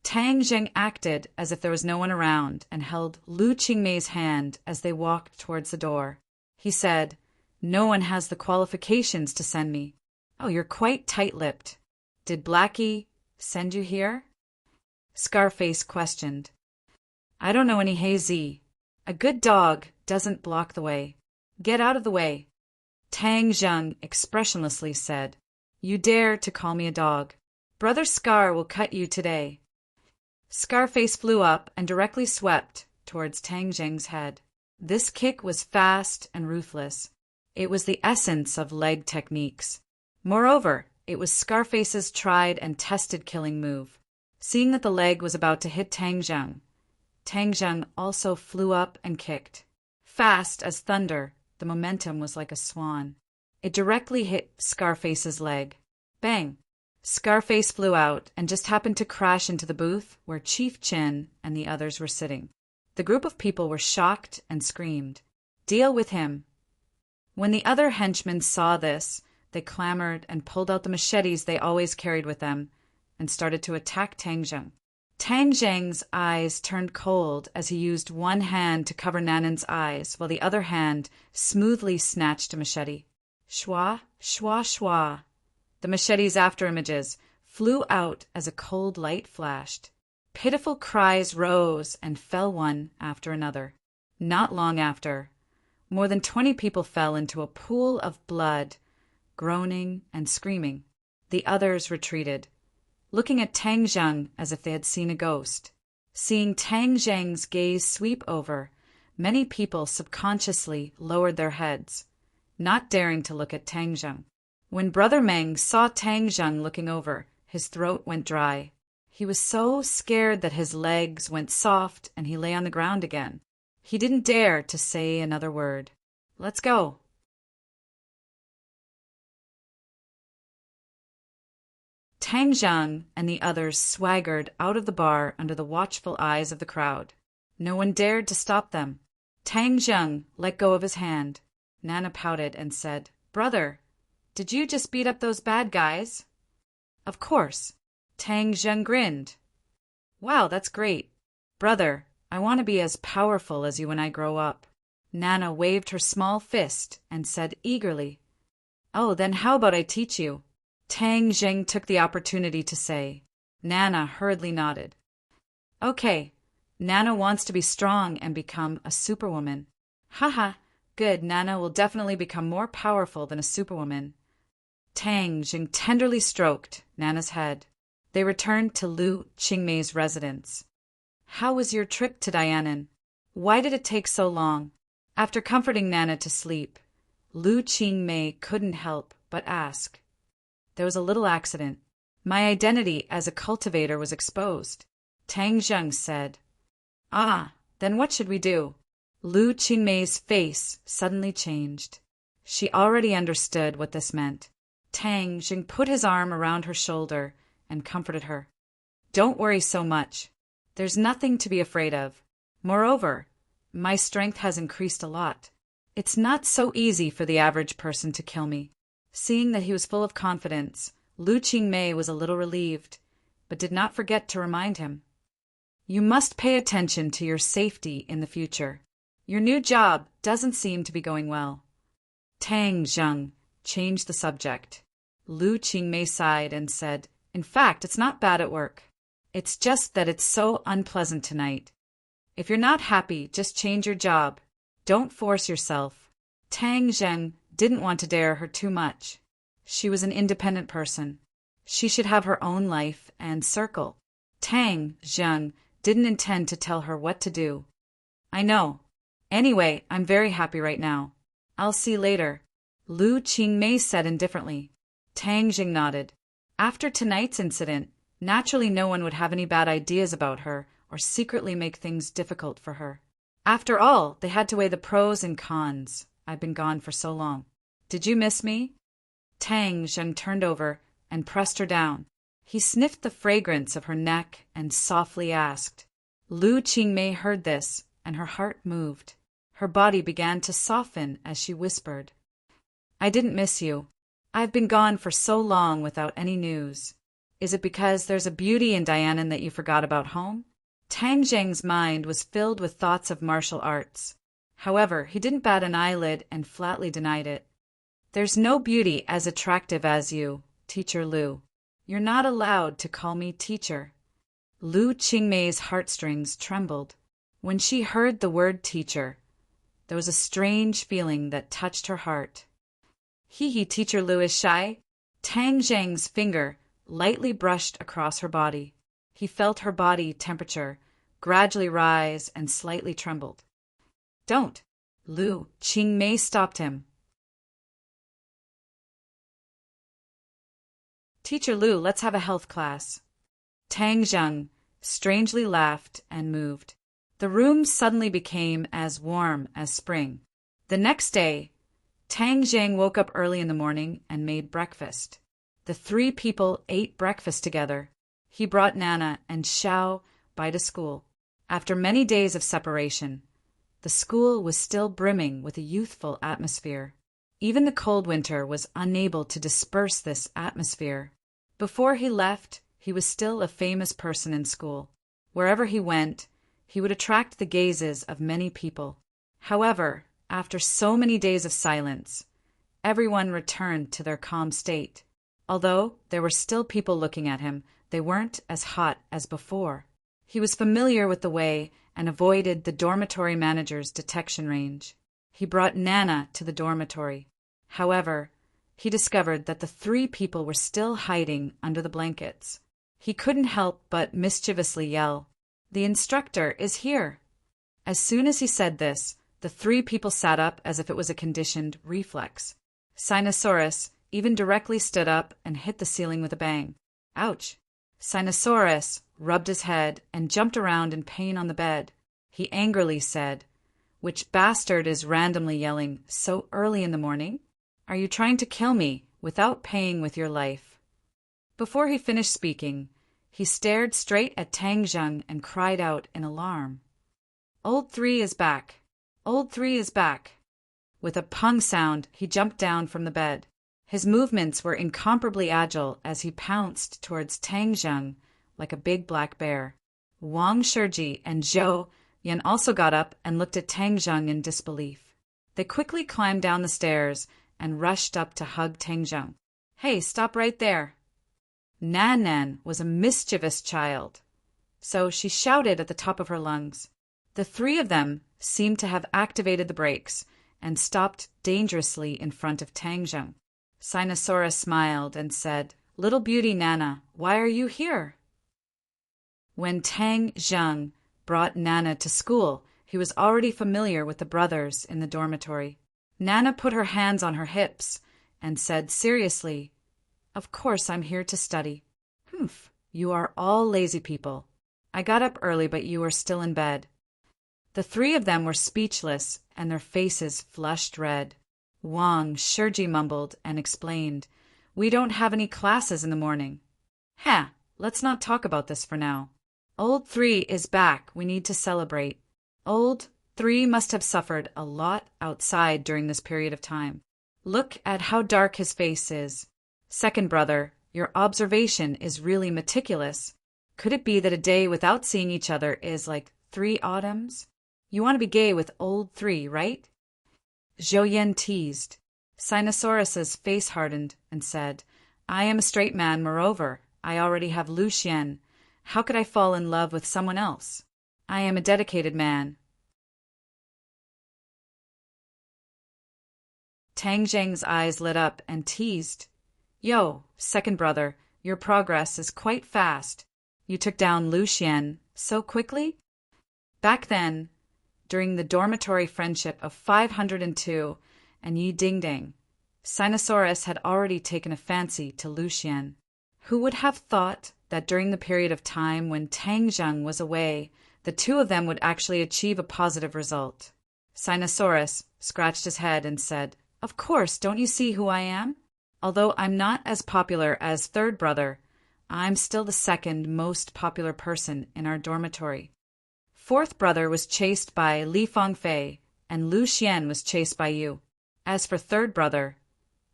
Tang Zheng acted as if there was no one around and held Lu Qingmei's hand as they walked towards the door. He said, No one has the qualifications to send me. Oh, you're quite tight-lipped. Did Blackie send you here? Scarface questioned. I don't know any Hazy. A good dog doesn't block the way. Get out of the way. Tang Zheng expressionlessly said, You dare to call me a dog. Brother Scar will cut you today. Scarface flew up and directly swept towards Tang Zheng's head. This kick was fast and ruthless. It was the essence of leg techniques. Moreover, it was Scarface's tried and tested killing move. Seeing that the leg was about to hit Tang Zheng also flew up and kicked. Fast as thunder, the momentum was like a swan. It directly hit Scarface's leg. Bang! Scarface flew out and just happened to crash into the booth where Chief Chin and the others were sitting. The group of people were shocked and screamed, Deal with him. When the other henchmen saw this, they clamored and pulled out the machetes they always carried with them and started to attack Tang Zheng. Tang Zheng's eyes turned cold as he used one hand to cover Nanan's eyes while the other hand smoothly snatched a machete. Shwa, shwa, shwa. The machete's afterimages flew out as a cold light flashed. Pitiful cries rose and fell one after another. Not long after, more than 20 people fell into a pool of blood, groaning and screaming. The others retreated, looking at Tang Zheng as if they had seen a ghost. Seeing Tang Zheng's gaze sweep over, many people subconsciously lowered their heads, not daring to look at Tang Zheng. When Brother Meng saw Tang Zheng looking over, his throat went dry. He was so scared that his legs went soft and he lay on the ground again. He didn't dare to say another word. Let's go. Tang Zheng and the others swaggered out of the bar under the watchful eyes of the crowd. No one dared to stop them. Tang Zheng let go of his hand. Nana pouted and said, Brother, did you just beat up those bad guys? Of course. Tang Zheng grinned. Wow, that's great. Brother, I want to be as powerful as you when I grow up. Nana waved her small fist and said eagerly, Oh, then how about I teach you? Tang Zheng took the opportunity to say. Nana hurriedly nodded. Okay, Nana wants to be strong and become a superwoman. Haha, good, Nana will definitely become more powerful than a superwoman. Tang Zheng tenderly stroked Nana's head. They returned to Lu Qingmei's residence. How was your trip to Dianan? Why did it take so long? After comforting Nana to sleep, Lu Qingmei couldn't help but ask. There was a little accident. My identity as a cultivator was exposed. Tang Zheng said. Ah, then what should we do? Lu Qingmei's face suddenly changed. She already understood what this meant. Tang Zheng put his arm around her shoulder and comforted her. Don't worry so much. There's nothing to be afraid of. Moreover, my strength has increased a lot. It's not so easy for the average person to kill me. Seeing that he was full of confidence, Lu Qingmei was a little relieved. but did not forget to remind him. You must pay attention to your safety in the future. Your new job doesn't seem to be going well. Tang Zheng changed the subject. Lu Qingmei sighed and said, In fact, it's not bad at work. It's just that it's so unpleasant tonight. If you're not happy, just change your job. Don't force yourself. Tang Zheng didn't want to dare her too much. She was an independent person. She should have her own life and circle. Tang Zheng didn't intend to tell her what to do. I know. Anyway, I'm very happy right now. I'll see you later. Lu Qingmei said indifferently. Tang Zheng nodded. After tonight's incident, naturally no one would have any bad ideas about her or secretly make things difficult for her. After all, they had to weigh the pros and cons. I've been gone for so long. Did you miss me? Tang Zheng turned over and pressed her down. He sniffed the fragrance of her neck and softly asked. Lu Qingmei heard this, and her heart moved. Her body began to soften as she whispered, I didn't miss you. I've been gone for so long without any news. Is it because there's a beauty in Dianan that you forgot about home? Tang Zheng's mind was filled with thoughts of martial arts. However, he didn't bat an eyelid and flatly denied it. There's no beauty as attractive as you, Teacher Lu. You're not allowed to call me teacher. Lu Qingmei's heartstrings trembled. When she heard the word teacher, there was a strange feeling that touched her heart. Hee, Teacher Lu is shy. Tang Zheng's finger lightly brushed across her body. He felt her body temperature gradually rise and slightly trembled. Don't. Lu Qingmei stopped him. Teacher Lu, let's have a health class. Tang Zheng strangely laughed and moved. The room suddenly became as warm as spring. The next day, Tang Zheng woke up early in the morning and made breakfast. The three people ate breakfast together. He brought Nana and Xiao by to school. After many days of separation, the school was still brimming with a youthful atmosphere. Even the cold winter was unable to disperse this atmosphere. Before he left, he was still a famous person in school. Wherever he went, he would attract the gazes of many people. However, after so many days of silence, everyone returned to their calm state. Although there were still people looking at him, they weren't as hot as before. He was familiar with the way and avoided the dormitory manager's detection range. He brought Nana to the dormitory. However, he discovered that the three people were still hiding under the blankets. He couldn't help but mischievously yell, The instructor is here! As soon as he said this, the three people sat up as if it was a conditioned reflex. Sinosaurus even directly stood up and hit the ceiling with a bang. Ouch! Sinosaurus rubbed his head and jumped around in pain on the bed. He angrily said, Which bastard is randomly yelling so early in the morning? Are you trying to kill me without paying with your life? Before he finished speaking, he stared straight at Tang Zheng and cried out in alarm. Old 3 is back! Old 3 is back! With a pung sound, he jumped down from the bed. His movements were incomparably agile as he pounced towards Tang Zheng like a big black bear. Wang Shiji and Zhou Yan also got up and looked at Tang Zheng in disbelief. They quickly climbed down the stairs and rushed up to hug Tang Zheng. Hey, stop right there! Nan Nan was a mischievous child, so she shouted at the top of her lungs. The three of them seemed to have activated the brakes and stopped dangerously in front of Tang Zheng. Sinosaurus smiled and said, Little beauty Nana, why are you here? When Tang Zheng brought Nana to school, he was already familiar with the brothers in the dormitory. Nana put her hands on her hips and said seriously, Of course I'm here to study. Humph, you are all lazy people. I got up early, but you are still in bed. The three of them were speechless, and their faces flushed red. Wang Shiji mumbled and explained, We don't have any classes in the morning. Let's not talk about this for now. Old 3 is back. We need to celebrate. Old 3 must have suffered a lot outside during this period of time. Look at how dark his face is. Second brother, your observation is really meticulous. Could it be that a day without seeing each other is like 3 autumns? You want to be gay with old 3, right? Zhou Yan teased. Sinosaurus's face hardened and said, I am a straight man, moreover. I already have Lu Xian. How could I fall in love with someone else? I am a dedicated man. Tang Zheng's eyes lit up and teased. Yo, second brother, your progress is quite fast. You took down Lu Xian so quickly? Back then, during the dormitory friendship of 502 and Yi Dingding, Sinosaurus had already taken a fancy to Lu Xian. Who would have thought that during the period of time when Tang Zheng was away, the two of them would actually achieve a positive result? Sinosaurus scratched his head and said, Of course, don't you see who I am? Although I'm not as popular as third brother, I'm still the second most popular person in our dormitory. Fourth brother was chased by Li Fangfei, and Lu Xian was chased by you. As for third brother,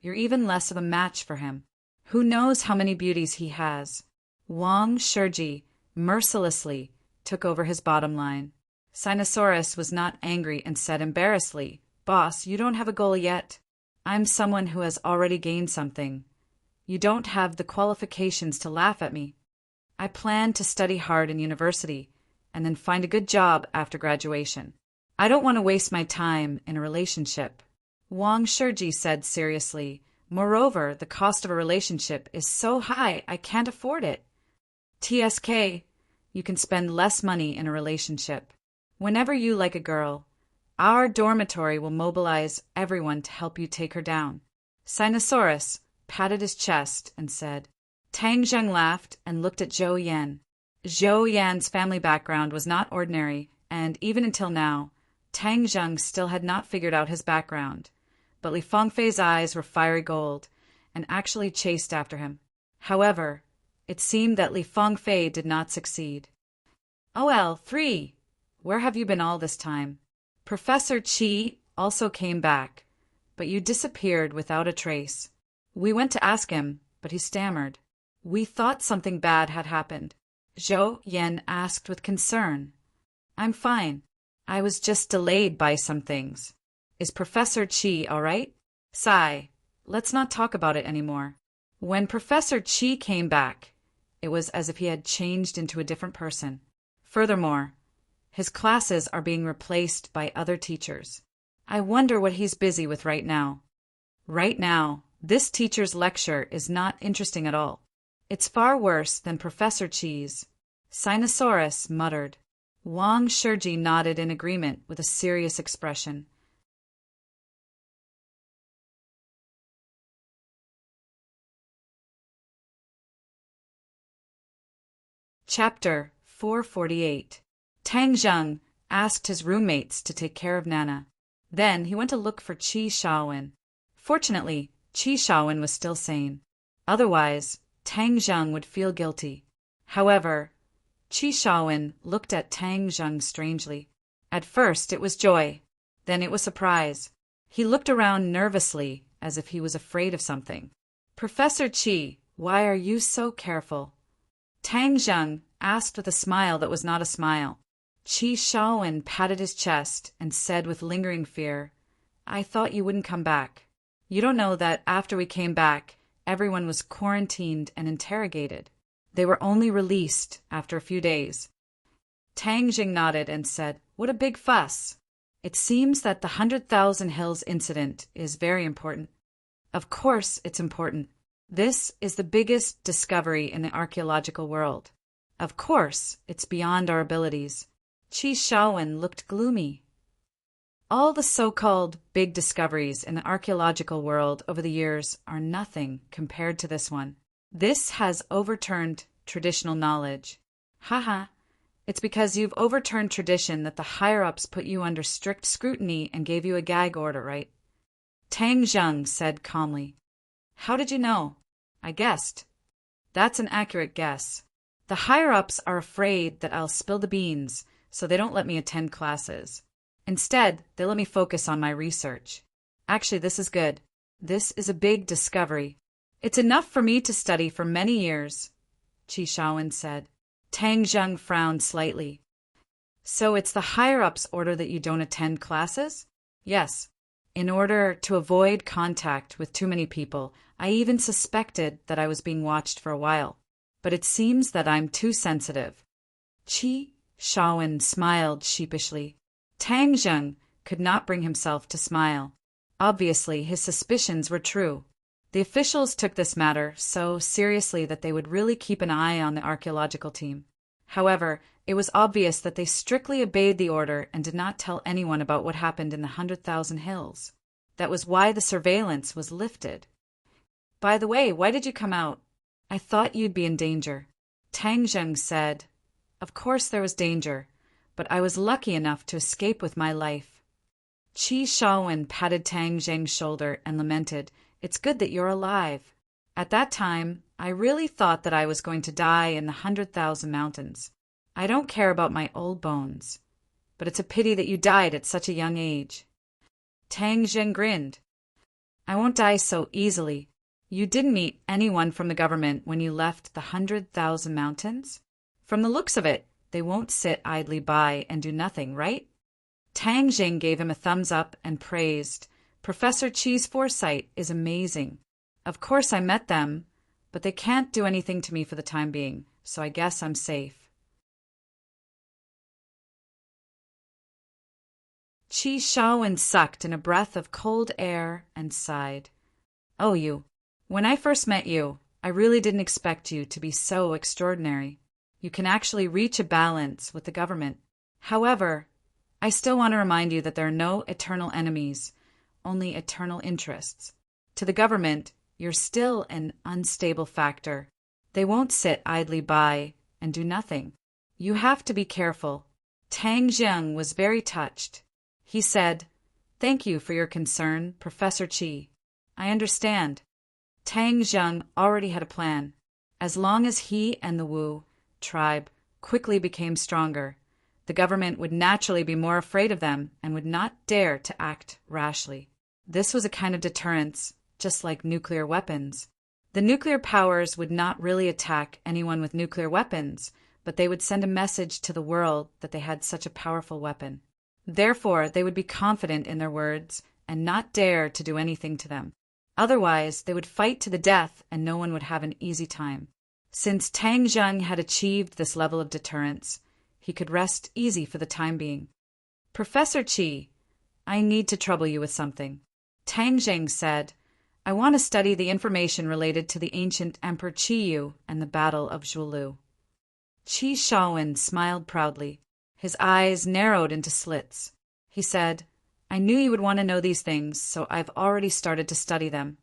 you're even less of a match for him. Who knows how many beauties he has? Wang Shiji mercilessly took over his bottom line. Sinosaurus was not angry and said embarrassedly, Boss, you don't have a goal yet. I'm someone who has already gained something. You don't have the qualifications to laugh at me. I plan to study hard in university and then find a good job after graduation. I don't want to waste my time in a relationship. Wang Shiji said seriously, Moreover, the cost of a relationship is so high I can't afford it. TSK, you can spend less money in a relationship. Whenever you like a girl, our dormitory will mobilize everyone to help you take her down. Sinosaurus patted his chest and said. Tang Zheng laughed and looked at Zhou Yan. Zhou Yan's family background was not ordinary, and even until now, Tang Zheng still had not figured out his background. But Li Fangfei's eyes were fiery gold, and actually chased after him. However, it seemed that Li Fangfei did not succeed. OL3, where have you been all this time? Professor Qi also came back, but you disappeared without a trace. We went to ask him, but he stammered. We thought something bad had happened. Zhou Yan asked with concern. I'm fine. I was just delayed by some things. Is Professor Qi all right? Sigh. Let's not talk about it anymore. When Professor Qi came back, it was as if he had changed into a different person. Furthermore, his classes are being replaced by other teachers. I wonder what he's busy with right now. Right now, this teacher's lecture is not interesting at all. It's far worse than Professor Qi's. Sinosaurus muttered. Wang Shiji nodded in agreement with a serious expression. Chapter 448. Tang Zheng asked his roommates to take care of Nana. Then he went to look for Qi Shaowen. Fortunately, Qi Shaowen was still sane. Otherwise, Tang Zheng would feel guilty. However, Qi Shaowen looked at Tang Zheng strangely. At first it was joy, then it was surprise. He looked around nervously as if he was afraid of something. Professor Qi, why are you so careful? Tang Zheng asked with a smile that was not a smile. Qi Shaowen patted his chest and said with lingering fear, I thought you wouldn't come back. You don't know that after we came back, everyone was quarantined and interrogated. They were only released after a few days. Tang Zheng nodded and said, What a big fuss. It seems that the 100,000 Hills incident is very important. Of course it's important. This is the biggest discovery in the archaeological world. Of course, it's beyond our abilities. Qi Shaowen looked gloomy. All the so-called big discoveries in the archaeological world over the years are nothing compared to this one. This has overturned traditional knowledge. Haha, it's because you've overturned tradition that the higher-ups put you under strict scrutiny and gave you a gag order, right? Tang Zheng said calmly. How did you know? I guessed. That's an accurate guess. The higher-ups are afraid that I'll spill the beans, so they don't let me attend classes. Instead, they let me focus on my research. Actually, this is good. This is a big discovery. It's enough for me to study for many years, Qi Shaowen said. Tang Zheng frowned slightly. So it's the higher-ups' order that you don't attend classes? Yes. In order to avoid contact with too many people, I even suspected that I was being watched for a while. But it seems that I'm too sensitive. Qi Shaowen smiled sheepishly. Tang Zheng could not bring himself to smile. Obviously, his suspicions were true. The officials took this matter so seriously that they would really keep an eye on the archaeological team. However, it was obvious that they strictly obeyed the order and did not tell anyone about what happened in the 100,000 Hills. That was why the surveillance was lifted. By the way, why did you come out? I thought you'd be in danger. Tang Zheng said, Of course there was danger, but I was lucky enough to escape with my life. Qi Shaowen patted Tang Zheng's shoulder and lamented, It's good that you're alive. At that time, I really thought that I was going to die in the 100,000 mountains. I don't care about my old bones, but it's a pity that you died at such a young age. Tang Zheng grinned. I won't die so easily. You didn't meet anyone from the government when you left the 100,000 mountains? From the looks of it, they won't sit idly by and do nothing, right? Tang Zheng gave him a thumbs up and praised, Professor Qi's foresight is amazing. Of course I met them, but they can't do anything to me for the time being, so I guess I'm safe. Qi Shaowen sucked in a breath of cold air and sighed. Oh, you. When I first met you, I really didn't expect you to be so extraordinary. You can actually reach a balance with the government. However, I still want to remind you that there are no eternal enemies, only eternal interests. To the government, you're still an unstable factor. They won't sit idly by and do nothing. You have to be careful. Tang Zheng was very touched. He said, Thank you for your concern, Professor Qi. I understand. Tang Zheng already had a plan. As long as he and the Wu tribe quickly became stronger, the government would naturally be more afraid of them and would not dare to act rashly. This was a kind of deterrence, just like nuclear weapons. The nuclear powers would not really attack anyone with nuclear weapons, but they would send a message to the world that they had such a powerful weapon. Therefore, they would be confident in their words and not dare to do anything to them. Otherwise, they would fight to the death and no one would have an easy time. Since Tang Zheng had achieved this level of deterrence, he could rest easy for the time being. Professor Qi, I need to trouble you with something. Tang Zheng said, I want to study the information related to the ancient Emperor Qiyu and the Battle of Zhuolu. Qi Shaowen smiled proudly. His eyes narrowed into slits. He said, I knew you would want to know these things, so I've already started to study them.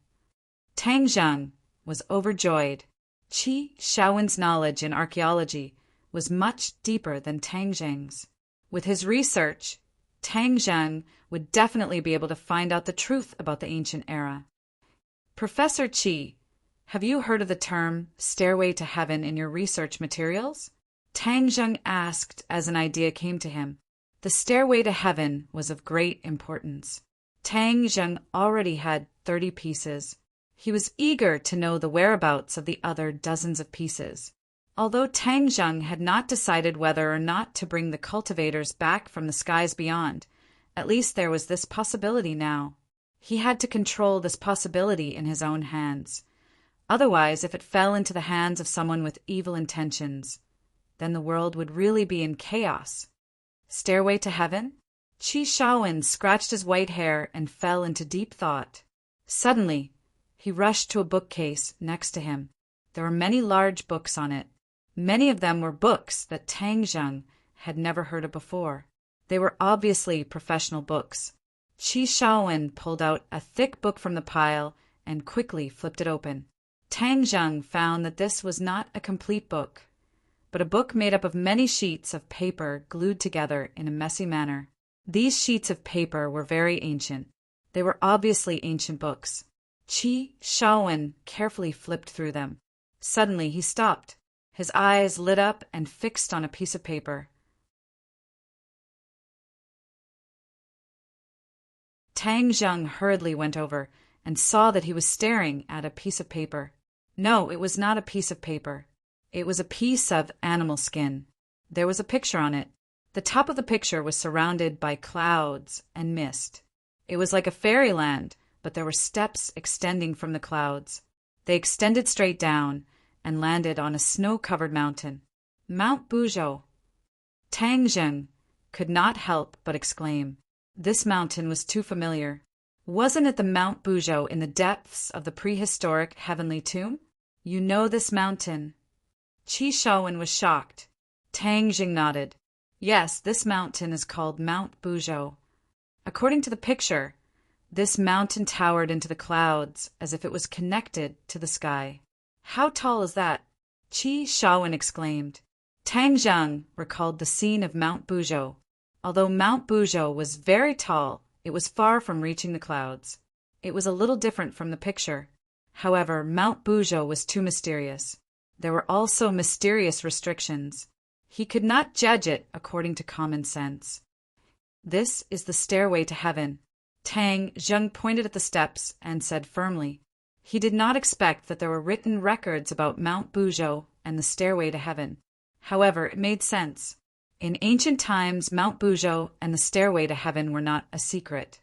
Tang Zheng was overjoyed. Qi Shaowen's knowledge in archaeology was much deeper than Tang Zheng's. With his research, Tang Zheng would definitely be able to find out the truth about the ancient era. Professor Qi, have you heard of the term stairway to heaven in your research materials? Tang Zheng asked as an idea came to him. The stairway to heaven was of great importance. Tang Zheng already had 30 pieces. He was eager to know the whereabouts of the other dozens of pieces. Although Tang Zheng had not decided whether or not to bring the cultivators back from the skies beyond, at least there was this possibility now. He had to control this possibility in his own hands. Otherwise, if it fell into the hands of someone with evil intentions, then the world would really be in chaos. Stairway to heaven? Qi Shaowen scratched his white hair and fell into deep thought. Suddenly, he rushed to a bookcase next to him. There were many large books on it. Many of them were books that Tang Zheng had never heard of before. They were obviously professional books. Qi Shaowen pulled out a thick book from the pile and quickly flipped it open. Tang Zheng found that this was not a complete book, but a book made up of many sheets of paper glued together in a messy manner. These sheets of paper were very ancient. They were obviously ancient books. Qi Shaowen carefully flipped through them. Suddenly he stopped. His eyes lit up and fixed on a piece of paper. Tang Zheng hurriedly went over and saw that he was staring at a piece of paper. No, it was not a piece of paper. It was a piece of animal skin. There was a picture on it. The top of the picture was surrounded by clouds and mist. It was like a fairyland, but there were steps extending from the clouds. They extended straight down and landed on a snow-covered mountain. Mount Buzhou. Tang Zheng could not help but exclaim. This mountain was too familiar. Wasn't it the Mount Buzhou in the depths of the prehistoric heavenly tomb? You know this mountain. Qi Shaowen was shocked. Tang Jing nodded. Yes, this mountain is called Mount Buzhou. According to the picture, this mountain towered into the clouds as if it was connected to the sky. How tall is that? Qi Shaowen exclaimed. Tang Zhang recalled the scene of Mount Buzhou. Although Mount Buzhou was very tall, it was far from reaching the clouds. It was a little different from the picture. However, Mount Buzhou was too mysterious. There were also mysterious restrictions. He could not judge it according to common sense. This is the stairway to heaven. Tang Zheng pointed at the steps and said firmly. He did not expect that there were written records about Mount Buzhou and the stairway to heaven. However, it made sense. In ancient times, Mount Buzhou and the stairway to heaven were not a secret.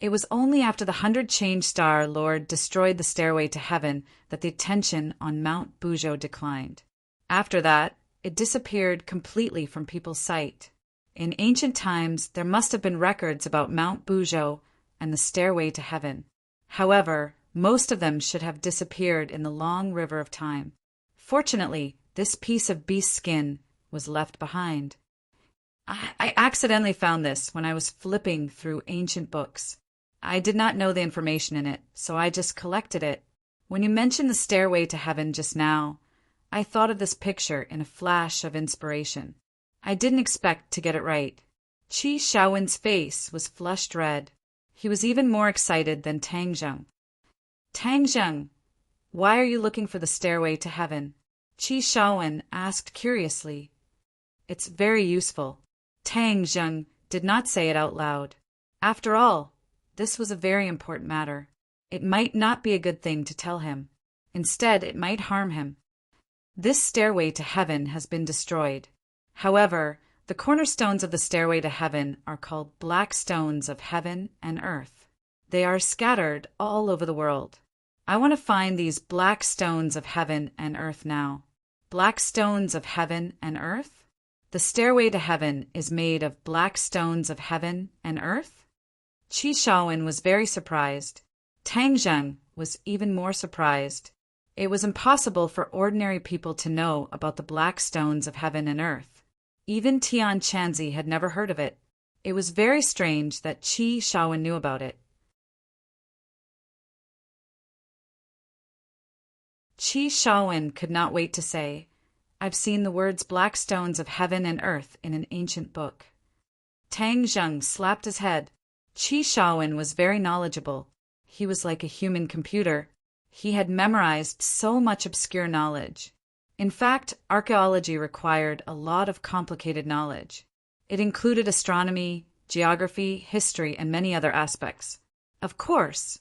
It was only after the 100-change star Lord destroyed the stairway to heaven that the attention on Mount Buzhou declined. After that, it disappeared completely from people's sight. In ancient times, there must have been records about Mount Buzhou and the stairway to heaven. However, most of them should have disappeared in the long river of time. Fortunately, this piece of beast skin was left behind. I accidentally found this when I was flipping through ancient books. I did not know the information in it, so I just collected it. When you mentioned the stairway to heaven just now, I thought of this picture in a flash of inspiration. I didn't expect to get it right. Qi Shaowen's face was flushed red. He was even more excited than Tang Zheng. Tang Zheng, why are you looking for the stairway to heaven? Qi Shaowen asked curiously. It's very useful. Tang Zheng did not say it out loud. After all, this was a very important matter. It might not be a good thing to tell him. Instead, it might harm him. This stairway to heaven has been destroyed. However, the cornerstones of the stairway to heaven are called black stones of heaven and earth. They are scattered all over the world. I want to find these black stones of heaven and earth now. Black stones of heaven and earth? The stairway to heaven is made of black stones of heaven and earth? Qi Shaowen was very surprised. Tang Zheng was even more surprised. It was impossible for ordinary people to know about the black stones of heaven and earth. Even Tian Chanzi had never heard of it. It was very strange that Qi Shaowen knew about it. Qi Shaowen could not wait to say, I've seen the words black stones of heaven and earth in an ancient book. Tang Zheng slapped his head. Qi Shaowen was very knowledgeable. He was like a human computer. He had memorized so much obscure knowledge. In fact, archaeology required a lot of complicated knowledge. It included astronomy, geography, history, and many other aspects. Of course,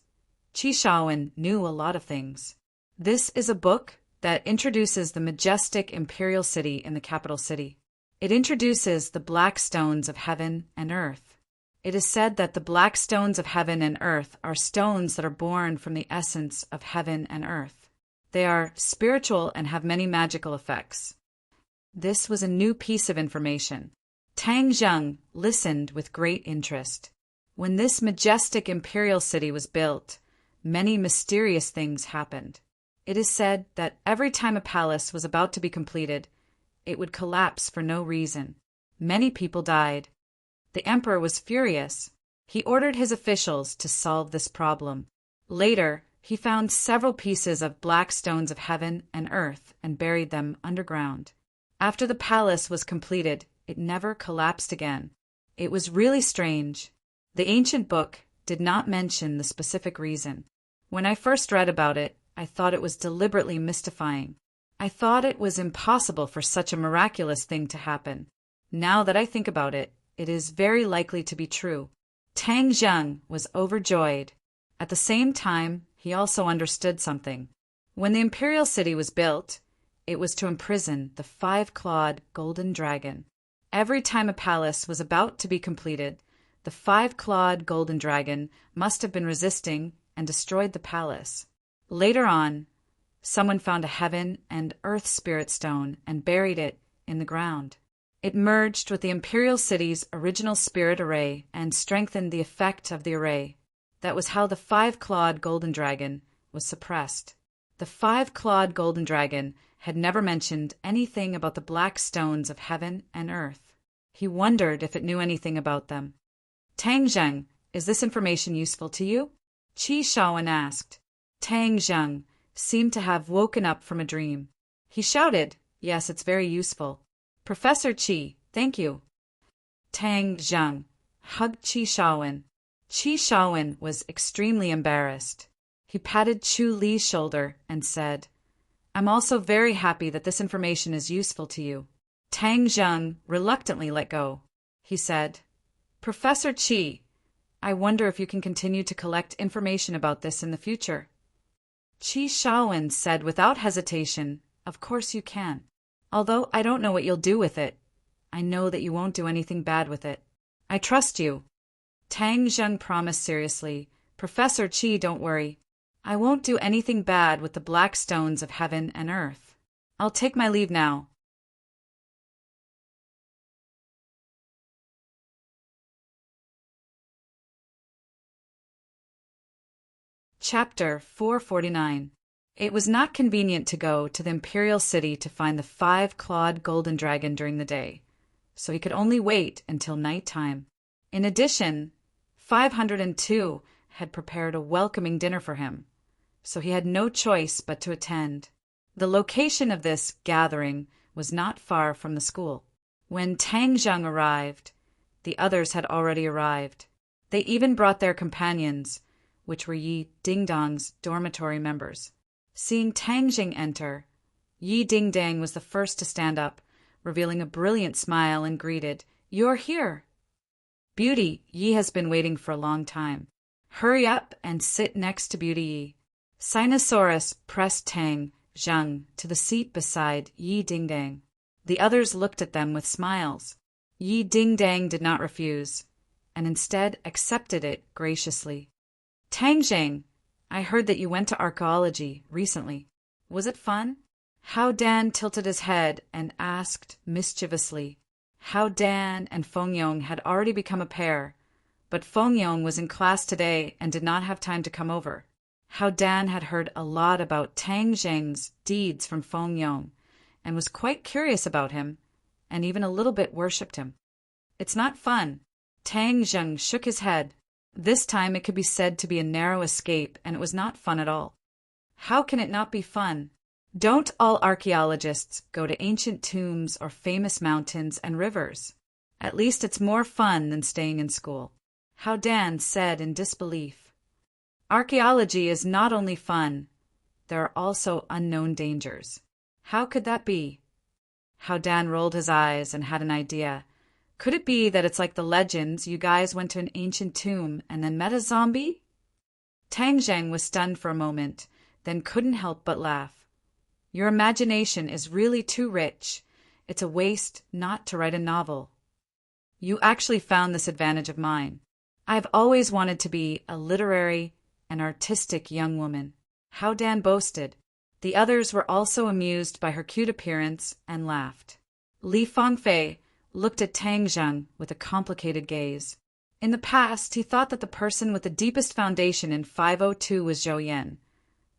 Qi Shaowen knew a lot of things. This is a book that introduces the majestic imperial city in the capital city. It introduces the black stones of heaven and earth. It is said that the black stones of heaven and earth are stones that are born from the essence of heaven and earth. They are spiritual and have many magical effects. This was a new piece of information. Tang Zheng listened with great interest. When this majestic imperial city was built, many mysterious things happened. It is said that every time a palace was about to be completed, it would collapse for no reason. Many people died. The emperor was furious. He ordered his officials to solve this problem. Later, he found several pieces of black stones of heaven and earth and buried them underground. After the palace was completed, it never collapsed again. It was really strange. The ancient book did not mention the specific reason. When I first read about it, I thought it was deliberately mystifying. I thought it was impossible for such a miraculous thing to happen. Now that I think about it, it is very likely to be true. Tang Zheng was overjoyed. At the same time, he also understood something. When the imperial city was built, It was to imprison the five-clawed golden dragon. Every time a palace was about to be completed, the five-clawed golden dragon must have been resisting and destroyed the palace. Later on, someone found a heaven and earth spirit stone and buried it in the ground. It merged with the imperial city's original spirit array and strengthened the effect of the array. That was how the five-clawed golden dragon was suppressed. The five-clawed golden dragon had never mentioned anything about the black stones of heaven and earth. He wondered if it knew anything about them. Tang Zheng, is this information useful to you? Qi Shaowen asked. Tang Zheng seemed to have woken up from a dream. He shouted, "Yes, it's very useful. Professor Qi, thank you." Tang Zheng hugged Qi Shaowen. Qi Shaowen was extremely embarrassed. He patted Chu Li's shoulder and said, "I'm also very happy that this information is useful to you." Tang Zheng reluctantly let go. He said, "Professor Qi, I wonder if you can continue to collect information about this in the future." Qi Shaowen said without hesitation, "Of course you can. Although I don't know what you'll do with it, I know that you won't do anything bad with it. I trust you." Tang Zheng promised seriously, "Professor Qi, don't worry. I won't do anything bad with the black stones of heaven and earth. I'll take my leave now." Chapter 449. It was not convenient to go to the imperial city to find the five-clawed golden dragon during the day, so he could only wait until night time. In addition, 502 had prepared a welcoming dinner for him, so he had no choice but to attend. The location of this gathering was not far from the school. When Tang Zheng arrived, the others had already arrived. They even brought their companions, which were Yi Dingdang's dormitory members. Seeing Tang Zheng enter, Yi Dingdang was the first to stand up, revealing a brilliant smile, and greeted, "You're here. Beauty, Yi has been waiting for a long time. Hurry up and sit next to Beauty Yi." Sinosaurus pressed Tang Zheng to the seat beside Yi Dingdang. The others looked at them with smiles. Yi Dingdang did not refuse, and instead accepted it graciously. "Tang Zheng, I heard that you went to archaeology recently. Was it fun?" Hao Dan tilted his head and asked mischievously. Hao Dan and Feng Yong had already become a pair, but Feng Yong was in class today and did not have time to come over. Hao Dan had heard a lot about Tang Zheng's deeds from Feng Yong and was quite curious about him, and even a little bit worshipped him. "It's not fun." Tang Zheng shook his head. This time it could be said to be a narrow escape, and it was not fun at all. "How can it not be fun? Don't all archaeologists go to ancient tombs or famous mountains and rivers? At least it's more fun than staying in school." Hao Dan said in disbelief. "Archaeology is not only fun, there are also unknown dangers." "How could that be?" Hao Dan rolled his eyes and had an idea. "Could it be that it's like the legends, you guys went to an ancient tomb and then met a zombie?" Tang Zheng was stunned for a moment, then couldn't help but laugh. "Your imagination is really too rich. It's a waste not to write a novel. You actually found this advantage of mine. I've always wanted to be a literary and artistic young woman," Hao Dan boasted. The others were also amused by her cute appearance and laughed. Li Fangfei looked at Tang Zheng with a complicated gaze. In the past, he thought that the person with the deepest foundation in 502 was Zhou Yan,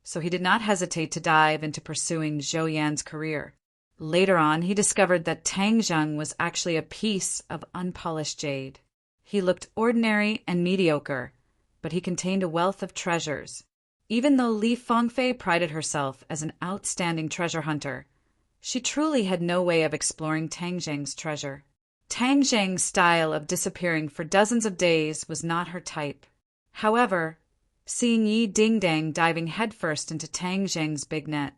so he did not hesitate to dive into pursuing Zhou Yan's career. Later on, he discovered that Tang Zheng was actually a piece of unpolished jade. He looked ordinary and mediocre, but he contained a wealth of treasures. Even though Li Fangfei prided herself as an outstanding treasure hunter, she truly had no way of exploring Tang Zheng's treasure. Tang Zheng's style of disappearing for dozens of days was not her type. However, seeing Yi Dingdang diving headfirst into Tang Zheng's big net,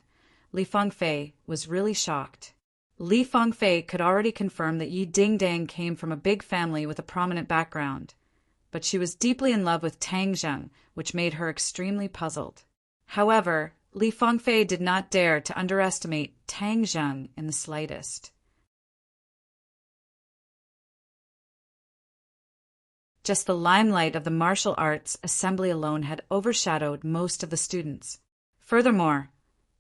Li Fangfei was really shocked. Li Fangfei could already confirm that Yi Dingdang came from a big family with a prominent background, but she was deeply in love with Tang Zheng, which made her extremely puzzled. However, Li Fangfei did not dare to underestimate Tang Zheng in the slightest. Just the limelight of the martial arts assembly alone had overshadowed most of the students. Furthermore,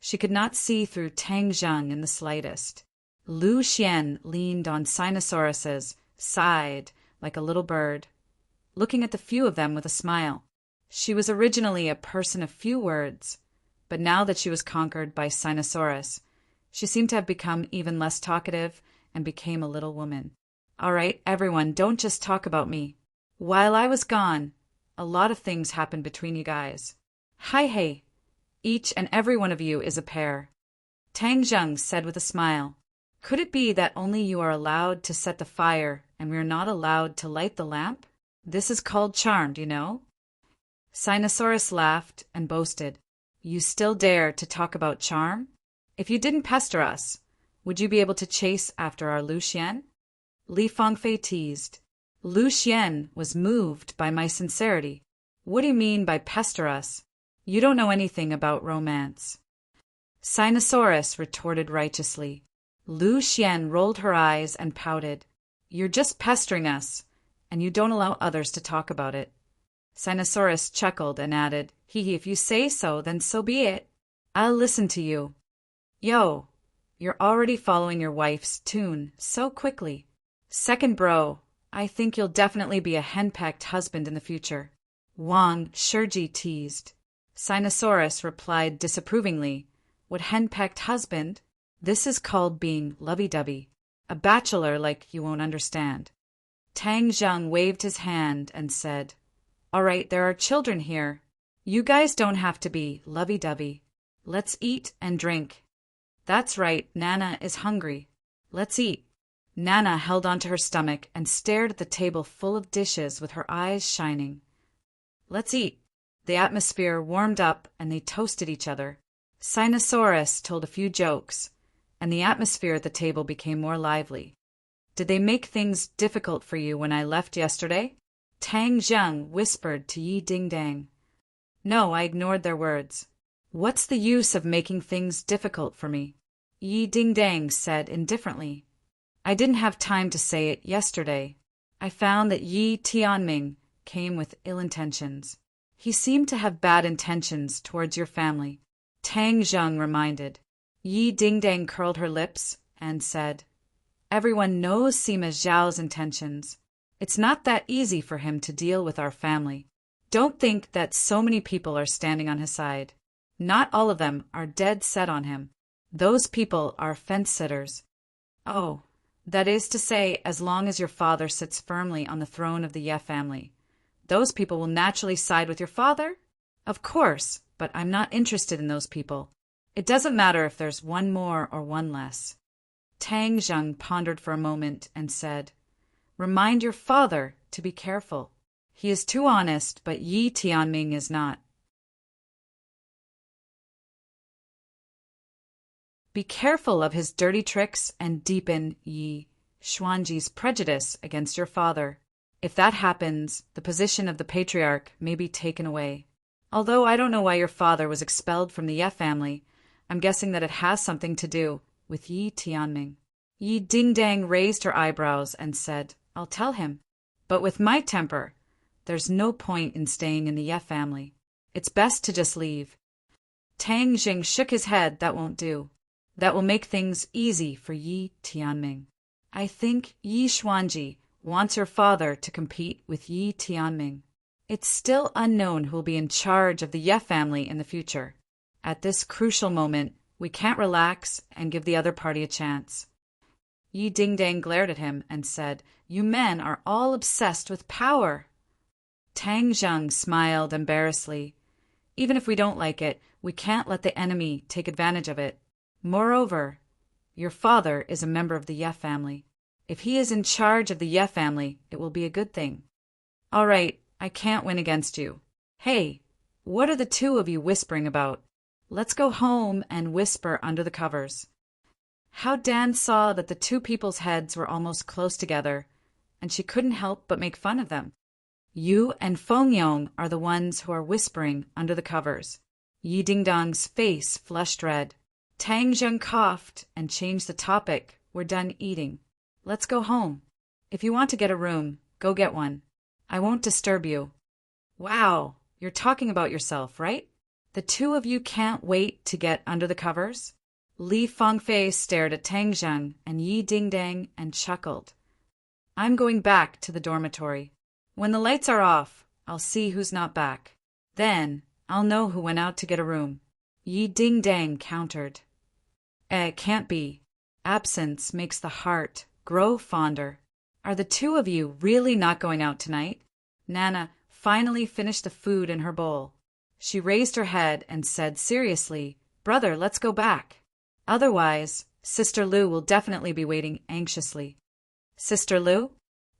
she could not see through Tang Zheng in the slightest. Lu Xian leaned on Sinosauruses, sighed like a little bird, looking at the few of them with a smile. She was originally a person of few words, but now that she was conquered by Sinosaurus, she seemed to have become even less talkative and became a little woman. All right, everyone, don't just talk about me. While I was gone, a lot of things happened between you guys. Hey, each and every one of you is a pair. Tang Zheng said with a smile. Could it be that only you are allowed to set the fire and we are not allowed to light the lamp? This is called charmed, you know? Sinosaurus laughed and boasted. You still dare to talk about charm? If you didn't pester us, would you be able to chase after our Lu Xian? Li Fangfei teased. Lu Xian was moved by my sincerity. What do you mean by pester us? You don't know anything about romance. Sinosaurus retorted righteously. Lu Xian rolled her eyes and pouted. You're just pestering us, and you don't allow others to talk about it. Sinosaurus chuckled and added, Hee, if you say so, then so be it. I'll listen to you. Yo, you're already following your wife's tune so quickly. Second bro, I think you'll definitely be a henpecked husband in the future. Wang Shiji teased. Sinosaurus replied disapprovingly, What henpecked husband? This is called being lovey-dovey. A bachelor like you won't understand. Tang Zheng waved his hand and said, All right, there are children here. You guys don't have to be lovey-dovey. Let's eat and drink. That's right, Nana is hungry. Let's eat. Nana held onto her stomach and stared at the table full of dishes with her eyes shining. Let's eat. The atmosphere warmed up and they toasted each other. Sinosaurus told a few jokes, and the atmosphere at the table became more lively. Did they make things difficult for you when I left yesterday? Tang Zheng whispered to Yi Dingdang. No, I ignored their words. What's the use of making things difficult for me? Yi Dingdang said indifferently. I didn't have time to say it yesterday. I found that Yi Tianming came with ill intentions. He seemed to have bad intentions towards your family. Tang Zheng reminded. Yi Dingdang curled her lips and said, Everyone knows Sima Zhao's intentions. It's not that easy for him to deal with our family. Don't think that so many people are standing on his side. Not all of them are dead set on him. Those people are fence-sitters. Oh, that is to say, as long as your father sits firmly on the throne of the Ye family. Those people will naturally side with your father? Of course, but I'm not interested in those people. It doesn't matter if there's one more or one less. Tang Zheng pondered for a moment and said, Remind your father to be careful. He is too honest, but Yi Tianming is not. Be careful of his dirty tricks and deepen Yi Xuanji's prejudice against your father. If that happens, the position of the patriarch may be taken away. Although I don't know why your father was expelled from the Ye family, I'm guessing that it has something to do with Yi Tianming. Yi Dingdang raised her eyebrows and said, I'll tell him. But with my temper, there's no point in staying in the Ye family. It's best to just leave. Tang Jing shook his head. That won't do. That will make things easy for Yi Tianming. I think Yi Xuanji wants your father to compete with Yi Tianming. It's still unknown who will be in charge of the Ye family in the future. At this crucial moment, we can't relax and give the other party a chance. Yi Dingdang glared at him and said, You men are all obsessed with power. Tang Zheng smiled embarrassedly. Even if we don't like it, we can't let the enemy take advantage of it. Moreover, your father is a member of the Ye family. If he is in charge of the Ye family, it will be a good thing. All right, I can't win against you. Hey, what are the two of you whispering about? Let's go home and whisper under the covers. How Dan saw that the two people's heads were almost close together, and she couldn't help but make fun of them. You and Feng Yong are the ones who are whispering under the covers. Yi Dingdong's face flushed red. Tang Zheng coughed and changed the topic. We're done eating. Let's go home. If you want to get a room, go get one. I won't disturb you. Wow, you're talking about yourself, right? The two of you can't wait to get under the covers? Li Fangfei stared at Tang Zheng and Yi Dingdang and chuckled. I'm going back to the dormitory. When the lights are off, I'll see who's not back. Then, I'll know who went out to get a room. Yi Dingdang countered. It can't be. Absence makes the heart grow fonder. Are the two of you really not going out tonight? Nana finally finished the food in her bowl. She raised her head and said seriously, Brother, let's go back. Otherwise, Sister Lu will definitely be waiting anxiously. Sister Lu?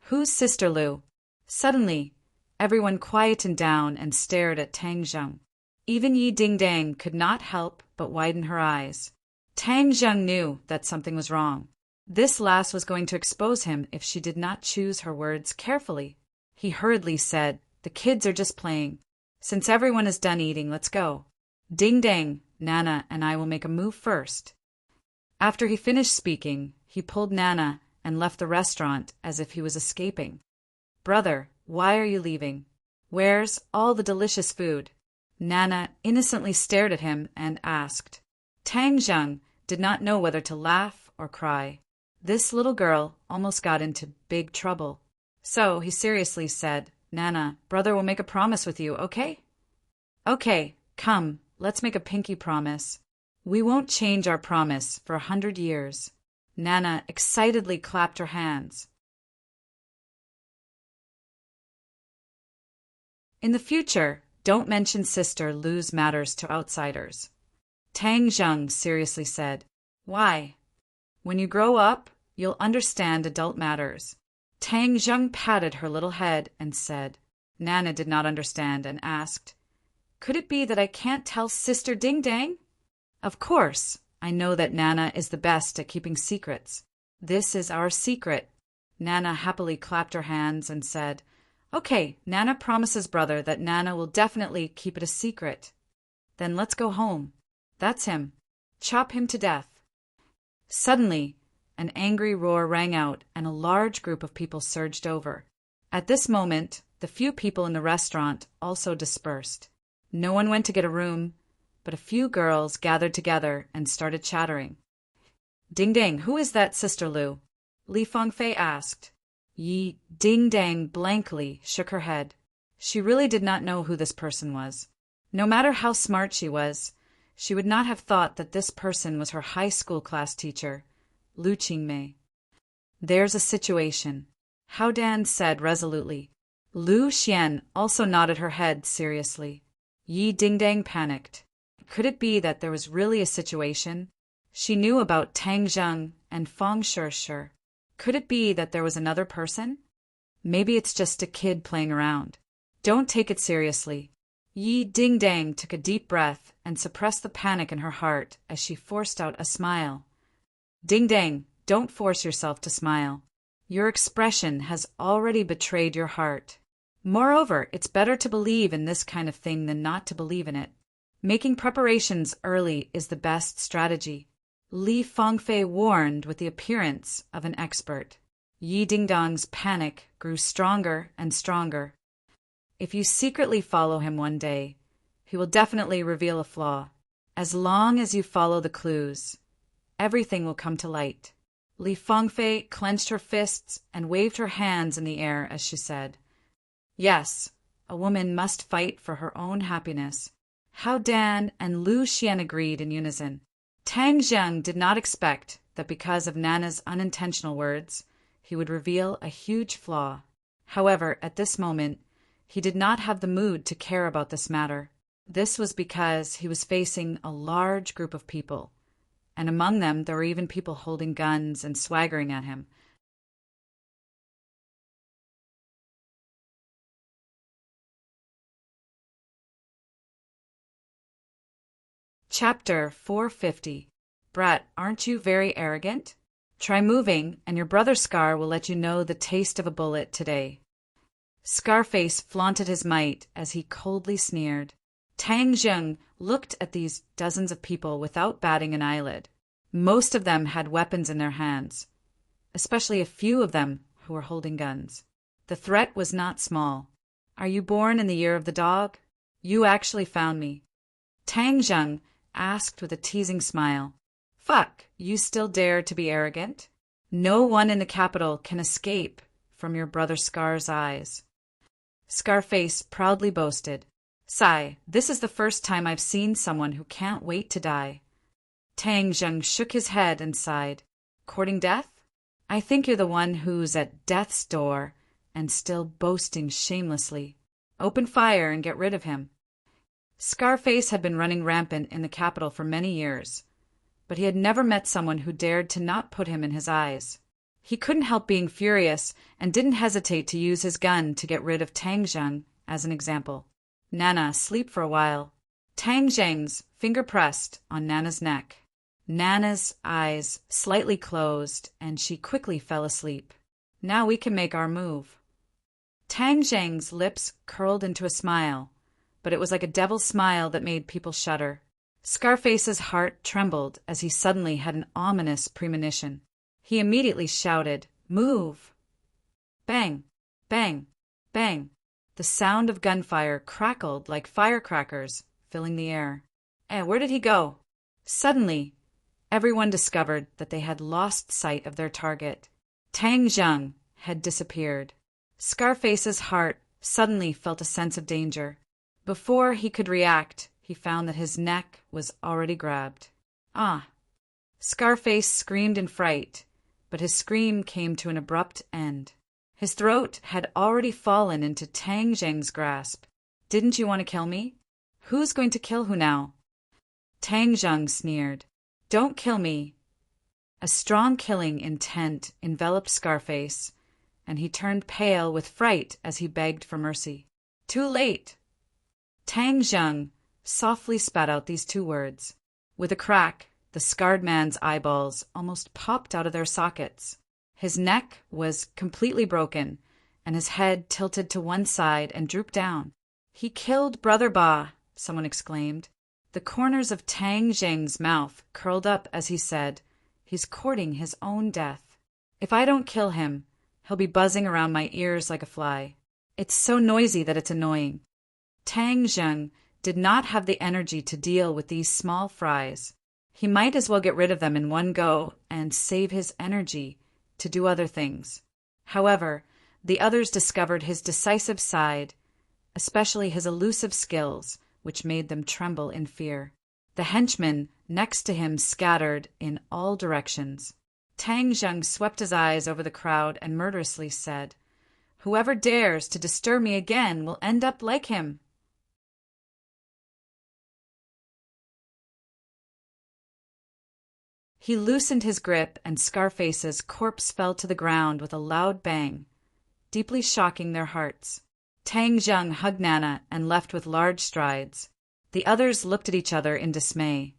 Who's Sister Lu? Suddenly, everyone quietened down and stared at Tang Zheng. Even Yi Dingdang could not help but widen her eyes. Tang Zheng knew that something was wrong. This lass was going to expose him if she did not choose her words carefully. He hurriedly said, The kids are just playing. Since everyone is done eating, let's go. Dingdang, Nana and I will make a move first. After he finished speaking, he pulled Nana and left the restaurant as if he was escaping. Brother, why are you leaving? Where's all the delicious food? Nana innocently stared at him and asked. Tang Zheng did not know whether to laugh or cry. This little girl almost got into big trouble. So he seriously said, Nana, brother will make a promise with you, okay? Okay, come, let's make a pinky promise. We won't change our promise for 100 years. Nana excitedly clapped her hands. In the future, don't mention Sister Lu's matters to outsiders. Tang Zheng seriously said. Why? When you grow up, you'll understand adult matters. Tang Zheng patted her little head and said. Nana did not understand and asked, Could it be that I can't tell Sister Dingdang? Of course, I know that Nana is the best at keeping secrets. This is our secret. Nana happily clapped her hands and said, Okay, Nana promises brother that Nana will definitely keep it a secret. Then let's go home. That's him. Chop him to death. Suddenly, an angry roar rang out and a large group of people surged over. At this moment, the few people in the restaurant also dispersed. No one went to get a room, but a few girls gathered together and started chattering. Dingdang, who is that Sister Lu? Li Fangfei asked. Yi Dingdang blankly shook her head. She really did not know who this person was. No matter how smart she was, she would not have thought that this person was her high school class teacher, Lu Qingmei. There's a situation, Hao Dan said resolutely. Lu Xian also nodded her head seriously. Yi Dingdang panicked. Could it be that there was really a situation? She knew about Tang Zheng and Fang Shishir. Could it be that there was another person? Maybe it's just a kid playing around. Don't take it seriously. Yi Dingdang took a deep breath and suppressed the panic in her heart as she forced out a smile. Dingdang, don't force yourself to smile. Your expression has already betrayed your heart. Moreover, it's better to believe in this kind of thing than not to believe in it. Making preparations early is the best strategy. Li Fangfei warned with the appearance of an expert. Yi Dingdang's panic grew stronger and stronger. If you secretly follow him one day, he will definitely reveal a flaw. As long as you follow the clues, everything will come to light. Li Fangfei clenched her fists and waved her hands in the air as she said, Yes, a woman must fight for her own happiness. Hao Dan and Lu Xian agreed in unison. Tang Zheng did not expect that because of Nana's unintentional words, he would reveal a huge flaw. However, at this moment, he did not have the mood to care about this matter. This was because he was facing a large group of people, and among them there were even people holding guns and swaggering at him. Chapter 450. Brat, aren't you very arrogant? Try moving, and your brother Scar will let you know the taste of a bullet today. Scarface flaunted his might as he coldly sneered. Tang Jung looked at these dozens of people without batting an eyelid. Most of them had weapons in their hands, especially a few of them who were holding guns. The threat was not small. Are you born in the year of the dog? You actually found me. Tang Jung asked with a teasing smile. Fuck, you still dare to be arrogant? No one in the capital can escape from your brother Scar's eyes. Scarface proudly boasted. Sigh, this is the first time I've seen someone who can't wait to die. Tang Jung shook his head and sighed. Courting death? I think you're the one who's at death's door and still boasting shamelessly. Open fire and get rid of him. Scarface had been running rampant in the capital for many years, but he had never met someone who dared to not put him in his eyes. He couldn't help being furious and didn't hesitate to use his gun to get rid of Tang Jung as an example. Nana, sleep for a while. Tang Jung's finger pressed on Nana's neck. Nana's eyes slightly closed, and she quickly fell asleep. Now we can make our move. Tang Jung's lips curled into a smile, but it was like a devil's smile that made people shudder. Scarface's heart trembled as he suddenly had an ominous premonition. He immediately shouted, Move! Bang! Bang! Bang! The sound of gunfire crackled like firecrackers, filling the air. Where did he go? Suddenly, everyone discovered that they had lost sight of their target. Tang Jung had disappeared. Scarface's heart suddenly felt a sense of danger. Before he could react, he found that his neck was already grabbed. Ah! Scarface screamed in fright, but his scream came to an abrupt end. His throat had already fallen into Tang Jung's grasp. Didn't you want to kill me? Who's going to kill who now? Tang Jung sneered. Don't kill me. A strong killing intent enveloped Scarface, and he turned pale with fright as he begged for mercy. Too late. Tang Jung softly spat out these two words. With a crack, the scarred man's eyeballs almost popped out of their sockets. His neck was completely broken, and his head tilted to one side and drooped down. He killed Brother Ba, someone exclaimed. The corners of Tang Jung's mouth curled up as he said, He's courting his own death. If I don't kill him, he'll be buzzing around my ears like a fly. It's so noisy that it's annoying. Tang Jung did not have the energy to deal with these small fries. He might as well get rid of them in one go and save his energy to do other things. However, the others discovered his decisive side, especially his elusive skills, which made them tremble in fear. The henchmen next to him scattered in all directions. Tang Jung swept his eyes over the crowd and murderously said, Whoever dares to disturb me again will end up like him. He loosened his grip, and Scarface's corpse fell to the ground with a loud bang, deeply shocking their hearts. Tang Jung hugged Nana and left with large strides. The others looked at each other in dismay,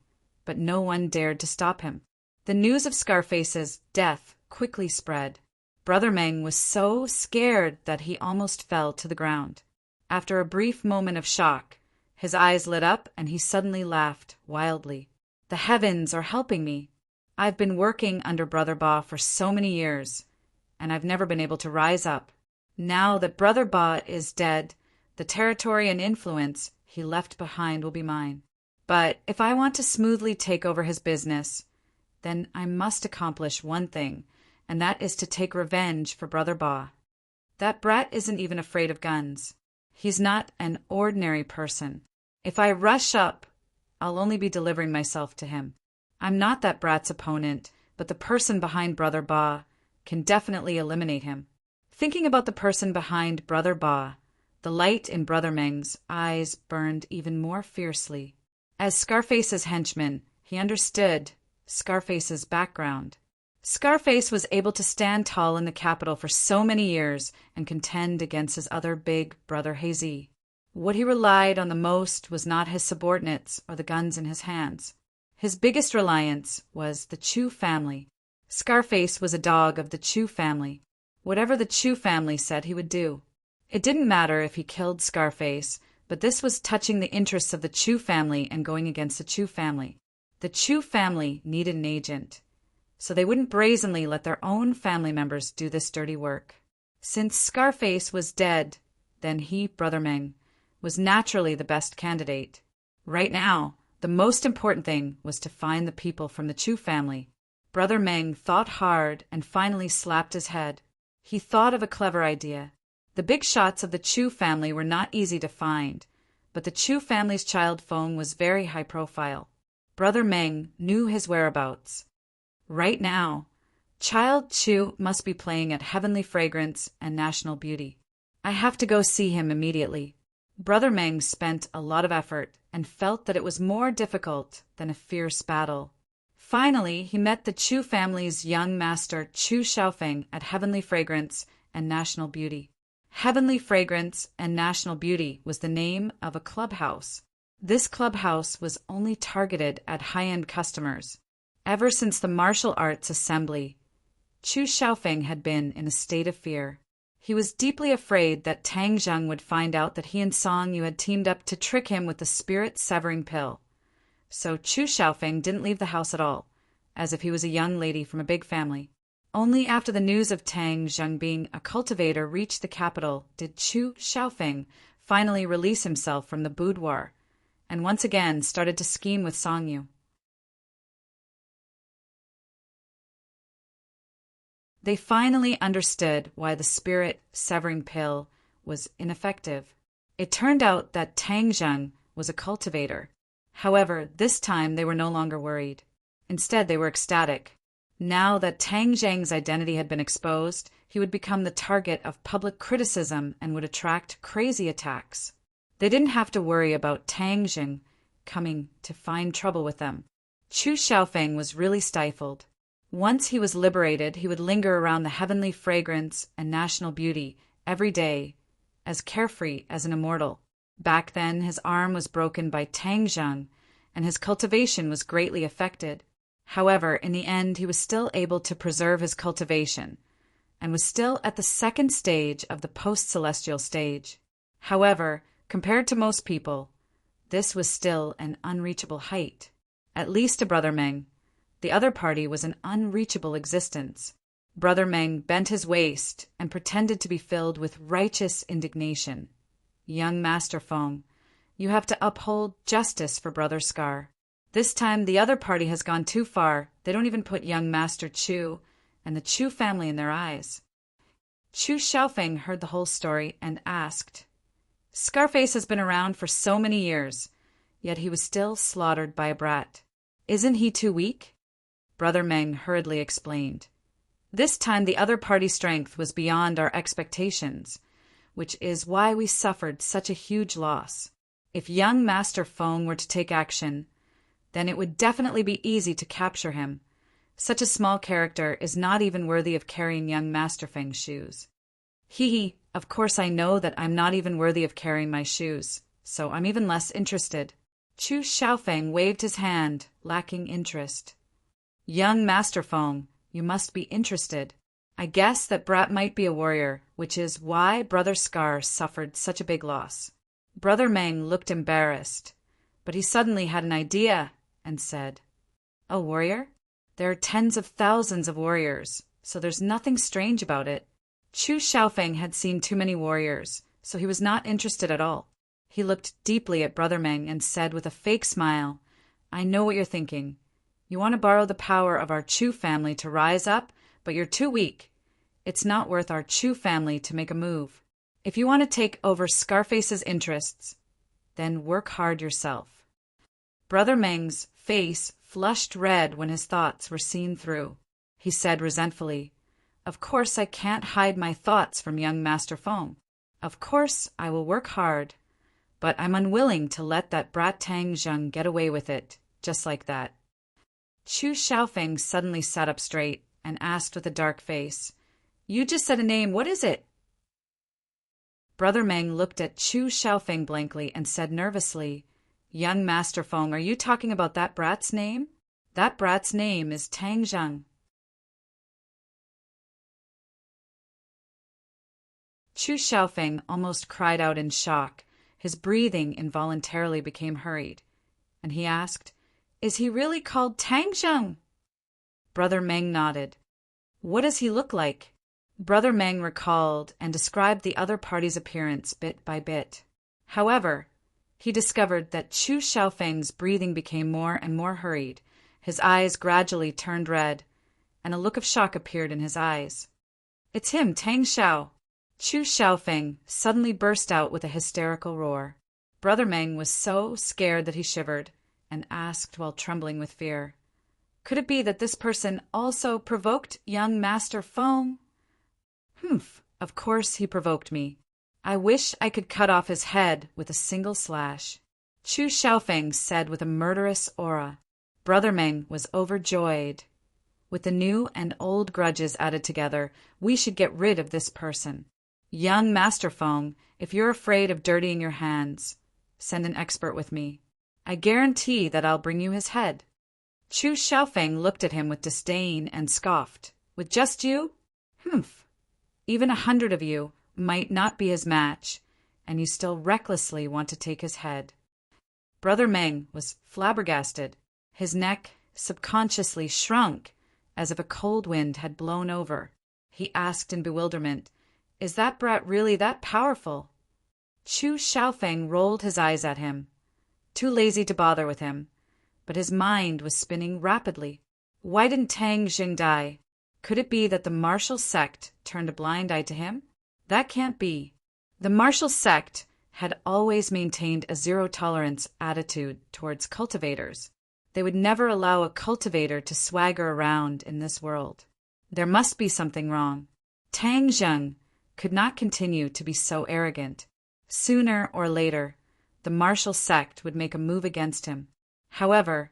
but no one dared to stop him. The news of Scarface's death quickly spread. Brother Meng was so scared that he almost fell to the ground. After a brief moment of shock, his eyes lit up and he suddenly laughed wildly. The heavens are helping me. I've been working under Brother Ba for so many years, and I've never been able to rise up. Now that Brother Ba is dead, the territory and influence he left behind will be mine. But if I want to smoothly take over his business, then I must accomplish one thing, and that is to take revenge for Brother Ba. That brat isn't even afraid of guns. He's not an ordinary person. If I rush up, I'll only be delivering myself to him. I'm not that brat's opponent, but the person behind Brother Ba can definitely eliminate him. Thinking about the person behind Brother Ba, the light in Brother Meng's eyes burned even more fiercely. As Scarface's henchman, he understood Scarface's background. Scarface was able to stand tall in the capital for so many years and contend against his other big brother Hazy. What he relied on the most was not his subordinates or the guns in his hands. His biggest reliance was the Chu family. Scarface was a dog of the Chu family. Whatever the Chu family said he would do. It didn't matter if he killed Scarface, But this was touching the interests of the Chu family and going against the Chu family. The Chu family needed an agent, so they wouldn't brazenly let their own family members do this dirty work. Since Scarface was dead, then he, Brother Meng, was naturally the best candidate. Right now, the most important thing was to find the people from the Chu family. Brother Meng thought hard and finally slapped his head. He thought of a clever idea. The big shots of the Chu family were not easy to find, but the Chu family's child Feng was very high profile. Brother Meng knew his whereabouts. Right now, Child Chu must be playing at Heavenly Fragrance and National Beauty. I have to go see him immediately. Brother Meng spent a lot of effort and felt that it was more difficult than a fierce battle. Finally, he met the Chu family's young master Chu Xiaofeng at Heavenly Fragrance and National Beauty. Heavenly Fragrance and National Beauty was the name of a clubhouse. This clubhouse was only targeted at high-end customers. Ever since the martial arts assembly, Chu Xiaofeng had been in a state of fear. He was deeply afraid that Tang Zheng would find out that he and Song Yu had teamed up to trick him with the spirit-severing pill. So Chu Xiaofeng didn't leave the house at all, as if he was a young lady from a big family. Only after the news of Tang Zheng being a cultivator reached the capital did Chu Xiaofeng finally release himself from the boudoir, and once again started to scheme with Song Yu. They finally understood why the spirit-severing pill was ineffective. It turned out that Tang Zheng was a cultivator. However, this time they were no longer worried. Instead, they were ecstatic. Now that Tang Zheng's identity had been exposed, he would become the target of public criticism and would attract crazy attacks. They didn't have to worry about Tang Zheng coming to find trouble with them. Chu Xiaofeng was really stifled. Once he was liberated, he would linger around the Heavenly Fragrance and National Beauty every day, as carefree as an immortal. Back then, his arm was broken by Tang Zheng, and his cultivation was greatly affected. However, in the end, he was still able to preserve his cultivation, and was still at the second stage of the post-celestial stage. However, compared to most people, this was still an unreachable height, at least to Brother Meng. The other party was an unreachable existence. Brother Meng bent his waist and pretended to be filled with righteous indignation. Young Master Feng, you have to uphold justice for Brother Scar. This time the other party has gone too far. They don't even put young Master Chu and the Chu family in their eyes. Chu Xiaofeng heard the whole story and asked, Scarface has been around for so many years, yet he was still slaughtered by a brat. Isn't he too weak? Brother Meng hurriedly explained. This time the other party's strength was beyond our expectations, which is why we suffered such a huge loss. If young Master Feng were to take action, then it would definitely be easy to capture him. Such a small character is not even worthy of carrying young Master Feng's shoes. Of course I know that I'm not even worthy of carrying my shoes, so I'm even less interested. Chu Xiaofeng waved his hand, lacking interest. Young Master Feng, you must be interested. I guess that brat might be a warrior, which is why Brother Scar suffered such a big loss. Brother Meng looked embarrassed, but he suddenly had an idea and said, A warrior? There are tens of thousands of warriors, so there's nothing strange about it. Chu Xiaofeng had seen too many warriors, so he was not interested at all. He looked deeply at Brother Meng and said with a fake smile, I know what you're thinking. You want to borrow the power of our Chu family to rise up, but you're too weak. It's not worth our Chu family to make a move. If you want to take over Scarface's interests, then work hard yourself. Brother Meng's face flushed red when his thoughts were seen through. He said resentfully, Of course I can't hide my thoughts from young Master Feng. Of course I will work hard, but I'm unwilling to let that brat Tang Zheng get away with it, just like that. Chu Xiaofeng suddenly sat up straight and asked with a dark face, You just said a name, what is it? Brother Meng looked at Chu Xiaofeng blankly and said nervously, Young Master Feng, are you talking about that brat's name? That brat's name is Tang Zheng. Chu Xiaofeng almost cried out in shock. His breathing involuntarily became hurried, and he asked, "Is he really called Tang Zheng?" Brother Meng nodded. "What does he look like?" Brother Meng recalled and described the other party's appearance bit by bit. However, he discovered that Chu Xiaofeng's breathing became more and more hurried, his eyes gradually turned red, and a look of shock appeared in his eyes. "It's him, Tang Xiao!" Chu Xiaofeng suddenly burst out with a hysterical roar. Brother Meng was so scared that he shivered, and asked while trembling with fear, "Could it be that this person also provoked young Master Feng?" "Humph, of course he provoked me. I wish I could cut off his head with a single slash," Chu Xiaofeng said with a murderous aura. Brother Meng was overjoyed. With the new and old grudges added together, we should get rid of this person. "Young Master Feng, if you're afraid of dirtying your hands, send an expert with me. I guarantee that I'll bring you his head." Chu Xiaofeng looked at him with disdain and scoffed. "With just you? Humph! Even 100 of you might not be his match, and you still recklessly want to take his head." Brother Meng was flabbergasted. His neck subconsciously shrunk as if a cold wind had blown over. He asked in bewilderment, "Is that brat really that powerful?" Chu Xiaofeng rolled his eyes at him, too lazy to bother with him, but his mind was spinning rapidly. Why didn't Tang Jing die? Could it be that the martial sect turned a blind eye to him? That can't be. The martial sect had always maintained a zero-tolerance attitude towards cultivators. They would never allow a cultivator to swagger around in this world. There must be something wrong. Tang Zheng could not continue to be so arrogant. Sooner or later, the martial sect would make a move against him. However,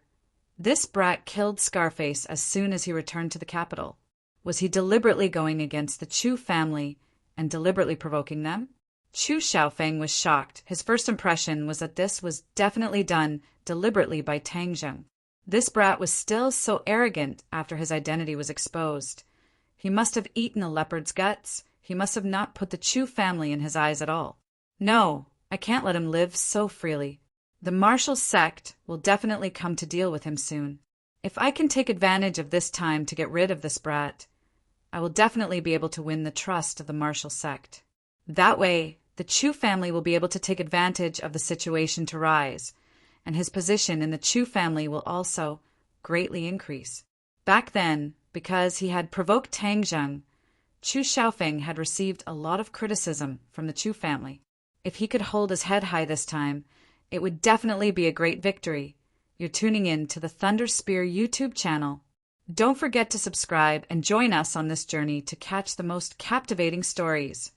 this brat killed Scarface as soon as he returned to the capital. Was he deliberately going against the Chu family and deliberately provoking them? Chu Xiaofeng was shocked. His first impression was that this was definitely done deliberately by Tang Zheng. This brat was still so arrogant after his identity was exposed. He must have eaten a leopard's guts. He must have not put the Chu family in his eyes at all. No, I can't let him live so freely. The martial sect will definitely come to deal with him soon. If I can take advantage of this time to get rid of this brat, I will definitely be able to win the trust of the martial sect. That way, the Chu family will be able to take advantage of the situation to rise, and his position in the Chu family will also greatly increase. Back then, because he had provoked Tang Zheng, Chu Xiaofeng had received a lot of criticism from the Chu family. If he could hold his head high this time, it would definitely be a great victory. You're tuning in to the Thunder Spear YouTube channel. Don't forget to subscribe and join us on this journey to catch the most captivating stories.